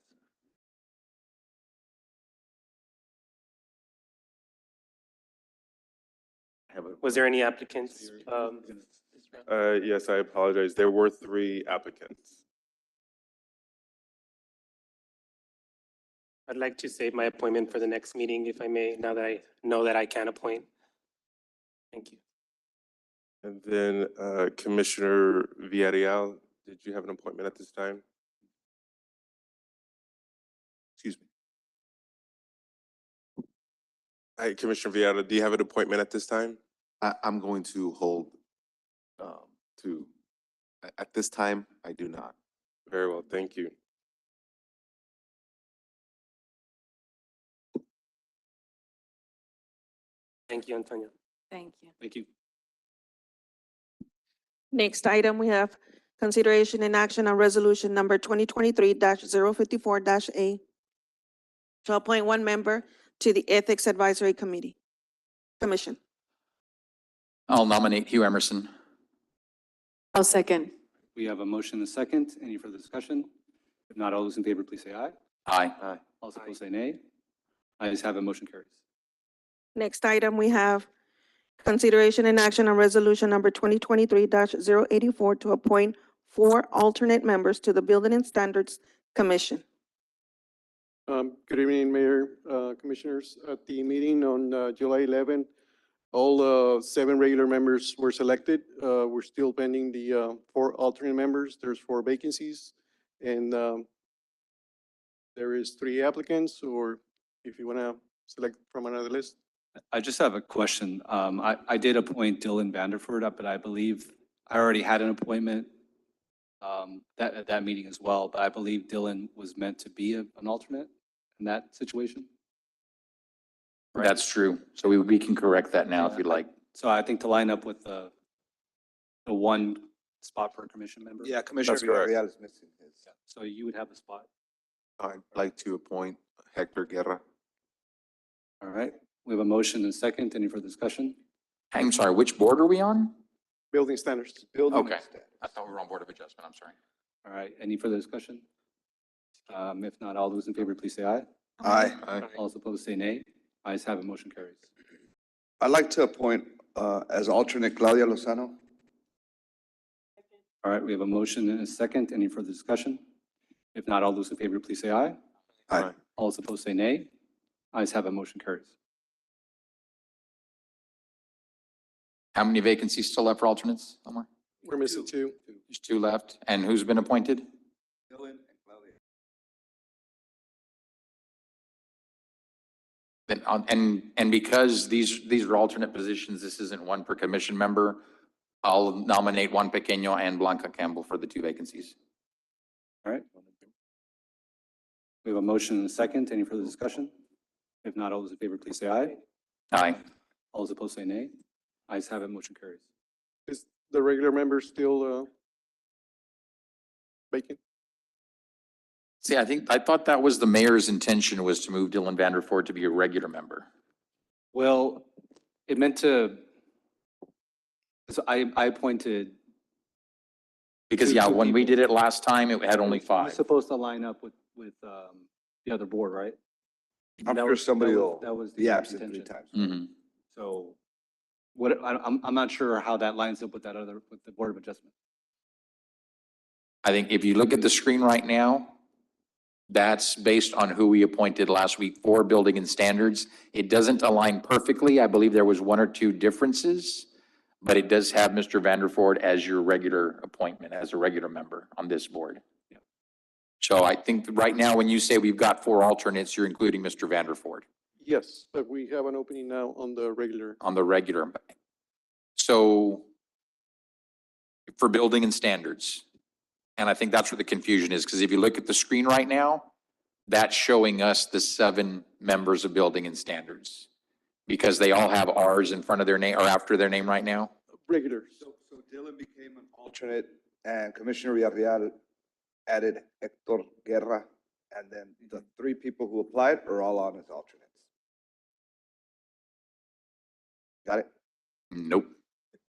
S17: Was there any applicants?
S11: Yes, I apologize. There were 3 applicants.
S17: I'd like to save my appointment for the next meeting, if I may, now that I know that I can appoint. Thank you.
S11: And then Commissioner Villarreal, did you have an appointment at this time? Excuse me. Hi, Commissioner Villarreal, do you have an appointment at this time?
S19: I'm going to hold, to, at this time, I do not.
S11: Very well, thank you.
S17: Thank you, Antonio.
S2: Thank you.
S4: Thank you.
S3: Next item, we have consideration and action on resolution number 2023-054-A to appoint one member to the Ethics Advisory Commission.
S9: I'll nominate Hugh Emerson.
S13: I'll second.
S4: We have a motion and a second. Any further discussion? If not, all those in favor, please say aye.
S9: Aye.
S4: All opposed, say nay. Ayes have it, motion carries.
S3: Next item, we have consideration and action on resolution number 2023-084 to appoint 4 alternate members to the Building and Standards Commission.
S7: Good evening, Mayor, Commissioners. At the meeting on July 11, all 7 regular members were selected. We're still pending the 4 alternate members. There's 4 vacancies, and there is 3 applicants, or if you want to select from another list.
S4: I just have a question. I did appoint Dylan Vanderford, but I believe I already had an appointment at that meeting as well, but I believe Dylan was meant to be an alternate in that situation.
S9: That's true. So we can correct that now if you'd like.
S4: So I think to line up with the 1 spot for a commission member.
S20: Yeah, Commissioner
S19: That's correct.
S20: Villarreal is missing his.
S4: So you would have a spot.
S19: I'd like to appoint Hector Guerra.
S4: All right. We have a motion and a second. Any further discussion?
S9: I'm sorry, which board are we on?
S7: Building standards.
S9: Okay. I thought we were on Board of Adjustment. I'm sorry.
S4: All right. Any further discussion? If not, all those in favor, please say aye.
S20: Aye.
S4: All those opposed, say nay. Ayes have it, motion carries.
S20: I'd like to appoint as alternate Claudia Lozano.
S4: All right, we have a motion and a second. Any further discussion? If not, all those in favor, please say aye.
S20: Aye.
S4: All those opposed, say nay. Ayes have it, motion carries.
S9: How many vacancies still left for alternates, Omar?
S7: We're missing 2.
S9: There's 2 left. And who's been appointed?
S20: Dylan and Claudia.
S9: Then, and because these are alternate positions, this isn't one per commission member, I'll nominate Juan Pequeño and Blanca Campbell for the 2 vacancies.
S4: All right. We have a motion and a second. Any further discussion? If not, all those in favor, please say aye.
S9: Aye.
S4: All those opposed, say nay. Ayes have it, motion carries.
S7: Is the regular member still vacant?
S9: See, I thought that was the mayor's intention, was to move Dylan Vanderford to be a regular member.
S4: Well, it meant to, so I appointed.
S9: Because,
S4: Two-
S9: yeah,
S4: two
S9: when we
S4: people.
S9: did it last time, it had only
S4: It was
S9: 5.
S4: supposed to line up with the other board, right?
S20: I'm
S4: That
S20: sure
S4: was-
S20: somebody
S4: that
S20: will
S4: was- that was the
S20: be absent 3
S4: intention.
S20: times.
S9: Mm-hmm.
S4: So what, I'm not sure how that lines up with with the Board of Adjustment.
S9: I think if you look at the screen right now, that's based on who we appointed last week for Building and Standards. It doesn't align perfectly. I believe there was 1 or 2 differences, but it does have Mr. Vanderford as your regular appointment, as a regular member on this board.
S4: Yeah.
S9: So I think right now, when you say we've got 4 alternates, you're including Mr. Vanderford
S7: Yes, but we have an opening now on the regular.
S9: on the regular. So for Building and Standards, and I think that's where the confusion is, because if you look at the screen right now, that's showing us the 7 members of Building and Standards, because they all have Rs in front of their name or after their name right now.
S7: Regular.
S20: So Dylan became an alternate and Commissioner Villarreal added Hector Guerra. And then the 3 people who applied are all on as alternates. Got it?
S9: Nope.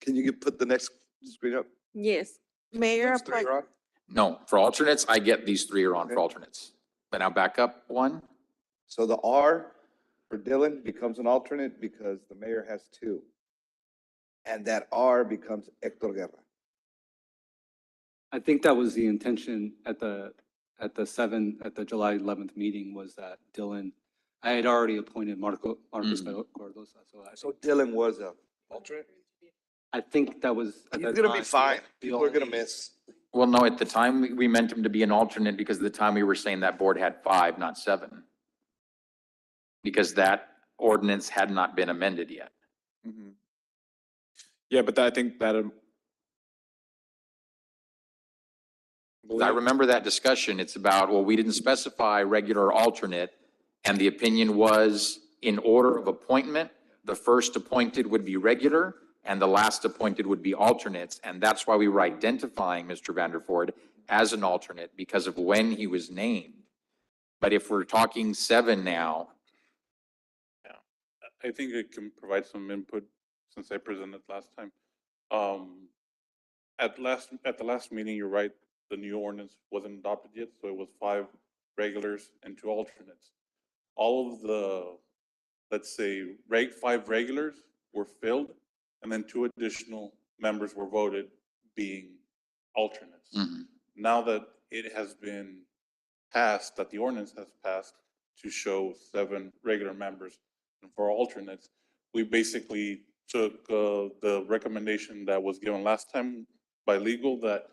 S20: Can you put the next screen up?
S3: Yes. Mayor,
S20: Those 3 are on?
S9: No, for alternates, I get these 3 are on for alternates. But now back up 1.
S20: So the R for Dylan becomes an alternate because the mayor has 2. And that R becomes Hector Guerra.
S4: I think that was the intention at the at the July 11th meeting was that Dylan, I had already appointed Marcos Cardosa,
S20: So Dylan was a alternate?
S4: I think that was at
S20: He's
S4: that
S20: gonna be
S4: time
S20: fine.
S4: the
S20: People are gonna
S4: only-
S20: miss.
S9: Well, no, at the time, we meant him to be an alternate because at the time we were saying that board had 5, not 7. Because that ordinance had not been amended yet.
S16: Mhm. Yeah, but I think that,
S9: I remember that discussion. It's about, well, we didn't specify regular or alternate. And the opinion was in order of appointment, the first appointed would be regular and the last appointed would be alternates. And that's why we were identifying Mr. Vanderford as an alternate because of when he was named. But if we're talking 7 now,
S22: I think I can provide some input since I presented last time. At the last meeting, you're right, the new ordinance wasn't adopted yet, so it was 5 regulars and 2 alternates. All of the, let's say, 5 regulars were filled, and then 2 additional members were voted being alternates. Now that it has been passed, that the ordinance has passed to show 7 regular members and 4 alternates, we basically took the recommendation that was given last time by legal that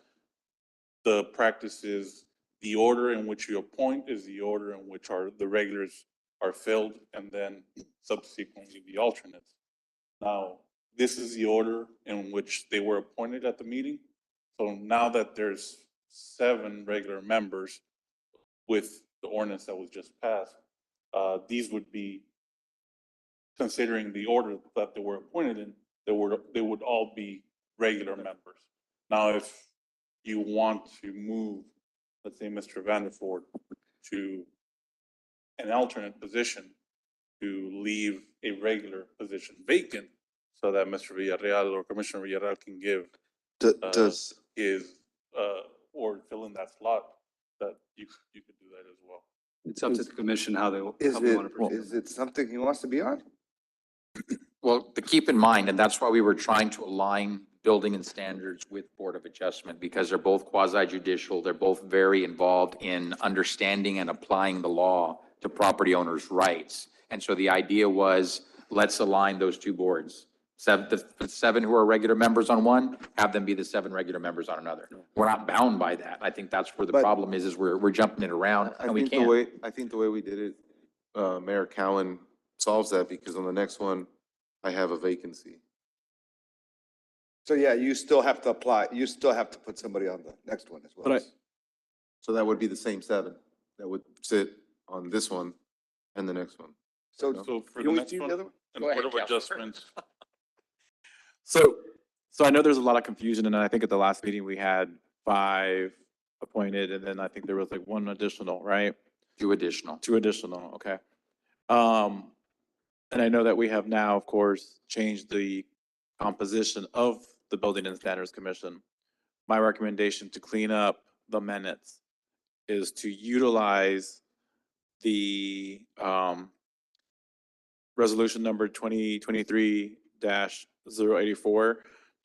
S22: the practice is the order in which you appoint is the order in which the regulars are filled and then subsequently the alternates. Now, this is the order in which they were appointed at the meeting. So now that there's 7 regular members with the ordinance that was just passed, these would be, considering the order that they were appointed in, they would all be regular members. Now, if you want to move, let's say, Mr. Vanderford to an alternate position to leave a regular position vacant so that Mr. Villarreal or Commissioner Villarreal can give
S19: Does,
S22: his, or fill in that slot, that you could do that as well.
S4: It's up to the commission how they
S20: Is
S4: want to proceed.
S20: is it something he wants to be on?
S9: well, to keep in mind, and that's why we were trying to align building and standards with Board of Adjustment, because they're both quasi-judicial. They're both very involved in understanding and applying the law to property owners' rights. And so the idea was, let's align those 2 boards. The 7 who are regular members on one, have them be the 7 regular members on another. We're not bound by that. I think that's where the
S19: But-
S9: problem is we're jumping it around
S19: I
S9: and we
S19: think the
S9: can't.
S19: way, I think the way we did it, Mayor Cowan solves that because on the next one, I have a vacancy.
S20: So yeah, you still have to apply, you still have to put somebody on the next one as well.
S16: But
S19: So that would be the same 7 that would sit on this one and the next one.
S20: So
S22: So for the
S20: can we
S22: next
S20: do
S22: one,
S20: the other one?
S22: and
S9: Go ahead,
S22: Board of
S9: Counselor.
S22: Adjustments,
S16: So I know there's a lot of confusion, and I think at the last meeting, we had 5 appointed, and then I think there was like 1 additional, right?
S9: 2 additional.
S16: 2 additional, okay. And I know that we have now, of course, changed the composition of the Building and Standards Commission. My recommendation to clean up the minutes is to utilize the resolution number 2023-084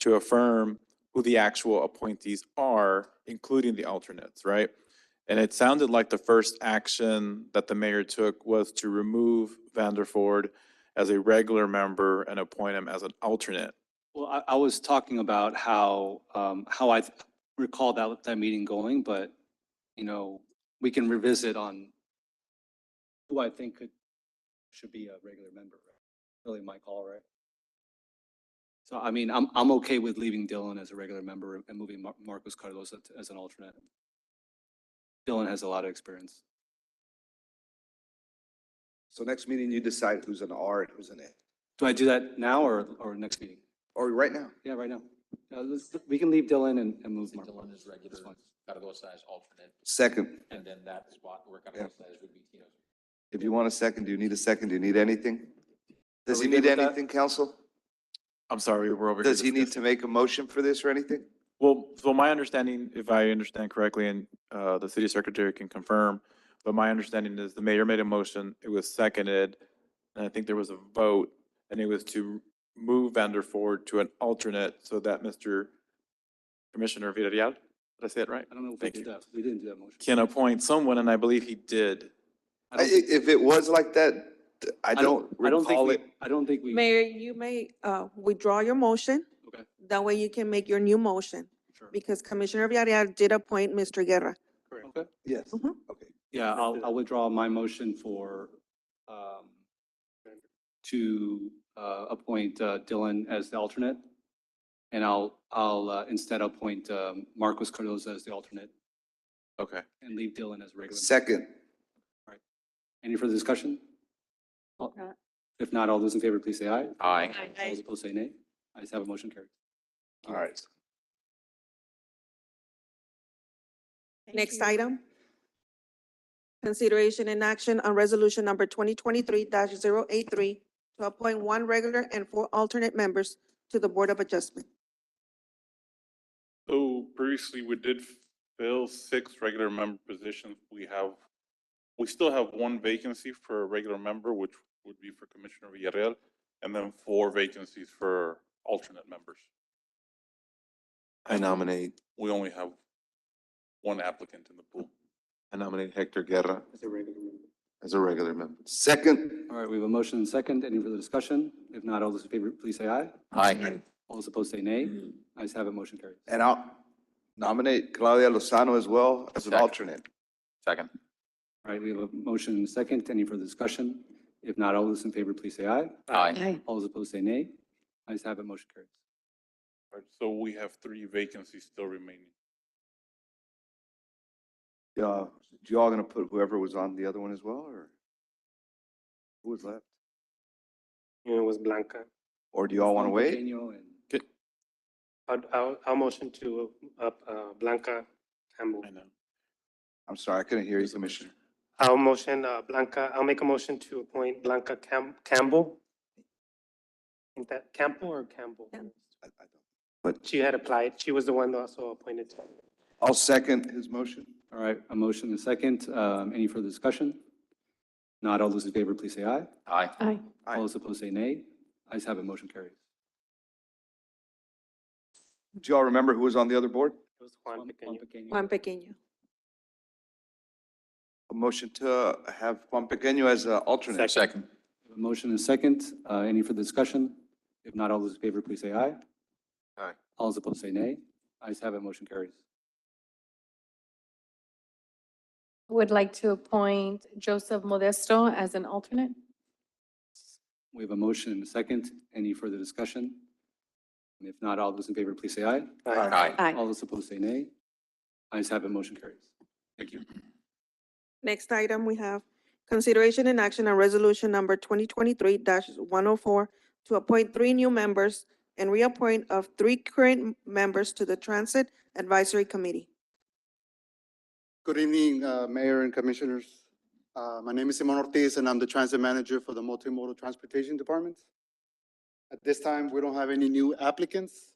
S16: to affirm who the actual appointees are, including the alternates, right? And it sounded like the first action that the mayor took was to remove Vanderford as a regular member and appoint him as an alternate.
S4: Well, I was talking about how I recall that meeting going, but, you know, we can revisit on who I think should be a regular member. Really my call, right? So, I mean, I'm okay with leaving Dylan as a regular member and moving Marcos Cardosa as an alternate. Dylan has a lot of experience.
S20: So next meeting, you decide who's an R and who's an A,
S4: Do I do that now or next meeting?
S20: or right now?
S4: Yeah, right now. We can leave Dylan and move Marcos.
S9: Dylan is regular, Cardosa is alternate,
S20: Second,
S9: and then that spot where Cardosa is would be Tino's.
S20: if you want a second, do you need a second? Do you need anything? Does
S4: Are
S20: he
S4: we good
S20: need
S4: with that?
S20: anything, council?
S16: I'm sorry, we're over here.
S20: Does he need to
S16: discussing.
S20: make a motion for this or anything?
S16: Well, so my understanding, if I understand correctly, and the city secretary can confirm, but my understanding is the mayor made a motion, it was seconded, and I think there was a vote, and it was to move Vanderford to an alternate so that Mr. Commissioner Villarreal, Did I say it right?
S4: I don't know if we
S16: Thank
S4: did
S16: you.
S4: that. We didn't do that motion.
S16: Can appoint someone, and I believe he did.
S20: If it was like that, I don't
S4: I don't think
S20: recall
S4: we,
S20: it.
S4: I don't think we.
S3: Mayor, you may withdraw your motion.
S4: Okay.
S3: That way you can make your new motion.
S4: Sure.
S3: Because Commissioner Villarreal did appoint Mr. Guerra.
S4: Okay.
S20: Yes,
S3: Mhm.
S20: okay.
S4: Yeah, I'll withdraw my motion for, to appoint Dylan as the alternate. And I'll instead appoint Marcos Cardoza as the alternate
S16: Okay.
S4: and leave Dylan as regular.
S20: Second.
S4: Any further discussion? If not, all those in favor, please say aye.
S9: Aye.
S4: All those opposed say nay. Ayes have a motion carried.
S20: All right.
S3: Next item. Consideration and action on resolution number 2023-083 to appoint one regular and 4 alternate members to the Board of Adjustment.
S22: So previously, we did fill 6 regular member positions. We still have 1 vacancy for a regular member, which would be for Commissioner Villarreal, and then 4 vacancies for alternate members.
S19: I nominate,
S22: We only have 1 applicant in the pool.
S19: I nominate Hector Guerra
S4: As a regular member.
S19: as a regular member.
S20: Second.
S4: All right, we have a motion and second. Any further discussion? If not, all those in favor, please say aye.
S9: Aye.
S4: All those opposed say nay. Ayes have a motion carried.
S20: And I'll nominate Claudia Lozano as well as an
S9: Second.
S20: alternate.
S9: Second.
S4: All right, we have a motion and second. Any further discussion? If not, all those in favor, please say aye.
S9: Aye.
S4: All those opposed say nay. Ayes have a motion carried.
S22: Right, so we have 3 vacancies still remaining.
S20: You all gonna put whoever was on the other one as well, or who was left?
S17: It was Blanca.
S20: Or do you all want to wait?
S4: Pequeño and-
S17: I'll motion to Blanca Campbell.
S22: I know.
S20: I'm sorry, I couldn't hear you, Commissioner.
S17: I'll motion I'll make a motion to appoint Blanca Campbell. Is that Campbell or Campbell?
S20: I don't.
S17: But she had applied. She was the one also appointed.
S20: I'll second his motion.
S4: All right, a motion and second. Any further discussion? Not all those in favor, please say aye.
S9: Aye.
S13: Aye.
S20: Aye.
S4: All those opposed say nay. Ayes have a motion carried.
S20: Do you all remember who was on the other board?
S17: It was Juan Pequeño.
S3: Juan Pequeño.
S20: A motion to have Juan Pequeño as an alternate.
S9: Second.
S4: A motion and second. Any further discussion? If not, all those in favor, please say aye.
S19: Aye.
S4: All those opposed say nay. Ayes have it, motion carries.
S13: Would like to appoint Joseph Modesto as an alternate.
S4: We have a motion and a second. Any further discussion? And if not, all those in favor, please say aye.
S9: Aye.
S13: Aye.
S4: All those opposed say nay. Ayes have it, motion carries. Thank you.
S3: Next item, we have consideration and action on resolution number 2023-104 to appoint 3 new members and reappoint of 3 current members to the Transit Advisory Committee.
S5: Good evening, Mayor and Commissioners. My name is Simon Ortiz, and I'm the Transit Manager for the Multimodal Transportation Department. At this time, we don't have any new applicants,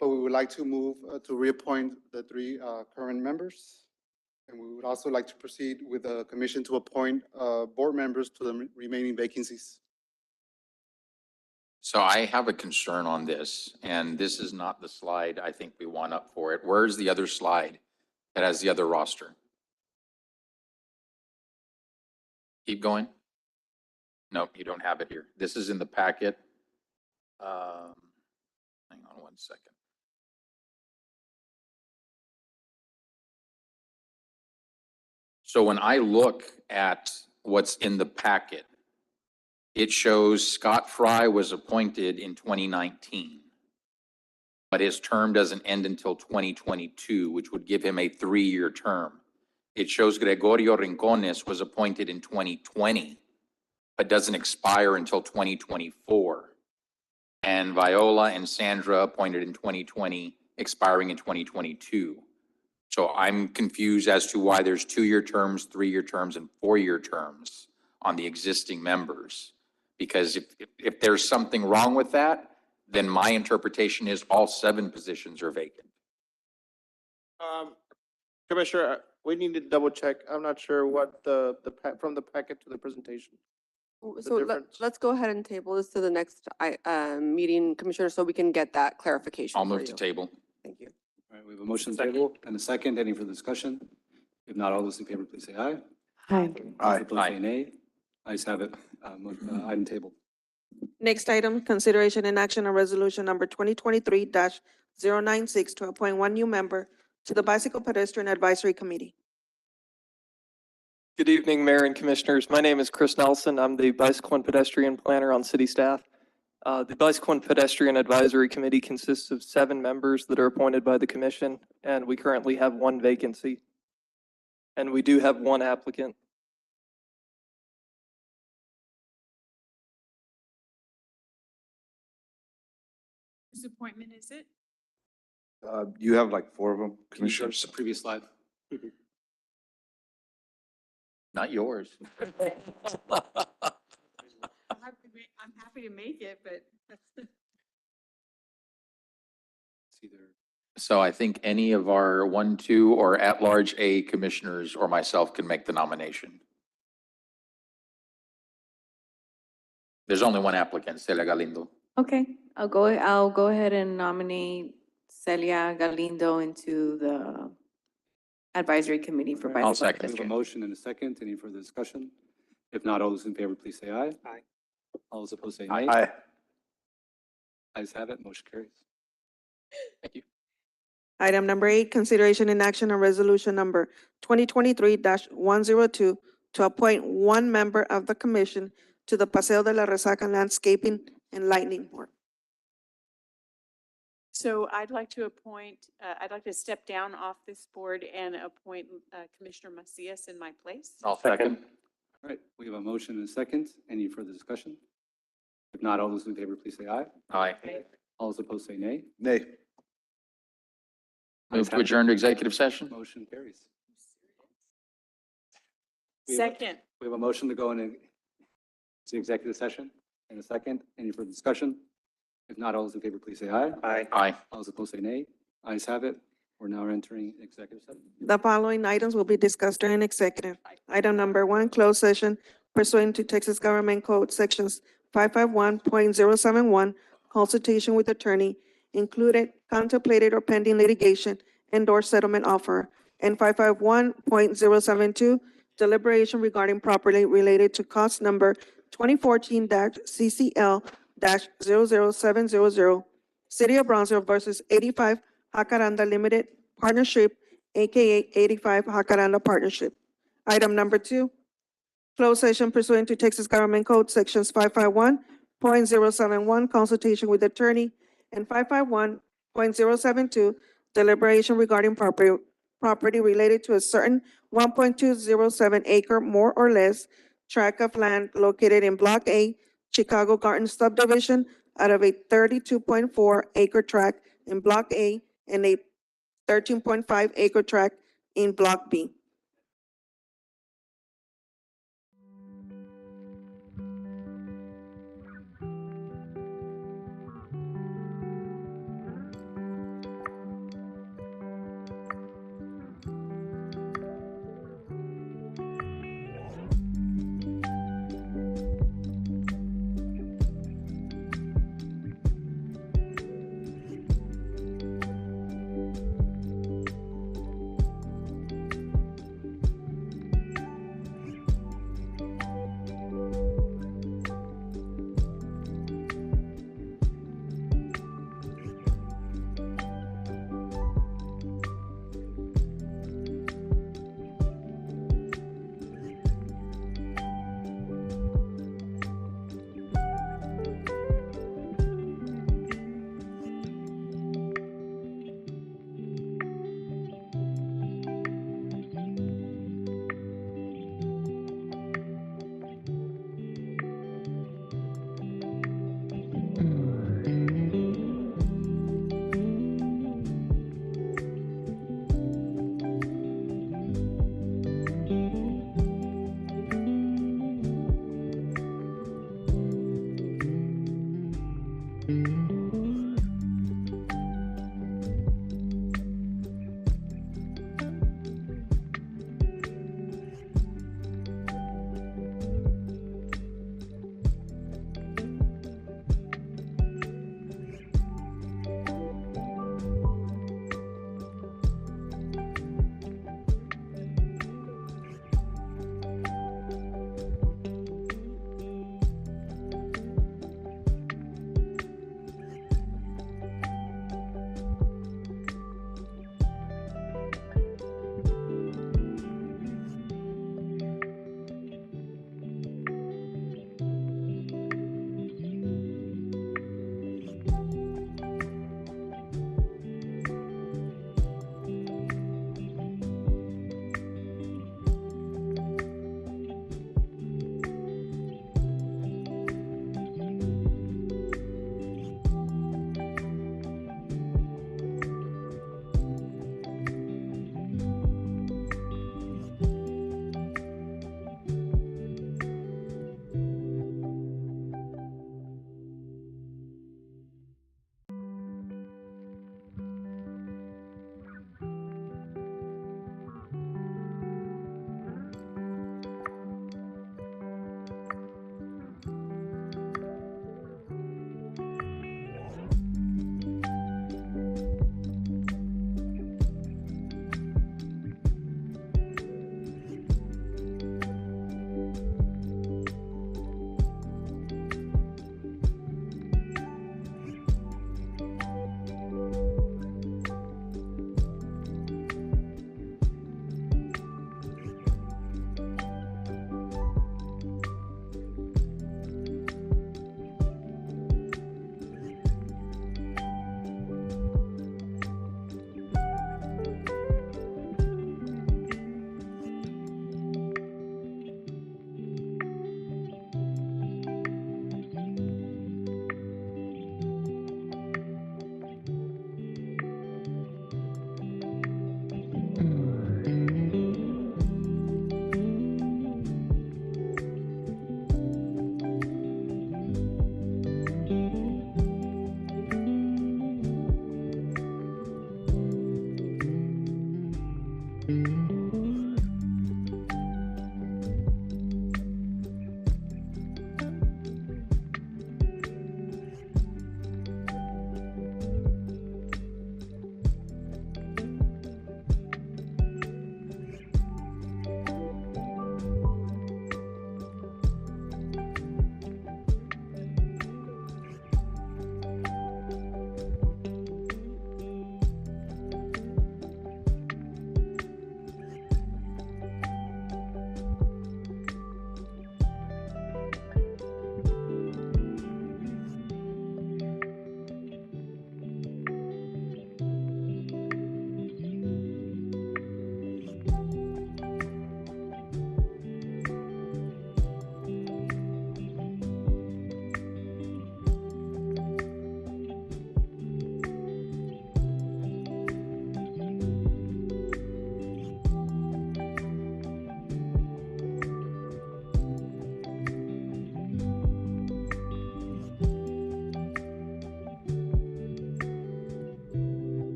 S5: but we would like to move to reappoint the 3 current members. And we would also like to proceed with the commission to appoint board members to the remaining vacancies.
S9: So I have a concern on this, and this is not the slide I think we want up for it. Where's the other slide that has the other roster? Keep going. Nope, you don't have it here. This is in the packet. Hang on one second. So when I look at what's in the packet, it shows Scott Fry was appointed in 2019, but his term doesn't end until 2022, which would give him a 3-year term. It shows Gregorio Rincones was appointed in 2020, but doesn't expire until 2024. And Viola and Sandra appointed in 2020, expiring in 2022. So I'm confused as to why there's 2-year terms, 3-year terms, and 4-year terms on the existing members. Because if there's something wrong with that, then my interpretation is all 7 positions are vacant.
S8: Commissioner, we need to double check. I'm not sure what from the packet to the presentation.
S18: So let's go ahead and table this to the next meeting, Commissioner, so we can get that clarification
S9: I'll
S18: for
S9: move
S18: you.
S9: to table.
S18: Thank you.
S4: All right, we have a motion on the table and a second. Any further discussion? If not, all those in favor, please say aye.
S13: Hi.
S4: All those opposed say nay. Ayes have it. Item table.
S3: Next item, consideration and action on resolution number 2023-096 to appoint one new member to the Bicycle Pedestrian Advisory Committee.
S6: Good evening, Mayor and Commissioners. My name is Chris Nelson. I'm the Bicycle and Pedestrian Planner on city staff. The Bicycle and Pedestrian Advisory Committee consists of 7 members that are appointed by the commission, and we currently have 1 vacancy. And we do have 1 applicant.
S2: Whose appointment is it?
S20: You have like 4 of them,
S4: Can you show
S20: Commissioners.
S4: the previous slide?
S9: Not yours.
S2: I'm happy to make it, but
S4: It's either
S9: So I think any of our 1, 2, or at-large A commissioners or myself can make the nomination. There's only 1 applicant, Celia Galindo.
S13: Okay, I'll go ahead and nominate Celia Galindo into the advisory committee for
S4: I'll
S13: bicycle
S4: second. We have a
S13: pedestrian.
S4: motion and a second. Any further discussion? If not, all those in favor, please say aye.
S6: Aye.
S4: All those opposed say nay.
S20: Aye.
S4: Ayes have it. Motion carries. Thank you.
S3: Item number 8, consideration and action on resolution number 2023-102 to appoint one member of the commission to the Paseo de la Resaca Landscaping and Lighting Board.
S2: so I'd like to step down off this board and appoint Commissioner Macias in my place.
S9: I'll second.
S4: All right, we have a motion and a second. Any further discussion? If not, all those in favor, please say aye.
S9: Aye.
S4: All those opposed say nay.
S20: Nay.
S9: Move to adjourn to executive session?
S4: Motion carries. We have a-
S2: Second.
S4: We have a motion to go into the executive session in a second. Any further discussion? If not, all those in favor, please say aye.
S6: Aye.
S9: Aye.
S4: All those opposed say nay. Ayes have it. We're now entering executive session.
S3: The following items will be discussed during executive. Item number 1, closed session pursuant to Texas Government Code Sections 551.071, consultation with attorney, included, contemplated, or pending litigation, endorsed settlement offer, and 551.072, deliberation regarding property related to cost number 2014-CCL-00700, City of Brownsville versus 85 Jacaranda Limited Partnership, AKA 85 Jacaranda Partnership. Item number 2, closed session pursuant to Texas Government Code Sections 551.071, consultation with attorney, and 551.072, deliberation regarding property related to a certain 1.207 acre more or less tract of land located in Block A, Chicago Garden subdivision, out of a 32.4 acre tract in Block A and a 13.5 acre tract in Block B.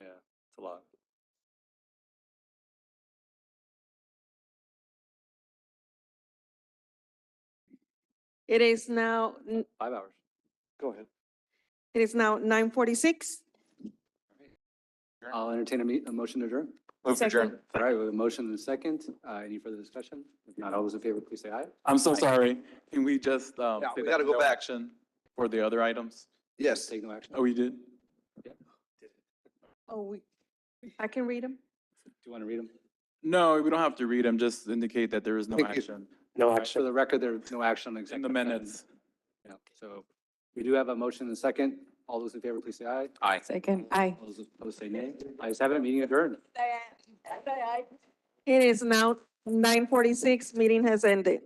S4: Yeah, it's a lot.
S3: It is now,
S4: 5 hours. Go ahead.
S3: it is now 9:46.
S4: I'll entertain a motion to adjourn.
S9: Move to adjourn.
S4: All right, we have a motion and a second. Any further discussion? If not, all those in favor, please say aye.
S16: I'm so sorry. Can we just,
S20: we
S16: say
S20: gotta
S16: that
S20: go
S16: no
S20: back.
S16: action for the other items?
S20: Yes.
S4: Take no action.
S16: Oh, we did?
S3: Oh, I can read them?
S4: Do you want to read them?
S16: No, we don't have to read them, just indicate that there is no
S4: Thank you.
S16: action
S17: No
S4: For
S17: action.
S4: the record, there's no action on
S16: in
S4: executive.
S16: the minutes.
S4: Yeah, so we do have a motion and a second. All those in favor, please say aye.
S9: Aye.
S13: Second, aye.
S4: All those opposed say nay. Ayes have it, meeting adjourned.
S3: It is now 9:46. Meeting has ended.